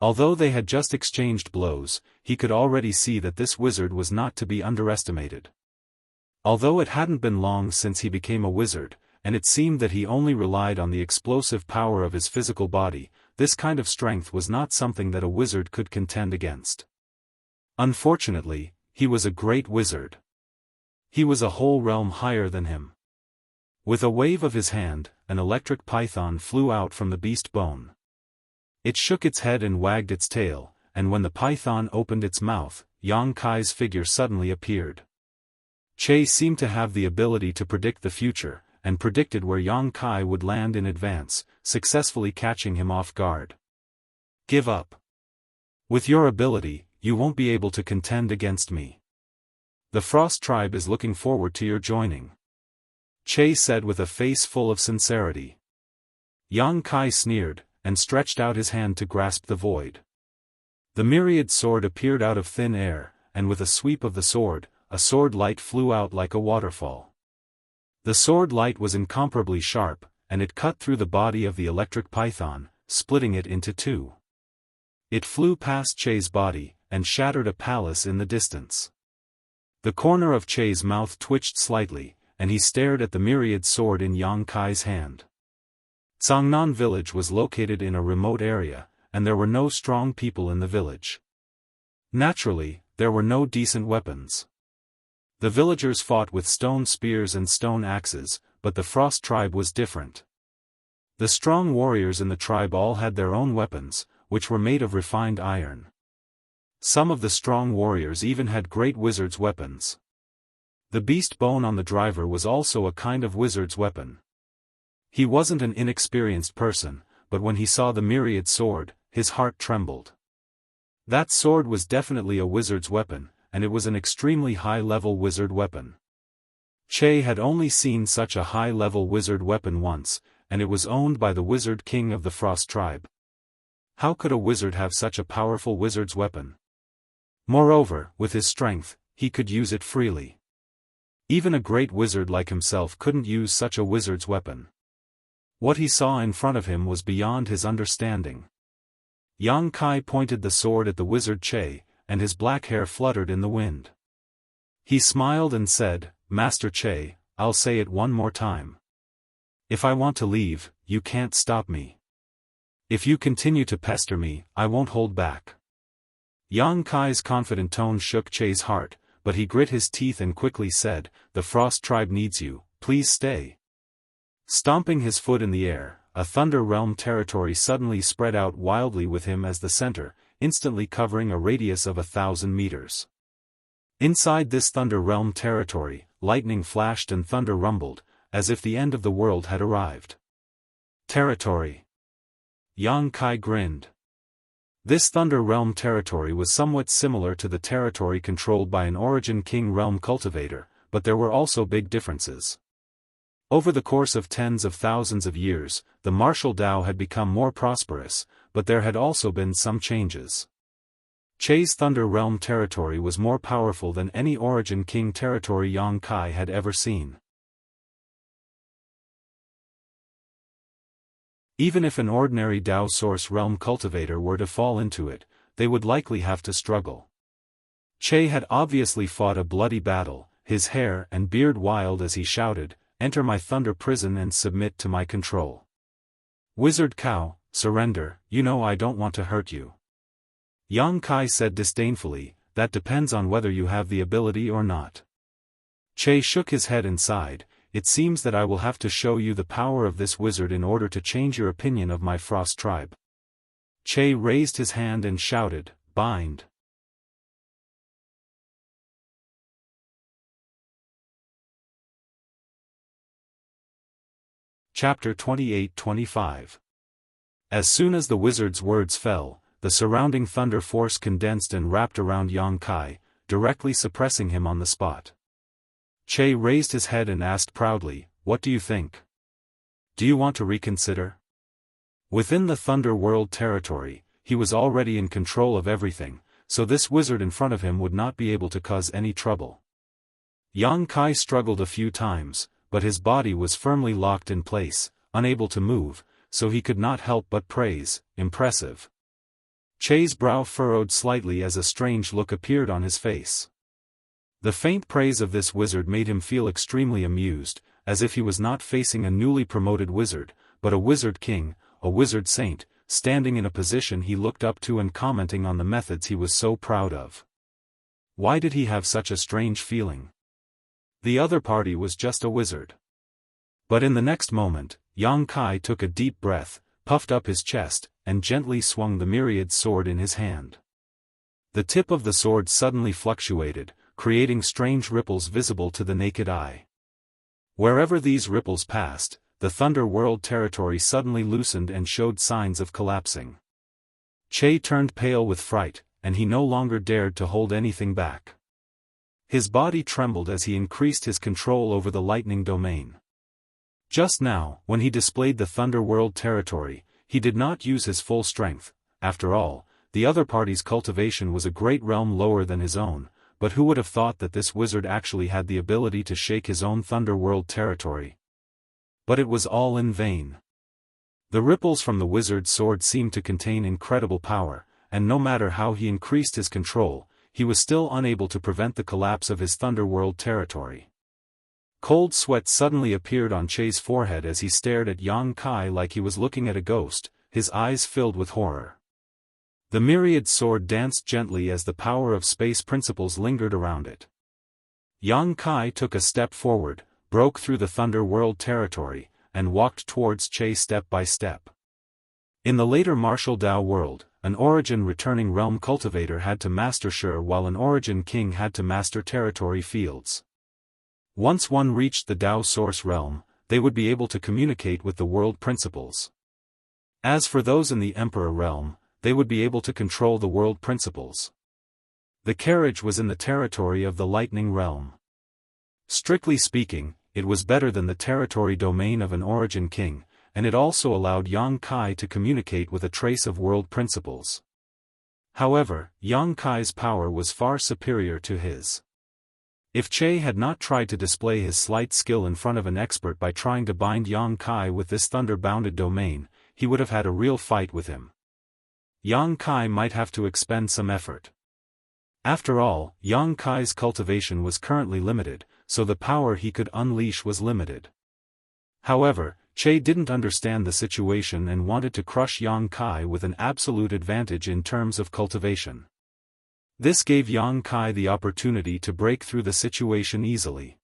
Although they had just exchanged blows, he could already see that this wizard was not to be underestimated. Although it hadn't been long since he became a wizard, and it seemed that he only relied on the explosive power of his physical body, this kind of strength was not something that a wizard could contend against. Unfortunately, he was a great wizard. He was a whole realm higher than him. With a wave of his hand, an electric python flew out from the beast bone. It shook its head and wagged its tail, and when the python opened its mouth, Yang Kai's figure suddenly appeared. Che seemed to have the ability to predict the future, and predicted where Yang Kai would land in advance, successfully catching him off guard. Give up. With your ability, you won't be able to contend against me. The Frost tribe is looking forward to your joining. Che said with a face full of sincerity. Yang Kai sneered, and stretched out his hand to grasp the void. The myriad sword appeared out of thin air, and with a sweep of the sword, a sword light flew out like a waterfall. The sword light was incomparably sharp, and it cut through the body of the electric python, splitting it into 2. It flew past Che's body, and shattered a palace in the distance. The corner of Che's mouth twitched slightly, and he stared at the myriad sword in Yang Kai's hand. Zhangnan village was located in a remote area, and there were no strong people in the village. Naturally, there were no decent weapons. The villagers fought with stone spears and stone axes, but the Frost tribe was different. The strong warriors in the tribe all had their own weapons, which were made of refined iron. Some of the strong warriors even had great wizard's weapons. The beast bone on the driver was also a kind of wizard's weapon. He wasn't an inexperienced person, but when he saw the myriad sword, his heart trembled. That sword was definitely a wizard's weapon, and it was an extremely high-level wizard weapon. Che had only seen such a high-level wizard weapon once, and it was owned by the wizard king of the Frost tribe. How could a wizard have such a powerful wizard's weapon? Moreover, with his strength, he could use it freely. Even a great wizard like himself couldn't use such a wizard's weapon. What he saw in front of him was beyond his understanding. Yang Kai pointed the sword at the wizard Che, and his black hair fluttered in the wind. He smiled and said, "Master Che, I'll say it one more time. If I want to leave, you can't stop me. If you continue to pester me, I won't hold back." Yang Kai's confident tone shook Che's heart, but he grit his teeth and quickly said, "The Frost Tribe needs you, please stay." Stomping his foot in the air, a Thunder Realm territory suddenly spread out wildly with him as the center, instantly covering a radius of 1,000 meters. Inside this Thunder Realm territory, lightning flashed and thunder rumbled, as if the end of the world had arrived. Territory. Yang Kai grinned. This Thunder Realm territory was somewhat similar to the territory controlled by an Origin King Realm cultivator, but there were also big differences. Over the course of tens of thousands of years, the martial Dao had become more prosperous, but there had also been some changes. Che's Thunder Realm territory was more powerful than any Origin King territory Yang Kai had ever seen. Even if an ordinary Dao Source Realm cultivator were to fall into it, they would likely have to struggle. Che had obviously fought a bloody battle, his hair and beard wild as he shouted, "Enter my Thunder Prison and submit to my control. Wizard Cow, surrender, you know I don't want to hurt you." Yang Kai said disdainfully, "That depends on whether you have the ability or not." Che shook his head and sighed, "It seems that I will have to show you the power of this wizard in order to change your opinion of my Frost Tribe." Che raised his hand and shouted, "Bind." Chapter 28-25. As soon as the wizard's words fell, the surrounding thunder force condensed and wrapped around Yang Kai, directly suppressing him on the spot. Che raised his head and asked proudly, "What do you think? Do you want to reconsider?" Within the Thunder World territory, he was already in control of everything, so this wizard in front of him would not be able to cause any trouble. Yang Kai struggled a few times, but his body was firmly locked in place, unable to move, so he could not help but praise, "Impressive." Che's brow furrowed slightly as a strange look appeared on his face. The faint praise of this wizard made him feel extremely amused, as if he was not facing a newly promoted wizard, but a wizard king, a wizard saint, standing in a position he looked up to and commenting on the methods he was so proud of. Why did he have such a strange feeling? The other party was just a wizard. But in the next moment, Yang Kai took a deep breath, puffed up his chest, and gently swung the myriad sword in his hand. The tip of the sword suddenly fluctuated, creating strange ripples visible to the naked eye. Wherever these ripples passed, the Thunder World territory suddenly loosened and showed signs of collapsing. Che turned pale with fright, and he no longer dared to hold anything back. His body trembled as he increased his control over the lightning domain. Just now, when he displayed the Thunder World territory, he did not use his full strength. After all, the other party's cultivation was a great realm lower than his own, but who would have thought that this wizard actually had the ability to shake his own Thunder World territory? But it was all in vain. The ripples from the wizard's sword seemed to contain incredible power, and no matter how he increased his control, he was still unable to prevent the collapse of his Thunder World territory. Cold sweat suddenly appeared on Che's forehead as he stared at Yang Kai like he was looking at a ghost, his eyes filled with horror. The myriad sword danced gently as the power of space principles lingered around it. Yang Kai took a step forward, broke through the Thunder World territory, and walked towards Che step by step. In the later martial Dao world, an Origin returning realm cultivator had to master Shi while an Origin king had to master territory fields. Once one reached the Dao source realm, they would be able to communicate with the world principles. As for those in the Emperor realm, they would be able to control the world principles. The carriage was in the territory of the Lightning realm. Strictly speaking, it was better than the territory domain of an Origin king, and it also allowed Yang Kai to communicate with a trace of world principles. However, Yang Kai's power was far superior to his. If Che had not tried to display his slight skill in front of an expert by trying to bind Yang Kai with this thunder-bounded domain, he would have had a real fight with him. Yang Kai might have to expend some effort. After all, Yang Kai's cultivation was currently limited, so the power he could unleash was limited. However, Che didn't understand the situation and wanted to crush Yang Kai with an absolute advantage in terms of cultivation. This gave Yang Kai the opportunity to break through the situation easily.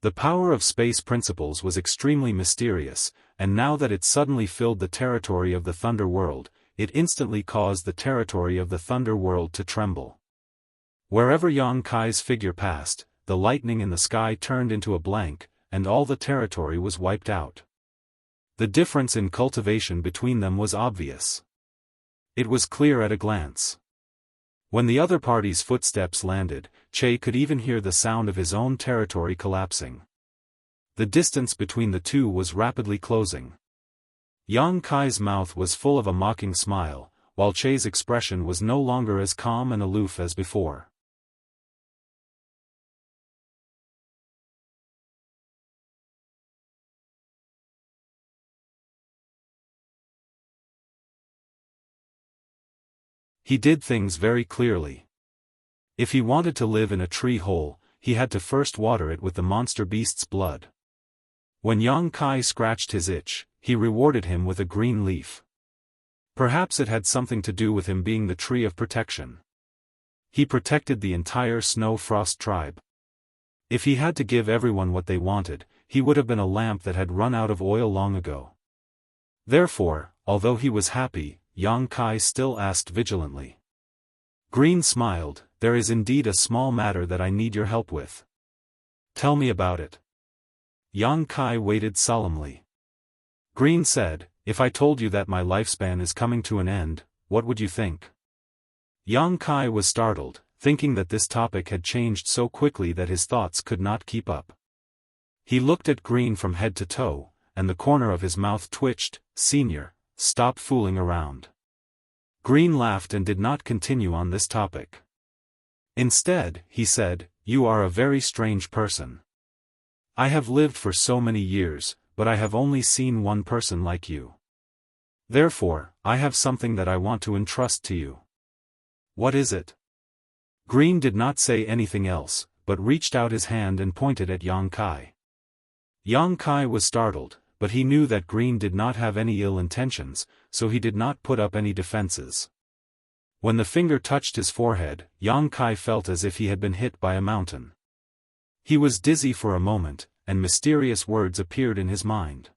The power of space principles was extremely mysterious, and now that it suddenly filled the territory of the Thunder World, it instantly caused the territory of the Thunder World to tremble. Wherever Yang Kai's figure passed, the lightning in the sky turned into a blank, and all the territory was wiped out. The difference in cultivation between them was obvious. It was clear at a glance. When the other party's footsteps landed, Che could even hear the sound of his own territory collapsing. The distance between the two was rapidly closing. Yang Kai's mouth was full of a mocking smile, while Che's expression was no longer as calm and aloof as before. He did things very clearly. If he wanted to live in a tree hole, he had to first water it with the monster beast's blood. When Yang Kai scratched his itch, he rewarded him with a green leaf. Perhaps it had something to do with him being the tree of protection. He protected the entire Snow Frost tribe. If he had to give everyone what they wanted, he would have been a lamp that had run out of oil long ago. Therefore, although he was happy, Yang Kai still asked vigilantly. Green smiled, "There is indeed a small matter that I need your help with. Tell me about it." Yang Kai waited solemnly. Green said, "If I told you that my lifespan is coming to an end, what would you think?" Yang Kai was startled, thinking that this topic had changed so quickly that his thoughts could not keep up. He looked at Green from head to toe, and the corner of his mouth twitched. "Senior, stop fooling around." Green laughed and did not continue on this topic. Instead, he said, "You are a very strange person. I have lived for so many years, but I have only seen one person like you. Therefore, I have something that I want to entrust to you." "What is it?" Green did not say anything else, but reached out his hand and pointed at Yang Kai. Yang Kai was startled, but he knew that Green did not have any ill intentions, so he did not put up any defenses. When the finger touched his forehead, Yang Kai felt as if he had been hit by a mountain. He was dizzy for a moment, and mysterious words appeared in his mind.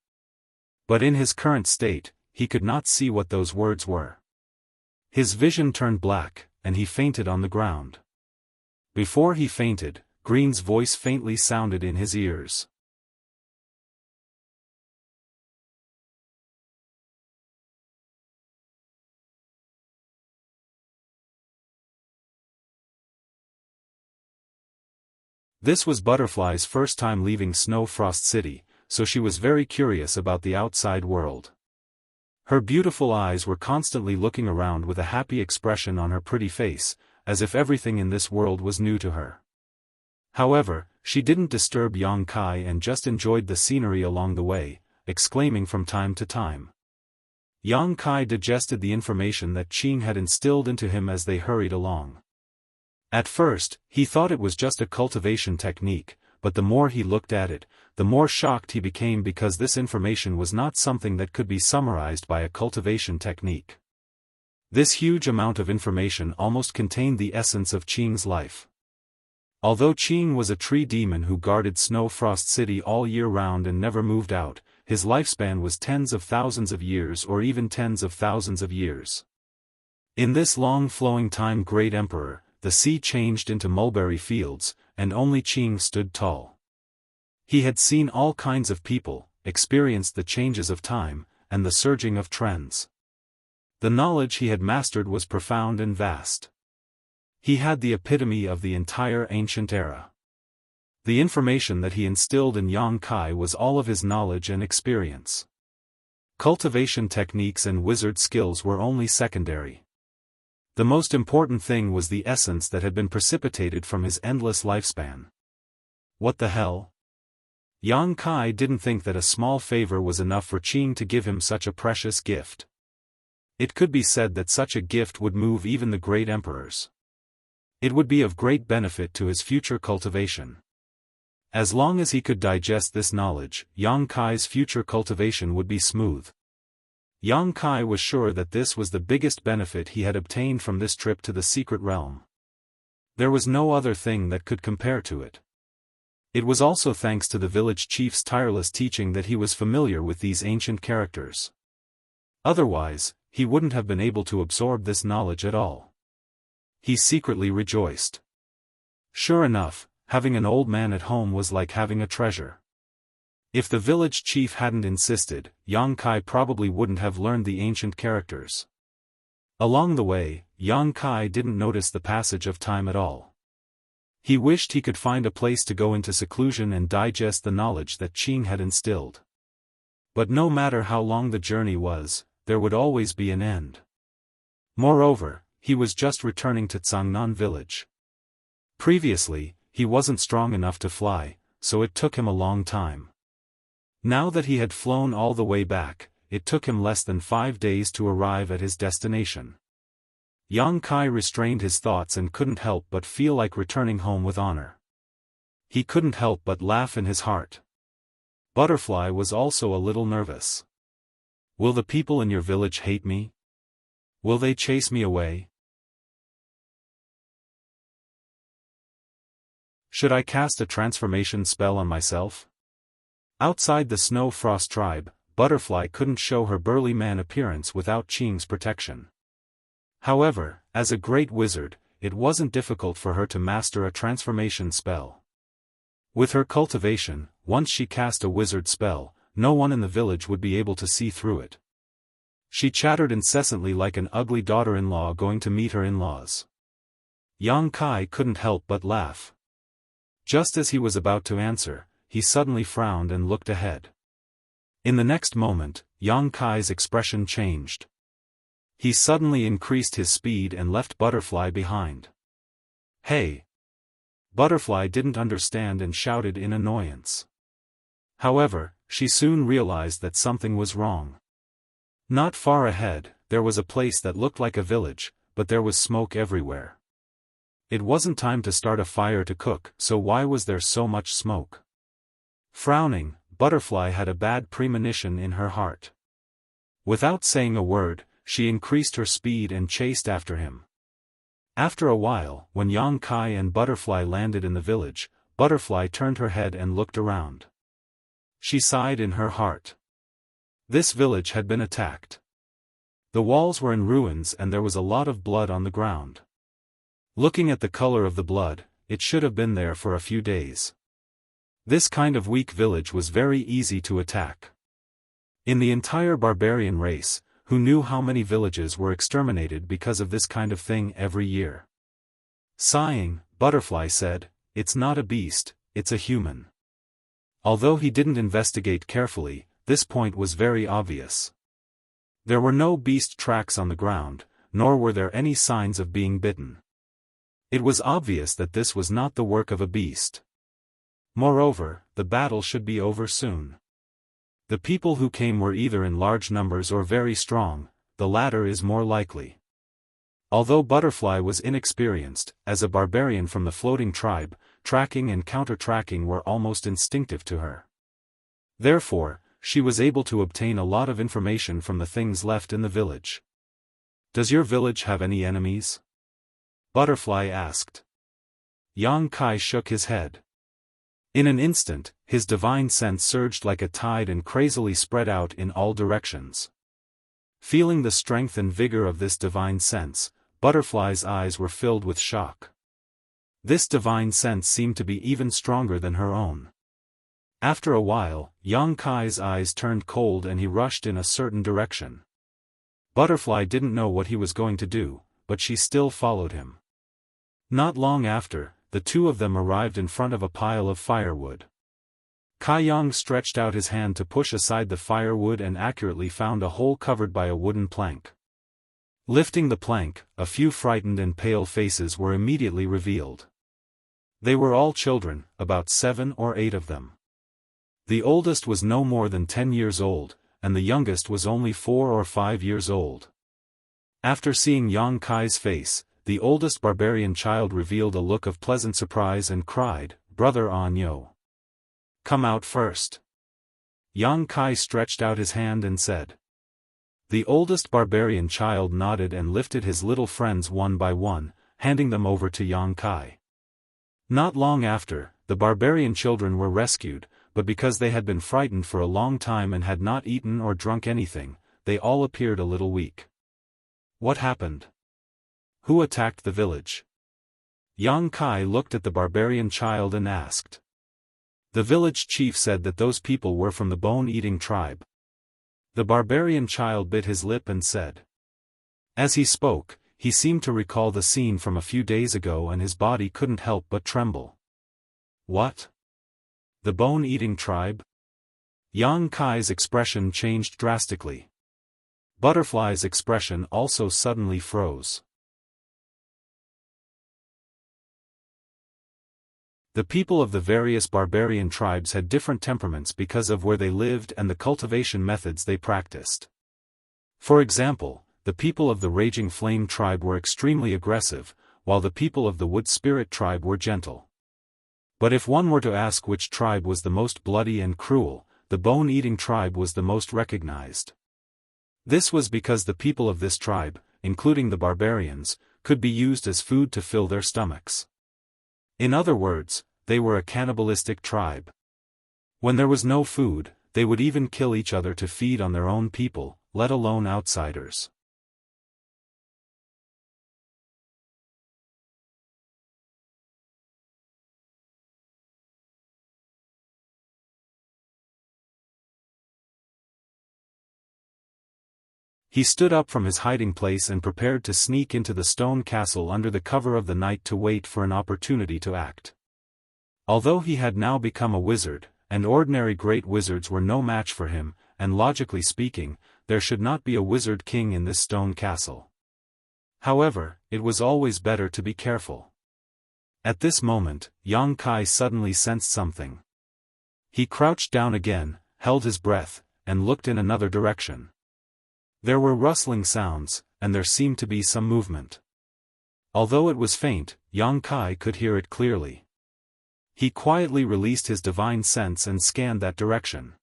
But in his current state, he could not see what those words were. His vision turned black, and he fainted on the ground. Before he fainted, Green's voice faintly sounded in his ears. This was Butterfly's first time leaving Snow Frost City, so she was very curious about the outside world. Her beautiful eyes were constantly looking around with a happy expression on her pretty face, as if everything in this world was new to her. However, she didn't disturb Yang Kai and just enjoyed the scenery along the way, exclaiming from time to time. Yang Kai digested the information that Qing had instilled into him as they hurried along. At first, he thought it was just a cultivation technique, but the more he looked at it, the more shocked he became because this information was not something that could be summarized by a cultivation technique. This huge amount of information almost contained the essence of Qing's life. Although Qing was a tree demon who guarded Snow Frost City all year round and never moved out, his lifespan was tens of thousands of years or even tens of thousands of years. In this long-flowing time Great Emperor, the sea changed into mulberry fields, and only Qing stood tall. He had seen all kinds of people, experienced the changes of time, and the surging of trends. The knowledge he had mastered was profound and vast. He had the epitome of the entire ancient era. The information that he instilled in Yang Kai was all of his knowledge and experience. Cultivation techniques and wizard skills were only secondary. The most important thing was the essence that had been precipitated from his endless lifespan. What the hell? Yang Kai didn't think that a small favor was enough for Qing to give him such a precious gift. It could be said that such a gift would move even the great emperors. It would be of great benefit to his future cultivation. As long as he could digest this knowledge, Yang Kai's future cultivation would be smooth. Yang Kai was sure that this was the biggest benefit he had obtained from this trip to the secret realm. There was no other thing that could compare to it. It was also thanks to the village chief's tireless teaching that he was familiar with these ancient characters. Otherwise, he wouldn't have been able to absorb this knowledge at all. He secretly rejoiced. Sure enough, having an old man at home was like having a treasure. If the village chief hadn't insisted, Yang Kai probably wouldn't have learned the ancient characters. Along the way, Yang Kai didn't notice the passage of time at all. He wished he could find a place to go into seclusion and digest the knowledge that Qing had instilled. But no matter how long the journey was, there would always be an end. Moreover, he was just returning to Cangnan village. Previously, he wasn't strong enough to fly, so it took him a long time. Now that he had flown all the way back, it took him less than 5 days to arrive at his destination. Yang Kai restrained his thoughts and couldn't help but feel like returning home with honor. He couldn't help but laugh in his heart. Butterfly was also a little nervous. Will the people in your village hate me? Will they chase me away? Should I cast a transformation spell on myself? Outside the Snow Frost tribe, Butterfly couldn't show her burly man appearance without Qing's protection. However, as a great wizard, it wasn't difficult for her to master a transformation spell. With her cultivation, once she cast a wizard spell, no one in the village would be able to see through it. She chattered incessantly like an ugly daughter-in-law going to meet her in-laws. Yang Kai couldn't help but laugh. Just as he was about to answer, he suddenly frowned and looked ahead. In the next moment, Yang Kai's expression changed. He suddenly increased his speed and left Butterfly behind. Hey! Butterfly didn't understand and shouted in annoyance. However, she soon realized that something was wrong. Not far ahead, there was a place that looked like a village, but there was smoke everywhere. It wasn't time to start a fire to cook, so why was there so much smoke? Frowning, Butterfly had a bad premonition in her heart. Without saying a word, she increased her speed and chased after him. After a while, when Yang Kai and Butterfly landed in the village, Butterfly turned her head and looked around. She sighed in her heart. This village had been attacked. The walls were in ruins and there was a lot of blood on the ground. Looking at the color of the blood, it should have been there for a few days. This kind of weak village was very easy to attack. In the entire barbarian race, who knew how many villages were exterminated because of this kind of thing every year? Sighing, Butterfly said, "It's not a beast, it's a human." Although he didn't investigate carefully, this point was very obvious. There were no beast tracks on the ground, nor were there any signs of being bitten. It was obvious that this was not the work of a beast. Moreover, the battle should be over soon. The people who came were either in large numbers or very strong, the latter is more likely. Although Butterfly was inexperienced, as a barbarian from the floating tribe, tracking and counter-tracking were almost instinctive to her. Therefore, she was able to obtain a lot of information from the things left in the village. "Does your village have any enemies?" Butterfly asked. Yang Kai shook his head. In an instant, his divine sense surged like a tide and crazily spread out in all directions. Feeling the strength and vigor of this divine sense, Butterfly's eyes were filled with shock. This divine sense seemed to be even stronger than her own. After a while, Yang Kai's eyes turned cold and he rushed in a certain direction. Butterfly didn't know what he was going to do, but she still followed him. Not long after, the two of them arrived in front of a pile of firewood. Kai Yang stretched out his hand to push aside the firewood and accurately found a hole covered by a wooden plank. Lifting the plank, a few frightened and pale faces were immediately revealed. They were all children, about 7 or 8 of them. The oldest was no more than 10 years old, and the youngest was only 4 or 5 years old. After seeing Yang Kai's face, the oldest barbarian child revealed a look of pleasant surprise and cried, "Brother Anyo. Come out first." Yang Kai stretched out his hand and said. The oldest barbarian child nodded and lifted his little friends one by one, handing them over to Yang Kai. Not long after, the barbarian children were rescued, but because they had been frightened for a long time and had not eaten or drunk anything, they all appeared a little weak. What happened? Who attacked the village? Yang Kai looked at the barbarian child and asked. The village chief said that those people were from the bone-eating tribe. The barbarian child bit his lip and said. As he spoke, he seemed to recall the scene from a few days ago and his body couldn't help but tremble. What? The bone-eating tribe? Yang Kai's expression changed drastically. Butterfly's expression also suddenly froze. The people of the various barbarian tribes had different temperaments because of where they lived and the cultivation methods they practiced. For example, the people of the Raging Flame tribe were extremely aggressive, while the people of the Wood Spirit tribe were gentle. But if one were to ask which tribe was the most bloody and cruel, the bone-eating tribe was the most recognized. This was because the people of this tribe, including the barbarians, could be used as food to fill their stomachs. In other words, they were a cannibalistic tribe. When there was no food, they would even kill each other to feed on their own people, let alone outsiders. He stood up from his hiding place and prepared to sneak into the stone castle under the cover of the night to wait for an opportunity to act. Although he had now become a wizard, and ordinary great wizards were no match for him, and logically speaking, there should not be a wizard king in this stone castle. However, it was always better to be careful. At this moment, Yang Kai suddenly sensed something. He crouched down again, held his breath, and looked in another direction. There were rustling sounds, and there seemed to be some movement. Although it was faint, Yang Kai could hear it clearly. He quietly released his divine sense and scanned that direction.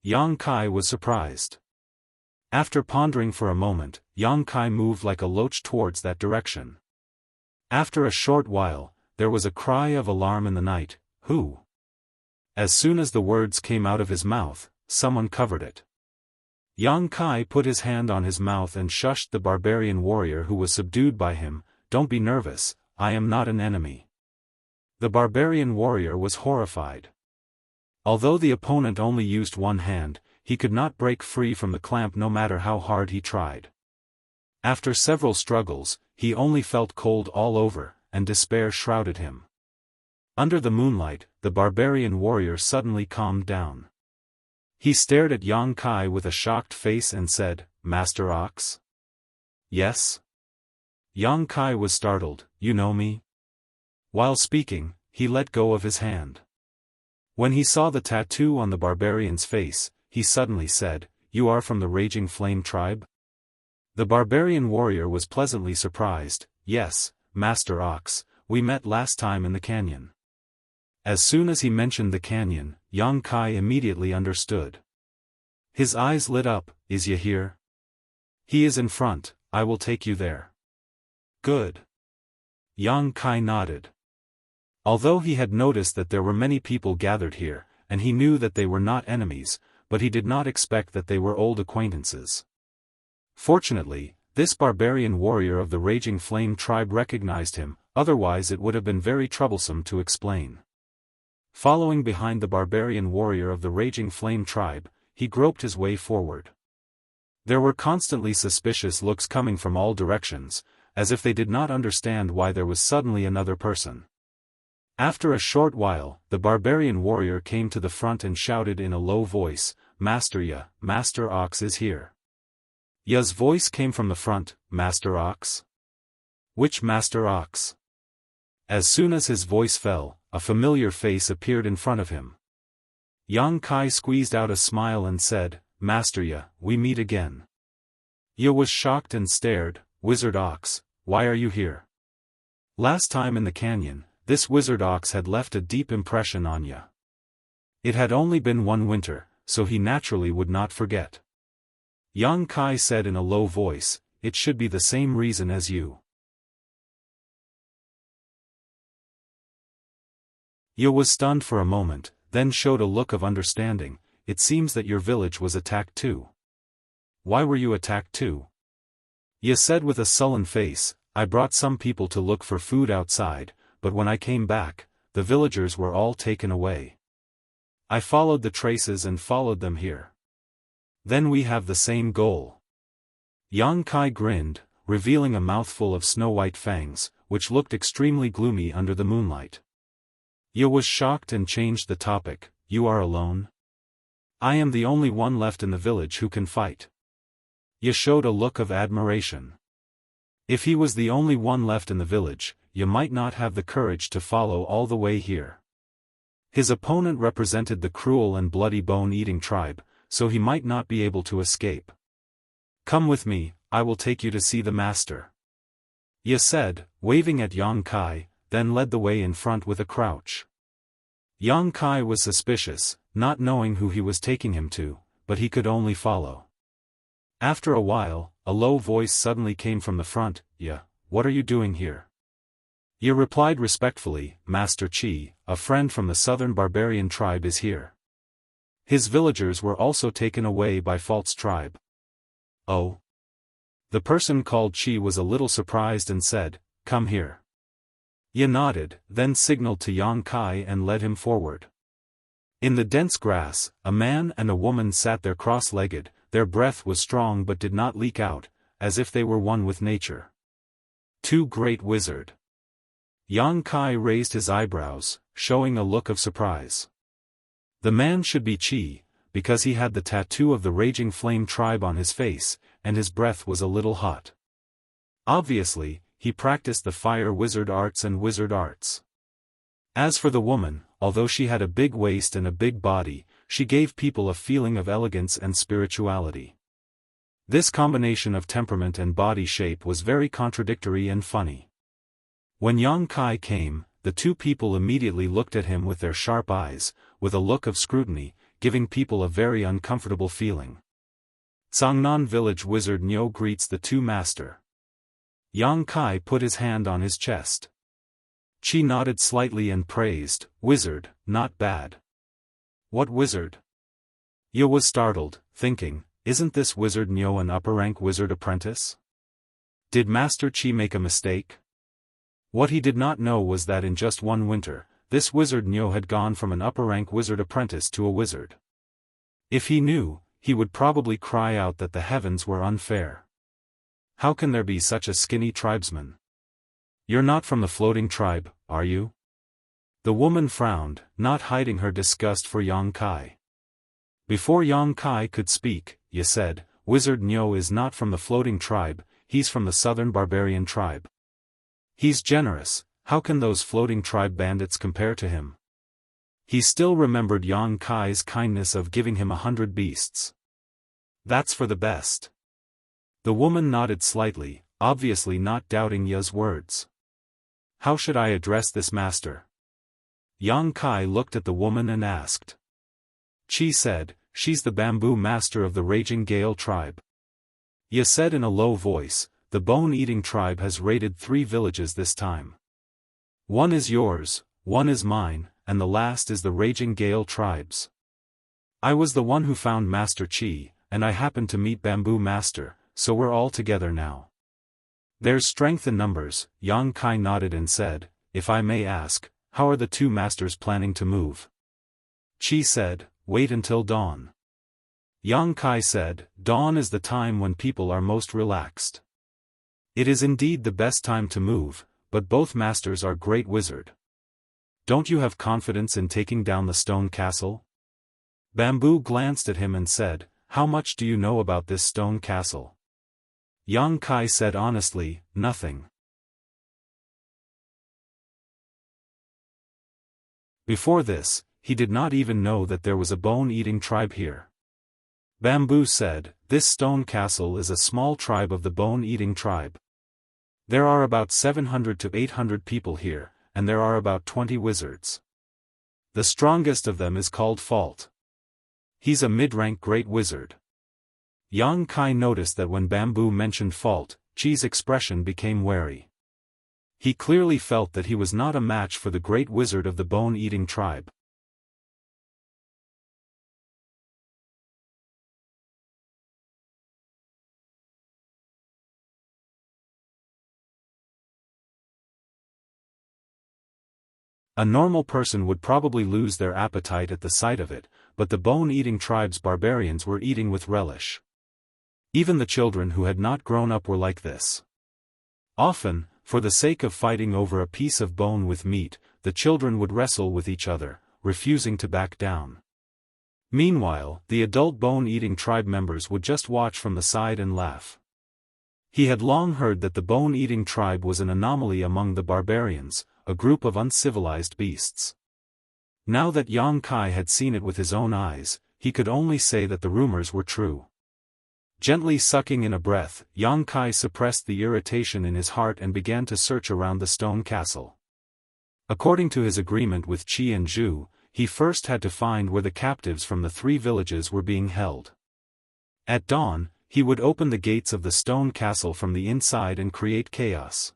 Yang Kai was surprised. After pondering for a moment, Yang Kai moved like a loach towards that direction. After a short while, there was a cry of alarm in the night, "Who?" As soon as the words came out of his mouth, someone covered it. Yang Kai put his hand on his mouth and shushed the barbarian warrior who was subdued by him, "Don't be nervous, I am not an enemy." The barbarian warrior was horrified. Although the opponent only used one hand, he could not break free from the clamp no matter how hard he tried. After several struggles, he only felt cold all over, and despair shrouded him. Under the moonlight, the barbarian warrior suddenly calmed down. He stared at Yang Kai with a shocked face and said, "Master Ox?" "Yes?" Yang Kai was startled, "You know me?" While speaking, he let go of his hand. When he saw the tattoo on the barbarian's face, he suddenly said, "You are from the Raging Flame tribe?" The barbarian warrior was pleasantly surprised, "Yes, Master Ox, we met last time in the canyon." As soon as he mentioned the canyon, Yang Kai immediately understood. His eyes lit up, "Is he here?" "He is in front, I will take you there." "Good." Yang Kai nodded. Although he had noticed that there were many people gathered here, and he knew that they were not enemies, but he did not expect that they were old acquaintances. Fortunately, this barbarian warrior of the Raging Flame tribe recognized him, otherwise it would have been very troublesome to explain. Following behind the barbarian warrior of the Raging Flame tribe, he groped his way forward. There were constantly suspicious looks coming from all directions, as if they did not understand why there was suddenly another person. After a short while, the barbarian warrior came to the front and shouted in a low voice, "Master Ya, Master Ox is here." Ya's voice came from the front, "Master Ox?" "Which Master Ox?" As soon as his voice fell, a familiar face appeared in front of him. Yang Kai squeezed out a smile and said, "Master Ya, we meet again." Ya was shocked and stared, "Wizard Ox, why are you here? Last time in the canyon, this wizard ox had left a deep impression on ya. It had only been one winter, so he naturally would not forget. Yang Kai said in a low voice, it should be the same reason as you. Ya was stunned for a moment, then showed a look of understanding. It seems that your village was attacked too. Why were you attacked too? Ya said with a sullen face, I brought some people to look for food outside, but when I came back, the villagers were all taken away. I followed the traces and followed them here. Then we have the same goal. Yang Kai grinned, revealing a mouthful of snow-white fangs, which looked extremely gloomy under the moonlight. Ya was shocked and changed the topic, you are alone? I am the only one left in the village who can fight. Ya showed a look of admiration. If he was the only one left in the village, ya might not have the courage to follow all the way here. His opponent represented the cruel and bloody bone-eating tribe, so he might not be able to escape. Come with me, I will take you to see the master. Ya said, waving at Yang Kai, then led the way in front with a crouch. Yang Kai was suspicious, not knowing who he was taking him to, but he could only follow. After a while, a low voice suddenly came from the front, Ya, what are you doing here? Ya replied respectfully, Master Qi, a friend from the southern barbarian tribe is here. His villagers were also taken away by Fault's tribe. Oh? The person called Qi was a little surprised and said, come here. Ya nodded, then signaled to Yang Kai and led him forward. In the dense grass, a man and a woman sat there cross-legged, their breath was strong but did not leak out, as if they were one with nature. Two great wizard. Yang Kai raised his eyebrows, showing a look of surprise. The man should be Qi, because he had the tattoo of the Raging Flame tribe on his face, and his breath was a little hot. Obviously, he practiced the fire wizard arts and wizard arts. As for the woman, although she had a big waist and a big body, she gave people a feeling of elegance and spirituality. This combination of temperament and body shape was very contradictory and funny. When Yang Kai came, the two people immediately looked at him with their sharp eyes, with a look of scrutiny, giving people a very uncomfortable feeling. Sangnan village wizard Nyo greets the two master. Yang Kai put his hand on his chest. Qi nodded slightly and praised, wizard, not bad. What wizard? Ya was startled, thinking, isn't this wizard Nyo an upper-rank wizard apprentice? Did Master Qi make a mistake? What he did not know was that in just one winter, this wizard Nyo had gone from an upper-rank wizard apprentice to a wizard. If he knew, he would probably cry out that the heavens were unfair. How can there be such a skinny tribesman? You're not from the floating tribe, are you? The woman frowned, not hiding her disgust for Yang Kai. Before Yang Kai could speak, Ya said, Wizard Nyo is not from the floating tribe, he's from the southern barbarian tribe. He's generous, how can those floating tribe bandits compare to him? He still remembered Yang Kai's kindness of giving him 100 beasts. That's for the best. The woman nodded slightly, obviously not doubting Ya's words. How should I address this master? Yang Kai looked at the woman and asked. Qi said, she's the bamboo master of the Raging Gale tribe. Ya said in a low voice, the bone-eating tribe has raided 3 villages this time. One is yours, one is mine, and the last is the Raging Gale tribe's. I was the one who found Master Qi, and I happened to meet Bamboo Master, so we're all together now. There's strength in numbers, Yang Kai nodded and said, if I may ask, how are the two masters planning to move? Qi said, wait until dawn. Yang Kai said, dawn is the time when people are most relaxed. It is indeed the best time to move, but both masters are great wizard. Don't you have confidence in taking down the stone castle? Bamboo glanced at him and said, how much do you know about this stone castle? Yang Kai said honestly, nothing. Before this, he did not even know that there was a bone-eating tribe here. Bamboo said, this stone castle is a small tribe of the bone-eating tribe. There are about 700 to 800 people here, and there are about 20 wizards. The strongest of them is called Fault. He's a mid-rank great wizard. Yang Kai noticed that when Bamboo mentioned Fault, Chi's expression became wary. He clearly felt that he was not a match for the great wizard of the bone-eating tribe. A normal person would probably lose their appetite at the sight of it, but the bone-eating tribe's barbarians were eating with relish. Even the children who had not grown up were like this. Often, for the sake of fighting over a piece of bone with meat, the children would wrestle with each other, refusing to back down. Meanwhile, the adult bone-eating tribe members would just watch from the side and laugh. He had long heard that the bone-eating tribe was an anomaly among the barbarians, a group of uncivilized beasts. Now that Yang Kai had seen it with his own eyes, he could only say that the rumors were true. Gently sucking in a breath, Yang Kai suppressed the irritation in his heart and began to search around the stone castle. According to his agreement with Qi and Zhu, he first had to find where the captives from the 3 villages were being held. At dawn, he would open the gates of the stone castle from the inside and create chaos.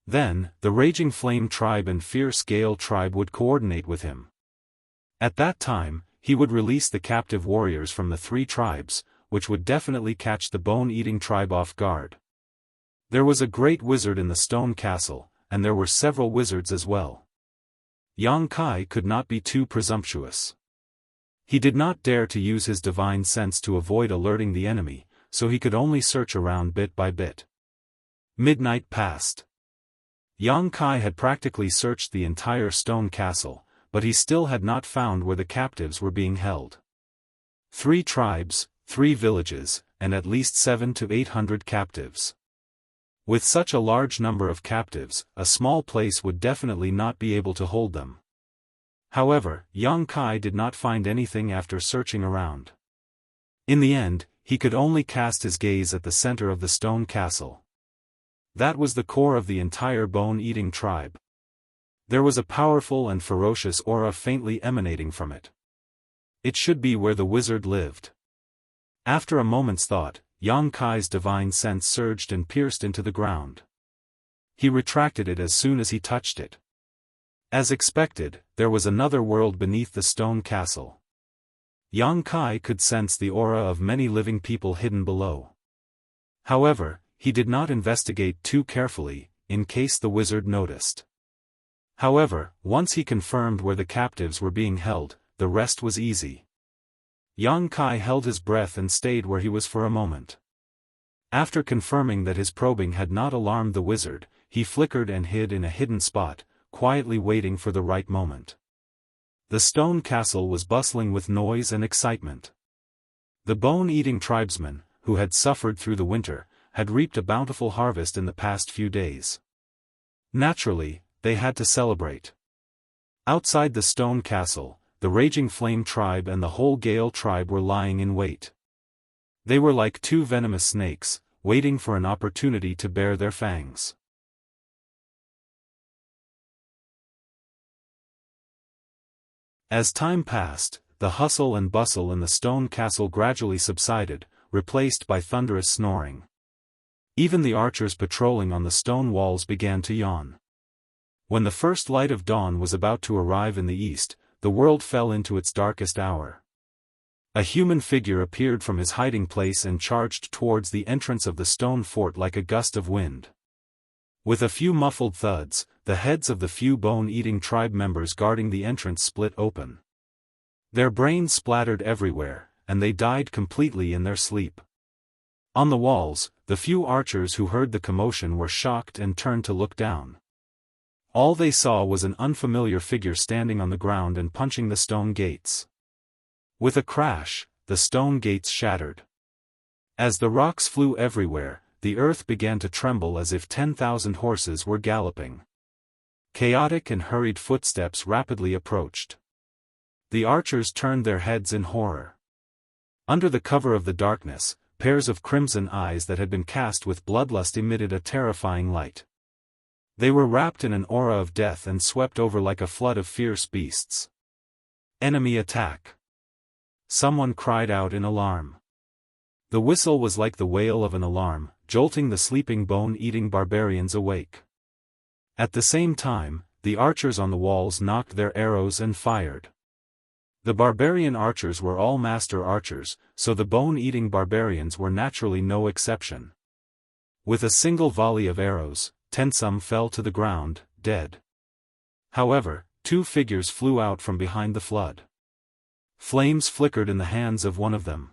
Then, the Raging Flame tribe and Fierce Gale tribe would coordinate with him. At that time, he would release the captive warriors from the 3 tribes, which would definitely catch the bone-eating tribe off guard. There was a great wizard in the stone castle, and there were several wizards as well. Yang Kai could not be too presumptuous. He did not dare to use his divine sense to avoid alerting the enemy, so he could only search around bit by bit. Midnight passed. Yang Kai had practically searched the entire stone castle, but he still had not found where the captives were being held. 3 tribes, 3 villages, and at least 700 to 800 captives. With such a large number of captives, a small place would definitely not be able to hold them. However, Yang Kai did not find anything after searching around. In the end, he could only cast his gaze at the center of the stone castle. That was the core of the entire bone-eating tribe. There was a powerful and ferocious aura faintly emanating from it. It should be where the wizard lived. After a moment's thought, Yang Kai's divine sense surged and pierced into the ground. He retracted it as soon as he touched it. As expected, there was another world beneath the stone castle. Yang Kai could sense the aura of many living people hidden below. However, he did not investigate too carefully, in case the wizard noticed. However, once he confirmed where the captives were being held, the rest was easy. Yang Kai held his breath and stayed where he was for a moment. After confirming that his probing had not alarmed the wizard, he flickered and hid in a hidden spot, quietly waiting for the right moment. The stone castle was bustling with noise and excitement. The bone-eating tribesmen, who had suffered through the winter, had reaped a bountiful harvest in the past few days. Naturally, they had to celebrate. Outside the stone castle, the Raging Flame tribe and the whole Gale tribe were lying in wait. They were like 2 venomous snakes, waiting for an opportunity to bare their fangs. As time passed, the hustle and bustle in the stone castle gradually subsided, replaced by thunderous snoring. Even the archers patrolling on the stone walls began to yawn. When the first light of dawn was about to arrive in the east, the world fell into its darkest hour. A human figure appeared from his hiding place and charged towards the entrance of the stone fort like a gust of wind. With a few muffled thuds, the heads of the few bone-eating tribe members guarding the entrance split open. Their brains splattered everywhere, and they died completely in their sleep. On the walls, the few archers who heard the commotion were shocked and turned to look down. All they saw was an unfamiliar figure standing on the ground and punching the stone gates. With a crash, the stone gates shattered. As the rocks flew everywhere, the earth began to tremble as if 10,000 horses were galloping. Chaotic and hurried footsteps rapidly approached. The archers turned their heads in horror. Under the cover of the darkness, pairs of crimson eyes that had been cast with bloodlust emitted a terrifying light. They were wrapped in an aura of death and swept over like a flood of fierce beasts. Enemy attack! Someone cried out in alarm. The whistle was like the wail of an alarm, jolting the sleeping bone-eating barbarians awake. At the same time, the archers on the walls knocked their arrows and fired. The barbarian archers were all master archers, so the bone-eating barbarians were naturally no exception. With a single volley of arrows, 10 some fell to the ground, dead. However, 2 figures flew out from behind the flood. Flames flickered in the hands of one of them.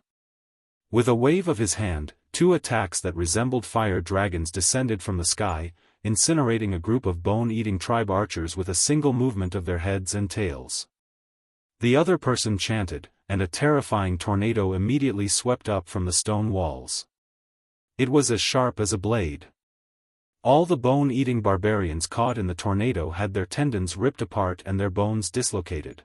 With a wave of his hand, 2 attacks that resembled fire dragons descended from the sky, incinerating a group of bone-eating tribe archers with a single movement of their heads and tails. The other person chanted, and a terrifying tornado immediately swept up from the stone walls. It was as sharp as a blade. All the bone-eating barbarians caught in the tornado had their tendons ripped apart and their bones dislocated.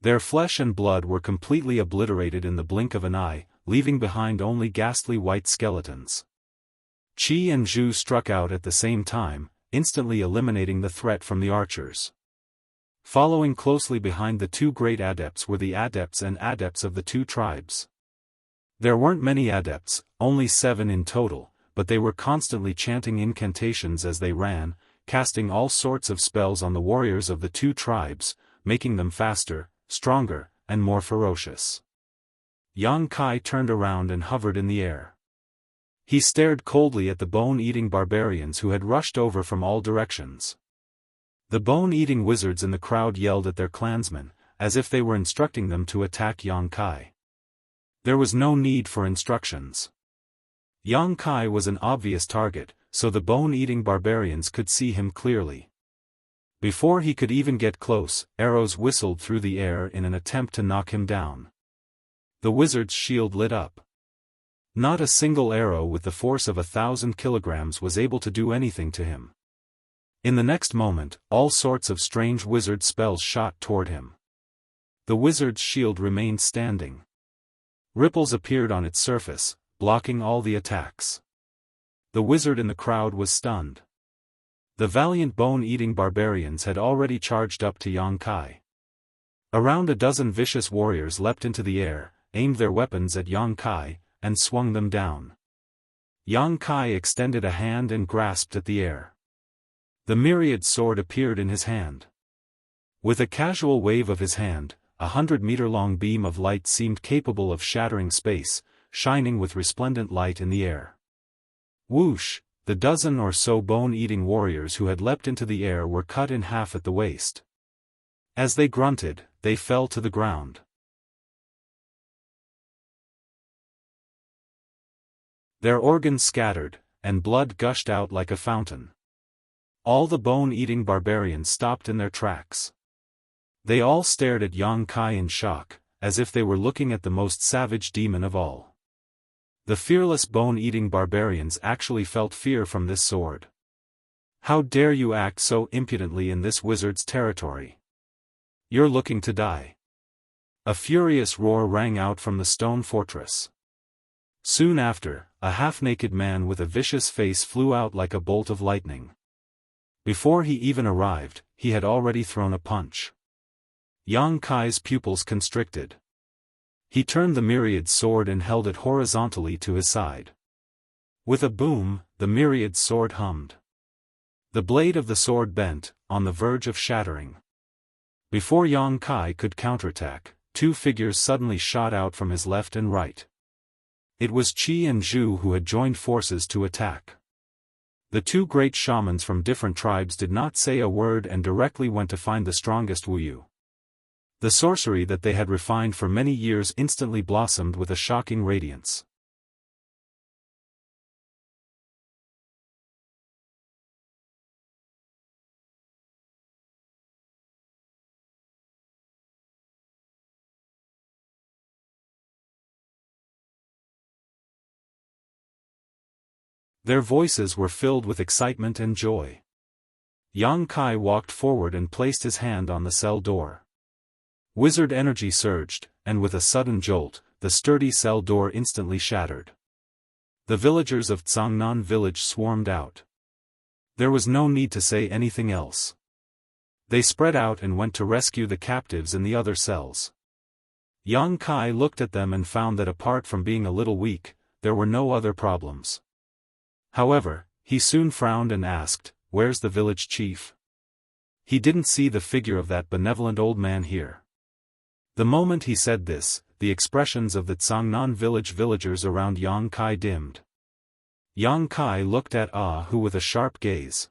Their flesh and blood were completely obliterated in the blink of an eye, leaving behind only ghastly white skeletons. Qi and Zhu struck out at the same time, instantly eliminating the threat from the archers. Following closely behind the 2 great adepts were the adepts and adepts of the 2 tribes. There weren't many adepts, only 7 in total, but they were constantly chanting incantations as they ran, casting all sorts of spells on the warriors of the 2 tribes, making them faster, stronger, and more ferocious. Yang Kai turned around and hovered in the air. He stared coldly at the bone-eating barbarians who had rushed over from all directions. The bone-eating wizards in the crowd yelled at their clansmen, as if they were instructing them to attack Yang Kai. There was no need for instructions. Yang Kai was an obvious target, so the bone-eating barbarians could see him clearly. Before he could even get close, arrows whistled through the air in an attempt to knock him down. The wizard's shield lit up. Not a single arrow with the force of 1,000 kilograms was able to do anything to him. In the next moment, all sorts of strange wizard spells shot toward him. The wizard's shield remained standing. Ripples appeared on its surface, blocking all the attacks. The wizard in the crowd was stunned. The valiant bone-eating barbarians had already charged up to Yang Kai. Around a dozen vicious warriors leapt into the air, aimed their weapons at Yang Kai, and swung them down. Yang Kai extended a hand and grasped at the air. The myriad sword appeared in his hand. With a casual wave of his hand, 100-meter-long beam of light seemed capable of shattering space, shining with resplendent light in the air. Whoosh! The dozen or so bone-eating warriors who had leapt into the air were cut in half at the waist. As they grunted, they fell to the ground. Their organs scattered, and blood gushed out like a fountain. All the bone-eating barbarians stopped in their tracks. They all stared at Yang Kai in shock, as if they were looking at the most savage demon of all. The fearless bone-eating barbarians actually felt fear from this sword. How dare you act so impudently in this wizard's territory? You're looking to die. A furious roar rang out from the stone fortress. Soon after, a half-naked man with a vicious face flew out like a bolt of lightning. Before he even arrived, he had already thrown a punch. Yang Kai's pupils constricted. He turned the myriad sword and held it horizontally to his side. With a boom, the myriad sword hummed. The blade of the sword bent, on the verge of shattering. Before Yang Kai could counterattack, 2 figures suddenly shot out from his left and right. It was Qi and Zhu who had joined forces to attack. The 2 great shamans from different tribes did not say a word and directly went to find the strongest Wuyu. The sorcery that they had refined for many years instantly blossomed with a shocking radiance. Their voices were filled with excitement and joy. Yang Kai walked forward and placed his hand on the cell door. Wizard energy surged, and with a sudden jolt, the sturdy cell door instantly shattered. The villagers of Zhangnan village swarmed out. There was no need to say anything else. They spread out and went to rescue the captives in the other cells. Yang Kai looked at them and found that apart from being a little weak, there were no other problems. However, he soon frowned and asked, "Where's the village chief?" He didn't see the figure of that benevolent old man here. The moment he said this, the expressions of the Zhangnan village villagers around Yang Kai dimmed. Yang Kai looked at Hu with a sharp gaze.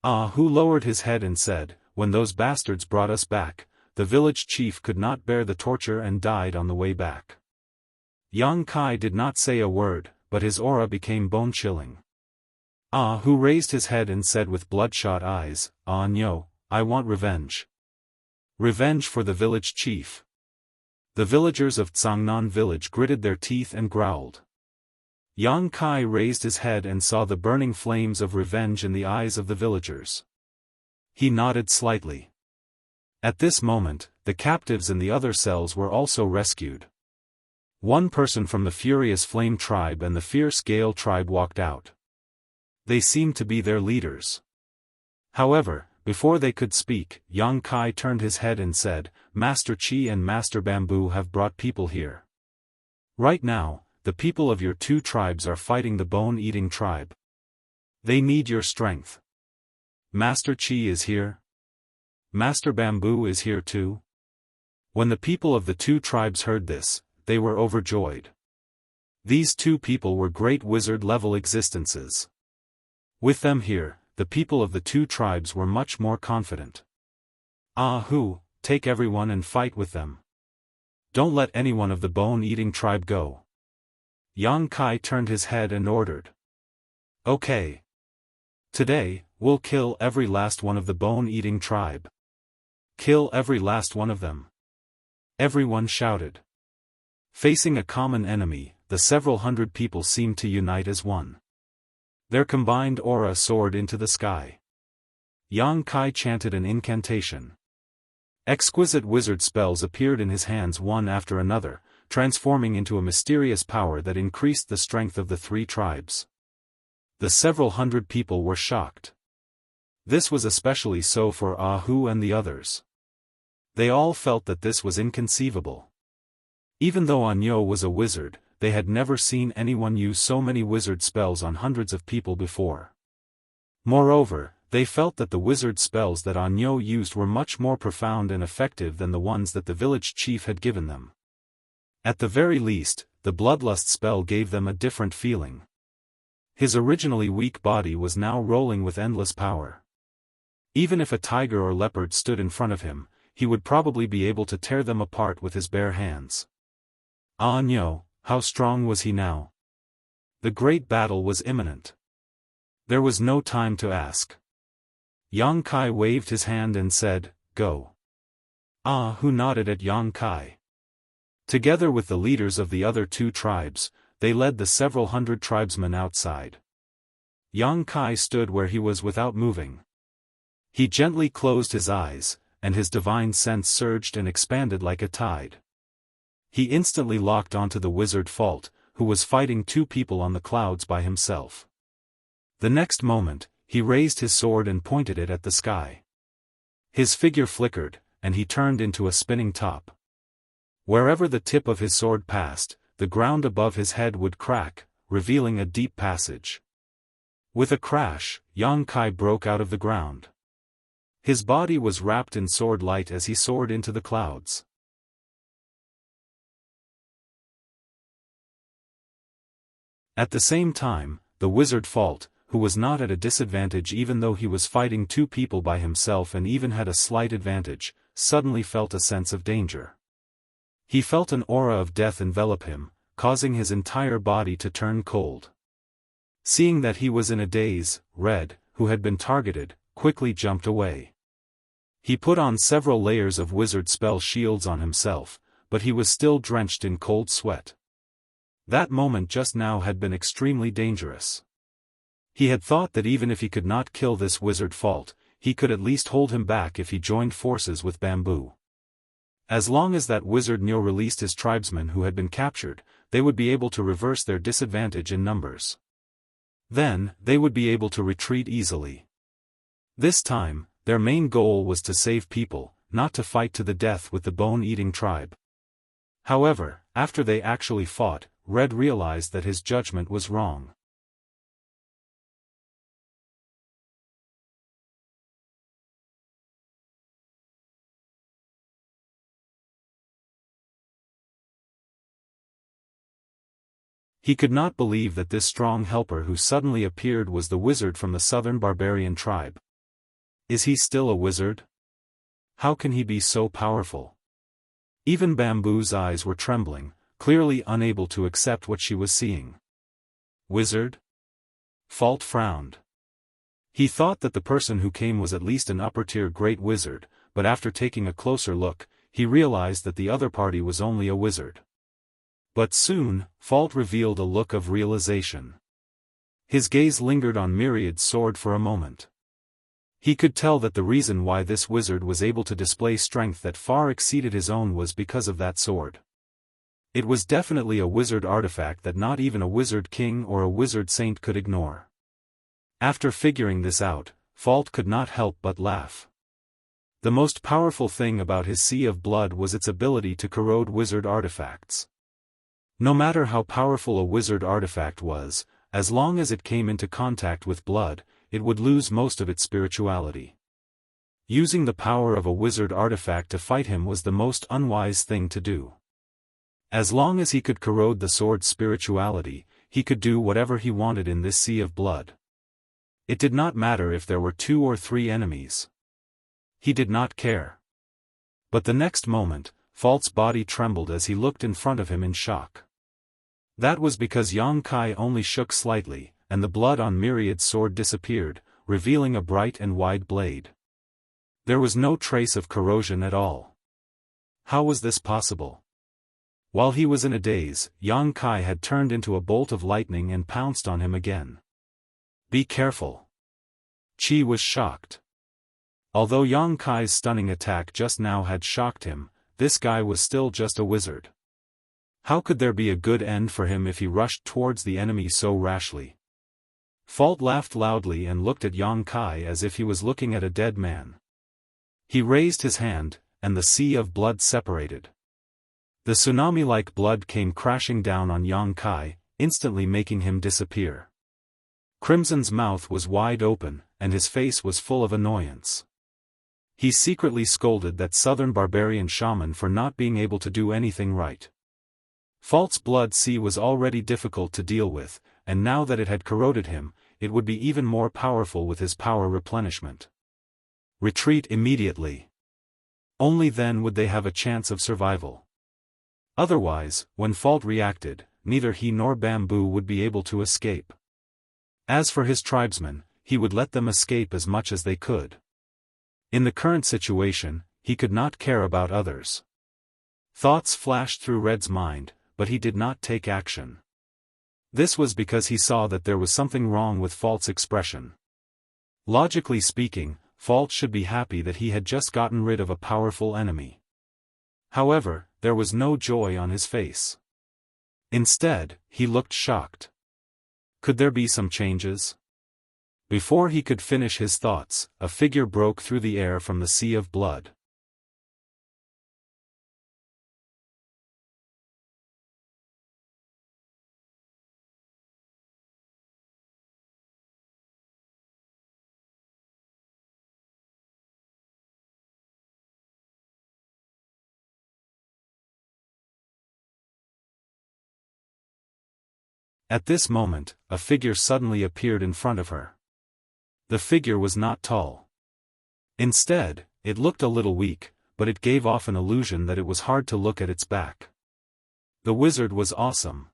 Hu lowered his head and said, "When those bastards brought us back, the village chief could not bear the torture and died on the way back." Yang Kai did not say a word, but his aura became bone-chilling. Hu raised his head and said with bloodshot eyes, "No, I want revenge. Revenge for the village chief." The villagers of Zhangnan village gritted their teeth and growled. Yang Kai raised his head and saw the burning flames of revenge in the eyes of the villagers. He nodded slightly. At this moment, the captives in the other cells were also rescued. One person from the furious Flame tribe and the fierce Gale tribe walked out. They seemed to be their leaders. However, before they could speak, Yang Kai turned his head and said, "Master Qi and Master Bamboo have brought people here. Right now, the people of your two tribes are fighting the bone-eating tribe. They need your strength. Master Qi is here. Master Bamboo is here too." When the people of the two tribes heard this, they were overjoyed. These two people were great wizard-level existences. With them here, the people of the two tribes were much more confident. Hu, take everyone and fight with them. Don't let anyone of the bone-eating tribe go. Yang Kai turned his head and ordered. "Okay. Today, we'll kill every last one of the bone-eating tribe. Kill every last one of them." Everyone shouted. Facing a common enemy, the several hundred people seemed to unite as one. Their combined aura soared into the sky. Yang Kai chanted an incantation. Exquisite wizard spells appeared in his hands one after another, transforming into a mysterious power that increased the strength of the three tribes. The several hundred people were shocked. This was especially so for Hu and the others. They all felt that this was inconceivable. Even though Anyo was a wizard, they had never seen anyone use so many wizard spells on hundreds of people before. Moreover, they felt that the wizard spells that Anyo used were much more profound and effective than the ones that the village chief had given them. At the very least, the bloodlust spell gave them a different feeling. His originally weak body was now rolling with endless power. Even if a tiger or leopard stood in front of him, he would probably be able to tear them apart with his bare hands. Anyo, how strong was he now? The great battle was imminent. There was no time to ask. Yang Kai waved his hand and said, "Go." Hu nodded at Yang Kai. Together with the leaders of the other two tribes, they led the several hundred tribesmen outside. Yang Kai stood where he was without moving. He gently closed his eyes, and his divine sense surged and expanded like a tide. He instantly locked onto the wizard Fault, who was fighting two people on the clouds by himself. The next moment, he raised his sword and pointed it at the sky. His figure flickered, and he turned into a spinning top. Wherever the tip of his sword passed, the ground above his head would crack, revealing a deep passage. With a crash, Yang Kai broke out of the ground. His body was wrapped in sword light as he soared into the clouds. At the same time, the wizard Fault, who was not at a disadvantage even though he was fighting two people by himself and even had a slight advantage, suddenly felt a sense of danger. He felt an aura of death envelop him, causing his entire body to turn cold. Seeing that he was in a daze, Red, who had been targeted, quickly jumped away. He put on several layers of wizard spell shields on himself, but he was still drenched in cold sweat. That moment just now had been extremely dangerous. He had thought that even if he could not kill this wizard Fault, he could at least hold him back if he joined forces with Bamboo. As long as that wizard Nyo released his tribesmen who had been captured, they would be able to reverse their disadvantage in numbers. Then, they would be able to retreat easily. This time, their main goal was to save people, not to fight to the death with the bone-eating tribe. However, after they actually fought, Red realized that his judgment was wrong. He could not believe that this strong helper who suddenly appeared was the wizard from the southern barbarian tribe. Is he still a wizard? How can he be so powerful? Even Bamboo's eyes were trembling, clearly unable to accept what she was seeing. Wizard? Fault frowned. He thought that the person who came was at least an upper-tier great wizard, but after taking a closer look, he realized that the other party was only a wizard. But soon, Fault revealed a look of realization. His gaze lingered on Myriad's sword for a moment. He could tell that the reason why this wizard was able to display strength that far exceeded his own was because of that sword. It was definitely a wizard artifact that not even a wizard king or a wizard saint could ignore. After figuring this out, Fault could not help but laugh. The most powerful thing about his sea of blood was its ability to corrode wizard artifacts. No matter how powerful a wizard artifact was, as long as it came into contact with blood, it would lose most of its spirituality. Using the power of a wizard artifact to fight him was the most unwise thing to do. As long as he could corrode the sword's spirituality, he could do whatever he wanted in this sea of blood. It did not matter if there were 2 or 3 enemies. He did not care. But the next moment, Fault's body trembled as he looked in front of him in shock. That was because Yang Kai only shook slightly, and the blood on Myriad's sword disappeared, revealing a bright and wide blade. There was no trace of corrosion at all. How was this possible? While he was in a daze, Yang Kai had turned into a bolt of lightning and pounced on him again. Be careful. Qi was shocked. Although Yang Kai's stunning attack just now had shocked him, this guy was still just a wizard. How could there be a good end for him if he rushed towards the enemy so rashly? Fault laughed loudly and looked at Yang Kai as if he was looking at a dead man. He raised his hand, and the sea of blood separated. The tsunami-like blood came crashing down on Yang Kai, instantly making him disappear. Crimson's mouth was wide open, and his face was full of annoyance. He secretly scolded that southern barbarian shaman for not being able to do anything right. Fault's blood sea was already difficult to deal with, and now that it had corroded him, it would be even more powerful with his power replenishment. Retreat immediately. Only then would they have a chance of survival. Otherwise, when Fault reacted, neither he nor Bamboo would be able to escape. As for his tribesmen, he would let them escape as much as they could. In the current situation, he could not care about others. Thoughts flashed through Red's mind, but he did not take action. This was because he saw that there was something wrong with Fault's expression. Logically speaking, Fault should be happy that he had just gotten rid of a powerful enemy. However, there was no joy on his face. Instead, he looked shocked. Could there be some changes? Before he could finish his thoughts, a figure broke through the air from the sea of blood. At this moment, a figure suddenly appeared in front of her. The figure was not tall. Instead, it looked a little weak, but it gave off an illusion that it was hard to look at its back. The wizard was awesome.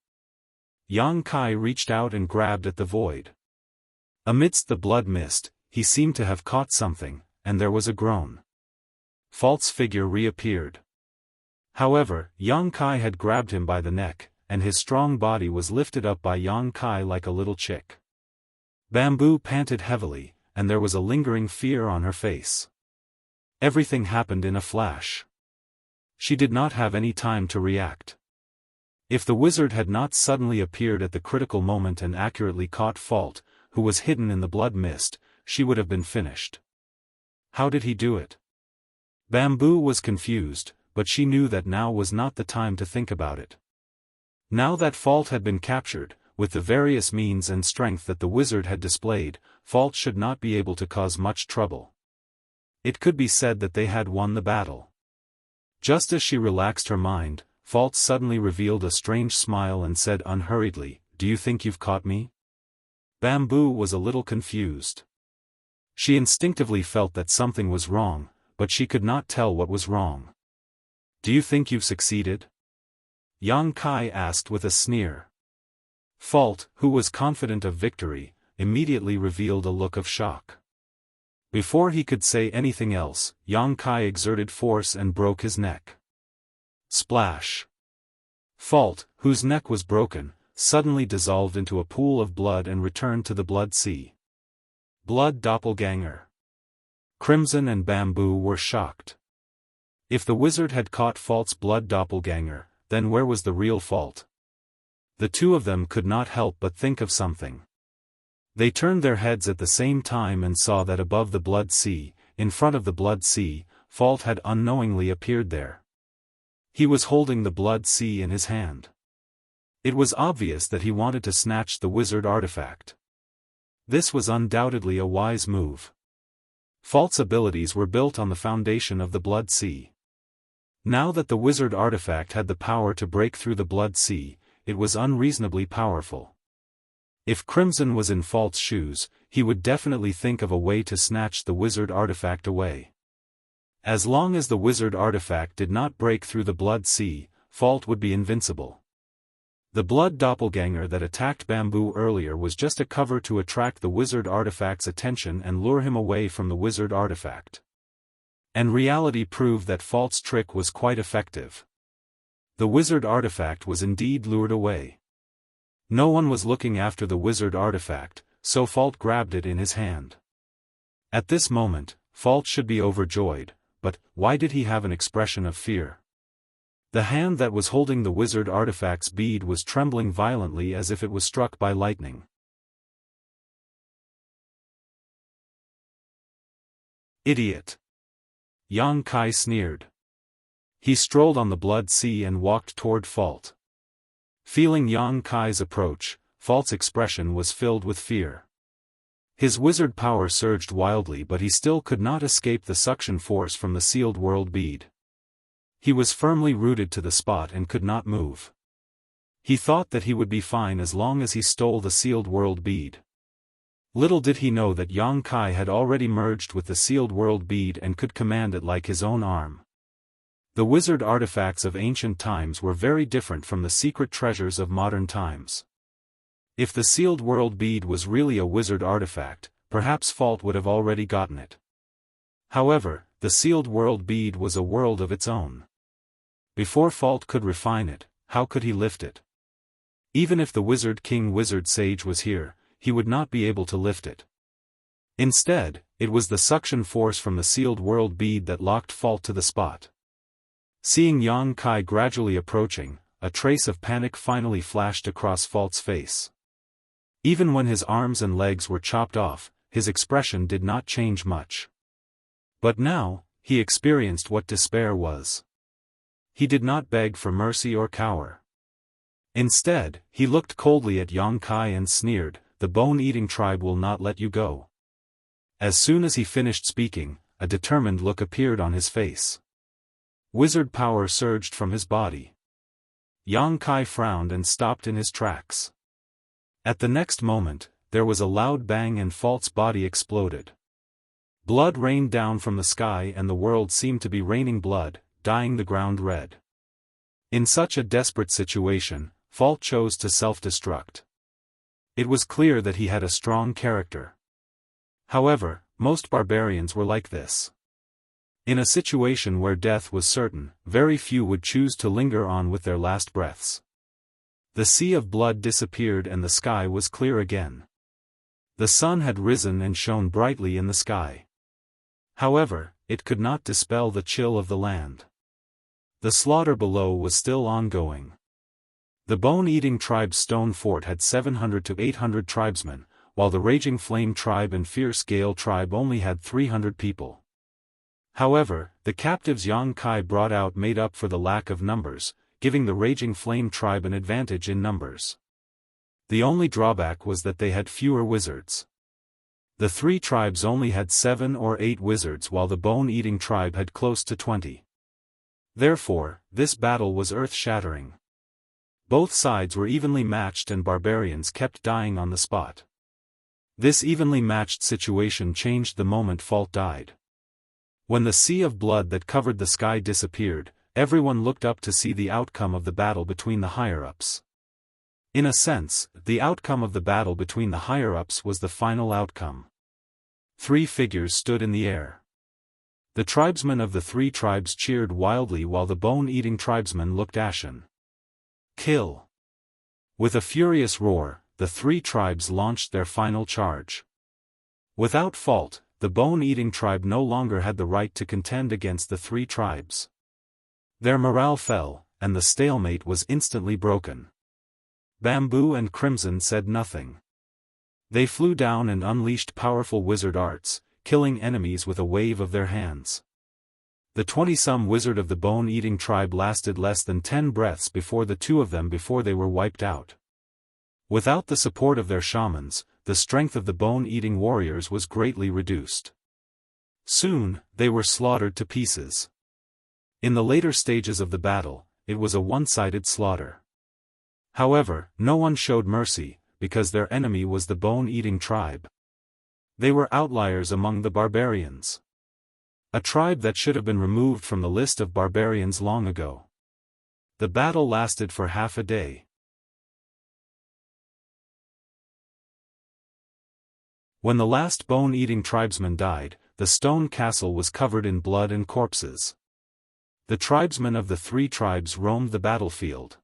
Yang Kai reached out and grabbed at the void. Amidst the blood mist, he seemed to have caught something, and there was a groan. Fault's figure reappeared. However, Yang Kai had grabbed him by the neck, and his strong body was lifted up by Yang Kai like a little chick. Bamboo panted heavily, and there was a lingering fear on her face. Everything happened in a flash. She did not have any time to react. If the wizard had not suddenly appeared at the critical moment and accurately caught Fault, who was hidden in the blood mist, she would have been finished. How did he do it? Bamboo was confused, but she knew that now was not the time to think about it. Now that Fault had been captured, with the various means and strength that the wizard had displayed, Fault should not be able to cause much trouble. It could be said that they had won the battle. Just as she relaxed her mind, Fault suddenly revealed a strange smile and said unhurriedly, "Do you think you've caught me?" Bamboo was a little confused. She instinctively felt that something was wrong, but she could not tell what was wrong. "Do you think you've succeeded?" Yang Kai asked with a sneer. Fault, who was confident of victory, immediately revealed a look of shock. Before he could say anything else, Yang Kai exerted force and broke his neck. Splash! Fault, whose neck was broken, suddenly dissolved into a pool of blood and returned to the blood sea. Blood doppelganger. Crimson and Bamboo were shocked. If the wizard had caught Fault's blood doppelganger, then where was the real Fault? The two of them could not help but think of something. They turned their heads at the same time and saw that above the blood sea, in front of the blood sea, Fault had unknowingly appeared there. He was holding the blood sea in his hand. It was obvious that he wanted to snatch the wizard artifact. This was undoubtedly a wise move. Fault's abilities were built on the foundation of the blood sea. Now that the wizard artifact had the power to break through the blood sea, it was unreasonably powerful. If Crimson was in Fault's shoes, he would definitely think of a way to snatch the wizard artifact away. As long as the wizard artifact did not break through the blood sea, Fault would be invincible. The blood doppelganger that attacked Bamboo earlier was just a cover to attract the wizard artifact's attention and lure him away from the wizard artifact. And reality proved that Fault's trick was quite effective. The wizard artifact was indeed lured away. No one was looking after the wizard artifact, so Fault grabbed it in his hand. At this moment, Fault should be overjoyed, but why did he have an expression of fear? The hand that was holding the wizard artifact's bead was trembling violently as if it was struck by lightning. Idiot! Yang Kai sneered. He strolled on the blood sea and walked toward Fault. Feeling Yang Kai's approach, Fault's expression was filled with fear. His wizard power surged wildly, but he still could not escape the suction force from the sealed world bead. He was firmly rooted to the spot and could not move. He thought that he would be fine as long as he stole the sealed world bead. Little did he know that Yang Kai had already merged with the sealed world bead and could command it like his own arm. The wizard artifacts of ancient times were very different from the secret treasures of modern times. If the sealed world bead was really a wizard artifact, perhaps Fault would have already gotten it. However, the sealed world bead was a world of its own. Before Fault could refine it, how could he lift it? Even if the Wizard King Wizard Sage was here, he would not be able to lift it. Instead, it was the suction force from the sealed world bead that locked Fault to the spot. Seeing Yang Kai gradually approaching, a trace of panic finally flashed across Fault's face. Even when his arms and legs were chopped off, his expression did not change much. But now, he experienced what despair was. He did not beg for mercy or cower. Instead, he looked coldly at Yang Kai and sneered, "The bone-eating tribe will not let you go." As soon as he finished speaking, a determined look appeared on his face. Wizard power surged from his body. Yang Kai frowned and stopped in his tracks. At the next moment, there was a loud bang and Fault's body exploded. Blood rained down from the sky and the world seemed to be raining blood, dyeing the ground red. In such a desperate situation, Fault chose to self-destruct. It was clear that he had a strong character. However, most barbarians were like this. In a situation where death was certain, very few would choose to linger on with their last breaths. The sea of blood disappeared and the sky was clear again. The sun had risen and shone brightly in the sky. However, it could not dispel the chill of the land. The slaughter below was still ongoing. The bone-eating tribe's stone fort had 700 to 800 tribesmen, while the Raging Flame tribe and Fierce Gale tribe only had 300 people. However, the captives Yang Kai brought out made up for the lack of numbers, giving the Raging Flame tribe an advantage in numbers. The only drawback was that they had fewer wizards. The three tribes only had 7 or 8 wizards while the bone-eating tribe had close to 20. Therefore, this battle was earth-shattering. Both sides were evenly matched and barbarians kept dying on the spot. This evenly matched situation changed the moment Fault died. When the sea of blood that covered the sky disappeared, everyone looked up to see the outcome of the battle between the higher-ups. In a sense, the outcome of the battle between the higher-ups was the final outcome. 3 figures stood in the air. The tribesmen of the 3 tribes cheered wildly while the bone-eating tribesmen looked ashen. Kill! With a furious roar, the 3 tribes launched their final charge. Without Fault, the bone-eating tribe no longer had the right to contend against the 3 tribes. Their morale fell, and the stalemate was instantly broken. Bamboo and Crimson said nothing. They flew down and unleashed powerful wizard arts, killing enemies with a wave of their hands. The 20-some wizard of the bone-eating tribe lasted less than 10 breaths before the 2 of them before they were wiped out. Without the support of their shamans, the strength of the bone-eating warriors was greatly reduced. Soon, they were slaughtered to pieces. In the later stages of the battle, it was a one-sided slaughter. However, no one showed mercy, because their enemy was the bone-eating tribe. They were outliers among the barbarians. A tribe that should have been removed from the list of barbarians long ago. The battle lasted for half a day. When the last bone-eating tribesman died, the stone castle was covered in blood and corpses. The tribesmen of the 3 tribes roamed the battlefield.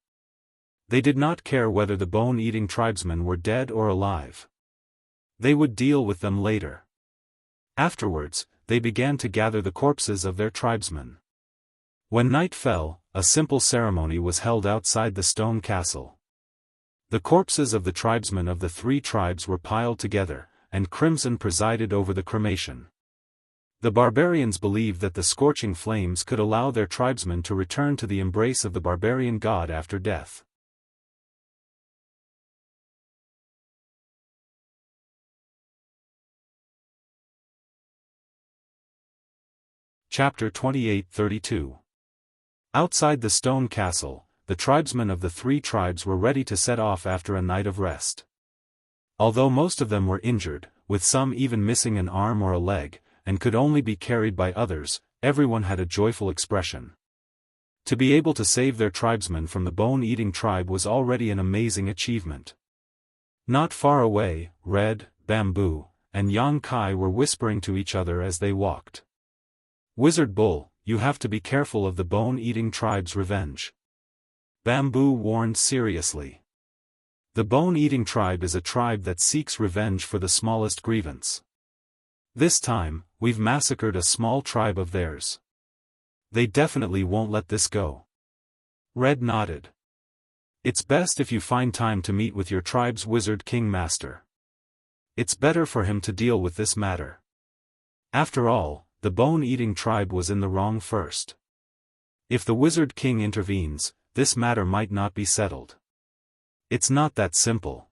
They did not care whether the bone-eating tribesmen were dead or alive. They would deal with them later. Afterwards, they began to gather the corpses of their tribesmen. When night fell, a simple ceremony was held outside the stone castle. The corpses of the tribesmen of the 3 tribes were piled together, and Crimson presided over the cremation. The barbarians believed that the scorching flames could allow their tribesmen to return to the embrace of the barbarian god after death. Chapter 28-32. Outside the stone castle, the tribesmen of the 3 tribes were ready to set off after a night of rest. Although most of them were injured, with some even missing an arm or a leg, and could only be carried by others, everyone had a joyful expression. To be able to save their tribesmen from the bone-eating tribe was already an amazing achievement. Not far away, Red, Bamboo, and Yang Kai were whispering to each other as they walked. "Wizard Bull, you have to be careful of the bone-eating tribe's revenge," Bamboo warned seriously. The bone-eating tribe is a tribe that seeks revenge for the smallest grievance. This time, we've massacred a small tribe of theirs. They definitely won't let this go. Red nodded. It's best if you find time to meet with your tribe's wizard king master. It's better for him to deal with this matter. After all, the bone-eating tribe was in the wrong first. If the wizard king intervenes, this matter might not be settled. It's not that simple.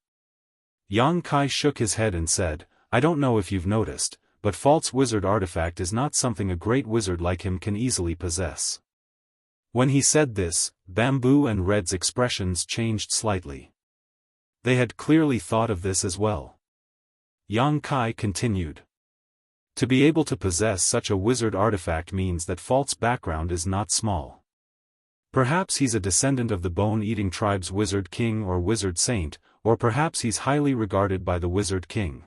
Yang Kai shook his head and said, I don't know if you've noticed, but Fault's wizard artifact is not something a great wizard like him can easily possess. When he said this, Bamboo and Red's expressions changed slightly. They had clearly thought of this as well. Yang Kai continued. To be able to possess such a wizard artifact means that Fault's background is not small. Perhaps he's a descendant of the bone-eating tribe's wizard king or wizard saint, or perhaps he's highly regarded by the wizard king.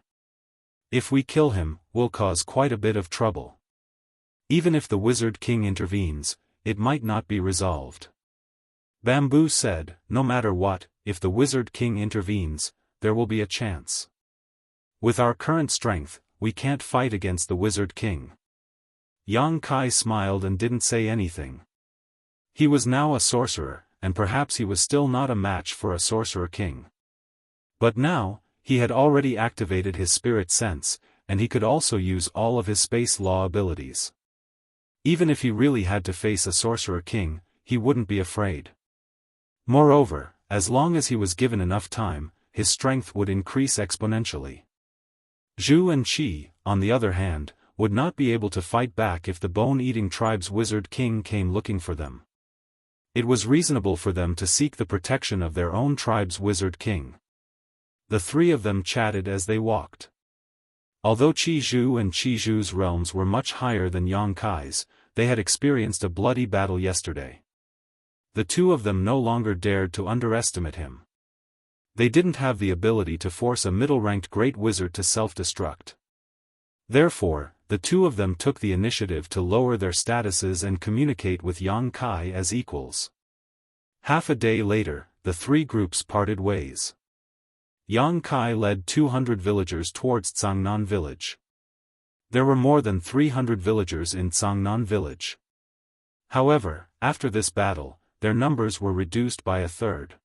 If we kill him, we'll cause quite a bit of trouble. Even if the wizard king intervenes, it might not be resolved. Bamboo said, no matter what, if the wizard king intervenes, there will be a chance. With our current strength, we can't fight against the wizard king. Yang Kai smiled and didn't say anything. He was now a sorcerer, and perhaps he was still not a match for a sorcerer king. But now, he had already activated his spirit sense, and he could also use all of his space law abilities. Even if he really had to face a sorcerer king, he wouldn't be afraid. Moreover, as long as he was given enough time, his strength would increase exponentially. Zhu and Qi, on the other hand, would not be able to fight back if the bone-eating tribe's wizard king came looking for them. It was reasonable for them to seek the protection of their own tribe's wizard king. The three of them chatted as they walked. Although Qi Zhu and Qi Zhu's realms were much higher than Yang Kai's, they had experienced a bloody battle yesterday. The two of them no longer dared to underestimate him. They didn't have the ability to force a middle-ranked great wizard to self-destruct. Therefore, the two of them took the initiative to lower their statuses and communicate with Yang Kai as equals. Half a day later, the three groups parted ways. Yang Kai led 200 villagers towards Cangnan village. There were more than 300 villagers in Cangnan village. However, after this battle, their numbers were reduced by a third.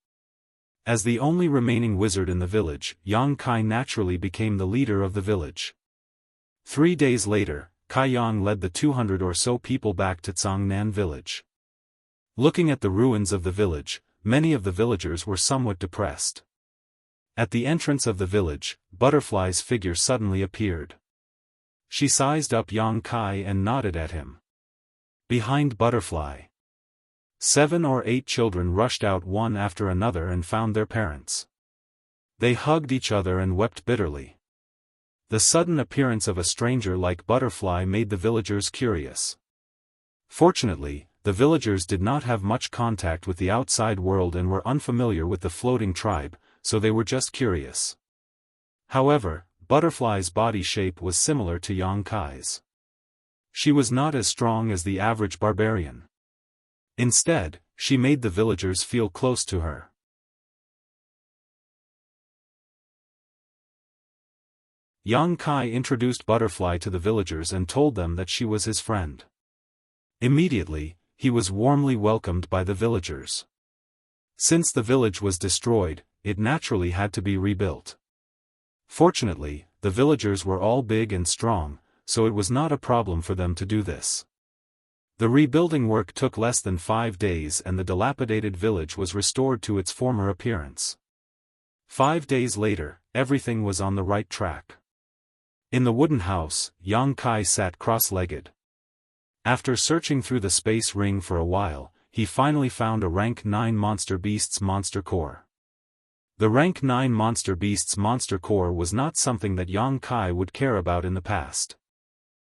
As the only remaining wizard in the village, Yang Kai naturally became the leader of the village. 3 days later, Kai Yang led the 200 or so people back to Cangnan village. Looking at the ruins of the village, many of the villagers were somewhat depressed. At the entrance of the village, Butterfly's figure suddenly appeared. She sized up Yang Kai and nodded at him. Behind Butterfly, 7 or 8 children rushed out one after another and found their parents. They hugged each other and wept bitterly. The sudden appearance of a stranger like Butterfly made the villagers curious. Fortunately, the villagers did not have much contact with the outside world and were unfamiliar with the floating tribe, so they were just curious. However, Butterfly's body shape was similar to Yang Kai's. She was not as strong as the average barbarian. Instead, she made the villagers feel close to her. Yang Kai introduced Butterfly to the villagers and told them that she was his friend. Immediately, he was warmly welcomed by the villagers. Since the village was destroyed, it naturally had to be rebuilt. Fortunately, the villagers were all big and strong, so it was not a problem for them to do this. The rebuilding work took less than 5 days and the dilapidated village was restored to its former appearance. 5 days later, everything was on the right track. In the wooden house, Yang Kai sat cross-legged. After searching through the space ring for a while, he finally found a rank 9 monster beast's monster core. The rank 9 monster beast's monster core was not something that Yang Kai would care about in the past.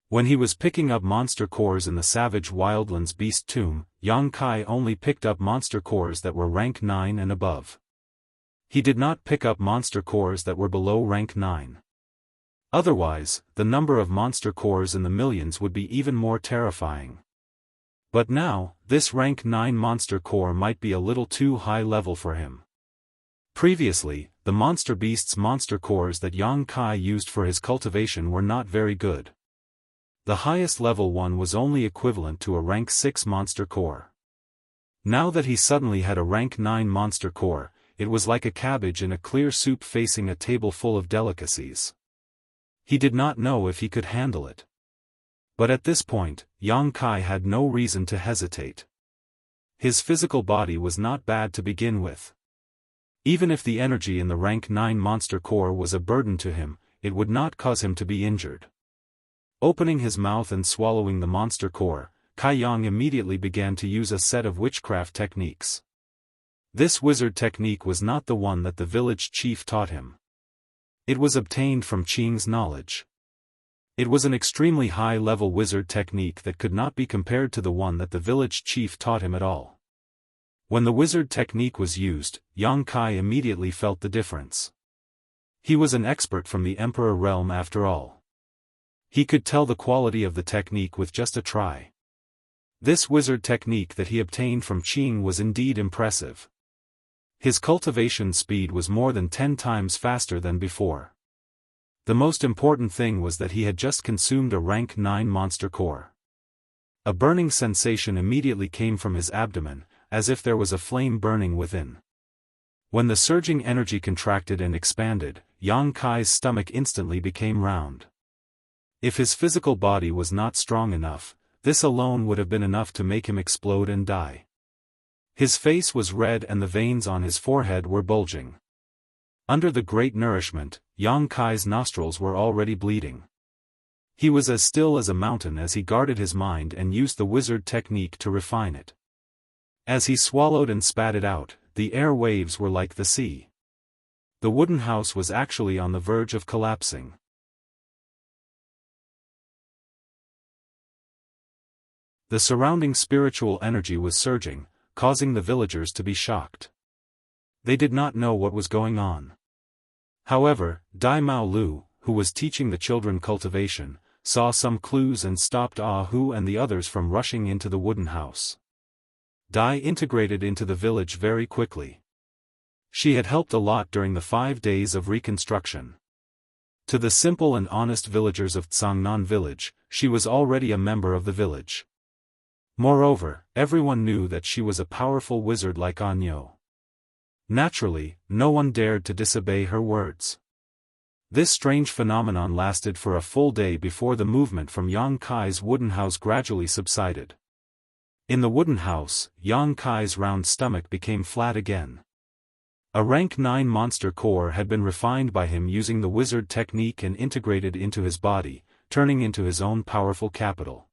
When he was picking up monster cores in the Savage Wildlands Beast Tomb, Yang Kai only picked up monster cores that were rank 9 and above. He did not pick up monster cores that were below rank 9. Otherwise, the number of monster cores in the millions would be even more terrifying. But now, this rank 9 monster core might be a little too high level for him. Previously, the monster beast's monster cores that Yang Kai used for his cultivation were not very good. The highest level one was only equivalent to a rank 6 monster core. Now that he suddenly had a rank 9 monster core, it was like a cabbage in a clear soup facing a table full of delicacies. He did not know if he could handle it. But at this point, Yang Kai had no reason to hesitate. His physical body was not bad to begin with. Even if the energy in the rank 9 monster core was a burden to him, it would not cause him to be injured. Opening his mouth and swallowing the monster core, Kai Yang immediately began to use a set of witchcraft techniques. This wizard technique was not the one that the village chief taught him. It was obtained from Qing's knowledge. It was an extremely high-level wizard technique that could not be compared to the one that the village chief taught him at all. When the wizard technique was used, Yang Kai immediately felt the difference. He was an expert from the Emperor realm after all. He could tell the quality of the technique with just a try. This wizard technique that he obtained from Qing was indeed impressive. His cultivation speed was more than 10 times faster than before. The most important thing was that he had just consumed a rank 9 monster core. A burning sensation immediately came from his abdomen, as if there was a flame burning within. When the surging energy contracted and expanded, Yang Kai's stomach instantly became round. If his physical body was not strong enough, this alone would have been enough to make him explode and die. His face was red and the veins on his forehead were bulging. Under the great nourishment, Yang Kai's nostrils were already bleeding. He was as still as a mountain as he guarded his mind and used the wizard technique to refine it. As he swallowed and spat it out, the air waves were like the sea. The wooden house was actually on the verge of collapsing. The surrounding spiritual energy was surging, causing the villagers to be shocked. They did not know what was going on. However, Dai Mao Lu, who was teaching the children cultivation, saw some clues and stopped Hu and the others from rushing into the wooden house. Dai integrated into the village very quickly. She had helped a lot during the 5 days of reconstruction. To the simple and honest villagers of Tsangnan village, she was already a member of the village. Moreover, everyone knew that she was a powerful wizard like Anyo. Naturally, no one dared to disobey her words. This strange phenomenon lasted for a full day before the movement from Yang Kai's wooden house gradually subsided. In the wooden house, Yang Kai's round stomach became flat again. A rank 9 monster core had been refined by him using the wizard technique and integrated into his body, turning into his own powerful capital.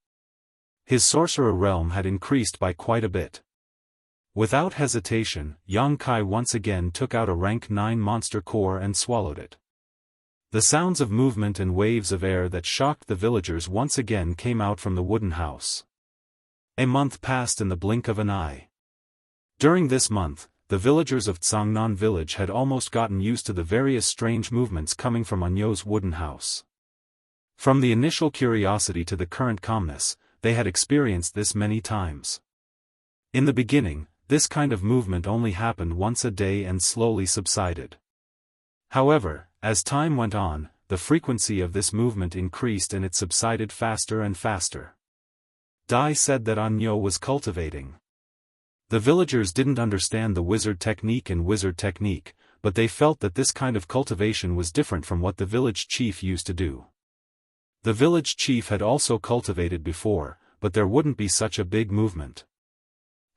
His sorcerer realm had increased by quite a bit. Without hesitation, Yang Kai once again took out a rank 9 monster core and swallowed it. The sounds of movement and waves of air that shocked the villagers once again came out from the wooden house. A month passed in the blink of an eye. During this month, the villagers of Tsangnan village had almost gotten used to the various strange movements coming from Anyo's wooden house. From the initial curiosity to the current calmness, they had experienced this many times. In the beginning, this kind of movement only happened once a day and slowly subsided. However, as time went on, the frequency of this movement increased and it subsided faster and faster. Dai said that Anyo was cultivating. The villagers didn't understand the wizard technique, but they felt that this kind of cultivation was different from what the village chief used to do. The village chief had also cultivated before, but there wouldn't be such a big movement.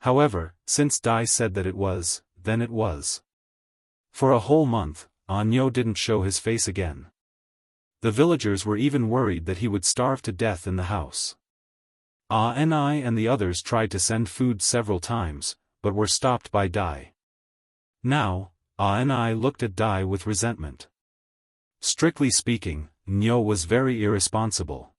However, since Dai said that it was, then it was. For a whole month, Anyo didn't show his face again. The villagers were even worried that he would starve to death in the house. Ni and the others tried to send food several times, but were stopped by Dai. Now, Ni looked at Dai with resentment. Strictly speaking, Nyo was very irresponsible.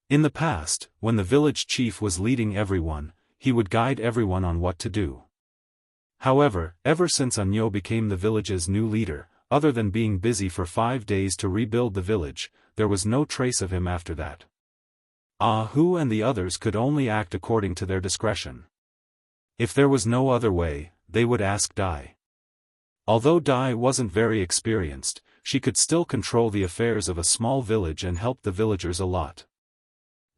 In the past, when the village chief was leading everyone, he would guide everyone on what to do. However, ever since Anyo became the village's new leader, other than being busy for 5 days to rebuild the village, there was no trace of him after that. Hu and the others could only act according to their discretion. If there was no other way, they would ask Dai. Although Dai wasn't very experienced, she could still control the affairs of a small village and help the villagers a lot.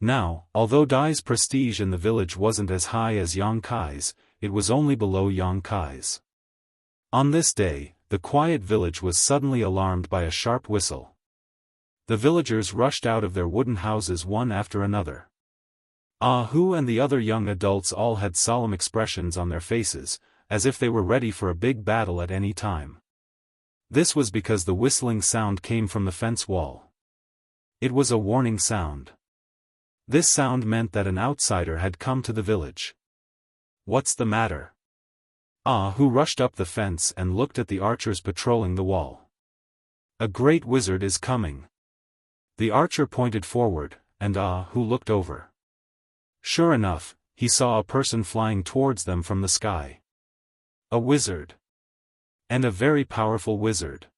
Now, although Dai's prestige in the village wasn't as high as Yang Kai's, it was only below Yang Kai's. On this day, the quiet village was suddenly alarmed by a sharp whistle. The villagers rushed out of their wooden houses one after another. Hu and the other young adults all had solemn expressions on their faces, as if they were ready for a big battle at any time. This was because the whistling sound came from the fence wall. It was a warning sound. This sound meant that an outsider had come to the village. "What's the matter?" Hu rushed up the fence and looked at the archers patrolling the wall. "A great wizard is coming." The archer pointed forward, and Hu looked over. Sure enough, he saw a person flying towards them from the sky. A wizard. And a very powerful wizard.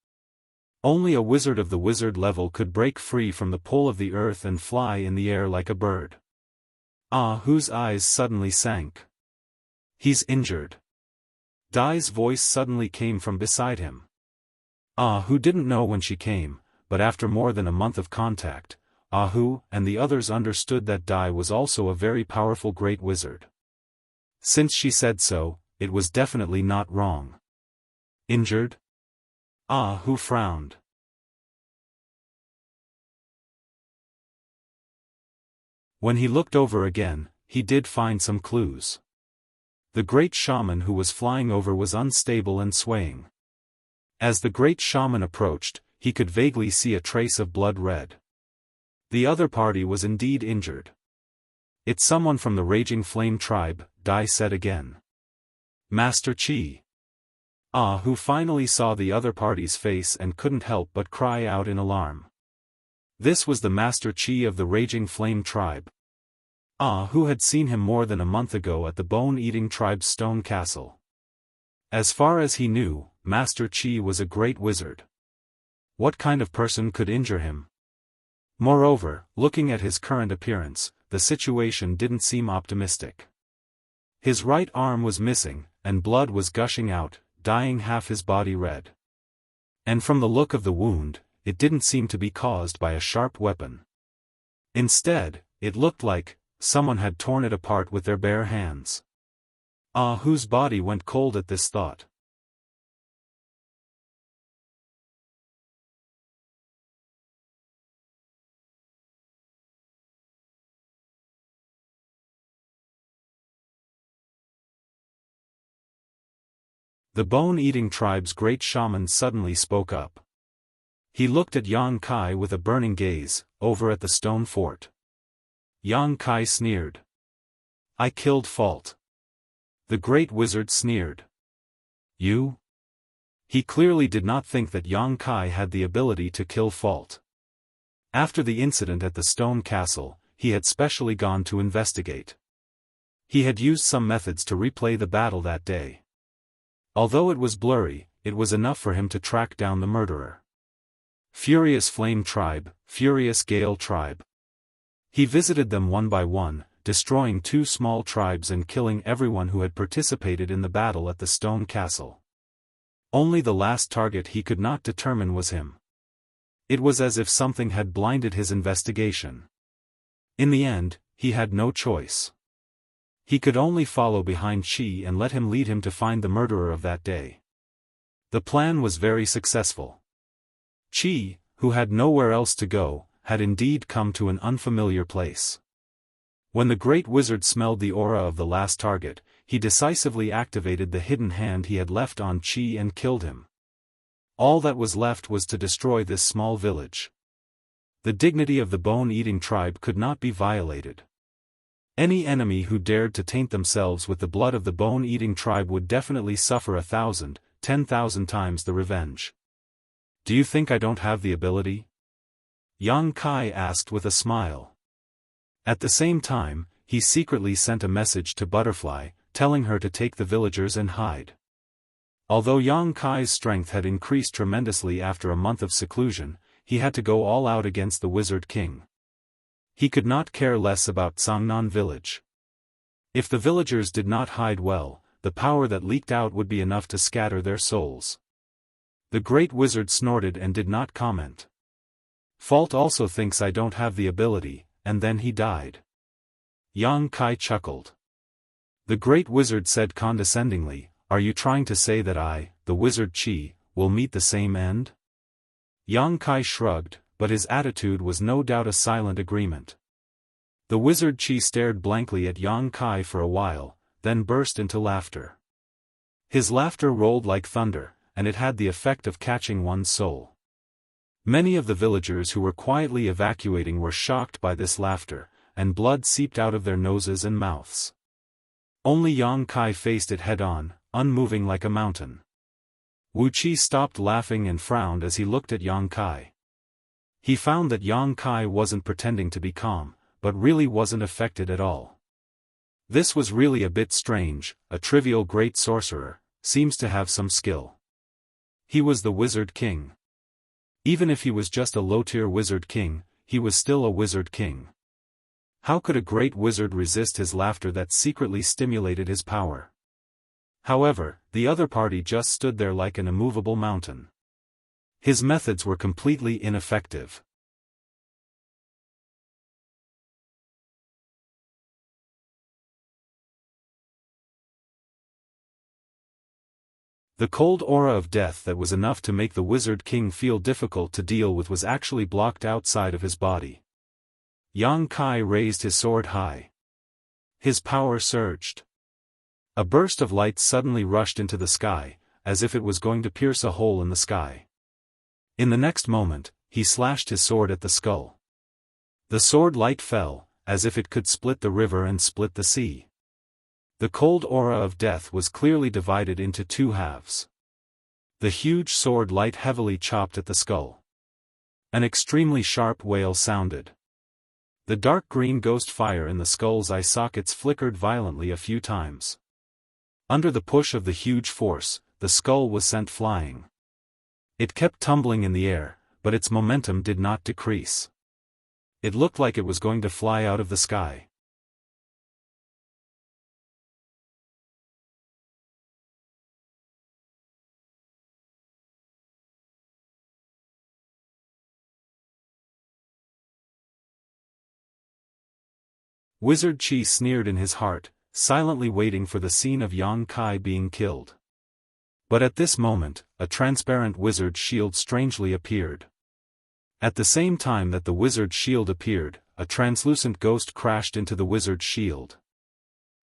Only a wizard of the wizard level could break free from the pull of the earth and fly in the air like a bird. Hu's eyes suddenly sank. "He's injured." Dai's voice suddenly came from beside him. Hu didn't know when she came, but after more than a month of contact, Hu and the others understood that Dai was also a very powerful great wizard. Since she said so, it was definitely not wrong. Injured? Ah Hu frowned. When he looked over again, he did find some clues. The great shaman who was flying over was unstable and swaying. As the great shaman approached, he could vaguely see a trace of blood red. The other party was indeed injured. It's someone from the Raging Flame tribe, Dai said again. Master Qi. Ah Hu finally saw the other party's face and couldn't help but cry out in alarm. This was the Master Qi of the Raging Flame tribe. Ah Hu had seen him more than a month ago at the Bone-Eating tribe's stone castle. As far as he knew, Master Qi was a great wizard. What kind of person could injure him? Moreover, looking at his current appearance, the situation didn't seem optimistic. His right arm was missing, and blood was gushing out, dyeing half his body red. And from the look of the wound, it didn't seem to be caused by a sharp weapon. Instead, it looked like someone had torn it apart with their bare hands. Ah Hu's body went cold at this thought. The Bone-Eating tribe's great shaman suddenly spoke up. He looked at Yang Kai with a burning gaze, over at the stone fort. Yang Kai sneered. I killed Fault. The great wizard sneered. You? He clearly did not think that Yang Kai had the ability to kill Fault. After the incident at the stone castle, he had specially gone to investigate. He had used some methods to replay the battle that day. Although it was blurry, it was enough for him to track down the murderer. Furious Flame Tribe, Furious Gale Tribe. He visited them one by one, destroying 2 small tribes and killing everyone who had participated in the battle at the stone castle. Only the last target he could not determine was him. It was as if something had blinded his investigation. In the end, he had no choice. He could only follow behind Qi and let him lead him to find the murderer of that day. The plan was very successful. Qi, who had nowhere else to go, had indeed come to an unfamiliar place. When the great wizard smelled the aura of the last target, he decisively activated the hidden hand he had left on Qi and killed him. All that was left was to destroy this small village. The dignity of the Bone-Eating tribe could not be violated. Any enemy who dared to taint themselves with the blood of the Bone-Eating tribe would definitely suffer 1,000, 10,000 times the revenge. Do you think I don't have the ability? Yang Kai asked with a smile. At the same time, he secretly sent a message to Butterfly, telling her to take the villagers and hide. Although Yang Kai's strength had increased tremendously after a month of seclusion, he had to go all out against the Wizard King. He could not care less about Sangnan village. If the villagers did not hide well, the power that leaked out would be enough to scatter their souls. The great wizard snorted and did not comment. Fault also thinks I don't have the ability, and then he died. Yang Kai chuckled. The great wizard said condescendingly, are you trying to say that I, the wizard Qi, will meet the same end? Yang Kai shrugged, but his attitude was no doubt a silent agreement. The wizard Qi stared blankly at Yang Kai for a while, then burst into laughter. His laughter rolled like thunder, and it had the effect of catching one's soul. Many of the villagers who were quietly evacuating were shocked by this laughter, and blood seeped out of their noses and mouths. Only Yang Kai faced it head-on, unmoving like a mountain. Wu Qi stopped laughing and frowned as he looked at Yang Kai. He found that Yang Kai wasn't pretending to be calm, but really wasn't affected at all. This was really a bit strange. A trivial great sorcerer seems to have some skill. He was the Wizard King. Even if he was just a low-tier Wizard King, he was still a Wizard King. How could a great wizard resist his laughter that secretly stimulated his power? However, the other party just stood there like an immovable mountain. His methods were completely ineffective. The cold aura of death that was enough to make the Wizard King feel difficult to deal with was actually blocked outside of his body. Yang Kai raised his sword high. His power surged. A burst of light suddenly rushed into the sky, as if it was going to pierce a hole in the sky. In the next moment, he slashed his sword at the skull. The sword light fell, as if it could split the river and split the sea. The cold aura of death was clearly divided into two halves. The huge sword light heavily chopped at the skull. An extremely sharp wail sounded. The dark green ghost fire in the skull's eye sockets flickered violently a few times. Under the push of the huge force, the skull was sent flying. It kept tumbling in the air, but its momentum did not decrease. It looked like it was going to fly out of the sky. Wizard Qi sneered in his heart, silently waiting for the scene of Yang Kai being killed. But at this moment, a transparent wizard shield strangely appeared. At the same time that the wizard shield appeared, a translucent ghost crashed into the wizard's shield.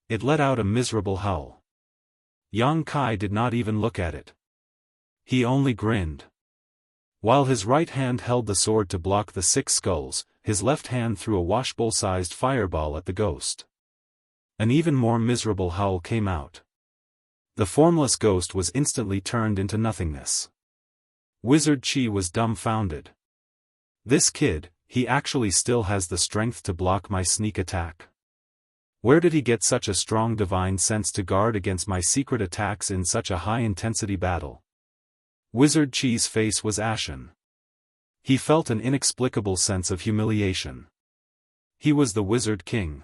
It let out a miserable howl. Yang Kai did not even look at it. He only grinned. While his right hand held the sword to block the 6 skulls, his left hand threw a washbowl-sized fireball at the ghost. An even more miserable howl came out. The formless ghost was instantly turned into nothingness. Wizard Qi was dumbfounded. This kid, he actually still has the strength to block my sneak attack. Where did he get such a strong divine sense to guard against my secret attacks in such a high-intensity battle? Wizard Qi's face was ashen. He felt an inexplicable sense of humiliation. He was the Wizard King.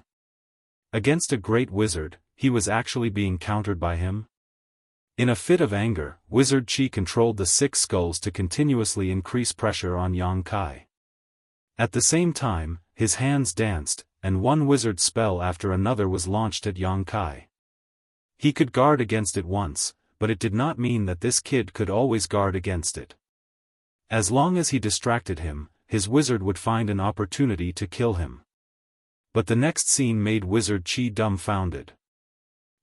Against a great wizard, he was actually being countered by him? In a fit of anger, Wizard Qi controlled the 6 skulls to continuously increase pressure on Yang Kai. At the same time, his hands danced, and one wizard spell after another was launched at Yang Kai. He could guard against it once, but it did not mean that this kid could always guard against it. As long as he distracted him, his wizard would find an opportunity to kill him. But the next scene made Wizard Qi dumbfounded.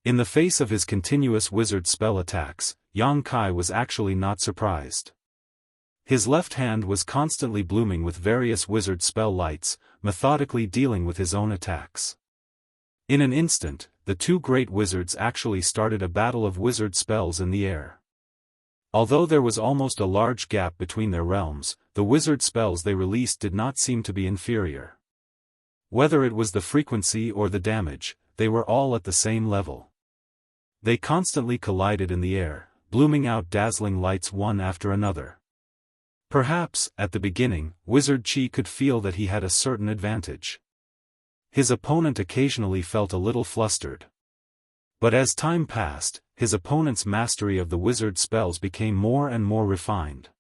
In the face of his continuous wizard spell attacks, Yang Kai was actually not surprised. His left hand was constantly blooming with various wizard spell lights, methodically dealing with his own attacks. In an instant, the 2 great wizards actually started a battle of wizard spells in the air. Although there was almost a large gap between their realms, the wizard spells they released did not seem to be inferior. Whether it was the frequency or the damage, they were all at the same level. They constantly collided in the air, blooming out dazzling lights one after another. Perhaps, at the beginning, Wizard Qi could feel that he had a certain advantage. His opponent occasionally felt a little flustered. But as time passed, his opponent's mastery of the wizard spells became more and more refined.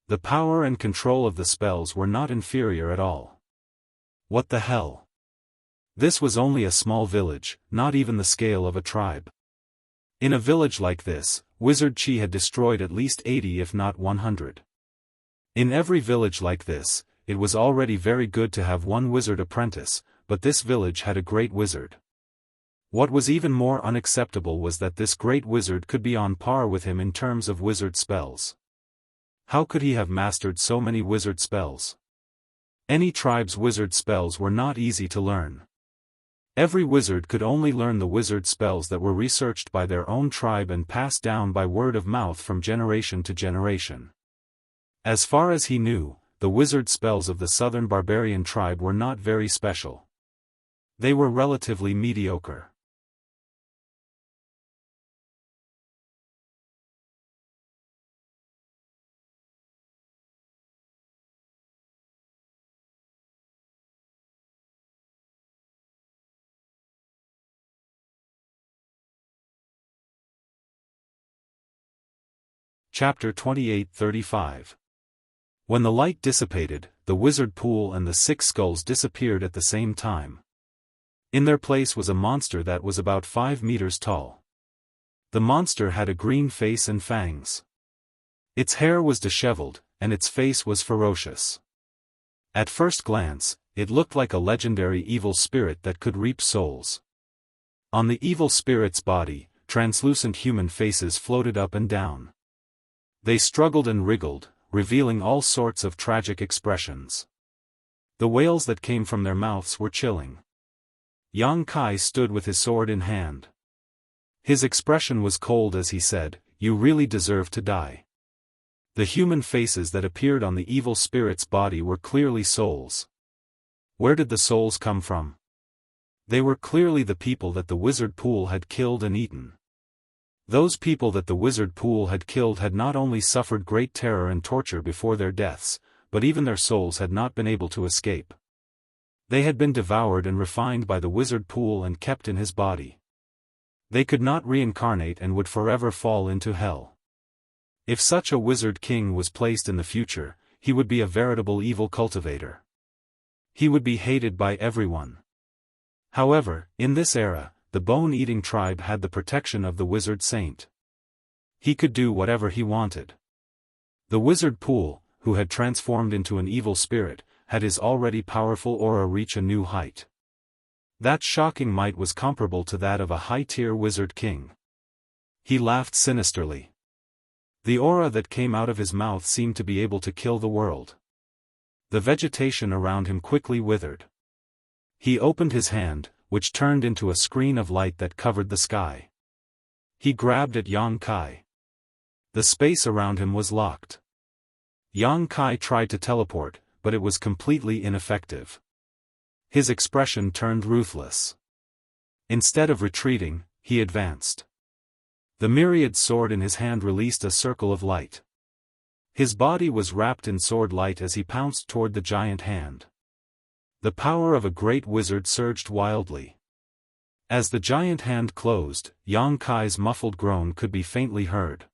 The power and control of the spells were not inferior at all. What the hell? This was only a small village, not even the scale of a tribe. In a village like this, Wizard Qi had destroyed at least 80 if not 100. In every village like this, it was already very good to have one wizard apprentice, but this village had a great wizard. What was even more unacceptable was that this great wizard could be on par with him in terms of wizard spells. How could he have mastered so many wizard spells? Any tribe's wizard spells were not easy to learn. Every wizard could only learn the wizard spells that were researched by their own tribe and passed down by word of mouth from generation to generation. As far as he knew, the wizard spells of the southern barbarian tribe were not very special. They were relatively mediocre. Chapter 28-35. When the light dissipated, the wizard pool and the 6 skulls disappeared at the same time. In their place was a monster that was about 5 meters tall. The monster had a green face and fangs. Its hair was disheveled, and its face was ferocious. At first glance, it looked like a legendary evil spirit that could reap souls. On the evil spirit's body, translucent human faces floated up and down. They struggled and wriggled, revealing all sorts of tragic expressions. The wails that came from their mouths were chilling. Yang Kai stood with his sword in hand. His expression was cold as he said, "You really deserve to die." The human faces that appeared on the evil spirit's body were clearly souls. Where did the souls come from? They were clearly the people that the wizard pool had killed and eaten. Those people that the wizard pool had killed had not only suffered great terror and torture before their deaths, but even their souls had not been able to escape. They had been devoured and refined by the wizard pool and kept in his body. They could not reincarnate and would forever fall into hell. If such a wizard king was placed in the future, he would be a veritable evil cultivator. He would be hated by everyone. However, in this era, the bone-eating tribe had the protection of the wizard saint. He could do whatever he wanted. The wizard pool, who had transformed into an evil spirit, had his already powerful aura reach a new height. That shocking might was comparable to that of a high-tier wizard king. He laughed sinisterly. The aura that came out of his mouth seemed to be able to kill the world. The vegetation around him quickly withered. He opened his hand, which turned into a screen of light that covered the sky. He grabbed at Yang Kai. The space around him was locked. Yang Kai tried to teleport, but it was completely ineffective. His expression turned ruthless. Instead of retreating, he advanced. The myriad sword in his hand released a circle of light. His body was wrapped in sword light as he pounced toward the giant hand. The power of a great wizard surged wildly. As the giant hand closed, Yang Kai's muffled groan could be faintly heard.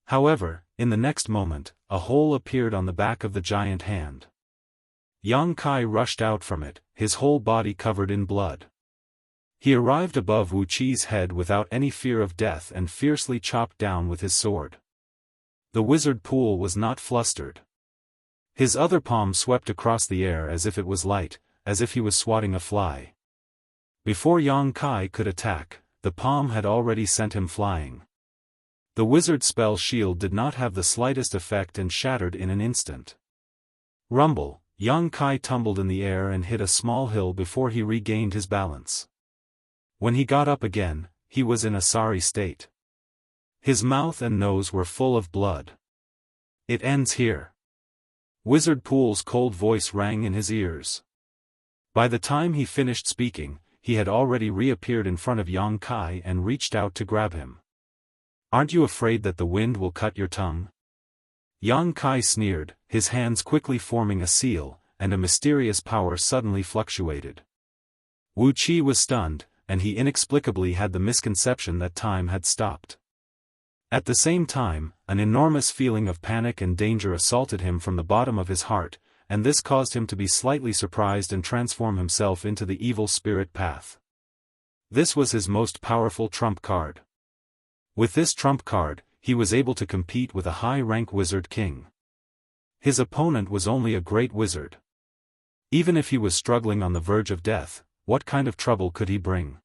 However, in the next moment, a hole appeared on the back of the giant hand. Yang Kai rushed out from it, his whole body covered in blood. He arrived above Wu Qi's head without any fear of death and fiercely chopped down with his sword. The wizard pool was not flustered. His other palm swept across the air as if it was light, as if he was swatting a fly. Before Yang Kai could attack, the palm had already sent him flying. The wizard's spell shield did not have the slightest effect and shattered in an instant. Rumble, Yang Kai tumbled in the air and hit a small hill before he regained his balance. When he got up again, he was in a sorry state. His mouth and nose were full of blood. "It ends here." Wizard Pool's cold voice rang in his ears. By the time he finished speaking, he had already reappeared in front of Yang Kai and reached out to grab him. "Aren't you afraid that the wind will cut your tongue?" Yang Kai sneered, his hands quickly forming a seal, and a mysterious power suddenly fluctuated. Wu Qi was stunned, and he inexplicably had the misconception that time had stopped. At the same time, an enormous feeling of panic and danger assaulted him from the bottom of his heart, and this caused him to be slightly surprised and transform himself into the evil spirit path. This was his most powerful trump card. With this trump card, he was able to compete with a high-rank wizard king. His opponent was only a great wizard. Even if he was struggling on the verge of death, what kind of trouble could he bring?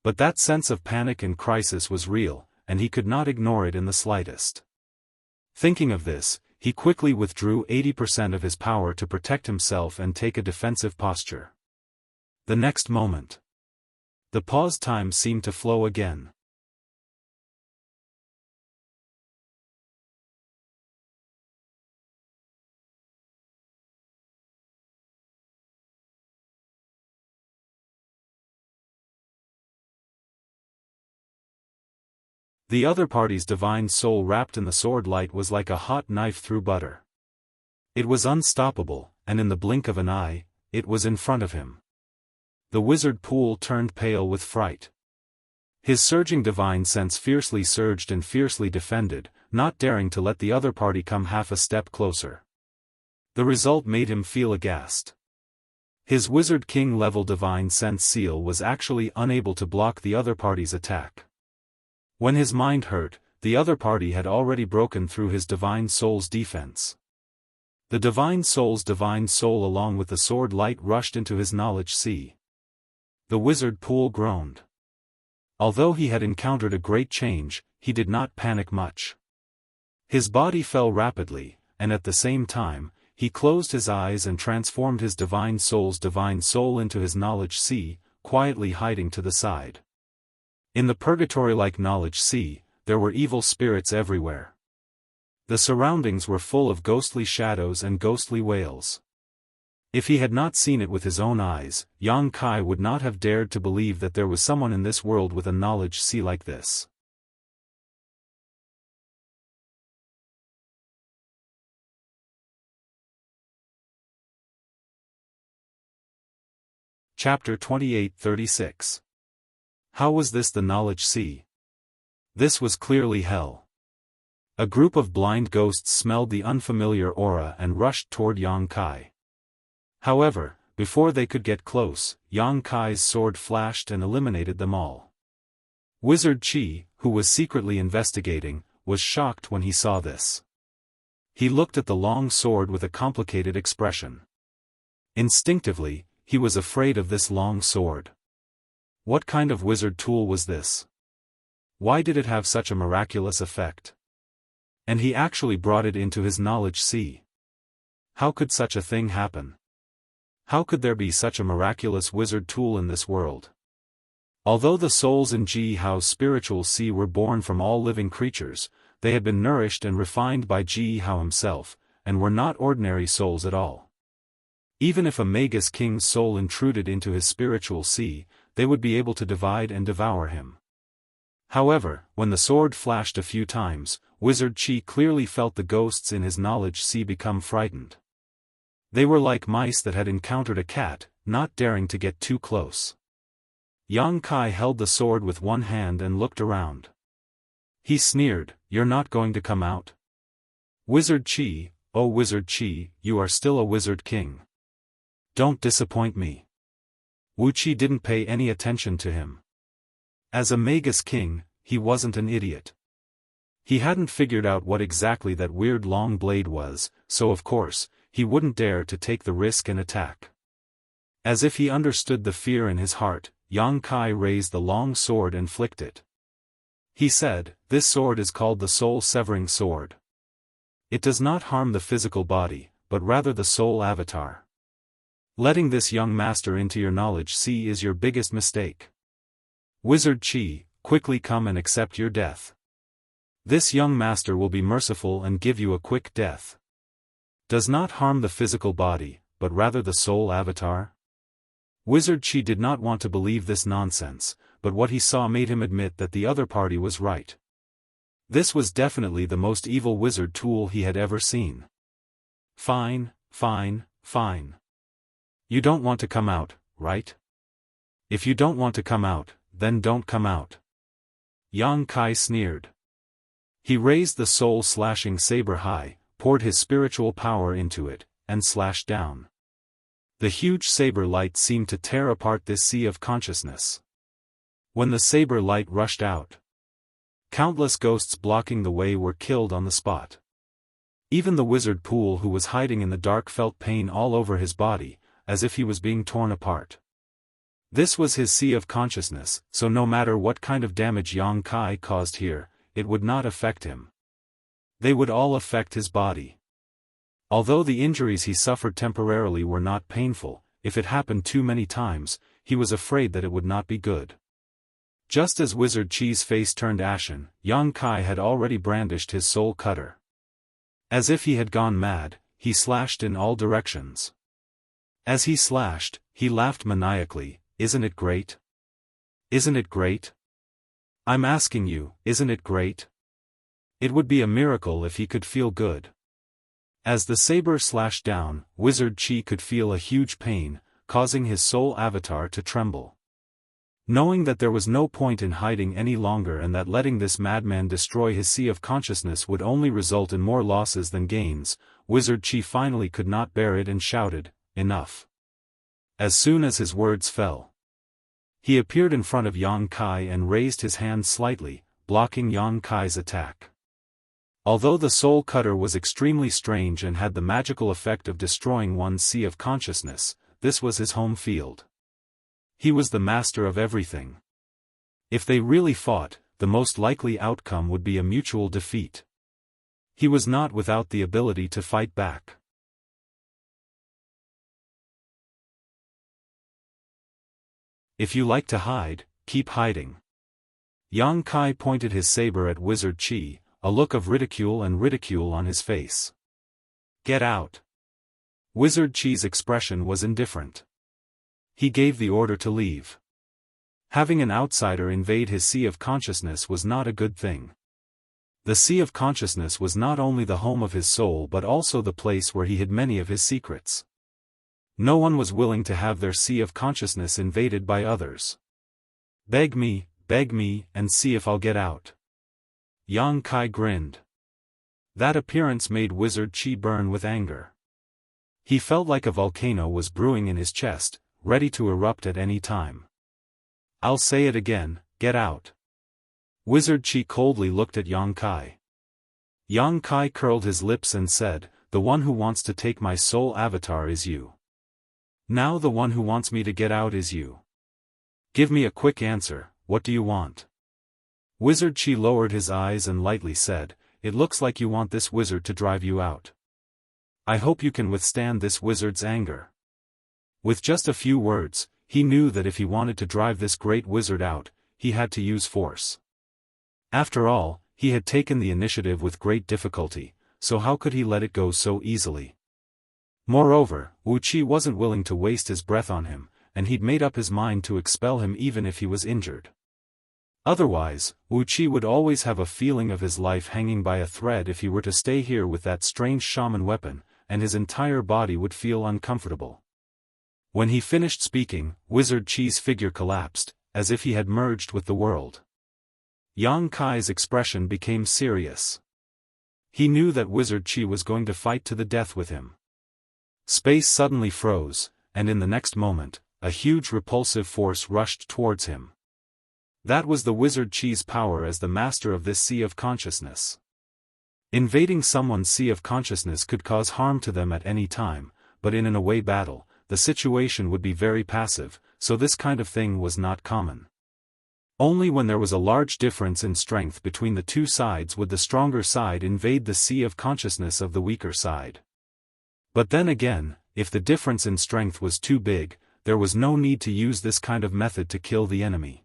But that sense of panic and crisis was real, and he could not ignore it in the slightest. Thinking of this, he quickly withdrew 80% of his power to protect himself and take a defensive posture. The next moment, the pause time seemed to flow again. The other party's divine soul wrapped in the sword light was like a hot knife through butter. It was unstoppable, and in the blink of an eye, it was in front of him. The wizard pool turned pale with fright. His surging divine sense fiercely surged and fiercely defended, not daring to let the other party come half a step closer. The result made him feel aghast. His wizard king level divine sense seal was actually unable to block the other party's attack. When his mind hurt, the other party had already broken through his divine soul's defense. The divine soul's divine soul along with the sword light rushed into his knowledge sea. The wizard pool groaned. Although he had encountered a great change, he did not panic much. His body fell rapidly, and at the same time, he closed his eyes and transformed his divine soul's divine soul into his knowledge sea, quietly hiding to the side. In the purgatory-like knowledge sea, there were evil spirits everywhere. The surroundings were full of ghostly shadows and ghostly wails. If he had not seen it with his own eyes, Yang Kai would not have dared to believe that there was someone in this world with a knowledge sea like this. Chapter 28-36. How was this the knowledge sea? This was clearly hell. A group of blind ghosts smelled the unfamiliar aura and rushed toward Yang Kai. However, before they could get close, Yang Kai's sword flashed and eliminated them all. Wizard Qi, who was secretly investigating, was shocked when he saw this. He looked at the long sword with a complicated expression. Instinctively, he was afraid of this long sword. What kind of wizard tool was this? Why did it have such a miraculous effect? And he actually brought it into his knowledge sea. How could such a thing happen? How could there be such a miraculous wizard tool in this world? Although the souls in Jianghu's spiritual sea were born from all living creatures, they had been nourished and refined by Jianghu himself, and were not ordinary souls at all. Even if a Magus king's soul intruded into his spiritual sea, they would be able to divide and devour him. However, when the sword flashed a few times, Wizard Qi clearly felt the ghosts in his knowledge sea become frightened. They were like mice that had encountered a cat, not daring to get too close. Yang Kai held the sword with one hand and looked around. He sneered, "You're not going to come out? Wizard Qi, oh Wizard Qi, you are still a wizard king. Don't disappoint me." Wu Qi didn't pay any attention to him. As a Magus king, he wasn't an idiot. He hadn't figured out what exactly that weird long blade was, so of course, he wouldn't dare to take the risk and attack. As if he understood the fear in his heart, Yang Kai raised the long sword and flicked it. He said, "This sword is called the soul-severing sword. It does not harm the physical body, but rather the soul avatar. Letting this young master into your knowledge sea is your biggest mistake. Wizard Qi, quickly come and accept your death. This young master will be merciful and give you a quick death. Does not harm the physical body, but rather the soul avatar." Wizard Qi did not want to believe this nonsense, but what he saw made him admit that the other party was right. This was definitely the most evil wizard tool he had ever seen. Fine, fine, fine. You don't want to come out, right? If you don't want to come out, then don't come out. Yang Kai sneered. He raised the soul-slashing saber high, poured his spiritual power into it, and slashed down. The huge saber light seemed to tear apart this sea of consciousness. When the saber light rushed out, countless ghosts blocking the way were killed on the spot. Even the wizard pool who was hiding in the dark felt pain all over his body, as if he was being torn apart. This was his sea of consciousness, so no matter what kind of damage Yang Kai caused here, it would not affect him. They would all affect his body. Although the injuries he suffered temporarily were not painful, if it happened too many times, he was afraid that it would not be good. Just as Wizard Qi's face turned ashen, Yang Kai had already brandished his soul cutter. As if he had gone mad, he slashed in all directions. As he slashed, he laughed maniacally, "Isn't it great? Isn't it great? I'm asking you, isn't it great? It would be a miracle if he could feel good." As the saber slashed down, Wizard Qi could feel a huge pain, causing his soul avatar to tremble. Knowing that there was no point in hiding any longer and that letting this madman destroy his sea of consciousness would only result in more losses than gains, Wizard Qi finally could not bear it and shouted, "Enough." As soon as his words fell, he appeared in front of Yang Kai and raised his hand slightly, blocking Yang Kai's attack. Although the soul cutter was extremely strange and had the magical effect of destroying one's sea of consciousness, this was his home field. He was the master of everything. If they really fought, the most likely outcome would be a mutual defeat. He was not without the ability to fight back. If you like to hide, keep hiding. Yang Kai pointed his saber at Wizard Qi, a look of ridicule on his face. Get out. Wizard Qi's expression was indifferent. He gave the order to leave. Having an outsider invade his sea of consciousness was not a good thing. The sea of consciousness was not only the home of his soul but also the place where he hid many of his secrets. No one was willing to have their sea of consciousness invaded by others. Beg me, and see if I'll get out. Yang Kai grinned. That appearance made Wizard Qi burn with anger. He felt like a volcano was brewing in his chest, ready to erupt at any time. I'll say it again, get out. Wizard Qi coldly looked at Yang Kai. Yang Kai curled his lips and said, the one who wants to take my soul avatar is you. Now the one who wants me to get out is you. Give me a quick answer, what do you want? Wizard Qi lowered his eyes and lightly said, it looks like you want this wizard to drive you out. I hope you can withstand this wizard's anger. With just a few words, he knew that if he wanted to drive this great wizard out, he had to use force. After all, he had taken the initiative with great difficulty, so how could he let it go so easily? Moreover, Wu Qi wasn't willing to waste his breath on him, and he'd made up his mind to expel him even if he was injured. Otherwise, Wu Qi would always have a feeling of his life hanging by a thread if he were to stay here with that strange shaman weapon, and his entire body would feel uncomfortable. When he finished speaking, Wizard Qi's figure collapsed, as if he had merged with the world. Yang Kai's expression became serious. He knew that Wizard Qi was going to fight to the death with him. Space suddenly froze, and in the next moment, a huge repulsive force rushed towards him. That was the Wizard Qi's power as the master of this sea of consciousness. Invading someone's sea of consciousness could cause harm to them at any time, but in an away battle, the situation would be very passive, so this kind of thing was not common. Only when there was a large difference in strength between the two sides would the stronger side invade the sea of consciousness of the weaker side. But then again, if the difference in strength was too big, there was no need to use this kind of method to kill the enemy.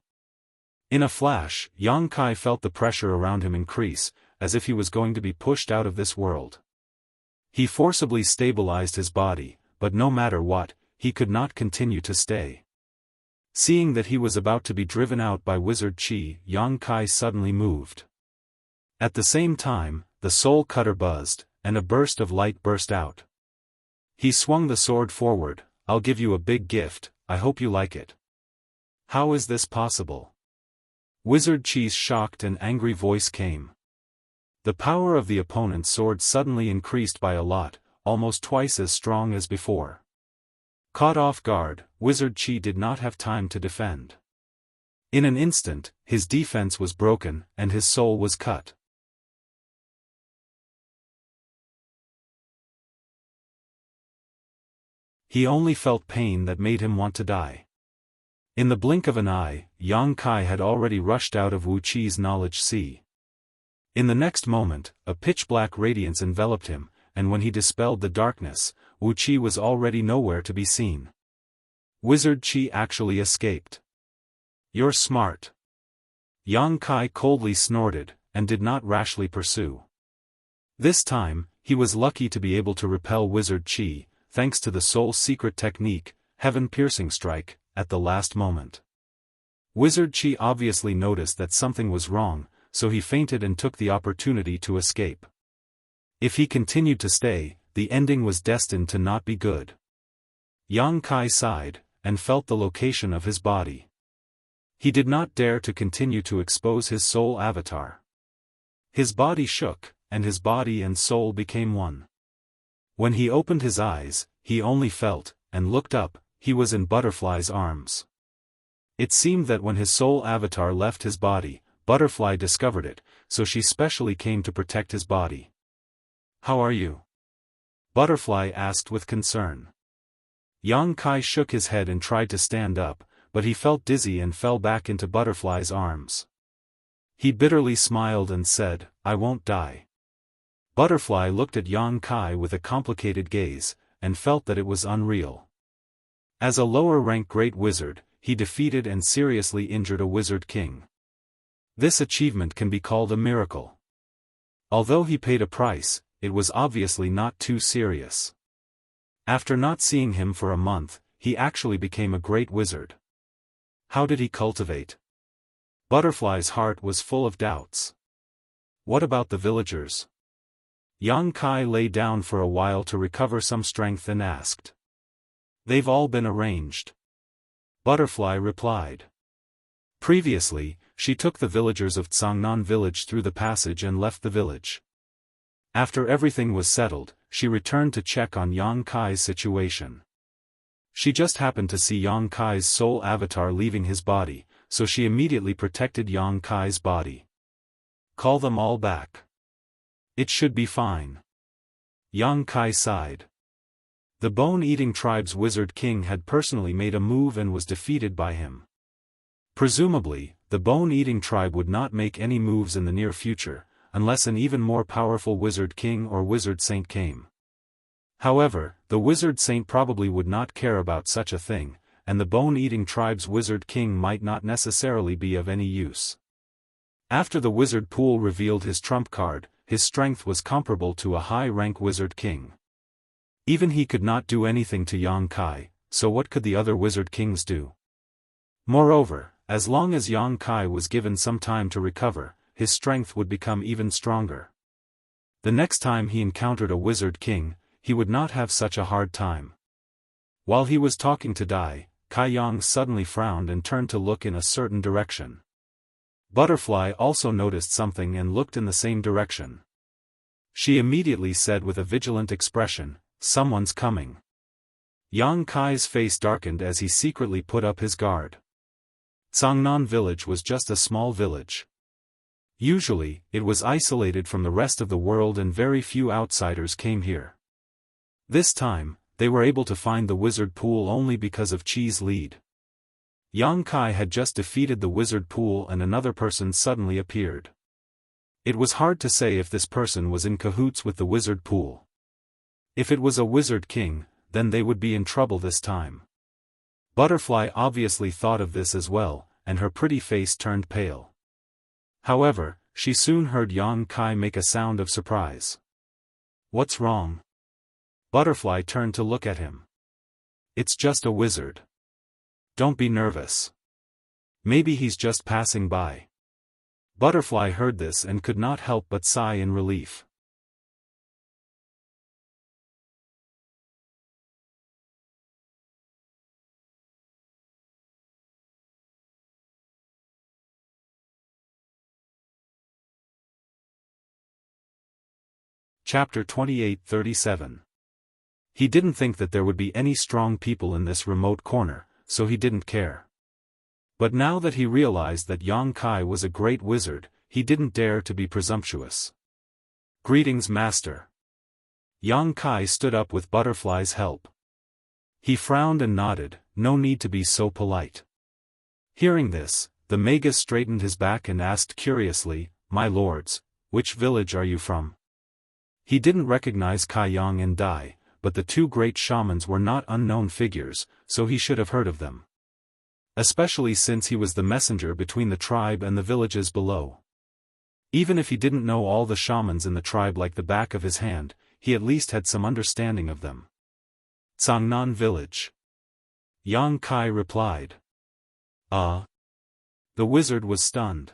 In a flash, Yang Kai felt the pressure around him increase, as if he was going to be pushed out of this world. He forcibly stabilized his body, but no matter what, he could not continue to stay. Seeing that he was about to be driven out by Wizard Qi, Yang Kai suddenly moved. At the same time, the soul cutter buzzed, and a burst of light burst out. He swung the sword forward. I'll give you a big gift, I hope you like it. How is this possible? Wizard Qi's shocked and angry voice came. The power of the opponent's sword suddenly increased by a lot, almost twice as strong as before. Caught off guard, Wizard Qi did not have time to defend. In an instant, his defense was broken, and his soul was cut. He only felt pain that made him want to die. In the blink of an eye, Yang Kai had already rushed out of Wu Qi's knowledge sea. In the next moment, a pitch-black radiance enveloped him, and when he dispelled the darkness, Wu Qi was already nowhere to be seen. Wizard Qi actually escaped. You're smart. Yang Kai coldly snorted, and did not rashly pursue. This time, he was lucky to be able to repel Wizard Qi, thanks to the soul's secret technique, Heaven-Piercing Strike, at the last moment. Wizard Qi obviously noticed that something was wrong, so he feinted and took the opportunity to escape. If he continued to stay, the ending was destined to not be good. Yang Kai sighed, and felt the location of his body. He did not dare to continue to expose his soul avatar. His body shook, and his body and soul became one. When he opened his eyes, he only felt, and looked up, he was in Butterfly's arms. It seemed that when his soul avatar left his body, Butterfly discovered it, so she specially came to protect his body. "How are you?" Butterfly asked with concern. Yang Kai shook his head and tried to stand up, but he felt dizzy and fell back into Butterfly's arms. He bitterly smiled and said, "I won't die." Butterfly looked at Yang Kai with a complicated gaze, and felt that it was unreal. As a lower-rank great wizard, he defeated and seriously injured a wizard king. This achievement can be called a miracle. Although he paid a price, it was obviously not too serious. After not seeing him for a month, he actually became a great wizard. How did he cultivate? Butterfly's heart was full of doubts. What about the villagers? Yang Kai lay down for a while to recover some strength and asked. "They've all been arranged." Butterfly replied. Previously, she took the villagers of Cangnan village through the passage and left the village. After everything was settled, she returned to check on Yang Kai's situation. She just happened to see Yang Kai's soul avatar leaving his body, so she immediately protected Yang Kai's body. "Call them all back. It should be fine." Yang Kai sighed. The bone-eating tribe's wizard king had personally made a move and was defeated by him. Presumably, the bone-eating tribe would not make any moves in the near future, unless an even more powerful wizard king or wizard saint came. However, the wizard saint probably would not care about such a thing, and the bone-eating tribe's wizard king might not necessarily be of any use. After the wizard pool revealed his trump card, his strength was comparable to a high-rank wizard king. Even he could not do anything to Yang Kai, so what could the other wizard kings do? Moreover, as long as Yang Kai was given some time to recover, his strength would become even stronger. The next time he encountered a wizard king, he would not have such a hard time. While he was talking to Dai, Kai Yang suddenly frowned and turned to look in a certain direction. Butterfly also noticed something and looked in the same direction. She immediately said with a vigilant expression, "Someone's coming." Yang Kai's face darkened as he secretly put up his guard. Cangnan village was just a small village. Usually, it was isolated from the rest of the world and very few outsiders came here. This time, they were able to find the wizard pool only because of Chi's lead. Yang Kai had just defeated the wizard pool and another person suddenly appeared. It was hard to say if this person was in cahoots with the wizard pool. If it was a wizard king, then they would be in trouble this time. Butterfly obviously thought of this as well, and her pretty face turned pale. However, she soon heard Yang Kai make a sound of surprise. "What's wrong?" Butterfly turned to look at him. "It's just a wizard. Don't be nervous. Maybe he's just passing by." Butterfly heard this and could not help but sigh in relief. Chapter 28:37. He didn't think that there would be any strong people in this remote corner, so he didn't care. But now that he realized that Yang Kai was a great wizard, he didn't dare to be presumptuous. "Greetings, master." Yang Kai stood up with Butterfly's help. He frowned and nodded, no need to be so polite. Hearing this, the Magus straightened his back and asked curiously, "My lords, which village are you from?" He didn't recognize Kai Yang and Dai, but the two great shamans were not unknown figures, so he should have heard of them. Especially since he was the messenger between the tribe and the villages below. Even if he didn't know all the shamans in the tribe like the back of his hand, he at least had some understanding of them. "Cangnan village." Yang Kai replied. The wizard was stunned.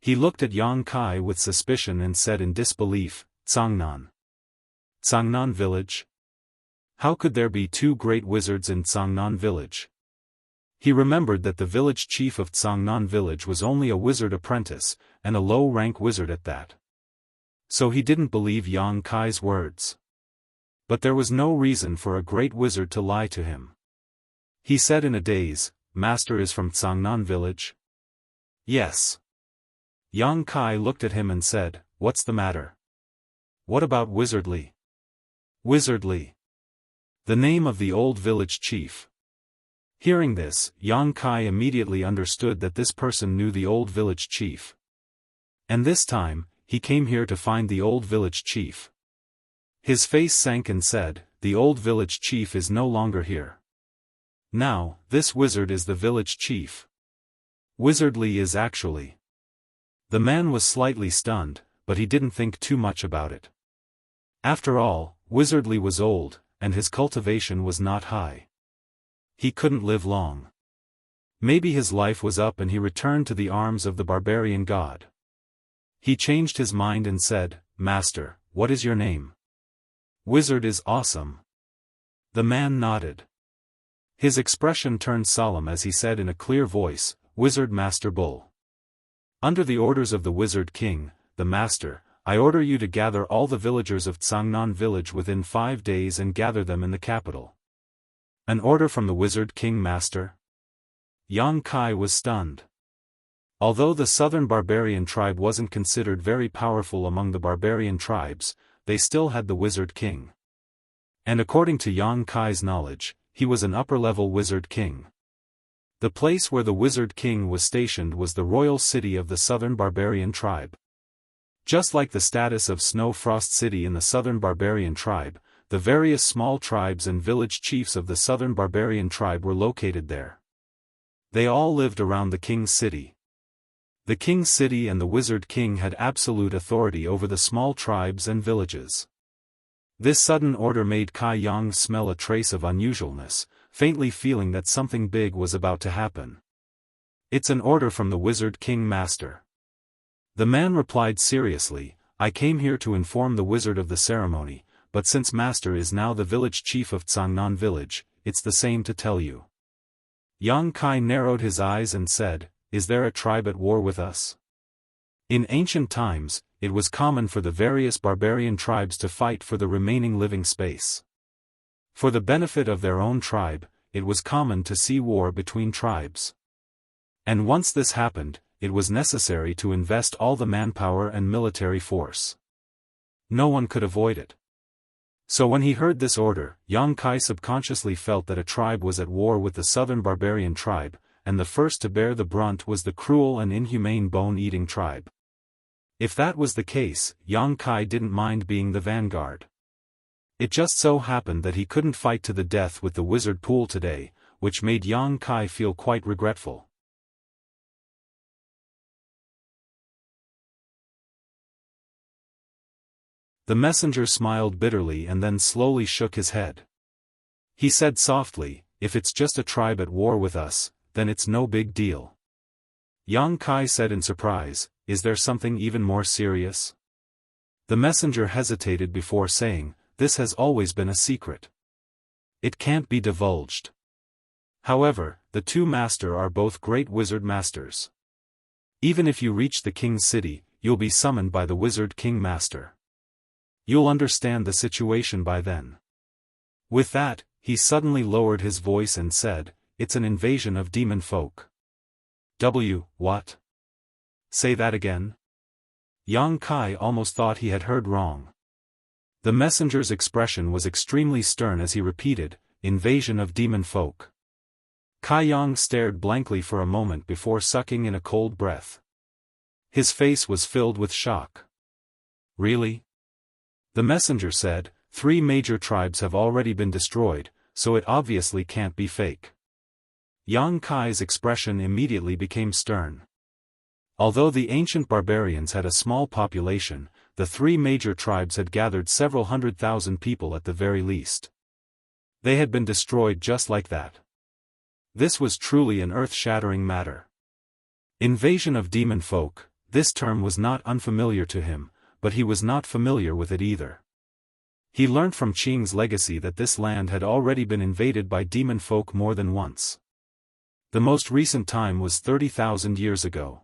He looked at Yang Kai with suspicion and said in disbelief, "Cangnan. Cangnan village? How could there be two great wizards in Cangnan village?" He remembered that the village chief of Cangnan village was only a wizard apprentice, and a low-rank wizard at that. So he didn't believe Yang Kai's words. But there was no reason for a great wizard to lie to him. He said in a daze, "Master is from Cangnan village?" "Yes." Yang Kai looked at him and said, "What's the matter? What about Wizardly?" Wizardly. The name of the old village chief. Hearing this, Yang Kai immediately understood that this person knew the old village chief. And this time, he came here to find the old village chief. His face sank and said, "The old village chief is no longer here. Now, this wizard is the village chief. Wizardly is actually." The man was slightly stunned, but he didn't think too much about it. After all, Wizardly was old, and his cultivation was not high. He couldn't live long. Maybe his life was up and he returned to the arms of the barbarian god. He changed his mind and said, "Master, what is your name?" "Wizard is awesome." The man nodded. His expression turned solemn as he said in a clear voice, "Wizard Master Bull. Under the orders of the Wizard King, the Master, I order you to gather all the villagers of Tsangnan village within 5 days and gather them in the capital." An order from the Wizard King Master? Yang Kai was stunned. Although the southern barbarian tribe wasn't considered very powerful among the barbarian tribes, they still had the Wizard King. And according to Yang Kai's knowledge, he was an upper-level Wizard King. The place where the Wizard King was stationed was the royal city of the southern barbarian tribe. Just like the status of Snow Frost City in the southern barbarian tribe, the various small tribes and village chiefs of the southern barbarian tribe were located there. They all lived around the king's city. The king's city and the Wizard King had absolute authority over the small tribes and villages. This sudden order made Kai Yang smell a trace of unusualness, faintly feeling that something big was about to happen. "It's an order from the Wizard King Master." The man replied seriously, "I came here to inform the wizard of the ceremony, but since Master is now the village chief of Tsangnan village, it's the same to tell you." Yang Kai narrowed his eyes and said, "Is there a tribe at war with us?" In ancient times, it was common for the various barbarian tribes to fight for the remaining living space. For the benefit of their own tribe, it was common to see war between tribes. And once this happened, it was necessary to invest all the manpower and military force. No one could avoid it. So when he heard this order, Yang Kai subconsciously felt that a tribe was at war with the southern barbarian tribe, and the first to bear the brunt was the cruel and inhumane bone-eating tribe. If that was the case, Yang Kai didn't mind being the vanguard. It just so happened that he couldn't fight to the death with the wizard pool today, which made Yang Kai feel quite regretful. The messenger smiled bitterly and then slowly shook his head. He said softly, "If it's just a tribe at war with us, then it's no big deal." Yang Kai said in surprise, "Is there something even more serious?" The messenger hesitated before saying, "This has always been a secret. It can't be divulged. However, the two master are both great wizard masters. Even if you reach the king's city, you'll be summoned by the Wizard King Master. You'll understand the situation by then." With that, he suddenly lowered his voice and said, "It's an invasion of demon folk." What? Say that again? Yang Kai almost thought he had heard wrong. The messenger's expression was extremely stern as he repeated, "Invasion of demon folk." Kai Yang stared blankly for a moment before sucking in a cold breath. His face was filled with shock. "Really?" The messenger said, 3 major tribes have already been destroyed, so it obviously can't be fake." Yang Kai's expression immediately became stern. Although the ancient barbarians had a small population, the 3 major tribes had gathered several 100,000 people at the very least. They had been destroyed just like that. This was truly an earth-shattering matter. Invasion of demon folk, this term was not unfamiliar to him, but he was not familiar with it either. He learned from Qing's legacy that this land had already been invaded by demon folk more than once. The most recent time was 30,000 years ago.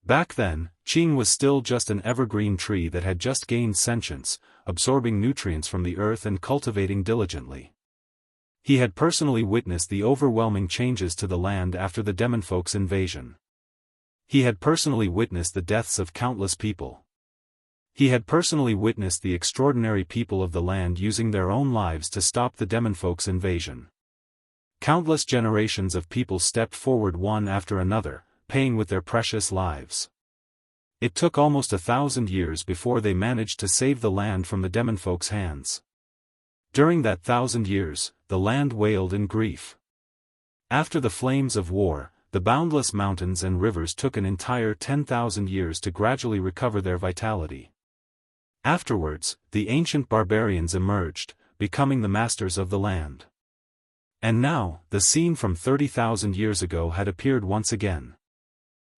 Back then, Qing was still just an evergreen tree that had just gained sentience, absorbing nutrients from the earth and cultivating diligently. He had personally witnessed the overwhelming changes to the land after the demonfolk's invasion. He had personally witnessed the deaths of countless people. He had personally witnessed the extraordinary people of the land using their own lives to stop the demonfolk's invasion. Countless generations of people stepped forward one after another, paying with their precious lives. It took almost 1,000 years before they managed to save the land from the demonfolk's hands. During that 1,000 years, the land wailed in grief. After the flames of war, the boundless mountains and rivers took an entire 10,000 years to gradually recover their vitality. Afterwards, the ancient barbarians emerged, becoming the masters of the land. And now, the scene from 30,000 years ago had appeared once again.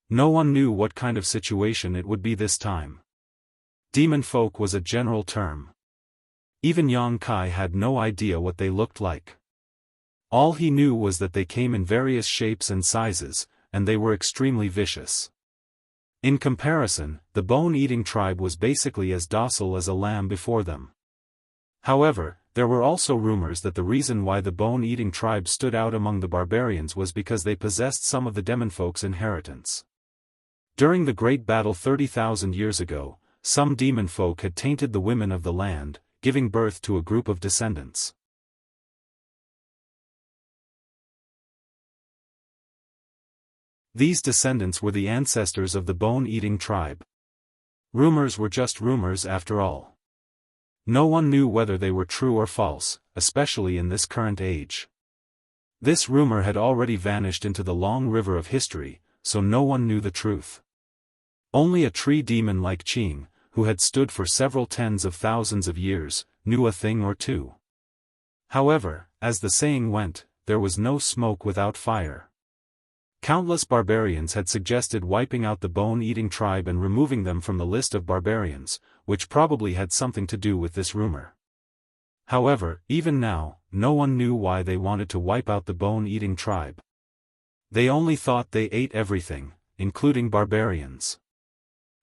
No one knew what kind of situation it would be this time. Demon folk was a general term. Even Yang Kai had no idea what they looked like. All he knew was that they came in various shapes and sizes, and they were extremely vicious. In comparison, the bone-eating tribe was basically as docile as a lamb before them. However, there were also rumors that the reason why the bone-eating tribe stood out among the barbarians was because they possessed some of the demonfolk's inheritance. During the great battle 30,000 years ago, some demon folk had tainted the women of the land, giving birth to a group of descendants. These descendants were the ancestors of the bone-eating tribe. Rumors were just rumors after all. No one knew whether they were true or false, especially in this current age. This rumor had already vanished into the long river of history, so no one knew the truth. Only a tree demon like Qing, who had stood for several tens of thousands of years, knew a thing or two. However, as the saying went, there was no smoke without fire. Countless barbarians had suggested wiping out the bone-eating tribe and removing them from the list of barbarians, which probably had something to do with this rumor. However, even now, no one knew why they wanted to wipe out the bone-eating tribe. They only thought they ate everything, including barbarians.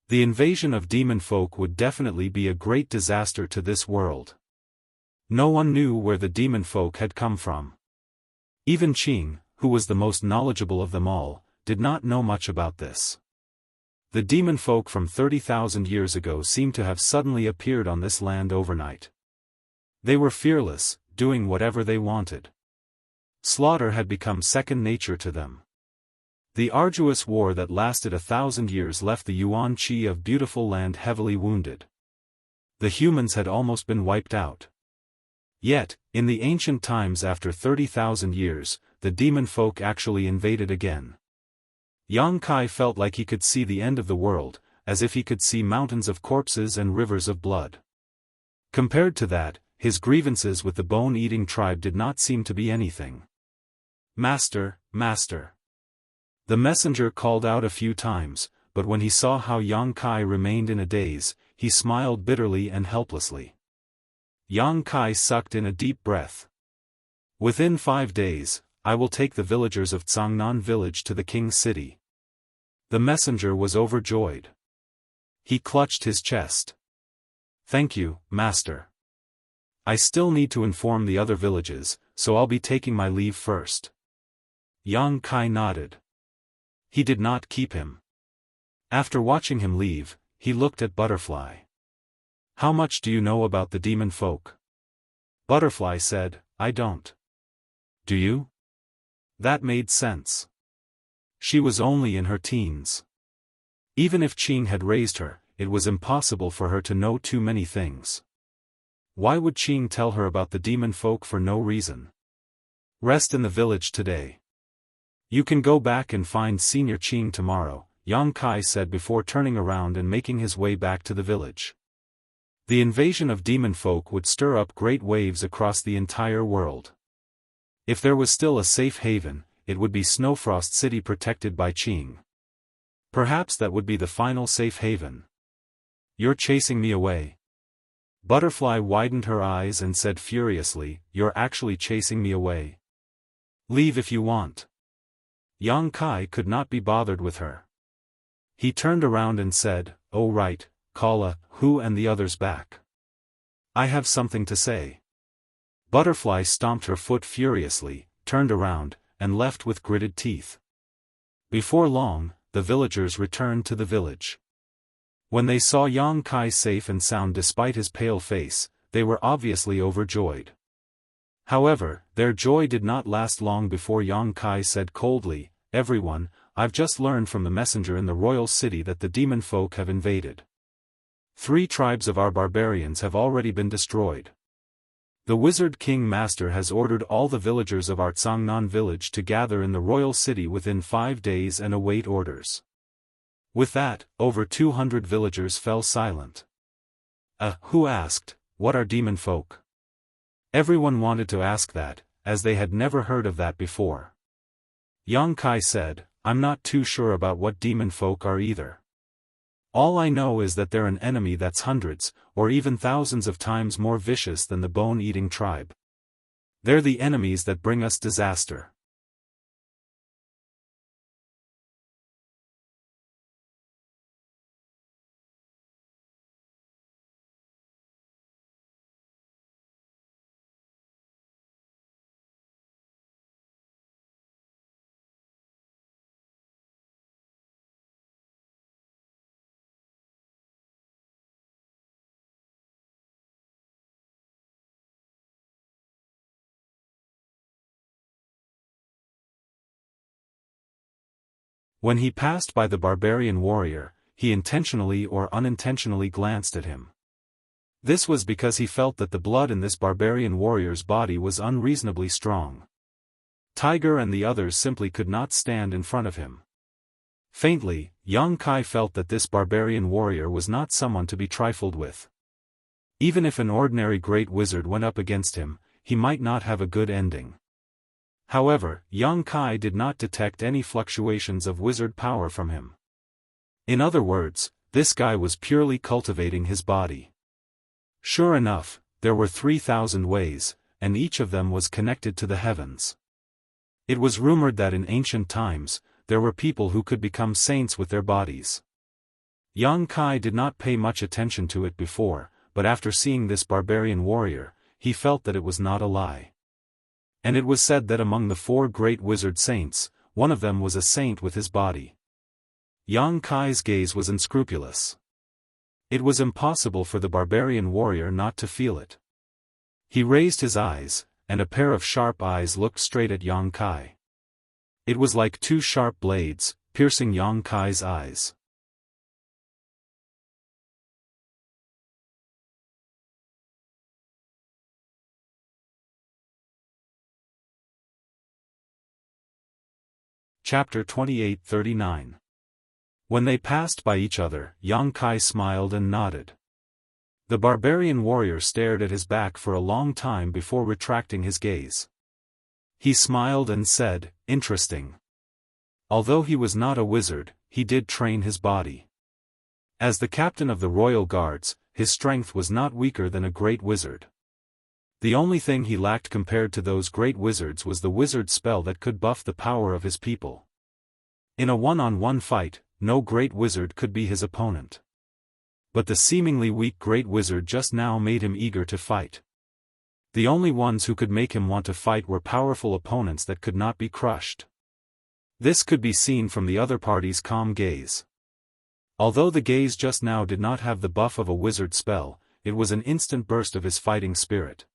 The invasion of demon folk would definitely be a great disaster to this world. No one knew where the demon folk had come from. Even Qing, who was the most knowledgeable of them all, did not know much about this. The demon folk from 30,000 years ago seemed to have suddenly appeared on this land overnight. They were fearless, doing whatever they wanted. Slaughter had become second nature to them. The arduous war that lasted 1,000 years left the Yuan Qi of beautiful land heavily wounded. The humans had almost been wiped out. Yet, in the ancient times after 30,000 years, the demon folk actually invaded again. Yang Kai felt like he could see the end of the world, as if he could see mountains of corpses and rivers of blood. Compared to that, his grievances with the bone-eating tribe did not seem to be anything. "Master, Master." The messenger called out a few times, but when he saw how Yang Kai remained in a daze, he smiled bitterly and helplessly. Yang Kai sucked in a deep breath. "Within 5 days, I will take the villagers of Cangnan village to the king's city." The messenger was overjoyed. He clutched his chest. "Thank you, Master. I still need to inform the other villages, so I'll be taking my leave first." Yang Kai nodded. He did not keep him. After watching him leave, he looked at Butterfly. "How much do you know about the demon folk?" Butterfly said, "I don't." "Do you?" That made sense. She was only in her teens. Even if Qing had raised her, it was impossible for her to know too many things. Why would Qing tell her about the demon folk for no reason? "Rest in the village today. You can go back and find Senior Qing tomorrow," Yang Kai said before turning around and making his way back to the village. The invasion of demon folk would stir up great waves across the entire world. If there was still a safe haven, it would be Snowfrost City protected by Qing. Perhaps that would be the final safe haven. "You're chasing me away." Butterfly widened her eyes and said furiously, "You're actually chasing me away. Leave if you want." Yang Kai could not be bothered with her. He turned around and said, "Oh right, call Hu and the others back. I have something to say." Butterfly stomped her foot furiously, turned around, and left with gritted teeth. Before long, the villagers returned to the village. When they saw Yang Kai safe and sound despite his pale face, they were obviously overjoyed. However, their joy did not last long before Yang Kai said coldly, "Everyone, I've just learned from the messenger in the royal city that the demon folk have invaded. 3 tribes of our barbarians have already been destroyed. The Wizard King Master has ordered all the villagers of our Tsangnan village to gather in the royal city within 5 days and await orders." With that, over 200 villagers fell silent. Who asked, "What are demon folk?" Everyone wanted to ask that, as they had never heard of that before. Yang Kai said, "I'm not too sure about what demon folk are either. All I know is that they're an enemy that's hundreds, or even thousands of times more vicious than the bone-eating tribe. They're the enemies that bring us disaster." When he passed by the barbarian warrior, he intentionally or unintentionally glanced at him. This was because he felt that the blood in this barbarian warrior's body was unreasonably strong. Tiger and the others simply could not stand in front of him. Faintly, Yang Kai felt that this barbarian warrior was not someone to be trifled with. Even if an ordinary great wizard went up against him, he might not have a good ending. However, Yang Kai did not detect any fluctuations of wizard power from him. In other words, this guy was purely cultivating his body. Sure enough, there were 3,000 ways, and each of them was connected to the heavens. It was rumored that in ancient times, there were people who could become saints with their bodies. Yang Kai did not pay much attention to it before, but after seeing this barbarian warrior, he felt that it was not a lie. And it was said that among the 4 great wizard saints, one of them was a saint with his body. Yang Kai's gaze was unscrupulous. It was impossible for the barbarian warrior not to feel it. He raised his eyes, and a pair of sharp eyes looked straight at Yang Kai. It was like 2 sharp blades, piercing Yang Kai's eyes. Chapter 28-39. When they passed by each other, Yang Kai smiled and nodded. The barbarian warrior stared at his back for a long time before retracting his gaze. He smiled and said, "Interesting." Although he was not a wizard, he did train his body. As the captain of the royal guards, his strength was not weaker than a great wizard. The only thing he lacked compared to those great wizards was the wizard spell that could buff the power of his people. In a one-on-one fight, no great wizard could be his opponent. But the seemingly weak great wizard just now made him eager to fight. The only ones who could make him want to fight were powerful opponents that could not be crushed. This could be seen from the other party's calm gaze. Although the gaze just now did not have the buff of a wizard spell, it was an instant burst of his fighting spirit.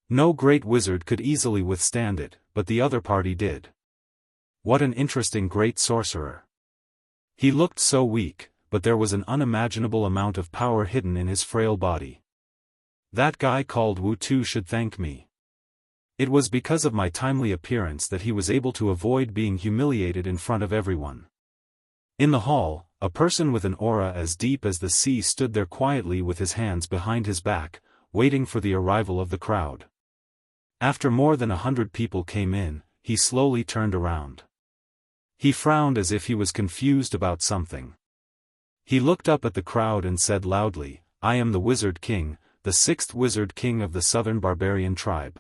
No great wizard could easily withstand it, but the other party did. What an interesting great sorcerer. He looked so weak, but there was an unimaginable amount of power hidden in his frail body. That guy called Wu Tu should thank me. It was because of my timely appearance that he was able to avoid being humiliated in front of everyone. In the hall, a person with an aura as deep as the sea stood there quietly with his hands behind his back, waiting for the arrival of the crowd. After more than 100 people came in, he slowly turned around. He frowned as if he was confused about something. He looked up at the crowd and said loudly, "I am the Wizard King, the 6th Wizard King of the Southern Barbarian tribe.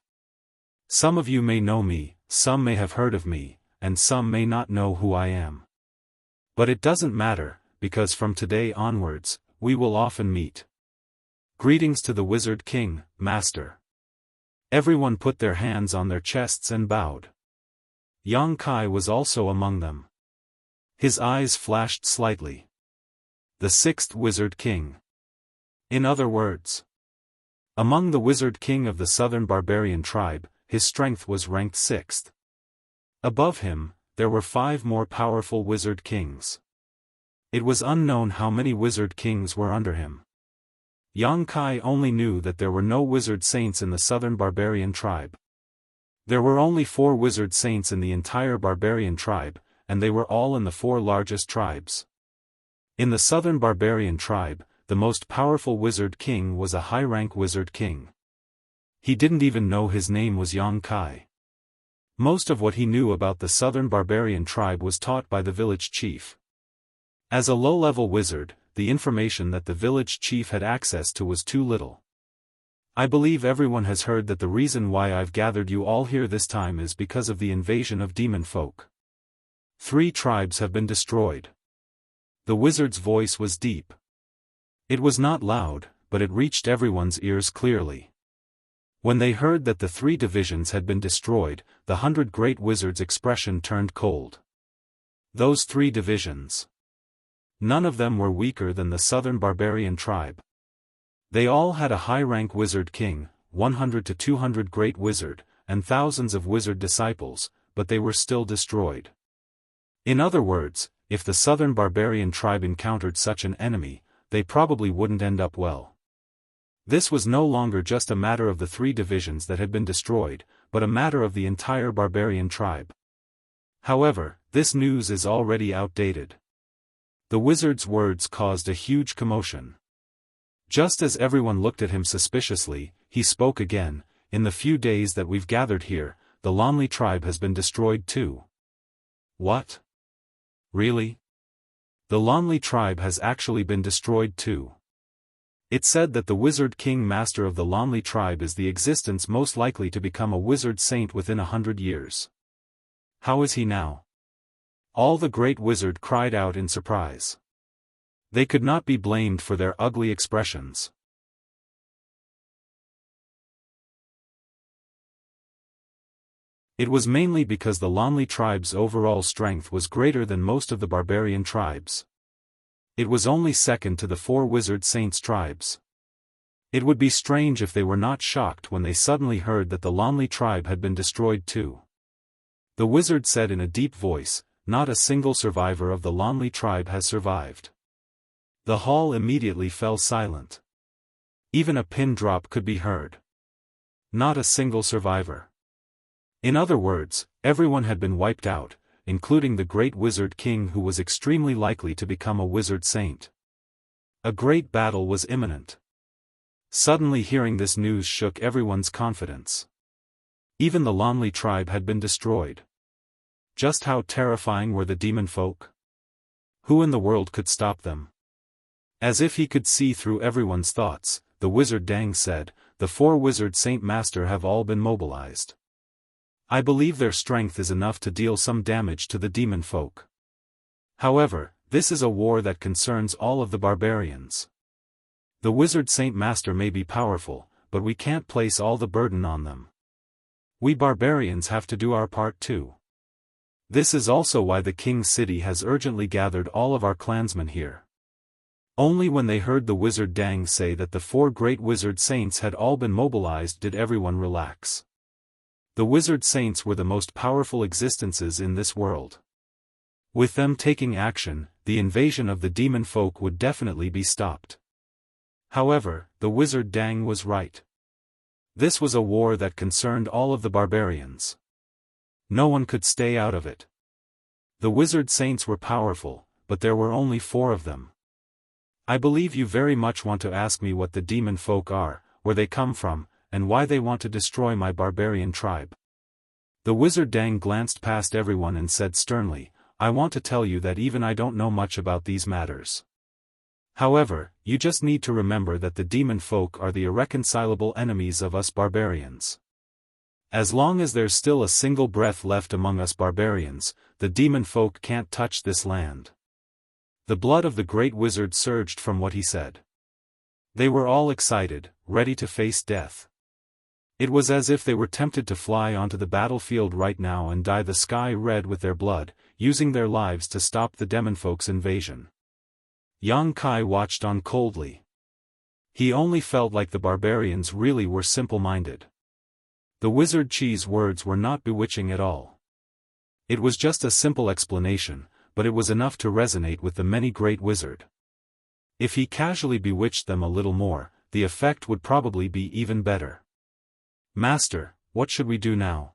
Some of you may know me, some may have heard of me, and some may not know who I am. But it doesn't matter, because from today onwards, we will often meet. Greetings to the Wizard King, Master." Everyone put their hands on their chests and bowed. Yang Kai was also among them. His eyes flashed slightly. The sixth Wizard King. In other words, among the Wizard King of the Southern Barbarian tribe, his strength was ranked sixth. Above him, there were 5 more powerful Wizard Kings. It was unknown how many Wizard Kings were under him. Yang Kai only knew that there were no Wizard Saints in the Southern Barbarian tribe. There were only 4 Wizard Saints in the entire Barbarian tribe, and they were all in the 4 largest tribes. In the Southern Barbarian tribe, the most powerful Wizard King was a high-rank Wizard King. He didn't even know his name was Yang Kai. Most of what he knew about the Southern Barbarian tribe was taught by the village chief. As a low-level wizard, the information that the village chief had access to was too little. I believe everyone has heard that the reason why I've gathered you all here this time is because of the invasion of demon folk. 3 tribes have been destroyed. The wizard's voice was deep. It was not loud, but it reached everyone's ears clearly. When they heard that the 3 divisions had been destroyed, the 100 great wizards' expression turned cold. Those 3 divisions. None of them were weaker than the Southern Barbarian tribe. They all had a high-rank Wizard King, 100 to 200 great wizard, and thousands of wizard disciples, but they were still destroyed. In other words, if the Southern Barbarian tribe encountered such an enemy, they probably wouldn't end up well. This was no longer just a matter of the 3 divisions that had been destroyed, but a matter of the entire Barbarian tribe. However, this news is already outdated. The wizard's words caused a huge commotion. Just as everyone looked at him suspiciously, he spoke again. In the few days that we've gathered here, the Lonely tribe has been destroyed too. What? Really? The Lonely tribe has actually been destroyed too. It said that the Wizard King Master of the Lonely tribe is the existence most likely to become a wizard saint within 100 years. How is he now? All the great wizard cried out in surprise. They could not be blamed for their ugly expressions. It was mainly because the Lonely tribe's overall strength was greater than most of the barbarian tribes. It was only second to the 4 Wizard Saints tribes. It would be strange if they were not shocked when they suddenly heard that the Lonely tribe had been destroyed too. The wizard said in a deep voice, "Not a single survivor of the Lonely tribe has survived." The hall immediately fell silent. Even a pin drop could be heard. Not a single survivor. In other words, everyone had been wiped out, including the great Wizard King who was extremely likely to become a wizard saint. A great battle was imminent. Suddenly hearing this news shook everyone's confidence. Even the Lonely tribe had been destroyed. Just how terrifying were the demon folk? Who in the world could stop them? As if he could see through everyone's thoughts, the wizard Dang said, "The 4 Wizard Saint Master have all been mobilized. I believe their strength is enough to deal some damage to the demon folk. However, this is a war that concerns all of the barbarians. The Wizard Saint Master may be powerful, but we can't place all the burden on them. We barbarians have to do our part too. This is also why the King's City has urgently gathered all of our clansmen here." Only when they heard the wizard Dang say that the 4 great wizard saints had all been mobilized did everyone relax. The wizard saints were the most powerful existences in this world. With them taking action, the invasion of the demon folk would definitely be stopped. However, the wizard Dang was right. This was a war that concerned all of the barbarians. No one could stay out of it. The wizard saints were powerful, but there were only 4 of them. I believe you very much want to ask me what the demon folk are, where they come from, and why they want to destroy my barbarian tribe. The wizard Dang glanced past everyone and said sternly, "I want to tell you that even I don't know much about these matters. However, you just need to remember that the demon folk are the irreconcilable enemies of us barbarians. As long as there's still a single breath left among us barbarians, the demon folk can't touch this land." The blood of the great wizard surged from what he said. They were all excited, ready to face death. It was as if they were tempted to fly onto the battlefield right now and dye the sky red with their blood, using their lives to stop the demonfolk's invasion. Yang Kai watched on coldly. He only felt like the barbarians really were simple-minded. The wizard Qi's words were not bewitching at all. It was just a simple explanation, but it was enough to resonate with the many great wizard. If he casually bewitched them a little more, the effect would probably be even better. Master, what should we do now?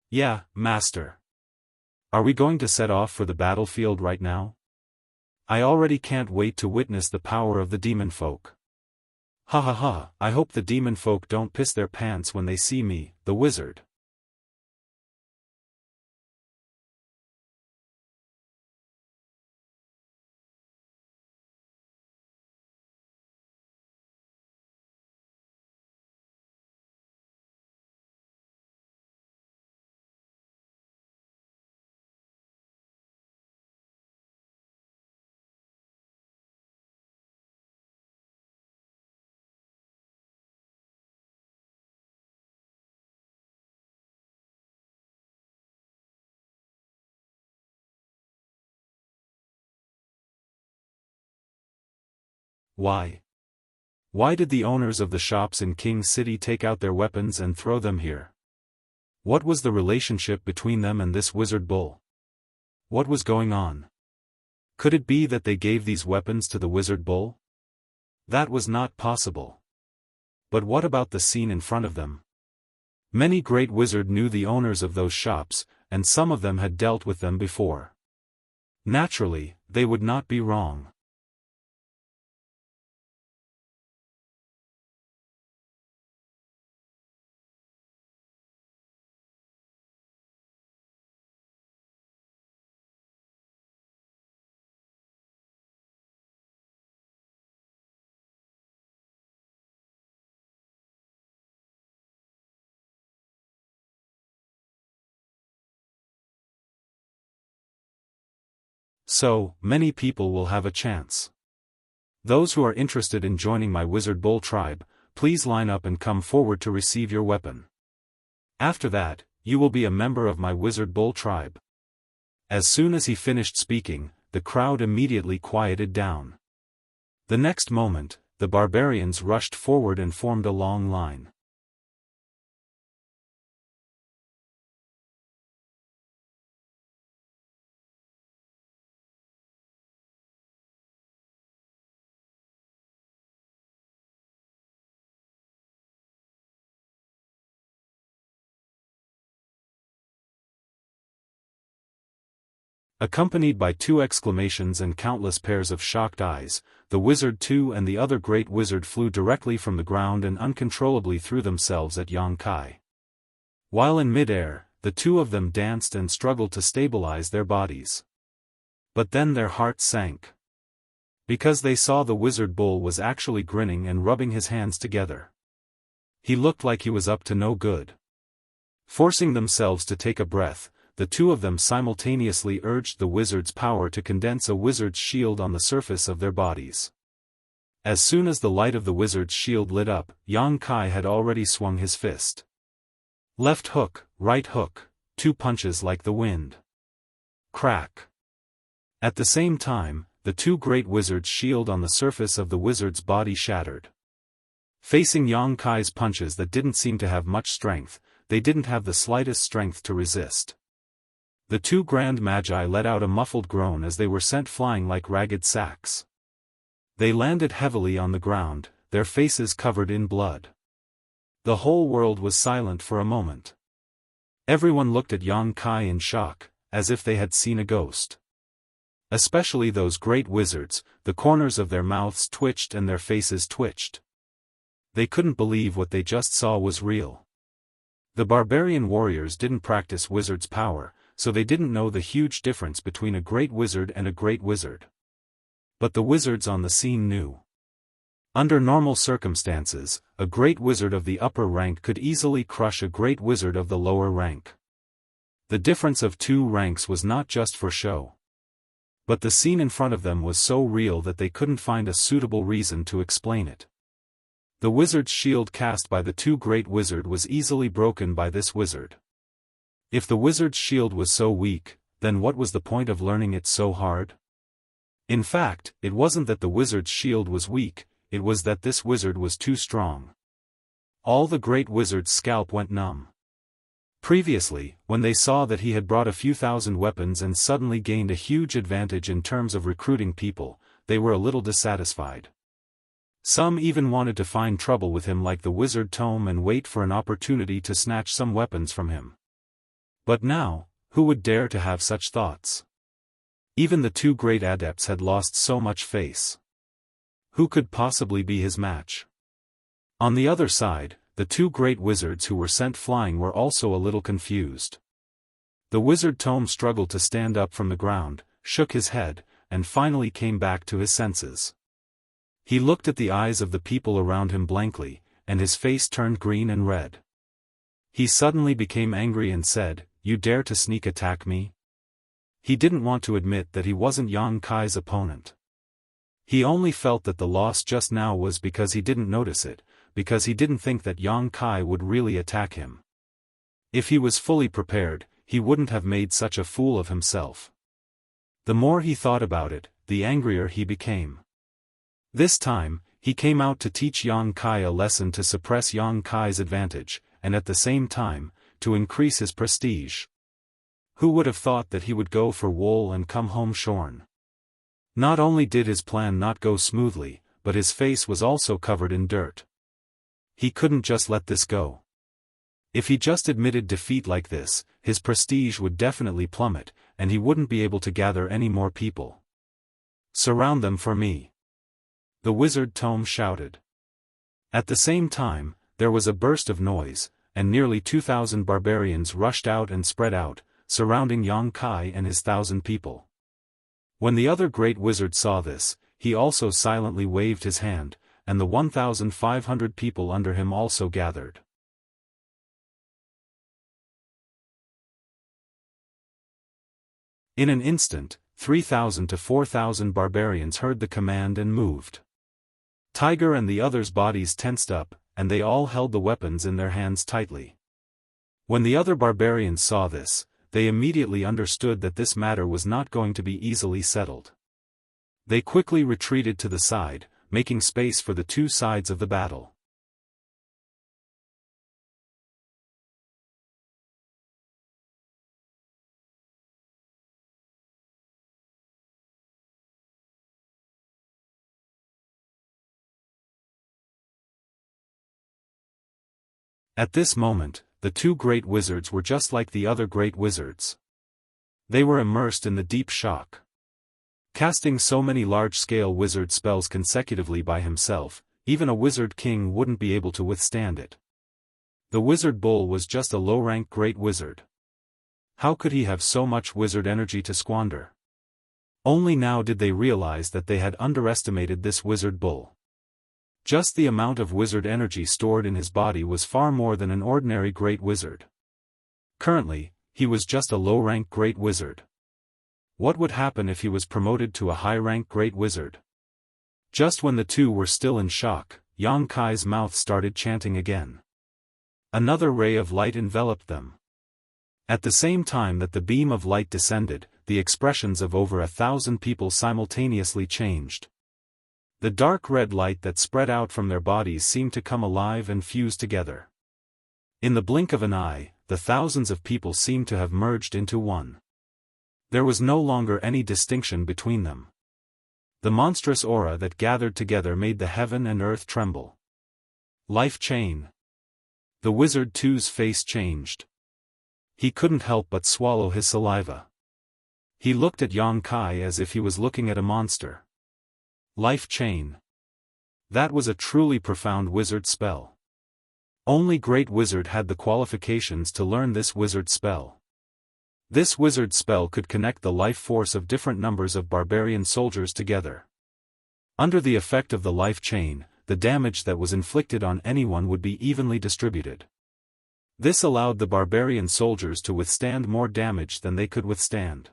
Yeah, Master. Are we going to set off for the battlefield right now? I already can't wait to witness the power of the demon folk. Ha ha ha, I hope the demon folk don't piss their pants when they see me, the wizard. Why? Why did the owners of the shops in King City take out their weapons and throw them here? What was the relationship between them and this wizard bull? What was going on? Could it be that they gave these weapons to the wizard bull? That was not possible. But what about the scene in front of them? Many great wizards knew the owners of those shops, and some of them had dealt with them before. Naturally, they would not be wrong. So, many people will have a chance. Those who are interested in joining my Wizard Bull tribe, please line up and come forward to receive your weapon. After that, you will be a member of my Wizard Bull tribe. As soon as he finished speaking, the crowd immediately quieted down. The next moment, the barbarians rushed forward and formed a long line. Accompanied by 2 exclamations and countless pairs of shocked eyes, the Wizard 2 and the other great wizard flew directly from the ground and uncontrollably threw themselves at Yang Kai. While in mid-air, the 2 of them danced and struggled to stabilize their bodies. But then their hearts sank. Because they saw the wizard bull was actually grinning and rubbing his hands together. He looked like he was up to no good. Forcing themselves to take a breath, the 2 of them simultaneously urged the wizard's power to condense a wizard's shield on the surface of their bodies. As soon as the light of the wizard's shield lit up, Yang Kai had already swung his fist. Left hook, right hook, 2 punches like the wind. Crack. At the same time, the 2 great wizards' shield on the surface of the wizard's body shattered. Facing Yang Kai's punches that didn't seem to have much strength, they didn't have the slightest strength to resist. The 2 grand magi let out a muffled groan as they were sent flying like ragged sacks. They landed heavily on the ground, their faces covered in blood. The whole world was silent for a moment. Everyone looked at Yang Kai in shock, as if they had seen a ghost. Especially those great wizards, the corners of their mouths twitched and their faces twitched. They couldn't believe what they just saw was real. The barbarian warriors didn't practice wizard's power, so they didn't know the huge difference between a great wizard and a great wizard. But the wizards on the scene knew. Under normal circumstances, a great wizard of the upper rank could easily crush a great wizard of the lower rank. The difference of 2 ranks was not just for show. But the scene in front of them was so real that they couldn't find a suitable reason to explain it. The wizard's shield cast by the two great wizards was easily broken by this wizard. If the wizard's shield was so weak, then what was the point of learning it so hard? In fact, it wasn't that the wizard's shield was weak, it was that this wizard was too strong. All the great wizard's scalp went numb. Previously, when they saw that he had brought a few thousand weapons and suddenly gained a huge advantage in terms of recruiting people, they were a little dissatisfied. Some even wanted to find trouble with him like the wizard Tome and wait for an opportunity to snatch some weapons from him. But now, who would dare to have such thoughts? Even the two great adepts had lost so much face. Who could possibly be his match? On the other side, the two great wizards who were sent flying were also a little confused. The wizard Tome struggled to stand up from the ground, shook his head, and finally came back to his senses. He looked at the eyes of the people around him blankly, and his face turned green and red. He suddenly became angry and said, "You dare to sneak attack me?" He didn't want to admit that he wasn't Yang Kai's opponent. He only felt that the loss just now was because he didn't notice it, because he didn't think that Yang Kai would really attack him. If he was fully prepared, he wouldn't have made such a fool of himself. The more he thought about it, the angrier he became. This time, he came out to teach Yang Kai a lesson to suppress Yang Kai's advantage, and at the same time, to increase his prestige. Who would have thought that he would go for wool and come home shorn? Not only did his plan not go smoothly, but his face was also covered in dirt. He couldn't just let this go. If he just admitted defeat like this, his prestige would definitely plummet, and he wouldn't be able to gather any more people. "Surround them for me," the wizard Tome shouted. At the same time, there was a burst of noise, and nearly 2,000 barbarians rushed out and spread out, surrounding Yang Kai and his 1,000 people. When the other great wizard saw this, he also silently waved his hand, and the 1,500 people under him also gathered. In an instant, 3,000 to 4,000 barbarians heard the command and moved. Tiger and the others' bodies tensed up, and they all held the weapons in their hands tightly. When the other barbarians saw this, they immediately understood that this matter was not going to be easily settled. They quickly retreated to the side, making space for the two sides of the battle. At this moment, the two great wizards were just like the other great wizards. They were immersed in the deep shock. Casting so many large-scale wizard spells consecutively by himself, even a wizard king wouldn't be able to withstand it. The wizard bull was just a low-rank great wizard. How could he have so much wizard energy to squander? Only now did they realize that they had underestimated this wizard bull. Just the amount of wizard energy stored in his body was far more than an ordinary great wizard. Currently, he was just a low-rank great wizard. What would happen if he was promoted to a high-rank great wizard? Just when the two were still in shock, Yang Kai's mouth started chanting again. Another ray of light enveloped them. At the same time that the beam of light descended, the expressions of over 1,000 people simultaneously changed. The dark red light that spread out from their bodies seemed to come alive and fuse together. In the blink of an eye, the thousands of people seemed to have merged into one. There was no longer any distinction between them. The monstrous aura that gathered together made the heaven and earth tremble. Life chain. The wizard too's face changed. He couldn't help but swallow his saliva. He looked at Yang Kai as if he was looking at a monster. Life chain. That was a truly profound wizard spell. Only great wizard had the qualifications to learn this wizard spell. This wizard spell could connect the life force of different numbers of barbarian soldiers together. Under the effect of the life chain, the damage that was inflicted on anyone would be evenly distributed. This allowed the barbarian soldiers to withstand more damage than they could withstand.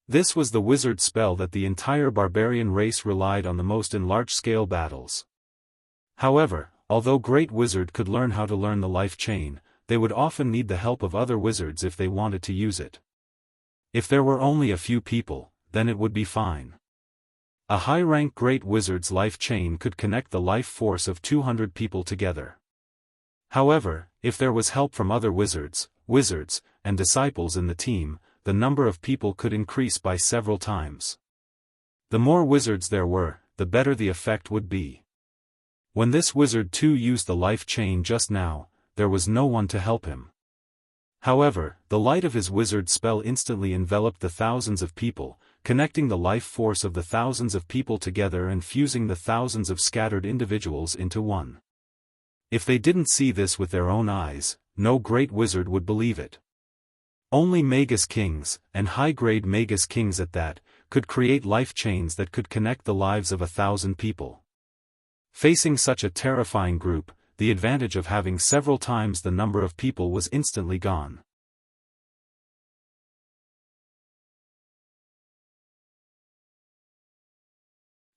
This was the wizard spell that the entire barbarian race relied on the most in large-scale battles. However, although Great Wizard could learn how to learn the life chain, they would often need the help of other wizards if they wanted to use it. If there were only a few people, then it would be fine. A high-rank Great Wizard's life chain could connect the life force of 200 people together. However, if there was help from other wizards, and disciples in the team, the number of people could increase by several times. The more wizards there were, the better the effect would be. When this wizard too used the life chain just now, there was no one to help him. However, the light of his wizard spell instantly enveloped the thousands of people, connecting the life force of the thousands of people together and fusing the thousands of scattered individuals into one. If they didn't see this with their own eyes, no great wizard would believe it. Only Magus Kings, and high-grade Magus Kings at that, could create life chains that could connect the lives of 1,000 people. Facing such a terrifying group, the advantage of having several times the number of people was instantly gone.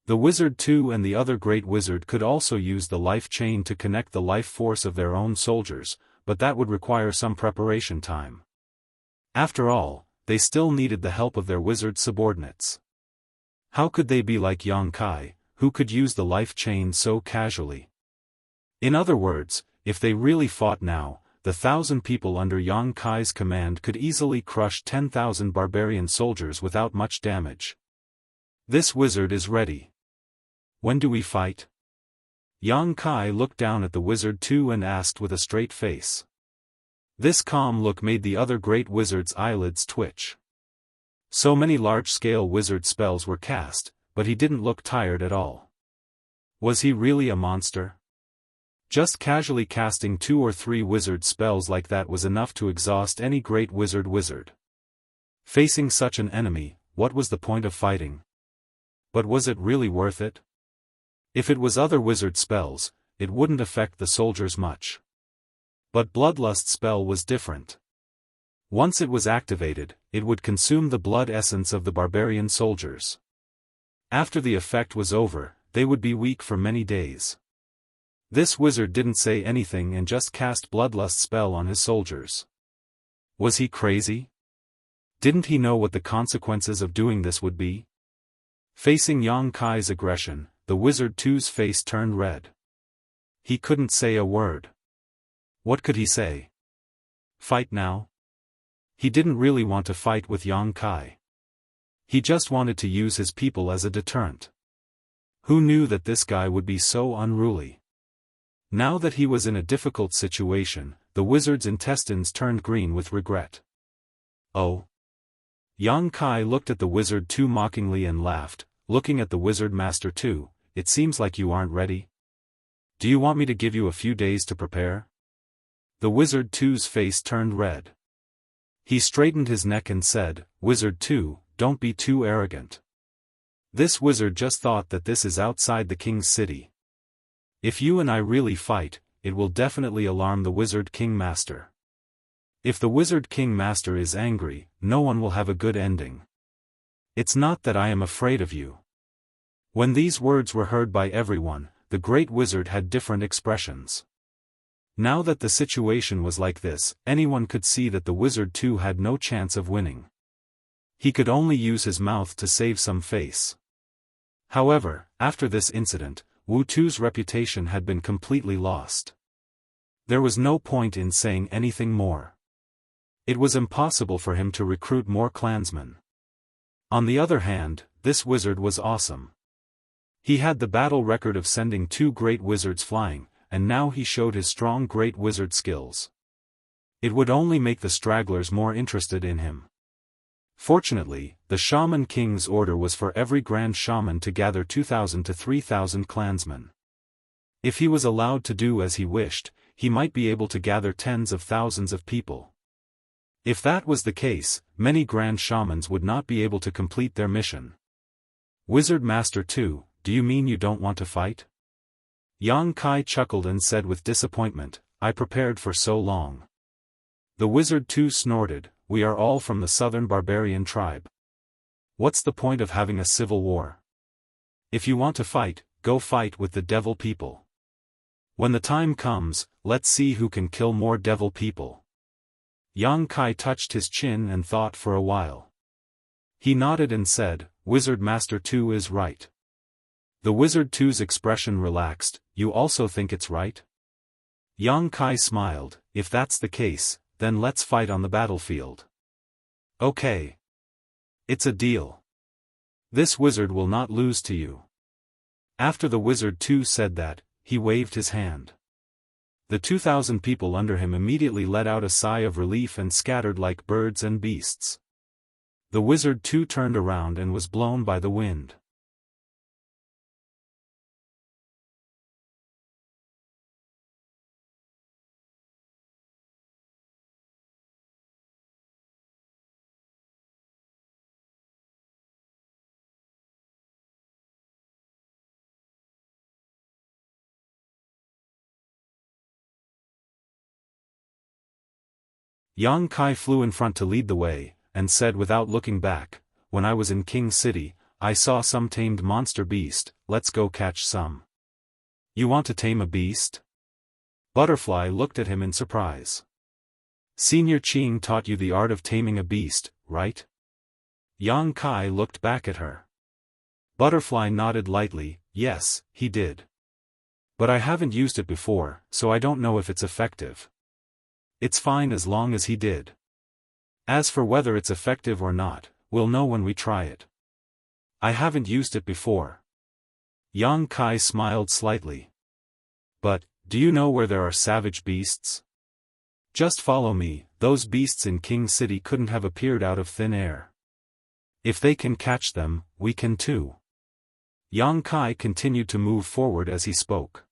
The wizard too and the other great wizard could also use the life chain to connect the life force of their own soldiers, but that would require some preparation time. After all, they still needed the help of their wizard subordinates. How could they be like Yang Kai, who could use the life chain so casually? In other words, if they really fought now, the 1,000 people under Yang Kai's command could easily crush 10,000 barbarian soldiers without much damage. This wizard is ready. When do we fight? Yang Kai looked down at the wizard too and asked with a straight face. This calm look made the other great wizard's eyelids twitch. So many large-scale wizard spells were cast, but he didn't look tired at all. Was he really a monster? Just casually casting 2 or 3 wizard spells like that was enough to exhaust any great wizard. Facing such an enemy, what was the point of fighting? But was it really worth it? If it was other wizard spells, it wouldn't affect the soldiers much. But Bloodlust spell was different. Once it was activated, it would consume the blood essence of the barbarian soldiers. After the effect was over, they would be weak for many days. This wizard didn't say anything and just cast Bloodlust spell on his soldiers. Was he crazy? Didn't he know what the consequences of doing this would be? Facing Yang Kai's aggression, the wizard too's face turned red. He couldn't say a word. What could he say? Fight now? He didn't really want to fight with Yang Kai. He just wanted to use his people as a deterrent. Who knew that this guy would be so unruly? Now that he was in a difficult situation, the wizard's intestines turned green with regret. Oh. Yang Kai looked at the wizard too mockingly and laughed, looking at the wizard master too. It seems like you aren't ready. Do you want me to give you a few days to prepare? The wizard too's face turned red. He straightened his neck and said, Wizard too, don't be too arrogant. This wizard just thought that this is outside the king's city. If you and I really fight, it will definitely alarm the wizard king master. If the wizard king master is angry, no one will have a good ending. It's not that I am afraid of you. When these words were heard by everyone, the great wizard had different expressions. Now that the situation was like this, anyone could see that the wizard too had no chance of winning. He could only use his mouth to save some face. However, after this incident, Wu Tu's reputation had been completely lost. There was no point in saying anything more. It was impossible for him to recruit more clansmen. On the other hand, this wizard was awesome. He had the battle record of sending 2 great wizards flying, and now he showed his strong great wizard skills. It would only make the stragglers more interested in him. Fortunately, the Shaman King's order was for every Grand Shaman to gather 2,000 to 3,000 clansmen. If he was allowed to do as he wished, he might be able to gather tens of thousands of people. If that was the case, many Grand Shamans would not be able to complete their mission. Wizard Master 2, do you mean you don't want to fight? Yang Kai chuckled and said with disappointment, I prepared for so long. The wizard too snorted, we are all from the southern barbarian tribe. What's the point of having a civil war? If you want to fight, go fight with the devil people. When the time comes, let's see who can kill more devil people. Yang Kai touched his chin and thought for a while. He nodded and said, Wizard Master 2 is right. The Wizard 2's expression relaxed. You also think it's right? Yang Kai smiled. If that's the case, then let's fight on the battlefield. Okay. It's a deal. This wizard will not lose to you. After the Wizard 2 said that, he waved his hand. The 2,000 people under him immediately let out a sigh of relief and scattered like birds and beasts. The Wizard 2 turned around and was blown by the wind. Yang Kai flew in front to lead the way, and said without looking back, when I was in King City, I saw some tamed monster beast, let's go catch some. You want to tame a beast? Butterfly looked at him in surprise. Senior Qing taught you the art of taming a beast, right? Yang Kai looked back at her. Butterfly nodded lightly, yes, he did. But I haven't used it before, so I don't know if it's effective. It's fine as long as he did. As for whether it's effective or not, we'll know when we try it. I haven't used it before. Yang Kai smiled slightly. But, do you know where there are savage beasts? Just follow me, those beasts in King City couldn't have appeared out of thin air. If they can catch them, we can too. Yang Kai continued to move forward as he spoke.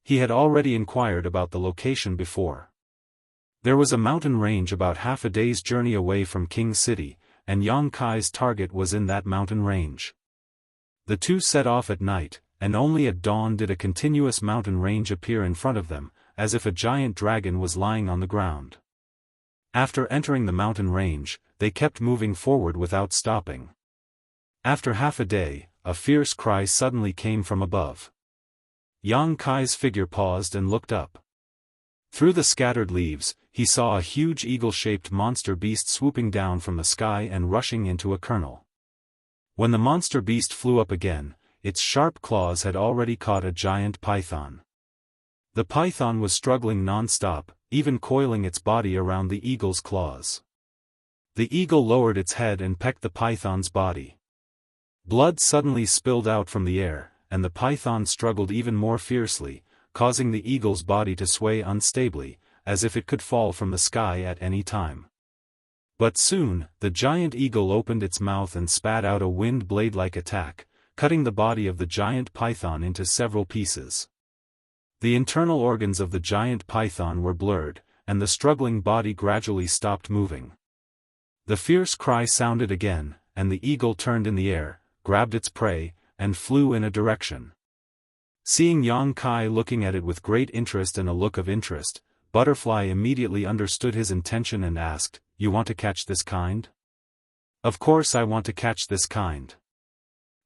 He had already inquired about the location before. There was a mountain range about half a day's journey away from King City, and Yang Kai's target was in that mountain range. The two set off at night, and only at dawn did a continuous mountain range appear in front of them, as if a giant dragon was lying on the ground. After entering the mountain range, they kept moving forward without stopping. After half a day, a fierce cry suddenly came from above. Yang Kai's figure paused and looked up. Through the scattered leaves, he saw a huge eagle-shaped monster beast swooping down from the sky and rushing into a kernel. When the monster beast flew up again, its sharp claws had already caught a giant python. The python was struggling non-stop, even coiling its body around the eagle's claws. The eagle lowered its head and pecked the python's body. Blood suddenly spilled out from the air, and the python struggled even more fiercely, causing the eagle's body to sway unstably, as if it could fall from the sky at any time. But soon, the giant eagle opened its mouth and spat out a wind blade-like attack, cutting the body of the giant python into several pieces. The internal organs of the giant python were blurred, and the struggling body gradually stopped moving. The fierce cry sounded again, and the eagle turned in the air, grabbed its prey, and flew in a direction. Seeing Yang Kai looking at it with great interest and a look of interest, Butterfly immediately understood his intention and asked, "You want to catch this kind?" "Of course I want to catch this kind,"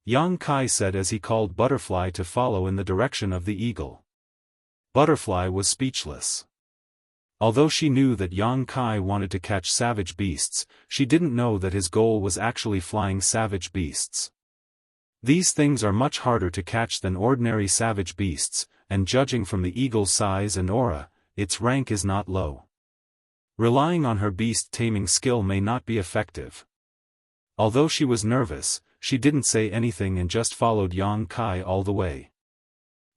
Yang Kai said as he called Butterfly to follow in the direction of the eagle. Butterfly was speechless. Although she knew that Yang Kai wanted to catch savage beasts, she didn't know that his goal was actually flying savage beasts. These things are much harder to catch than ordinary savage beasts, and judging from the eagle's size and aura, its rank is not low. Relying on her beast-taming skill may not be effective. Although she was nervous, she didn't say anything and just followed Yang Kai all the way.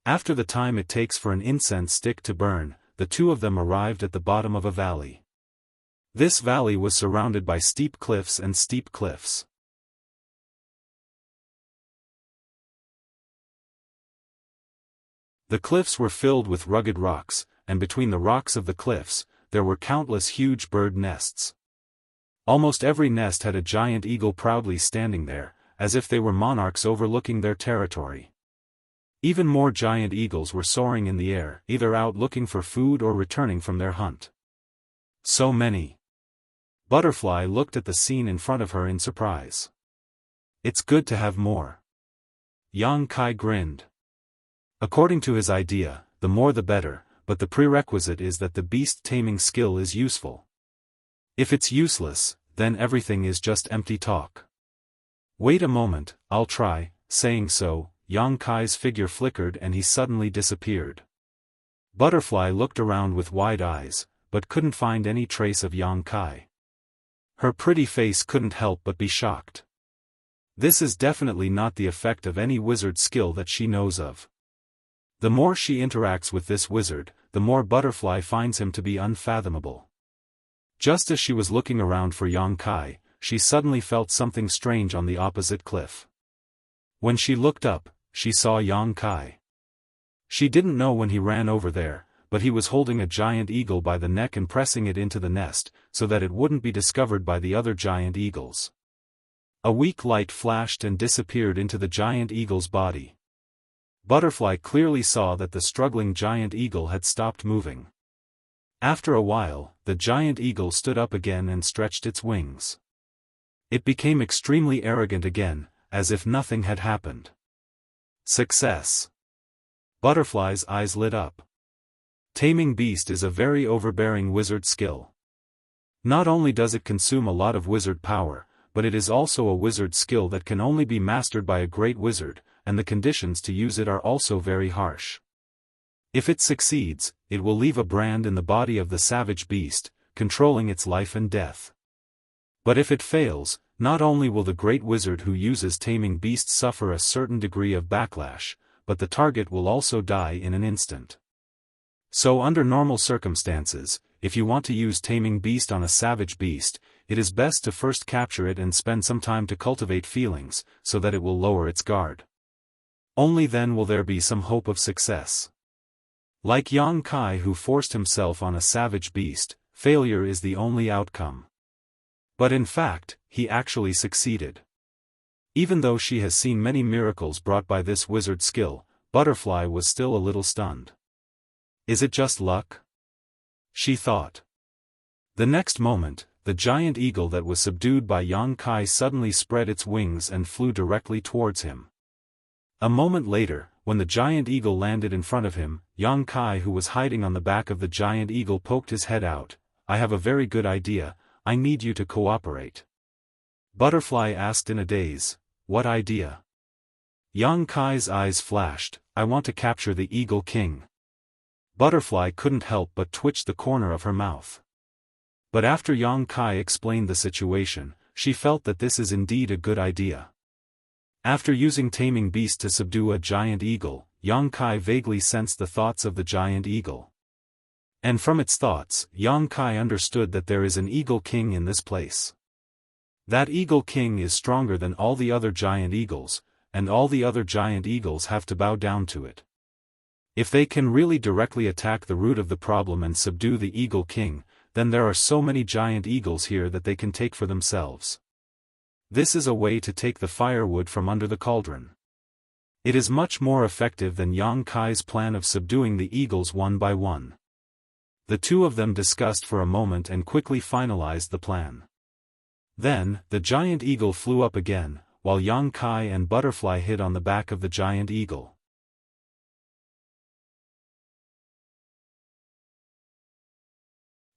After the time it takes for an incense stick to burn, the two of them arrived at the bottom of a valley. This valley was surrounded by steep cliffs and steep cliffs. The cliffs were filled with rugged rocks, and between the rocks of the cliffs, there were countless huge bird nests. Almost every nest had a giant eagle proudly standing there, as if they were monarchs overlooking their territory. Even more giant eagles were soaring in the air, either out looking for food or returning from their hunt. So many. Butterfly looked at the scene in front of her in surprise. "It's good to have more." Yang Kai grinned. According to his idea, the more the better, but the prerequisite is that the beast taming skill is useful. If it's useless, then everything is just empty talk. Wait a moment, I'll try. Saying so, Yang Kai's figure flickered and he suddenly disappeared. Butterfly looked around with wide eyes, but couldn't find any trace of Yang Kai. Her pretty face couldn't help but be shocked. This is definitely not the effect of any wizard skill that she knows of. The more she interacts with this wizard, the more Butterfly finds him to be unfathomable. Just as she was looking around for Yang Kai, she suddenly felt something strange on the opposite cliff. When she looked up, she saw Yang Kai. She didn't know when he ran over there, but he was holding a giant eagle by the neck and pressing it into the nest, so that it wouldn't be discovered by the other giant eagles. A weak light flashed and disappeared into the giant eagle's body. Butterfly clearly saw that the struggling giant eagle had stopped moving. After a while, the giant eagle stood up again and stretched its wings. It became extremely arrogant again, as if nothing had happened. Success! Butterfly's eyes lit up. Taming beast is a very overbearing wizard skill. Not only does it consume a lot of wizard power, but it is also a wizard skill that can only be mastered by a great wizard, and the conditions to use it are also very harsh. If it succeeds, it will leave a brand in the body of the savage beast, controlling its life and death. But if it fails, not only will the great wizard who uses taming beast suffer a certain degree of backlash, but the target will also die in an instant. So under normal circumstances, if you want to use taming beast on a savage beast, it is best to first capture it and spend some time to cultivate feelings, so that it will lower its guard. Only then will there be some hope of success. Like Yang Kai who forced himself on a savage beast, failure is the only outcome. But in fact, he actually succeeded. Even though she has seen many miracles brought by this wizard skill, Butterfly was still a little stunned. Is it just luck? She thought. The next moment, the giant eagle that was subdued by Yang Kai suddenly spread its wings and flew directly towards him. A moment later, when the giant eagle landed in front of him, Yang Kai who was hiding on the back of the giant eagle poked his head out. I have a very good idea, I need you to cooperate. Butterfly asked in a daze, what idea? Yang Kai's eyes flashed, I want to capture the Eagle King. Butterfly couldn't help but twitch the corner of her mouth. But after Yang Kai explained the situation, she felt that this is indeed a good idea. After using taming beast to subdue a giant eagle, Yang Kai vaguely sensed the thoughts of the giant eagle. And from its thoughts, Yang Kai understood that there is an Eagle King in this place. That Eagle King is stronger than all the other giant eagles, and all the other giant eagles have to bow down to it. If they can really directly attack the root of the problem and subdue the Eagle King, then there are so many giant eagles here that they can take for themselves. This is a way to take the firewood from under the cauldron. It is much more effective than Yang Kai's plan of subduing the eagles one by one. The two of them discussed for a moment and quickly finalized the plan. Then, the giant eagle flew up again, while Yang Kai and Butterfly hid on the back of the giant eagle.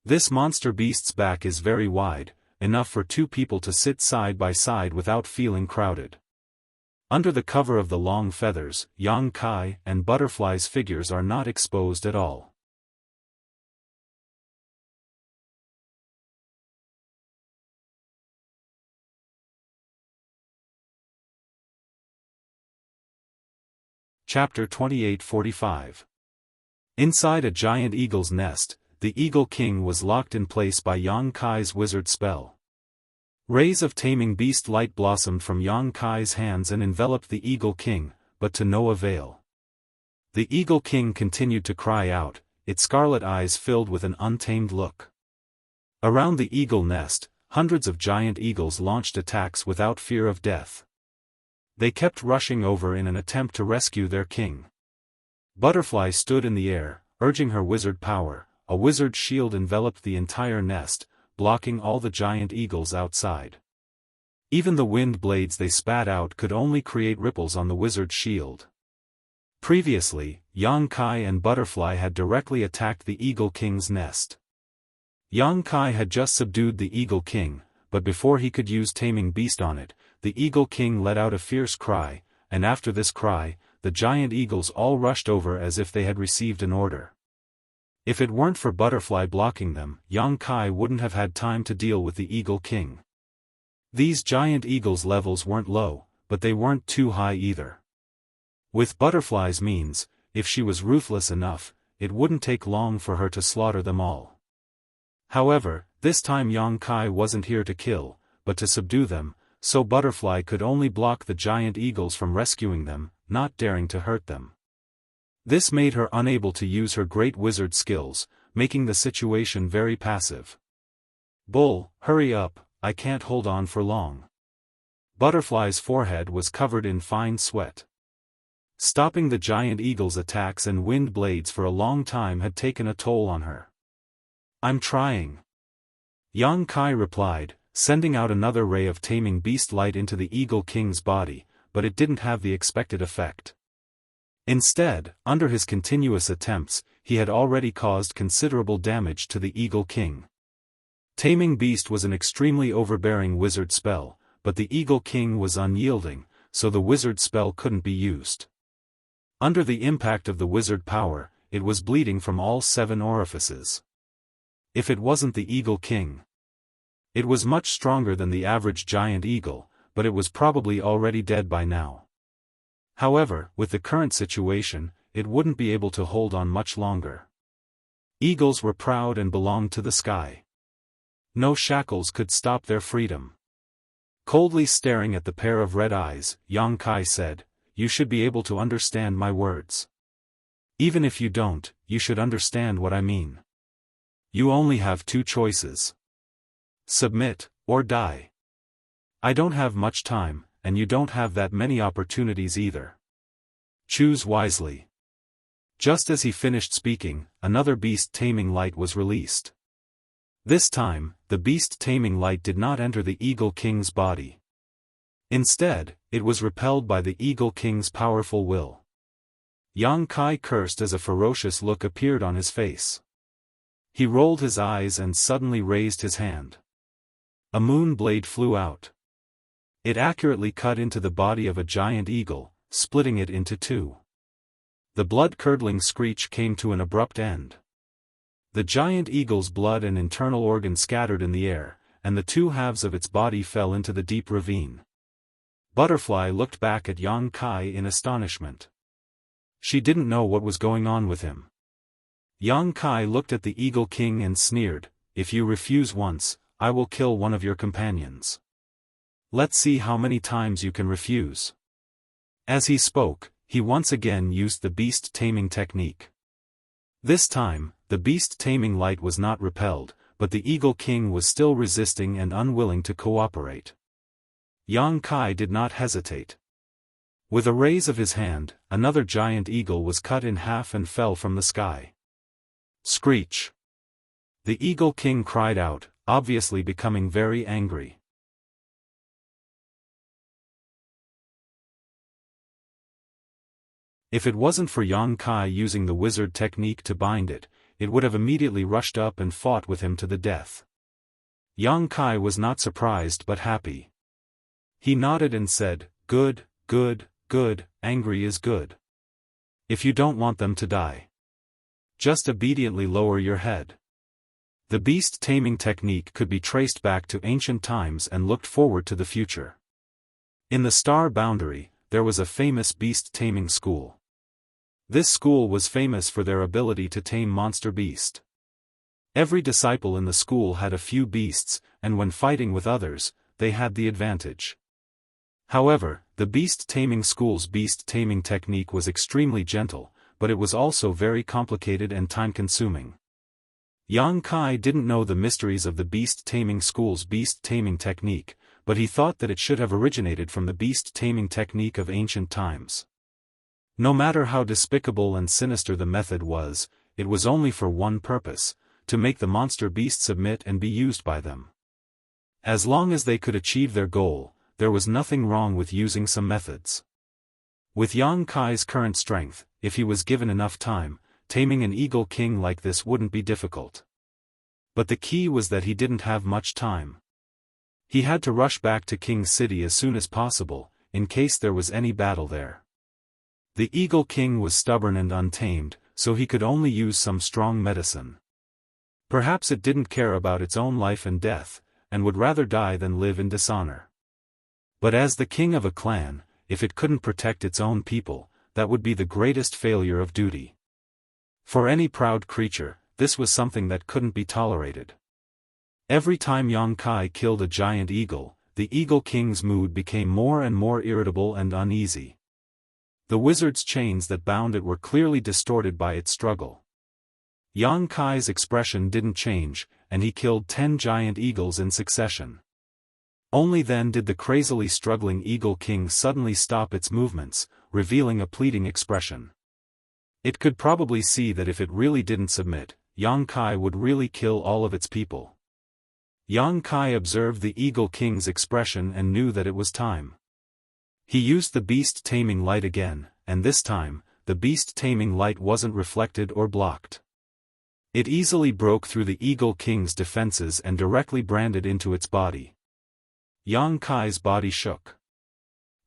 This monster beast's back is very wide, enough for two people to sit side by side without feeling crowded. Under the cover of the long feathers, Yang Kai and Butterfly's figures are not exposed at all. Chapter 28:45. Inside a giant eagle's nest, the Eagle King was locked in place by Yang Kai's wizard spell. Rays of taming beast light blossomed from Yang Kai's hands and enveloped the Eagle King, but to no avail. The Eagle King continued to cry out, its scarlet eyes filled with an untamed look. Around the eagle nest, hundreds of giant eagles launched attacks without fear of death. They kept rushing over in an attempt to rescue their king. Butterfly stood in the air, urging her wizard power. A wizard shield enveloped the entire nest, blocking all the giant eagles outside. Even the wind blades they spat out could only create ripples on the wizard shield. Previously, Yang Kai and Butterfly had directly attacked the Eagle King's nest. Yang Kai had just subdued the Eagle King, but before he could use Taming Beast on it, the Eagle King let out a fierce cry, and after this cry, the giant eagles all rushed over as if they had received an order. If it weren't for Butterfly blocking them, Yang Kai wouldn't have had time to deal with the Eagle King. These giant eagles' levels weren't low, but they weren't too high either. With Butterfly's means, if she was ruthless enough, it wouldn't take long for her to slaughter them all. However, this time Yang Kai wasn't here to kill, but to subdue them, so Butterfly could only block the giant eagles from rescuing them, not daring to hurt them. This made her unable to use her great wizard skills, making the situation very passive. "Bull, hurry up, I can't hold on for long." Butterfly's forehead was covered in fine sweat. Stopping the giant eagle's attacks and wind blades for a long time had taken a toll on her. "I'm trying," Yang Kai replied, sending out another ray of Taming Beast light into the Eagle King's body, but it didn't have the expected effect. Instead, under his continuous attempts, he had already caused considerable damage to the Eagle King. Taming Beast was an extremely overbearing wizard spell, but the Eagle King was unyielding, so the wizard spell couldn't be used. Under the impact of the wizard power, it was bleeding from all 7 orifices. If it wasn't the Eagle King, it was much stronger than the average giant eagle, but it was probably already dead by now. However, with the current situation, it wouldn't be able to hold on much longer. Eagles were proud and belonged to the sky. No shackles could stop their freedom. Coldly staring at the pair of red eyes, Yang Kai said, "You should be able to understand my words. Even if you don't, you should understand what I mean. You only have 2 choices. Submit, or die. I don't have much time, and you don't have that many opportunities either. Choose wisely." Just as he finished speaking, another beast taming light was released. This time, the beast taming light did not enter the Eagle King's body. Instead, it was repelled by the Eagle King's powerful will. Yang Kai cursed as a ferocious look appeared on his face. He rolled his eyes and suddenly raised his hand. A moon blade flew out. It accurately cut into the body of a giant eagle, splitting it into 2. The blood-curdling screech came to an abrupt end. The giant eagle's blood and internal organs scattered in the air, and the 2 halves of its body fell into the deep ravine. Butterfly looked back at Yang Kai in astonishment. She didn't know what was going on with him. Yang Kai looked at the Eagle King and sneered, "If you refuse once, I will kill one of your companions. Let's see how many times you can refuse." As he spoke, he once again used the beast taming technique. This time, the beast taming light was not repelled, but the Eagle King was still resisting and unwilling to cooperate. Yang Kai did not hesitate. With a raise of his hand, another giant eagle was cut in half and fell from the sky. Screech! The Eagle King cried out, obviously becoming very angry. If it wasn't for Yang Kai using the wizard technique to bind it, it would have immediately rushed up and fought with him to the death. Yang Kai was not surprised but happy. He nodded and said, "Good, good, good, angry is good. If you don't want them to die, just obediently lower your head." The beast taming technique could be traced back to ancient times and looked forward to the future. In the star boundary, there was a famous beast taming school. This school was famous for their ability to tame monster beast. Every disciple in the school had a few beasts, and when fighting with others, they had the advantage. However, the beast taming school's beast taming technique was extremely gentle, but it was also very complicated and time-consuming. Yang Kai didn't know the mysteries of the beast taming school's beast taming technique, but he thought that it should have originated from the beast taming technique of ancient times. No matter how despicable and sinister the method was, it was only for one purpose: to make the monster beast submit and be used by them. As long as they could achieve their goal, there was nothing wrong with using some methods. With Yang Kai's current strength, if he was given enough time, taming an eagle king like this wouldn't be difficult. But the key was that he didn't have much time. He had to rush back to King's City as soon as possible, in case there was any battle there. The Eagle King was stubborn and untamed, so he could only use some strong medicine. Perhaps it didn't care about its own life and death, and would rather die than live in dishonor. But as the king of a clan, if it couldn't protect its own people, that would be the greatest failure of duty. For any proud creature, this was something that couldn't be tolerated. Every time Yang Kai killed a giant eagle, the Eagle King's mood became more and more irritable and uneasy. The wizard's chains that bound it were clearly distorted by its struggle. Yang Kai's expression didn't change, and he killed 10 giant eagles in succession. Only then did the crazily struggling Eagle King suddenly stop its movements, revealing a pleading expression. It could probably see that if it really didn't submit, Yang Kai would really kill all of its people. Yang Kai observed the Eagle King's expression and knew that it was time. He used the beast-taming light again, and this time, the beast-taming light wasn't reflected or blocked. It easily broke through the Eagle King's defenses and directly branded into its body. Yang Kai's body shook.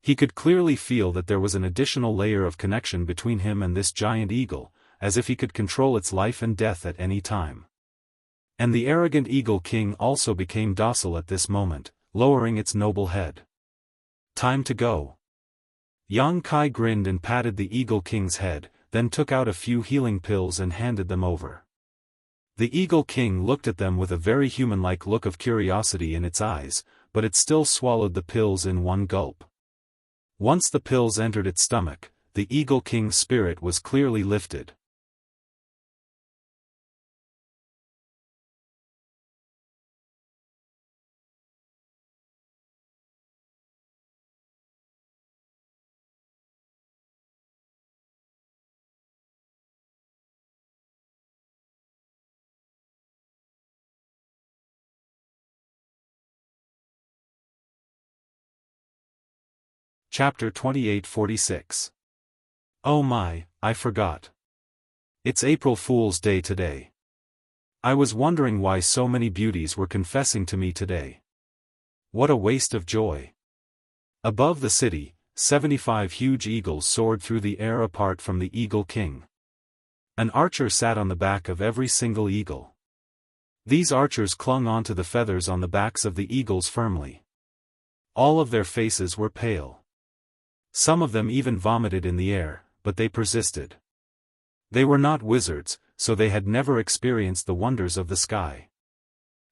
He could clearly feel that there was an additional layer of connection between him and this giant eagle, as if he could control its life and death at any time. And the arrogant Eagle King also became docile at this moment, lowering its noble head. Time to go. Yang Kai grinned and patted the Eagle King's head, then took out a few healing pills and handed them over. The Eagle King looked at them with a very human-like look of curiosity in its eyes, but it still swallowed the pills in one gulp. Once the pills entered its stomach, the Eagle King's spirit was clearly lifted. Chapter 2846. Oh my, I forgot. It's April Fool's Day today. I was wondering why so many beauties were confessing to me today. What a waste of joy. Above the city, 75 huge eagles soared through the air apart from the Eagle King. An archer sat on the back of every single eagle. These archers clung onto the feathers on the backs of the eagles firmly. All of their faces were pale. Some of them even vomited in the air, but they persisted. They were not wizards, so they had never experienced the wonders of the sky.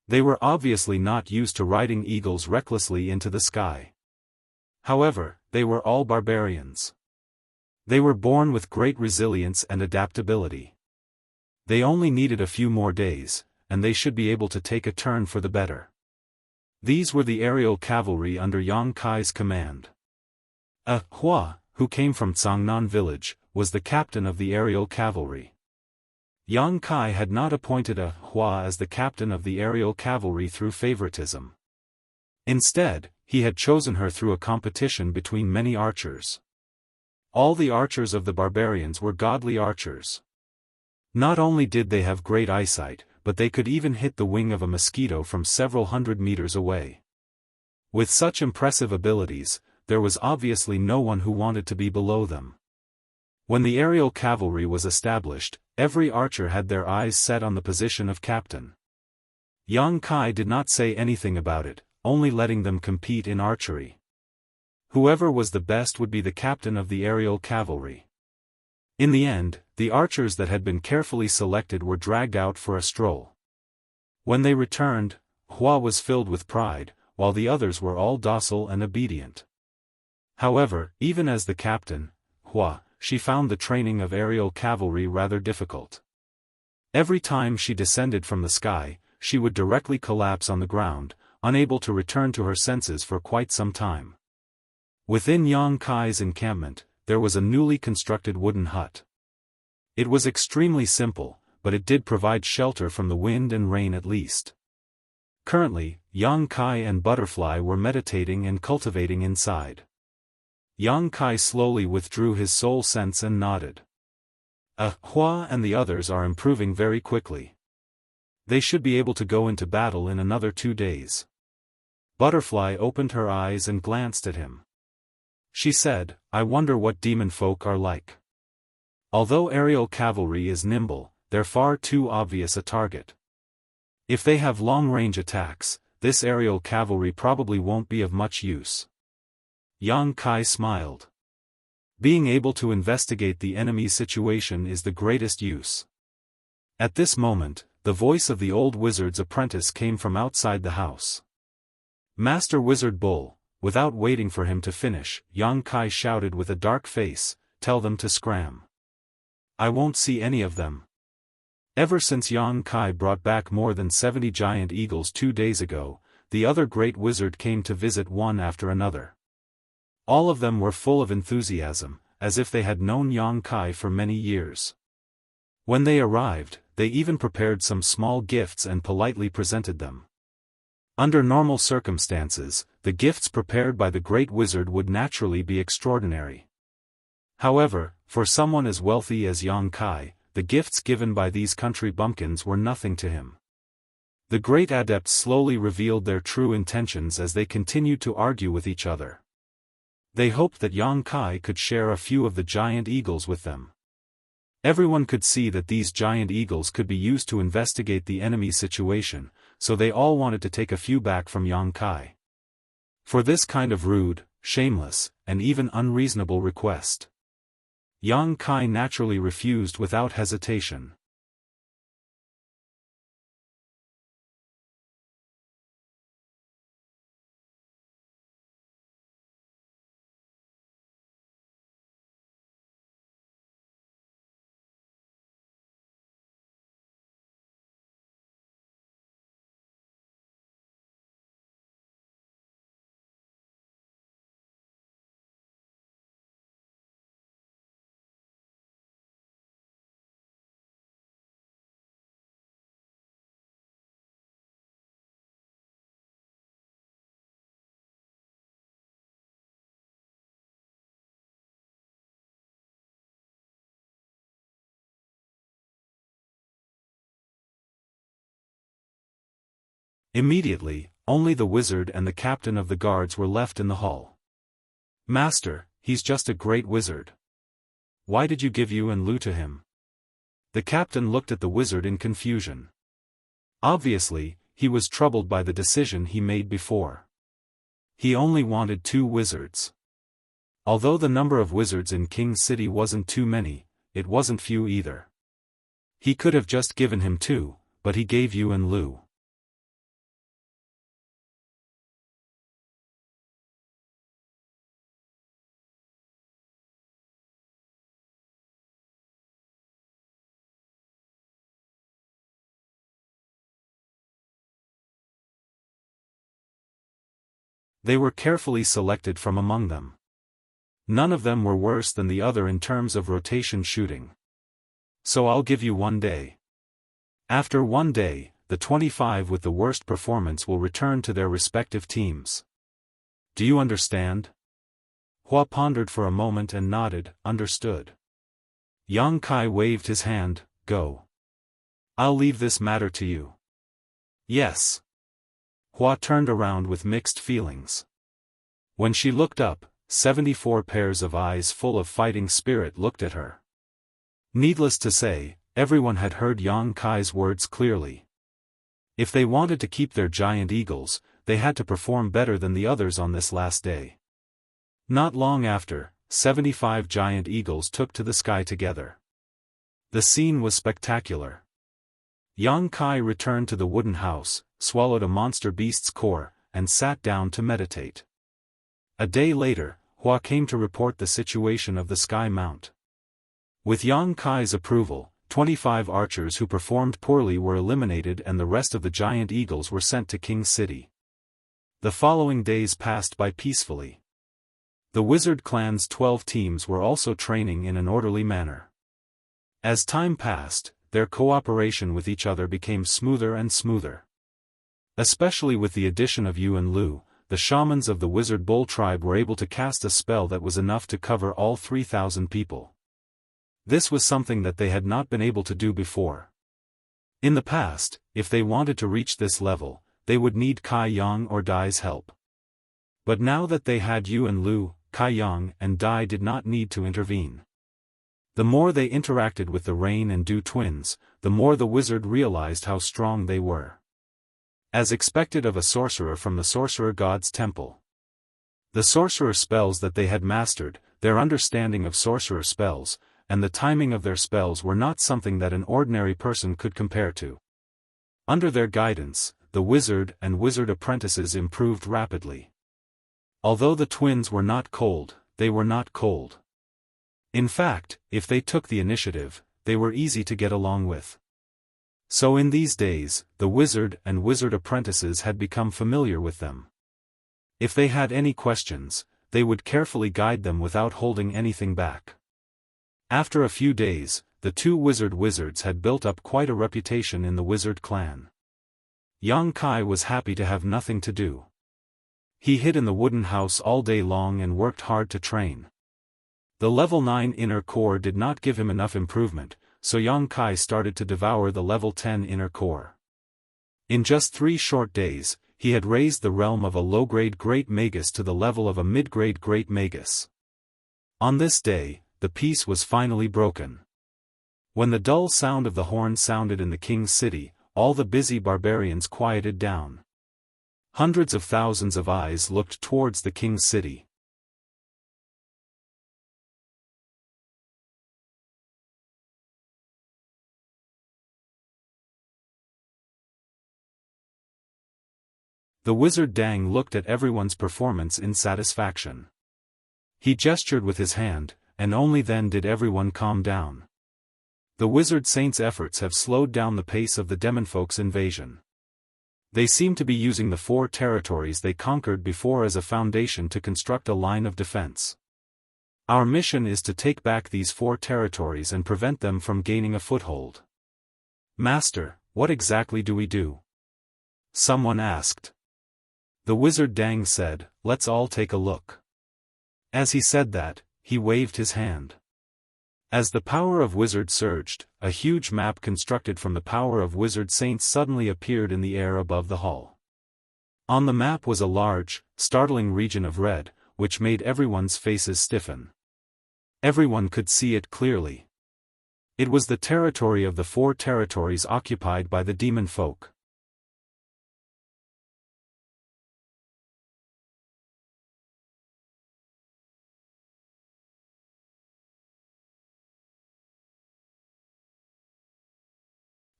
They were obviously not used to riding eagles recklessly into the sky. However, they were all barbarians. They were born with great resilience and adaptability. They only needed a few more days, and they should be able to take a turn for the better. These were the aerial cavalry under Yang Kai's command. Hua, who came from Cangnan village, was the captain of the aerial cavalry. Yang Kai had not appointed Hua as the captain of the aerial cavalry through favoritism. Instead, he had chosen her through a competition between many archers. All the archers of the barbarians were godly archers. Not only did they have great eyesight, but they could even hit the wing of a mosquito from several hundred meters away. With such impressive abilities, there was obviously no one who wanted to be below them. When the aerial cavalry was established, every archer had their eyes set on the position of captain. Yang Kai did not say anything about it, only letting them compete in archery. Whoever was the best would be the captain of the aerial cavalry. In the end, the archers that had been carefully selected were dragged out for a stroll. When they returned, Hua was filled with pride, while the others were all docile and obedient. However, even as the captain, Hua, she found the training of aerial cavalry rather difficult. Every time she descended from the sky, she would directly collapse on the ground, unable to return to her senses for quite some time. Within Yang Kai's encampment, there was a newly constructed wooden hut. It was extremely simple, but it did provide shelter from the wind and rain at least. Currently, Yang Kai and Butterfly were meditating and cultivating inside. Yang Kai slowly withdrew his soul sense and nodded. Hua and the others are improving very quickly. They should be able to go into battle in another 2 days. Butterfly opened her eyes and glanced at him. She said, I wonder what demon folk are like. Although aerial cavalry is nimble, they're far too obvious a target. If they have long-range attacks, this aerial cavalry probably won't be of much use. Yang Kai smiled. Being able to investigate the enemy's situation is the greatest use. At this moment, the voice of the old wizard's apprentice came from outside the house. Master Wizard Bull, without waiting for him to finish, Yang Kai shouted with a dark face, tell them to scram. I won't see any of them. Ever since Yang Kai brought back more than 70 giant eagles 2 days ago, the other great wizard came to visit one after another. All of them were full of enthusiasm, as if they had known Yang Kai for many years. When they arrived, they even prepared some small gifts and politely presented them. Under normal circumstances, the gifts prepared by the great wizard would naturally be extraordinary. However, for someone as wealthy as Yang Kai, the gifts given by these country bumpkins were nothing to him. The great adepts slowly revealed their true intentions as they continued to argue with each other. They hoped that Yang Kai could share a few of the giant eagles with them. Everyone could see that these giant eagles could be used to investigate the enemy situation, so they all wanted to take a few back from Yang Kai. For this kind of rude, shameless, and even unreasonable request, Yang Kai naturally refused without hesitation. Immediately, only the wizard and the captain of the guards were left in the hall. Master, he's just a great wizard. Why did you give Yu and Lu to him? The captain looked at the wizard in confusion. Obviously, he was troubled by the decision he made before. He only wanted 2 wizards. Although the number of wizards in King's City wasn't too many, it wasn't few either. He could have just given him 2, but he gave Yu and Lu. They were carefully selected from among them. None of them were worse than the other in terms of rotation shooting. So I'll give you 1 day. After 1 day, the 25 with the worst performance will return to their respective teams. Do you understand? Hua pondered for a moment and nodded, understood. Yang Kai waved his hand, go. I'll leave this matter to you. Yes. Hua turned around with mixed feelings. When she looked up, 74 pairs of eyes full of fighting spirit looked at her. Needless to say, everyone had heard Yang Kai's words clearly. If they wanted to keep their giant eagles, they had to perform better than the others on this last day. Not long after, 75 giant eagles took to the sky together. The scene was spectacular. Yang Kai returned to the wooden house, swallowed a monster beast's core, and sat down to meditate. A day later, Hua came to report the situation of the Sky Mount. With Yang Kai's approval, 25 archers who performed poorly were eliminated and the rest of the giant eagles were sent to King's City. The following days passed by peacefully. The wizard clan's 12 teams were also training in an orderly manner. As time passed, their cooperation with each other became smoother and smoother. Especially with the addition of Yu and Lu, the shamans of the wizard bull tribe were able to cast a spell that was enough to cover all 3,000 people. This was something that they had not been able to do before. In the past, if they wanted to reach this level, they would need Kai Yang or Dai's help. But now that they had Yu and Lu, Kai Yang and Dai did not need to intervene. The more they interacted with the Rain and Dew twins, the more the wizard realized how strong they were. As expected of a sorcerer from the sorcerer god's temple. The sorcerer spells that they had mastered, their understanding of sorcerer spells, and the timing of their spells were not something that an ordinary person could compare to. Under their guidance, the wizard and wizard apprentices improved rapidly. Although the twins were not cold, they were not cold. In fact, if they took the initiative, they were easy to get along with. So in these days, the wizard and wizard apprentices had become familiar with them. If they had any questions, they would carefully guide them without holding anything back. After a few days, the two wizards had built up quite a reputation in the wizard clan. Yang Kai was happy to have nothing to do. He hid in the wooden house all day long and worked hard to train. The level 9 inner core did not give him enough improvement, so Yang Kai started to devour the level 10 inner core. In just 3 short days, he had raised the realm of a low-grade Great Magus to the level of a mid-grade Great Magus. On this day, the peace was finally broken. When the dull sound of the horn sounded in the king's city, all the busy barbarians quieted down. Hundreds of thousands of eyes looked towards the king's city. The wizard Dang looked at everyone's performance in satisfaction. He gestured with his hand, and only then did everyone calm down. The wizard saint's efforts have slowed down the pace of the demonfolk's invasion. They seem to be using the 4 territories they conquered before as a foundation to construct a line of defense. Our mission is to take back these 4 territories and prevent them from gaining a foothold. Master, what exactly do we do? Someone asked. The wizard Dang said, let's all take a look. As he said that, he waved his hand. As the power of wizard surged, a huge map constructed from the power of wizard saints suddenly appeared in the air above the hall. On the map was a large, startling region of red, which made everyone's faces stiffen. Everyone could see it clearly. It was the territory of the 4 territories occupied by the demon folk.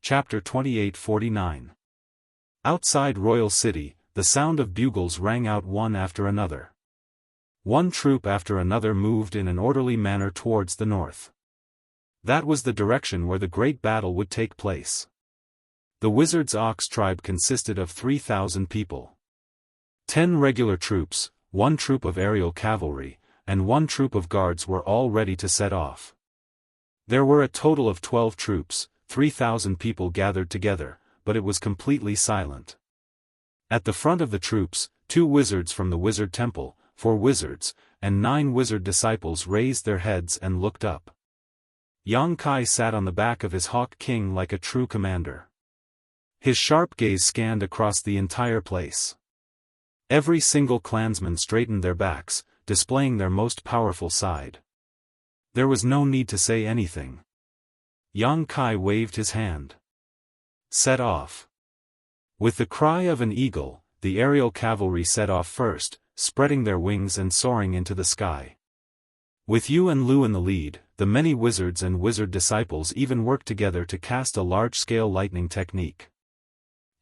Chapter 2849. Outside Royal City, the sound of bugles rang out one after another. One troop after another moved in an orderly manner towards the north. That was the direction where the great battle would take place. The Wizard's Ox tribe consisted of 3,000 people. 10 regular troops, 1 troop of aerial cavalry, and 1 troop of guards were all ready to set off. There were a total of 12 troops, 3,000 people gathered together, but it was completely silent. At the front of the troops, 2 wizards from the wizard temple, 4 wizards, and 9 wizard disciples raised their heads and looked up. Yang Kai sat on the back of his Hawk King like a true commander. His sharp gaze scanned across the entire place. Every single clansman straightened their backs, displaying their most powerful side. There was no need to say anything. Yang Kai waved his hand. Set off. With the cry of an eagle, the aerial cavalry set off first, spreading their wings and soaring into the sky. With Yu and Lu in the lead, the many wizards and wizard disciples even worked together to cast a large-scale lightning technique.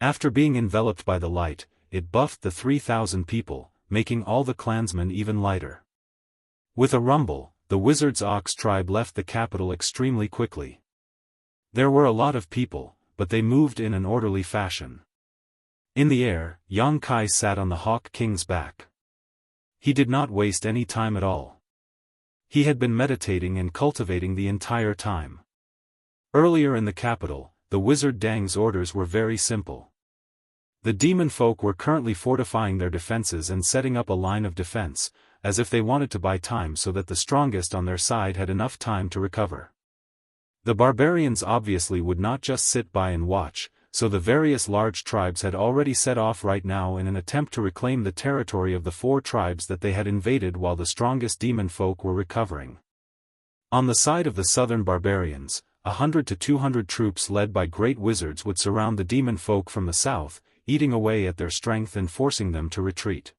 After being enveloped by the light, it buffed the 3,000 people, making all the clansmen even lighter. With a rumble, the Wizard's Ox tribe left the capital extremely quickly. There were a lot of people, but they moved in an orderly fashion. In the air, Yang Kai sat on the Hawk King's back. He did not waste any time at all. He had been meditating and cultivating the entire time. Earlier in the capital, the wizard Dang's orders were very simple. The demon folk were currently fortifying their defenses and setting up a line of defense, as if they wanted to buy time so that the strongest on their side had enough time to recover. The barbarians obviously would not just sit by and watch, so the various large tribes had already set off right now in an attempt to reclaim the territory of the 4 tribes that they had invaded while the strongest demon folk were recovering. On the side of the southern barbarians, 100 to 200 troops led by great wizards would surround the demon folk from the south, eating away at their strength and forcing them to retreat.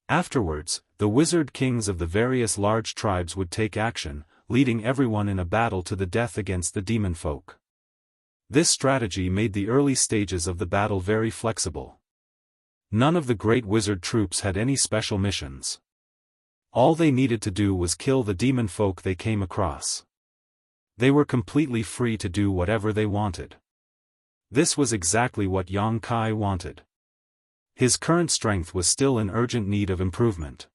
Afterwards, the wizard kings of the various large tribes would take action, leading everyone in a battle to the death against the demon folk. This strategy made the early stages of the battle very flexible. None of the great wizard troops had any special missions. All they needed to do was kill the demon folk they came across. They were completely free to do whatever they wanted. This was exactly what Yang Kai wanted. His current strength was still in urgent need of improvement.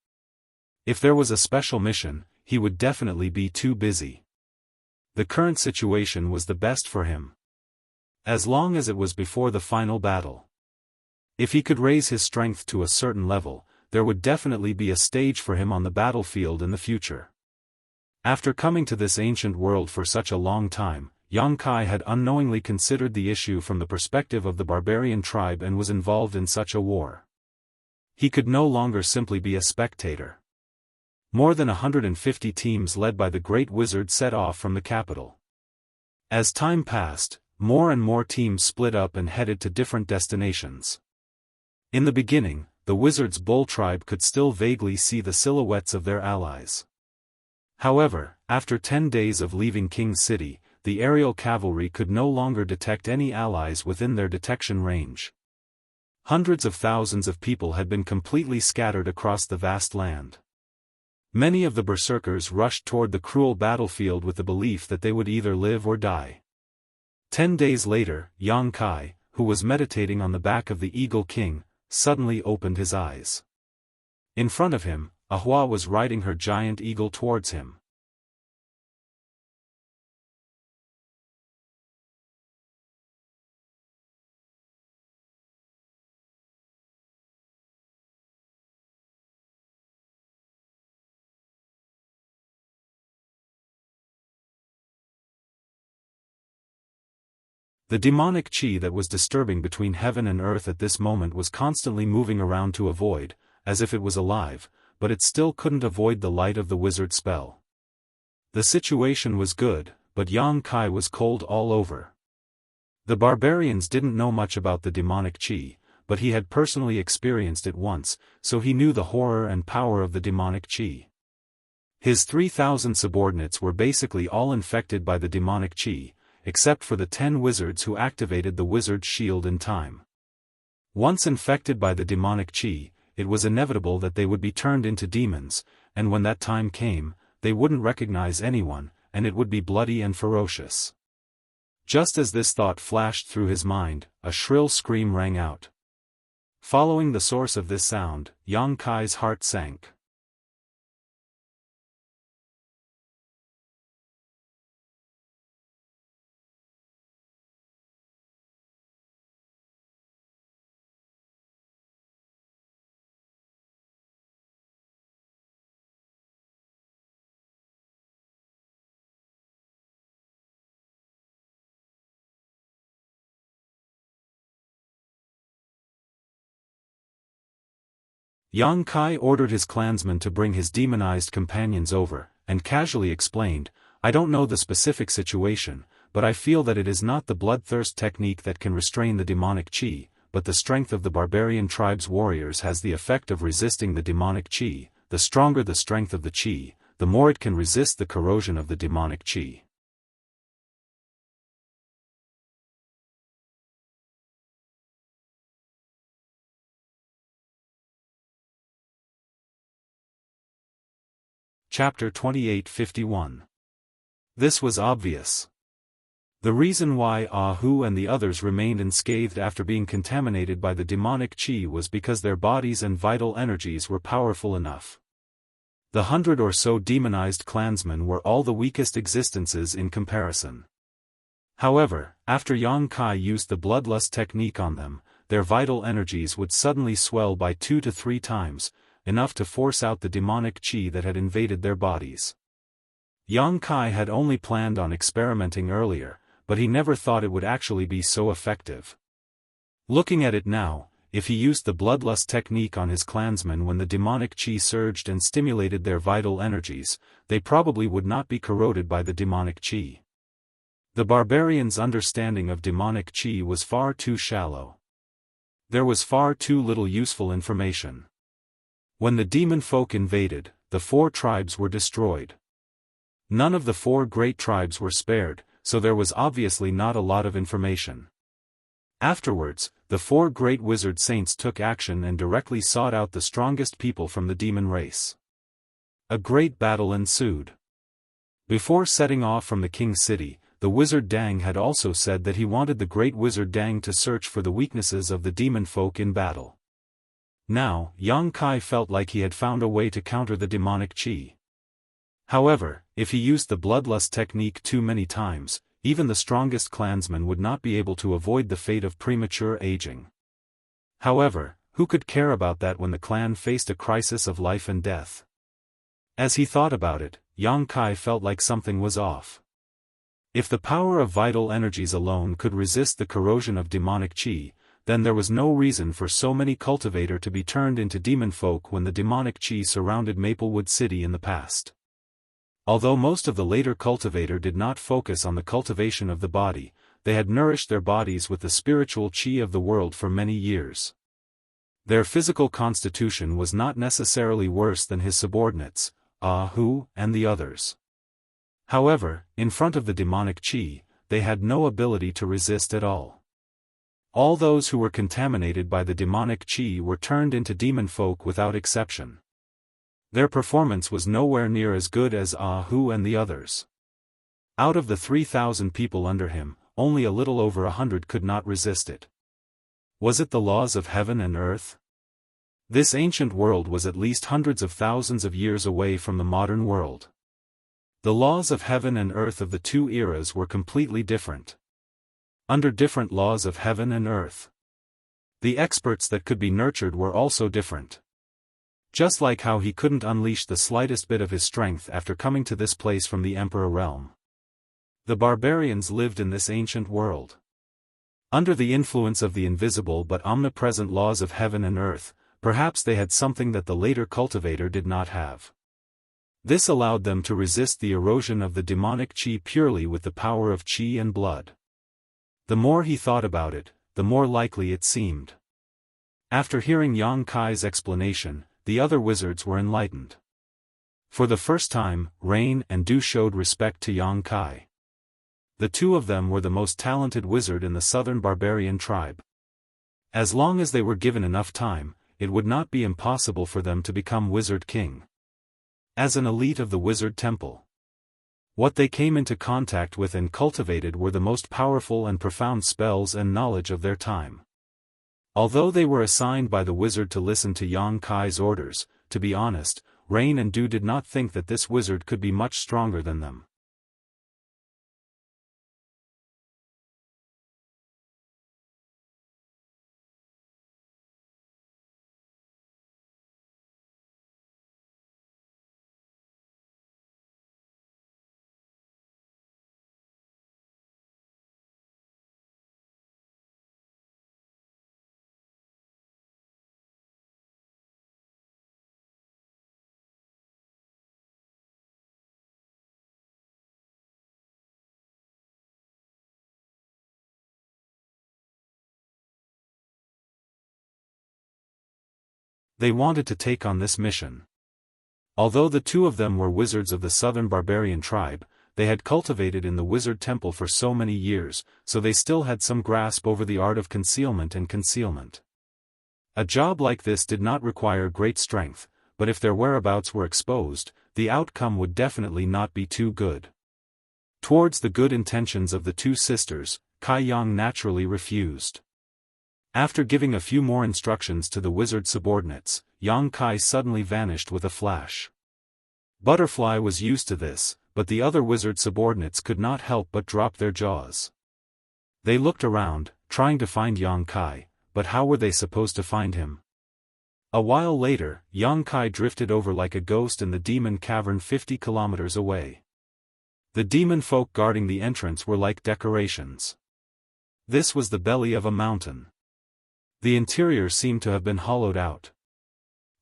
If there was a special mission, he would definitely be too busy. The current situation was the best for him. As long as it was before the final battle. If he could raise his strength to a certain level, there would definitely be a stage for him on the battlefield in the future. After coming to this ancient world for such a long time, Yang Kai had unknowingly considered the issue from the perspective of the barbarian tribe and was involved in such a war. He could no longer simply be a spectator. More than 150 teams led by the great wizard set off from the capital. As time passed, more and more teams split up and headed to different destinations. In the beginning, the wizard's bull tribe could still vaguely see the silhouettes of their allies. However, after 10 days of leaving King's City, the aerial cavalry could no longer detect any allies within their detection range. Hundreds of thousands of people had been completely scattered across the vast land. Many of the berserkers rushed toward the cruel battlefield with the belief that they would either live or die. 10 days later, Yang Kai, who was meditating on the back of the Eagle King, suddenly opened his eyes. In front of him, Ahua was riding her giant eagle towards him. The demonic chi that was disturbing between heaven and earth at this moment was constantly moving around to avoid, as if it was alive, but it still couldn't avoid the light of the wizard spell. The situation was good, but Yang Kai was cold all over. The barbarians didn't know much about the demonic chi, but he had personally experienced it once, so he knew the horror and power of the demonic chi. His 3,000 subordinates were basically all infected by the demonic chi, except for the 10 wizards who activated the wizard's shield in time. Once infected by the demonic chi, it was inevitable that they would be turned into demons, and when that time came, they wouldn't recognize anyone, and it would be bloody and ferocious. Just as this thought flashed through his mind, a shrill scream rang out. Following the source of this sound, Yang Kai's heart sank. Yang Kai ordered his clansmen to bring his demonized companions over, and casually explained, "I don't know the specific situation, but I feel that it is not the bloodthirst technique that can restrain the demonic chi, but the strength of the barbarian tribe's warriors has the effect of resisting the demonic chi. The stronger the strength of the chi, the more it can resist the corrosion of the demonic chi." Chapter 2851. This was obvious. The reason why Ahu and the others remained unscathed after being contaminated by the demonic chi was because their bodies and vital energies were powerful enough. The 100 or so demonized clansmen were all the weakest existences in comparison. However, after Yang Kai used the bloodlust technique on them, their vital energies would suddenly swell by 2 to 3 times, enough to force out the demonic qi that had invaded their bodies. Yang Kai had only planned on experimenting earlier, but he never thought it would actually be so effective. Looking at it now, if he used the bloodlust technique on his clansmen when the demonic qi surged and stimulated their vital energies, they probably would not be corroded by the demonic qi. The barbarians' understanding of demonic qi was far too shallow. There was far too little useful information. When the demon folk invaded, the 4 tribes were destroyed. None of the 4 great tribes were spared, so there was obviously not a lot of information. Afterwards, the 4 great wizard saints took action and directly sought out the strongest people from the demon race. A great battle ensued. Before setting off from the king's city, the wizard Dang had also said that he wanted the great wizard Dang to search for the weaknesses of the demon folk in battle. Now, Yang Kai felt like he had found a way to counter the demonic qi. However, if he used the bloodlust technique too many times, even the strongest clansman would not be able to avoid the fate of premature aging. However, who could care about that when the clan faced a crisis of life and death? As he thought about it, Yang Kai felt like something was off. If the power of vital energies alone could resist the corrosion of demonic qi, then there was no reason for so many cultivator to be turned into demon folk when the demonic qi surrounded Maplewood City in the past. Although most of the later cultivator did not focus on the cultivation of the body, they had nourished their bodies with the spiritual qi of the world for many years. Their physical constitution was not necessarily worse than his subordinates, Hu and the others. However, in front of the demonic qi, they had no ability to resist at all. All those who were contaminated by the demonic qi were turned into demon folk without exception. Their performance was nowhere near as good as Hu and the others. Out of the 3,000 people under him, only a little over 100 could not resist it. Was it the laws of heaven and earth? This ancient world was at least hundreds of thousands of years away from the modern world. The laws of heaven and earth of the 2 eras were completely different. Under different laws of heaven and earth. The experts that could be nurtured were also different. Just like how he couldn't unleash the slightest bit of his strength after coming to this place from the Emperor realm. The barbarians lived in this ancient world. Under the influence of the invisible but omnipresent laws of heaven and earth, perhaps they had something that the later cultivator did not have. This allowed them to resist the erosion of the demonic qi purely with the power of qi and blood. The more he thought about it, the more likely it seemed. After hearing Yang Kai's explanation, the other wizards were enlightened. For the first time, Rain and Du showed respect to Yang Kai. The 2 of them were the most talented wizard in the southern barbarian tribe. As long as they were given enough time, it would not be impossible for them to become wizard king. As an elite of the wizard temple, what they came into contact with and cultivated were the most powerful and profound spells and knowledge of their time. Although they were assigned by the wizard to listen to Yang Kai's orders, to be honest, Rain and Du did not think that this wizard could be much stronger than them. They wanted to take on this mission. Although the 2 of them were wizards of the southern barbarian tribe, they had cultivated in the wizard temple for so many years, so they still had some grasp over the art of concealment and concealment. A job like this did not require great strength, but if their whereabouts were exposed, the outcome would definitely not be too good. Towards the good intentions of the 2 sisters, Kai Yang naturally refused. After giving a few more instructions to the wizard subordinates, Yang Kai suddenly vanished with a flash. Butterfly was used to this, but the other wizard subordinates could not help but drop their jaws. They looked around, trying to find Yang Kai, but how were they supposed to find him? A while later, Yang Kai drifted over like a ghost in the demon cavern 50 kilometers away. The demon folk guarding the entrance were like decorations. This was the belly of a mountain. The interior seemed to have been hollowed out.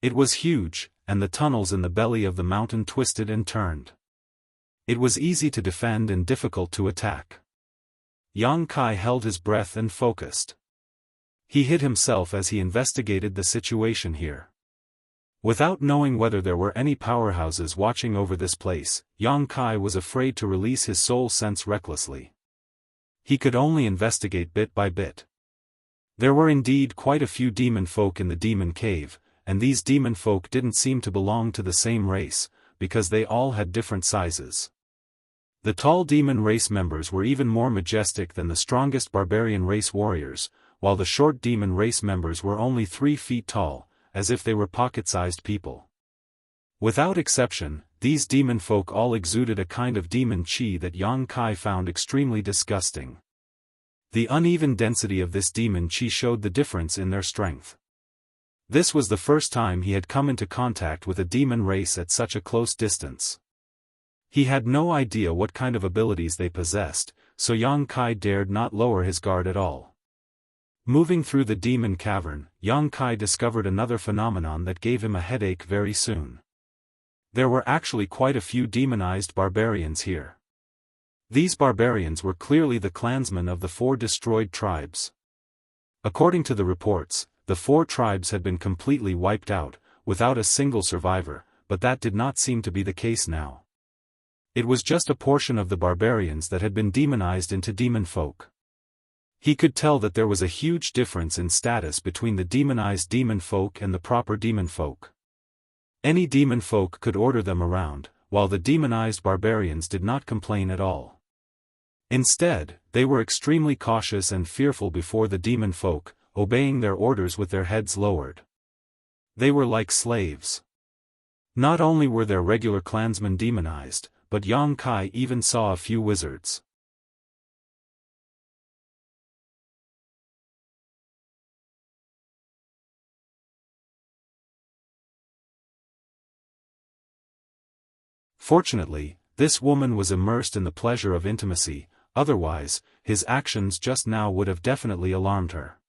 It was huge, and the tunnels in the belly of the mountain twisted and turned. It was easy to defend and difficult to attack. Yang Kai held his breath and focused. He hid himself as he investigated the situation here. Without knowing whether there were any powerhouses watching over this place, Yang Kai was afraid to release his soul sense recklessly. He could only investigate bit by bit. There were indeed quite a few demon folk in the demon cave, and these demon folk didn't seem to belong to the same race, because they all had different sizes. The tall demon race members were even more majestic than the strongest barbarian race warriors, while the short demon race members were only 3 feet tall, as if they were pocket-sized people. Without exception, these demon folk all exuded a kind of demon chi that Yang Kai found extremely disgusting. The uneven density of this demon chi showed the difference in their strength. This was the first time he had come into contact with a demon race at such a close distance. He had no idea what kind of abilities they possessed, so Yang Kai dared not lower his guard at all. Moving through the demon cavern, Yang Kai discovered another phenomenon that gave him a headache very soon. There were actually quite a few demonized barbarians here. These barbarians were clearly the clansmen of the 4 destroyed tribes. According to the reports, the 4 tribes had been completely wiped out, without a single survivor, but that did not seem to be the case now. It was just a portion of the barbarians that had been demonized into demon folk. He could tell that there was a huge difference in status between the demonized demon folk and the proper demon folk. Any demon folk could order them around, while the demonized barbarians did not complain at all. Instead, they were extremely cautious and fearful before the demon folk, obeying their orders with their heads lowered. They were like slaves. Not only were their regular clansmen demonized, but Yang Kai even saw a few wizards. Fortunately, this woman was immersed in the pleasure of intimacy, otherwise, his actions just now would have definitely alarmed her.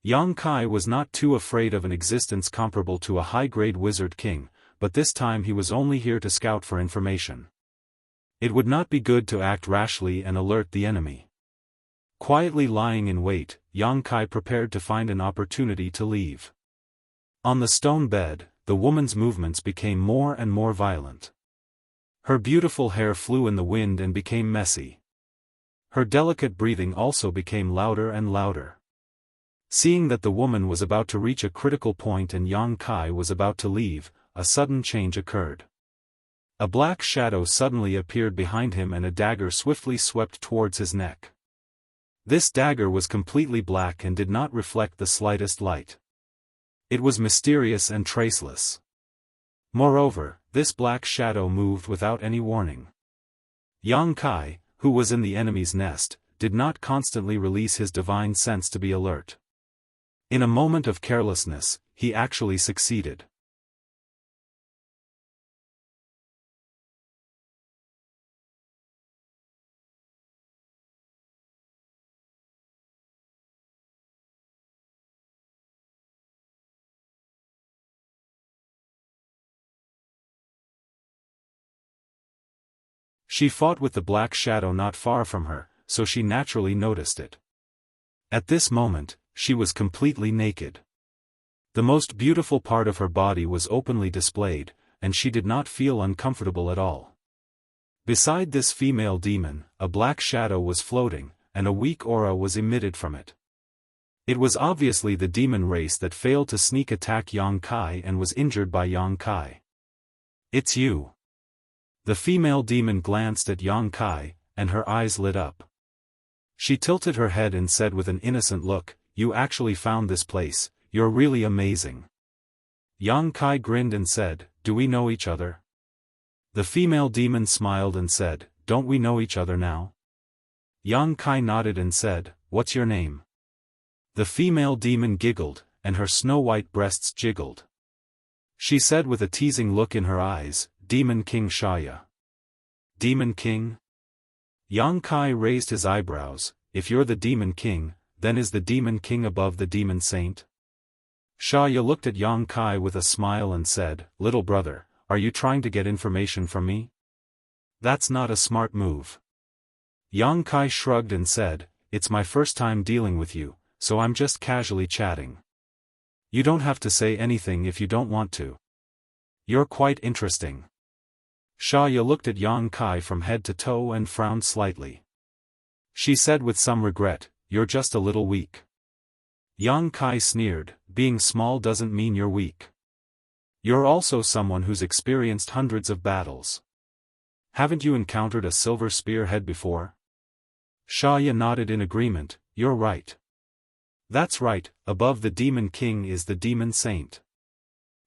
Yang Kai was not too afraid of an existence comparable to a high-grade wizard king, but this time he was only here to scout for information. It would not be good to act rashly and alert the enemy. Quietly lying in wait, Yang Kai prepared to find an opportunity to leave. On the stone bed, the woman's movements became more and more violent. Her beautiful hair flew in the wind and became messy. Her delicate breathing also became louder and louder. Seeing that the woman was about to reach a critical point and Yang Kai was about to leave, a sudden change occurred. A black shadow suddenly appeared behind him and a dagger swiftly swept towards his neck. This dagger was completely black and did not reflect the slightest light. It was mysterious and traceless. Moreover, this black shadow moved without any warning. Yang Kai, who was in the enemy's nest, did not constantly release his divine sense to be alert. In a moment of carelessness, he actually succeeded. She fought with the black shadow not far from her, so she naturally noticed it. At this moment, she was completely naked. The most beautiful part of her body was openly displayed, and she did not feel uncomfortable at all. Beside this female demon, a black shadow was floating, and a weak aura was emitted from it. It was obviously the demon race that failed to sneak attack Yang Kai and was injured by Yang Kai. "It's you." The female demon glanced at Yang Kai, and her eyes lit up. She tilted her head and said with an innocent look, "You actually found this place, you're really amazing." Yang Kai grinned and said, "Do we know each other?" The female demon smiled and said, "Don't we know each other now?" Yang Kai nodded and said, "What's your name?" The female demon giggled, and her snow-white breasts jiggled. She said with a teasing look in her eyes, Demon King Xianxia. Demon King? Yang Kai raised his eyebrows. If you're the Demon King, then is the Demon King above the Demon Saint? Xianxia looked at Yang Kai with a smile and said, Little brother, are you trying to get information from me? That's not a smart move. Yang Kai shrugged and said, It's my first time dealing with you, so I'm just casually chatting. You don't have to say anything if you don't want to. You're quite interesting. Xianxia looked at Yang Kai from head to toe and frowned slightly. She said with some regret, You're just a little weak. Yang Kai sneered, Being small doesn't mean you're weak. You're also someone who's experienced hundreds of battles. Haven't you encountered a silver spearhead before? Xianxia nodded in agreement, You're right. That's right, above the Demon King is the Demon Saint.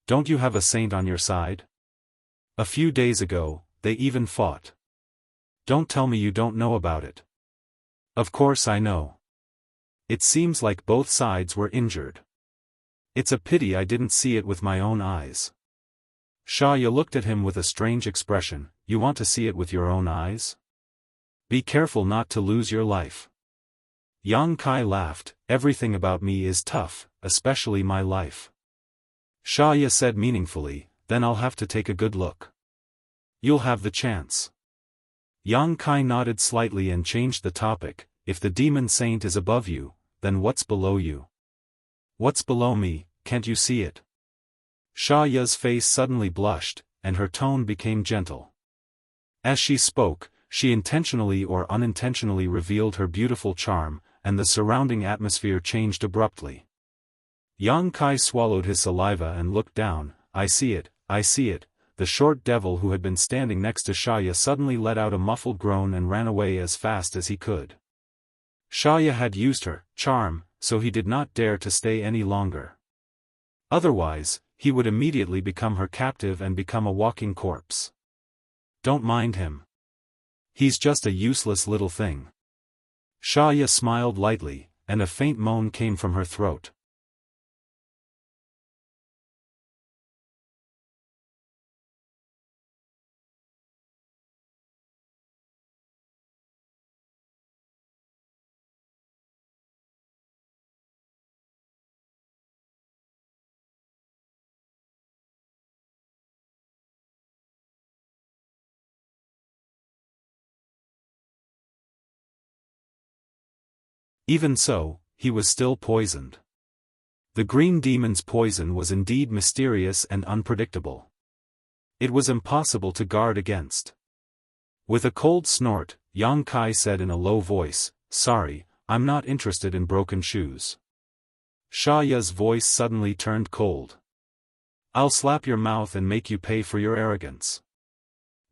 Don't you have a saint on your side? A few days ago, they even fought. Don't tell me you don't know about it. Of course I know. It seems like both sides were injured. It's a pity I didn't see it with my own eyes. Xianxia looked at him with a strange expression, You want to see it with your own eyes? Be careful not to lose your life. Yang Kai laughed, Everything about me is tough, especially my life. Xianxia said meaningfully, Then I'll have to take a good look. You'll have the chance. Yang Kai nodded slightly and changed the topic, If the Demon Saint is above you, then what's below you? What's below me, can't you see it? Xianxia's face suddenly blushed, and her tone became gentle. As she spoke, she intentionally or unintentionally revealed her beautiful charm, and the surrounding atmosphere changed abruptly. Yang Kai swallowed his saliva and looked down, I see it, I see it. The short devil who had been standing next to Xianxia suddenly let out a muffled groan and ran away as fast as he could. Xianxia had used her charm, so he did not dare to stay any longer. Otherwise, he would immediately become her captive and become a walking corpse. Don't mind him. He's just a useless little thing. Xianxia smiled lightly, and a faint moan came from her throat. Even so, he was still poisoned. The green demon's poison was indeed mysterious and unpredictable. It was impossible to guard against. With a cold snort, Yang Kai said in a low voice, Sorry, I'm not interested in broken shoes. Xianxia's voice suddenly turned cold. I'll slap your mouth and make you pay for your arrogance.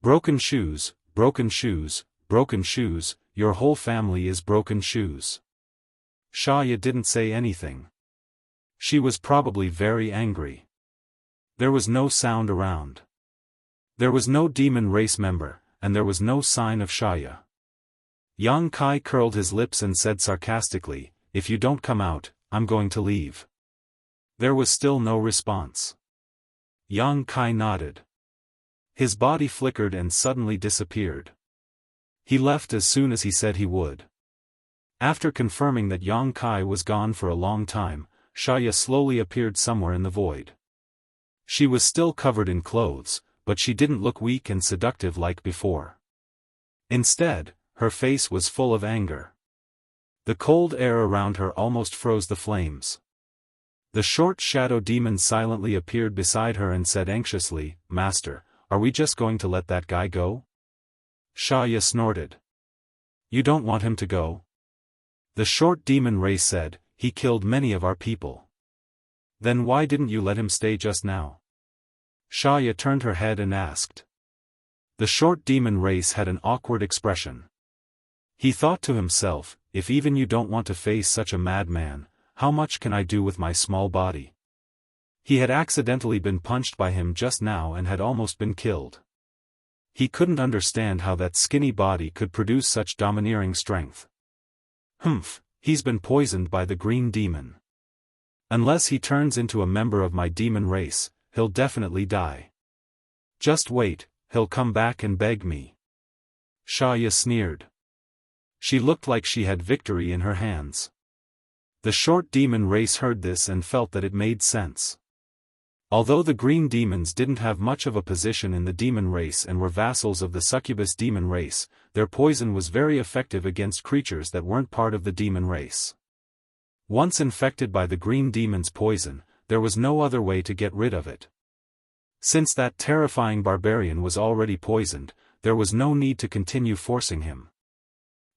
Broken shoes, broken shoes, broken shoes, your whole family is broken shoes. Xianxia didn't say anything. She was probably very angry. There was no sound around. There was no demon race member, and there was no sign of Xianxia. Yang Kai curled his lips and said sarcastically, If you don't come out, I'm going to leave. There was still no response. Yang Kai nodded. His body flickered and suddenly disappeared. He left as soon as he said he would. After confirming that Yang Kai was gone for a long time, Xianxia slowly appeared somewhere in the void. She was still covered in clothes, but she didn't look weak and seductive like before. Instead, her face was full of anger. The cold air around her almost froze the flames. The short shadow demon silently appeared beside her and said anxiously, Master, are we just going to let that guy go? Xianxia snorted. You don't want him to go? The short demon race said, He killed many of our people. Then why didn't you let him stay just now? Xianxia turned her head and asked. The short demon race had an awkward expression. He thought to himself, If even you don't want to face such a madman, how much can I do with my small body? He had accidentally been punched by him just now and had almost been killed. He couldn't understand how that skinny body could produce such domineering strength. He's been poisoned by the green demon. Unless he turns into a member of my demon race, he'll definitely die. Just wait, he'll come back and beg me." Xianxia sneered. She looked like she had victory in her hands. The short demon race heard this and felt that it made sense. Although the green demons didn't have much of a position in the demon race and were vassals of the succubus demon race, their poison was very effective against creatures that weren't part of the demon race. Once infected by the green demon's poison, there was no other way to get rid of it. Since that terrifying barbarian was already poisoned, there was no need to continue forcing him.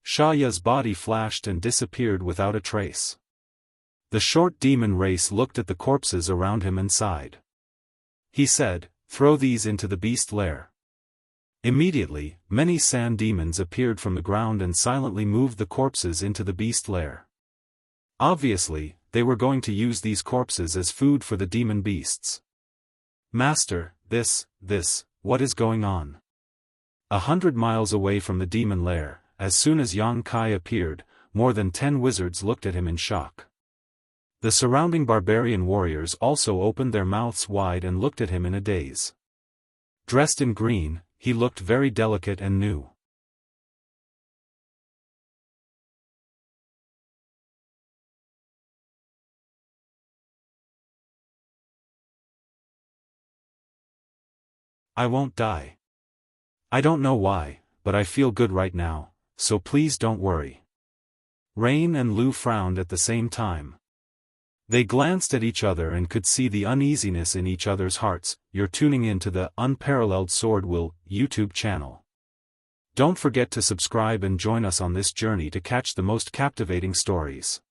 Xianxia's body flashed and disappeared without a trace. The short demon race looked at the corpses around him and sighed. He said, "Throw these into the beast lair." Immediately, many sand demons appeared from the ground and silently moved the corpses into the beast lair. Obviously, they were going to use these corpses as food for the demon beasts. "Master, what is going on?" 100 miles away from the demon lair, as soon as Yang Kai appeared, more than 10 wizards looked at him in shock. The surrounding barbarian warriors also opened their mouths wide and looked at him in a daze. Dressed in green, he looked very delicate and new. "I won't die. I don't know why, but I feel good right now, so please don't worry." Rain and Lu frowned at the same time. They glanced at each other and could see the uneasiness in each other's hearts. You're tuning in to the Unparalleled SwordWill YouTube channel. Don't forget to subscribe and join us on this journey to catch the most captivating stories.